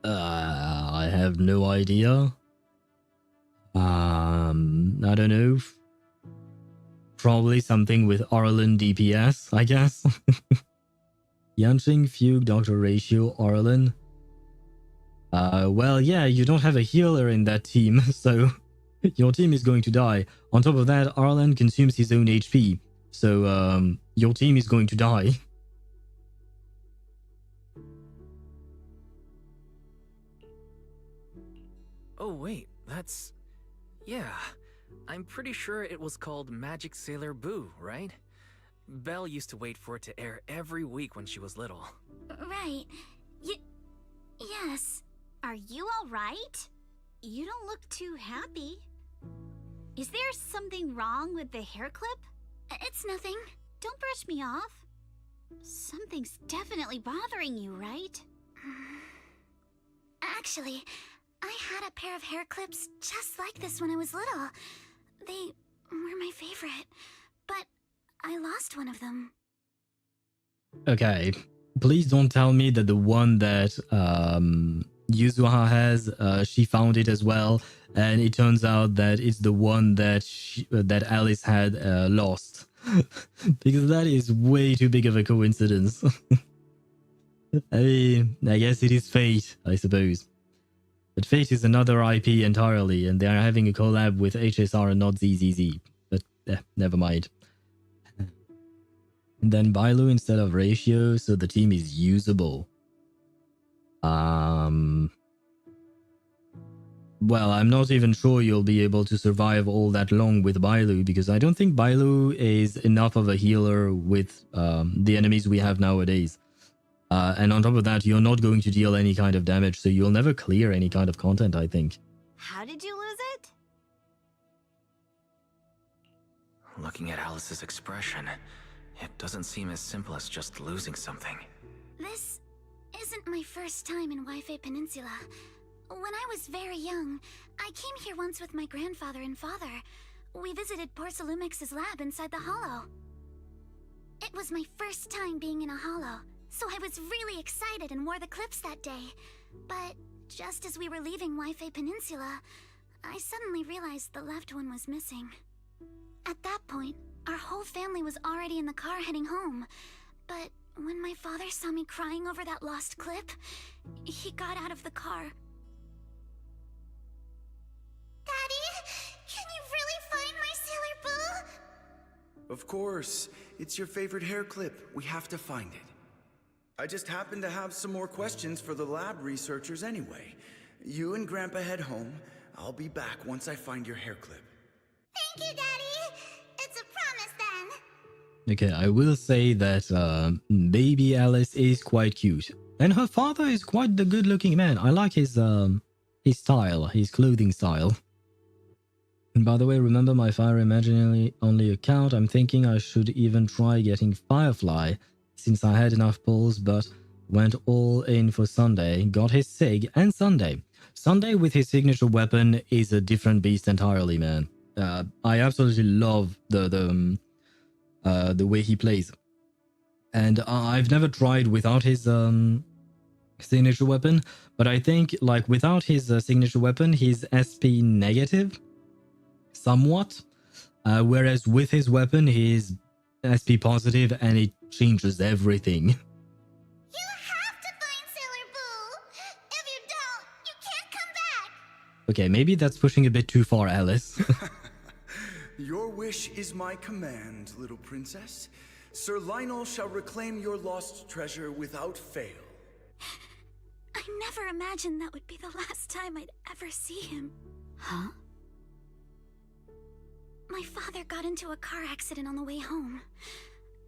I have no idea. I don't know. Probably something with Arlen DPS, I guess. Yanqing, Fugue, Doctor Ratio, Arlen. Well, yeah, you don't have a healer in that team, so your team is going to die. On top of that, Arlen consumes his own HP, so your team is going to die. Oh wait, that's... yeah. I'm pretty sure it was called Magic Sailor Boo, right? Belle used to wait for it to air every week when she was little. Right. Yes. Are you alright? You don't look too happy. Is there something wrong with the hair clip? It's nothing. Don't brush me off. Something's definitely bothering you, right? Actually, I had a pair of hair clips just like this when I was little. They were my favorite, but I lost one of them. Okay, please don't tell me that the one that Yuzuha has, she found it as well, and it turns out that it's the one that that Alice had lost. Because that is way too big of a coincidence. I mean, I guess it is Fate, I suppose. But Fate is another IP entirely, and they are having a collab with HSR and not ZZZ. But never mind. And then Bailu instead of Ratio, so the team is usable. Well, I'm not even sure you'll be able to survive all that long with Bailu, because I don't think Bailu is enough of a healer with the enemies we have nowadays. And on top of that, you're not going to deal any kind of damage, so you'll never clear any kind of content, I think. How did you lose it? Looking at Alice's expression, it doesn't seem as simple as just losing something. This isn't my first time in Wi-Fi Peninsula. When I was very young, I came here once with my grandfather and father. We visited Porcelumex's lab inside the Hollow. It was my first time being in a Hollow, so I was really excited and wore the clips that day. But just as we were leaving Wi-Fi Peninsula, I suddenly realized the left one was missing. At that point, our whole family was already in the car heading home. But when my father saw me crying over that lost clip, he got out of the car. Daddy, can you really find my Sailor Boo? Of course. It's your favorite hair clip. We have to find it. I just happen to have some more questions for the lab researchers anyway. You and Grandpa head home. I'll be back once I find your hair clip. Thank you, Daddy. It's a promise then. Okay, I will say that baby Alice is quite cute. And her father is quite the good-looking man. I like his style, his clothing style. And by the way, remember my Fire Imaginary only account? I'm thinking I should even try getting Firefly, since I had enough pulls, but went all in for Sunday, got his SIG, and Sunday. Sunday with his signature weapon is a different beast entirely, man. I absolutely love the way he plays. And I've never tried without his signature weapon, but I think like without his signature weapon, he's SP negative somewhat, whereas with his weapon, he's SP positive and it changes everything. You have to find Sailor Boo. If you don't, you can't come back. Okay, maybe that's pushing a bit too far, Alice. Your wish is my command, little princess. Sir Lionel shall reclaim your lost treasure without fail. I never imagined that would be the last time I'd ever see him. Huh? My father got into a car accident on the way home.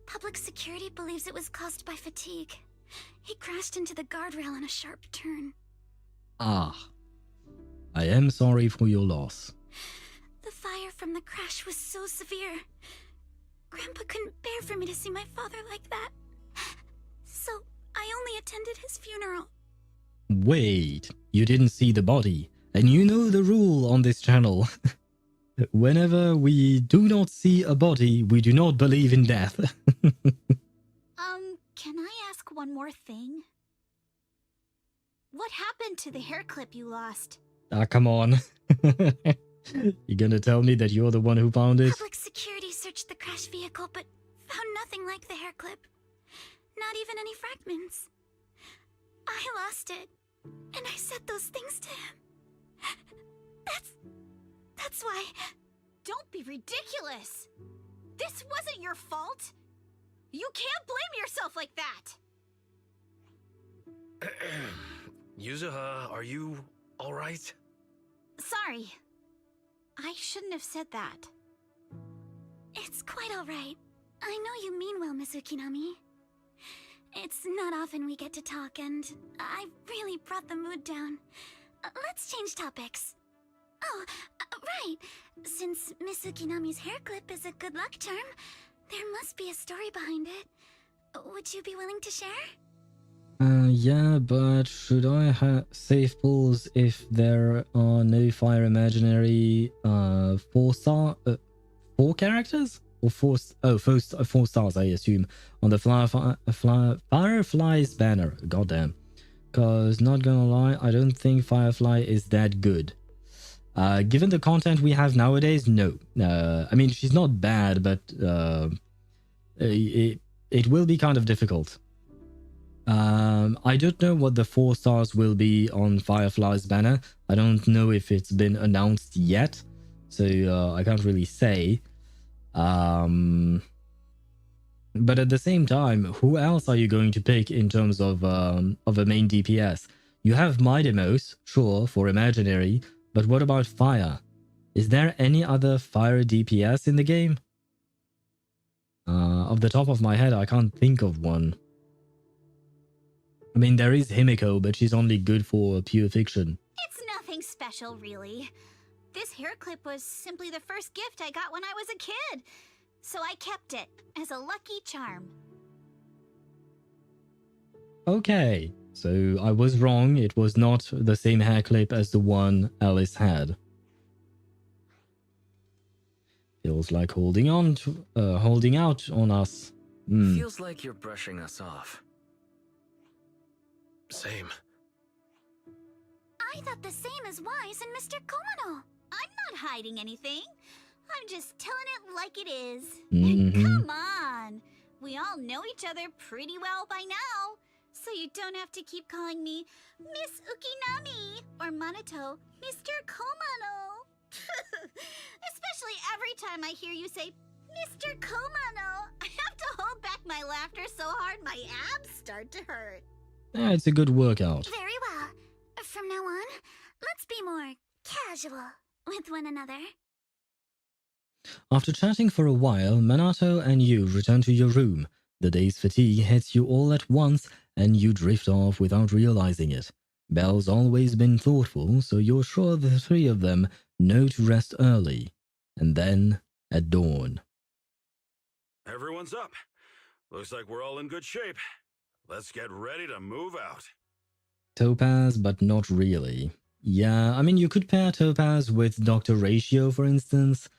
Public security believes it was caused by fatigue. He crashed into the guardrail on a sharp turn. Ah. I am sorry for your loss. The fire from the crash was so severe. Grandpa couldn't bear for me to see my father like that. So I only attended his funeral. Wait, you didn't see the body. And you know the rule on this channel. Whenever we do not see a body, we do not believe in death. Can I ask one more thing? What happened to the hair clip you lost? Ah, come on. You're gonna tell me that you're the one who found it? Public security searched the crash vehicle, but found nothing like the hair clip. Not even any fragments. I lost it, and I said those things to him. That's why... Don't be ridiculous! This wasn't your fault! You can't blame yourself like that! Yuzuha, are you alright? Sorry. I shouldn't have said that. It's quite alright. I know you mean well, Miss Ukinami. It's not often we get to talk, and I really brought the mood down. Let's change topics. Oh, right. Since Miss Ukinami's hair clip is a good luck charm, there must be a story behind it. Would you be willing to share? Yeah, but should I save pulls if there are no Fire Imaginary 4 characters? Or 4 stars, I assume, on the Firefly's banner. Goddamn. Cause not gonna lie, I don't think Firefly is that good. Given the content we have nowadays, no. I mean, she's not bad, but it will be kind of difficult. I don't know what the 4 stars will be on Firefly's banner. I don't know if it's been announced yet, so I can't really say. But at the same time, who else are you going to pick in terms of a main DPS? You have Midemos, sure, for imaginary, but what about fire? Is there any other fire DPS in the game? Off the top of my head, I can't think of one. I mean, there is Himiko, but she's only good for pure fiction. It's nothing special, really. This hair clip was simply the first gift I got when I was a kid, so I kept it as a lucky charm. Okay, so I was wrong. It was not the same hair clip as the one Alice had. Feels like holding out on us. Feels like you're brushing us off. Same. I thought the same as Wise and Mr. Komano. I'm not hiding anything. I'm just telling it like it is. Come on. We all know each other pretty well by now. So you don't have to keep calling me Miss Ukinami or Manato Mr. Komano. Especially every time I hear you say Mr. Komano. I have to hold back my laughter so hard my abs start to hurt. Yeah, it's a good workout. Very well. From now on, let's be more casual with one another. After chatting for a while, Minato and you return to your room. The day's fatigue hits you all at once and you drift off without realizing it. Belle's always been thoughtful, so you're sure the 3 of them know to rest early. And then, at dawn. Everyone's up. Looks like we're all in good shape. Let's get ready to move out. Topaz, but not really. Yeah, I mean, you could pair Topaz with Dr. Ratio, for instance.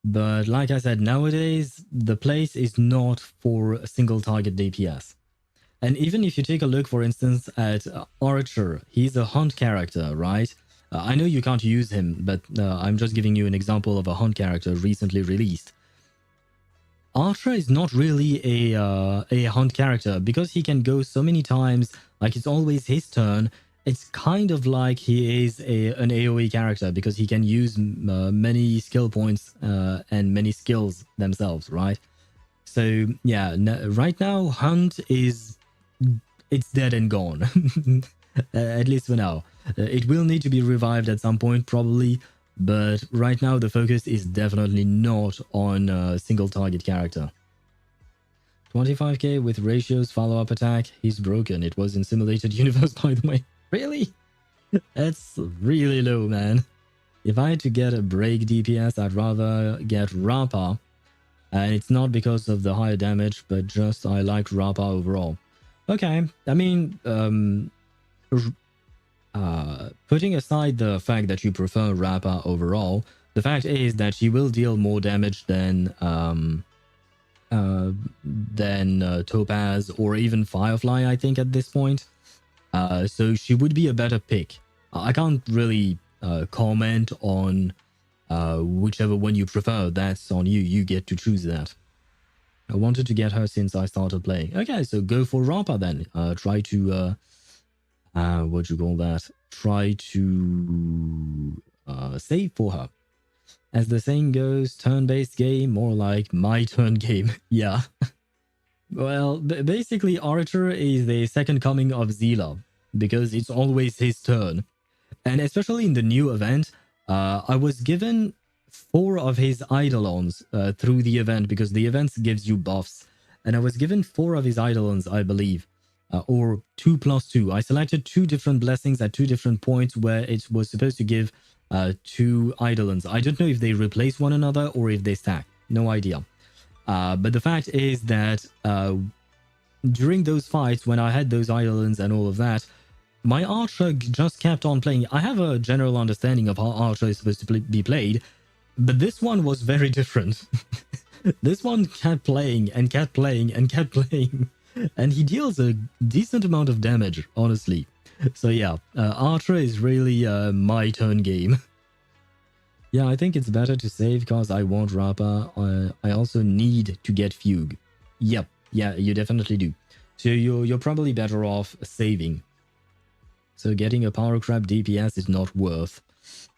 But like I said, nowadays, the place is not for a single target DPS. And even if you take a look, for instance, at Archer, he's a hunt character, right? I know you can't use him, but I'm just giving you an example of a hunt character recently released. Archer is not really a hunt character because he can go so many times, like it's always his turn. It's kind of like he is an AoE character because he can use many skill points and many skills themselves, right? So yeah, right now Hunt it's dead and gone, at least for now. It will need to be revived at some point probably, but right now the focus is definitely not on a single target character. 25k with Ratio's follow-up attack. He's broken. It was in Simulated Universe, by the way. Really? That's really low, man. If I had to get a break DPS, I'd rather get Rappa. And it's not because of the higher damage, but just I like Rappa overall. Okay, I mean, putting aside the fact that you prefer Rappa overall, the fact is that she will deal more damage than Topaz or even Firefly, I think, at this point. So she would be a better pick. I can't really comment on whichever one you prefer. That's on you. You get to choose that. I wanted to get her since I started playing. Okay, so go for Rappa then. Try to... what you call that? Try to save for her. As the saying goes, turn-based game, more like my turn game. Yeah. Well, basically Archer is the second coming of Zila, because it's always his turn. And especially in the new event, I was given 4 of his Eidolons through the event, because the event gives you buffs. And I was given 4 of his Eidolons, I believe. Or 2+2. I selected 2 different blessings at 2 different points where it was supposed to give 2 Eidolons. I don't know if they replace one another or if they stack. No idea. But the fact is that during those fights, when I had those Eidolons and all of that, my Archer just kept on playing. I have a general understanding of how Archer is supposed to be played, but this one was very different. This one kept playing and kept playing and kept playing. And he deals a decent amount of damage, honestly. So yeah, Archer is really my turn game. Yeah, I think it's better to save because I want Rappa. I also need to get Fugue. Yep, yeah, you definitely do. So you're probably better off saving. So getting a power crab DPS is not worth.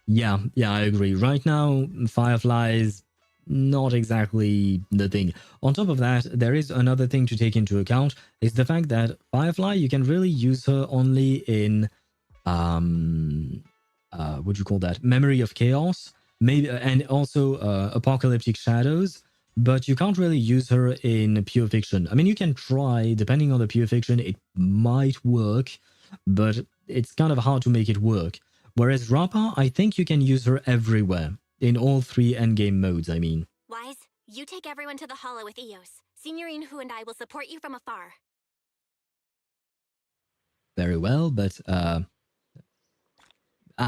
Yeah, I agree. Right now, Firefly is not exactly the thing. On top of that, there is another thing to take into account, is the fact that Firefly, you can really use her only in what do you call that? Memory of Chaos, maybe, and also Apocalyptic Shadows, but you can't really use her in Pure Fiction. I mean, you can try, depending on the Pure Fiction, it might work, but it's kind of hard to make it work. Whereas Rappa, I think you can use her everywhere, in all 3 endgame modes, I mean. Wise, you take everyone to the Hollow with Eos. Signorine Hu and I will support you from afar. Very well, but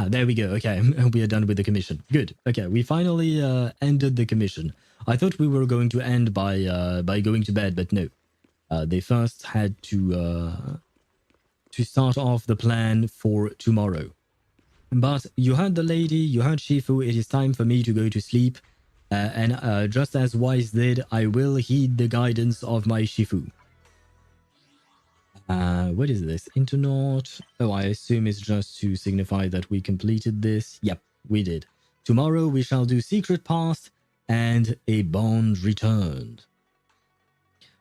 there we go. Okay, we are done with the commission. Good. Okay, we finally ended the commission. I thought we were going to end by going to bed, but no. They first had to start off the plan for tomorrow. But you heard the lady, you heard Shifu. It is time for me to go to sleep. And just as Wise did, I will heed the guidance of my Shifu. What is this? Internet. Oh, I assume it's just to signify that we completed this. Yep, we did. Tomorrow we shall do Secret Past and a Bond Returned.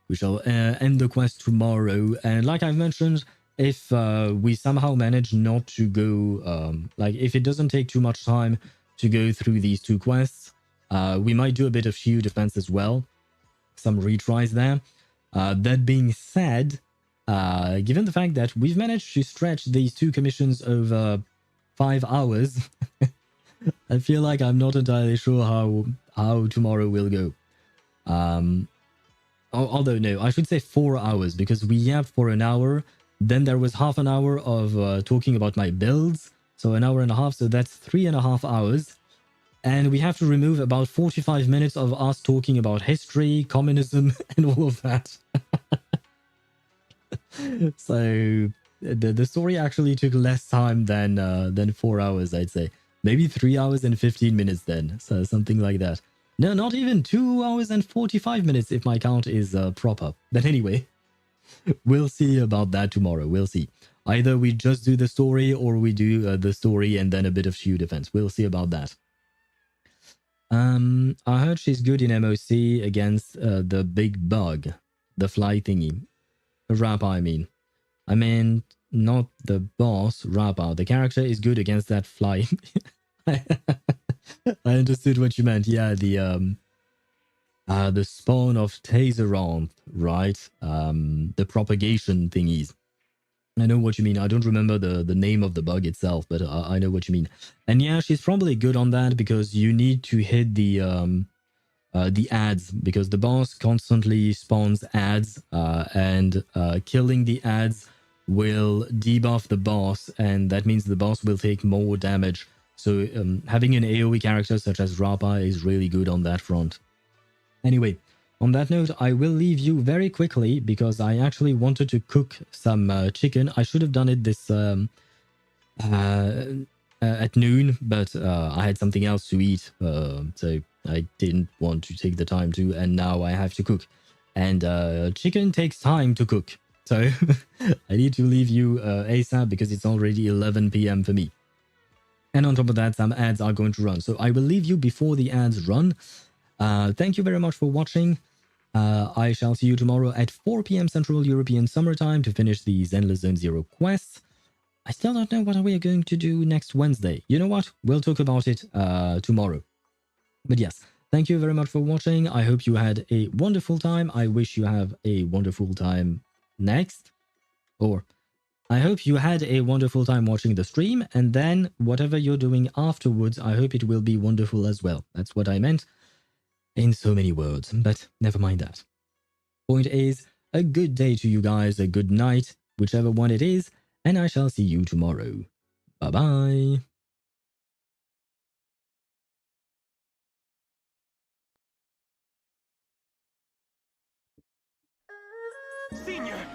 We shall end the quest tomorrow. And like I've mentioned, if we somehow manage not to go, like if it doesn't take too much time to go through these 2 quests, we might do a bit of shield defense as well. Some retries there. That being said, given the fact that we've managed to stretch these 2 commissions over 5 hours, I feel like I'm not entirely sure how tomorrow will go. Although no, I should say 4 hours, because we yapped for an hour. Then there was half an hour of talking about my builds. So an hour and a half. So that's 3.5 hours. And we have to remove about 45 minutes of us talking about history, communism, and all of that. So the story actually took less time than 4 hours, I'd say. Maybe 3 hours and 15 minutes then. So something like that. No, not even 2 hours and 45 minutes if my count is proper. But anyway, we'll see about that tomorrow. We'll see. Either we just do the story or we do the story and then a bit of shield defense. We'll see about that. I heard she's good in MOC against the big bug. The fly thingy. Rappa, I mean. I mean, not the boss, Rappa. The character is good against that fly. I understood what you meant. Yeah, the spawn of Taseronth, right? The propagation thingies. I know what you mean. I don't remember the name of the bug itself, but I know what you mean. And yeah, she's probably good on that because you need to hit the ads, because the boss constantly spawns ads, and killing the ads will debuff the boss, and that means the boss will take more damage. So having an AoE character such as Rappa is really good on that front. Anyway, on that note, I will leave you very quickly because I actually wanted to cook some chicken. I should have done it this at noon, but I had something else to eat, so I didn't want to take the time to, and now I have to cook. And chicken takes time to cook, so I need to leave you ASAP because it's already 11 p.m. for me. And on top of that, some ads are going to run, so I will leave you before the ads run. Thank you very much for watching. I shall see you tomorrow at 4 p.m. Central European Summer Time to finish the Zenless Zone Zero quests. I still don't know what we are going to do next Wednesday. You know what? We'll talk about it tomorrow. But yes, thank you very much for watching. I hope you had a wonderful time. I wish you have a wonderful time next. Or I hope you had a wonderful time watching the stream. And then whatever you're doing afterwards, I hope it will be wonderful as well. That's what I meant. In so many words, but never mind that. Point is, a good day to you guys, a good night, whichever one it is, and I shall see you tomorrow. Bye-bye. Senior!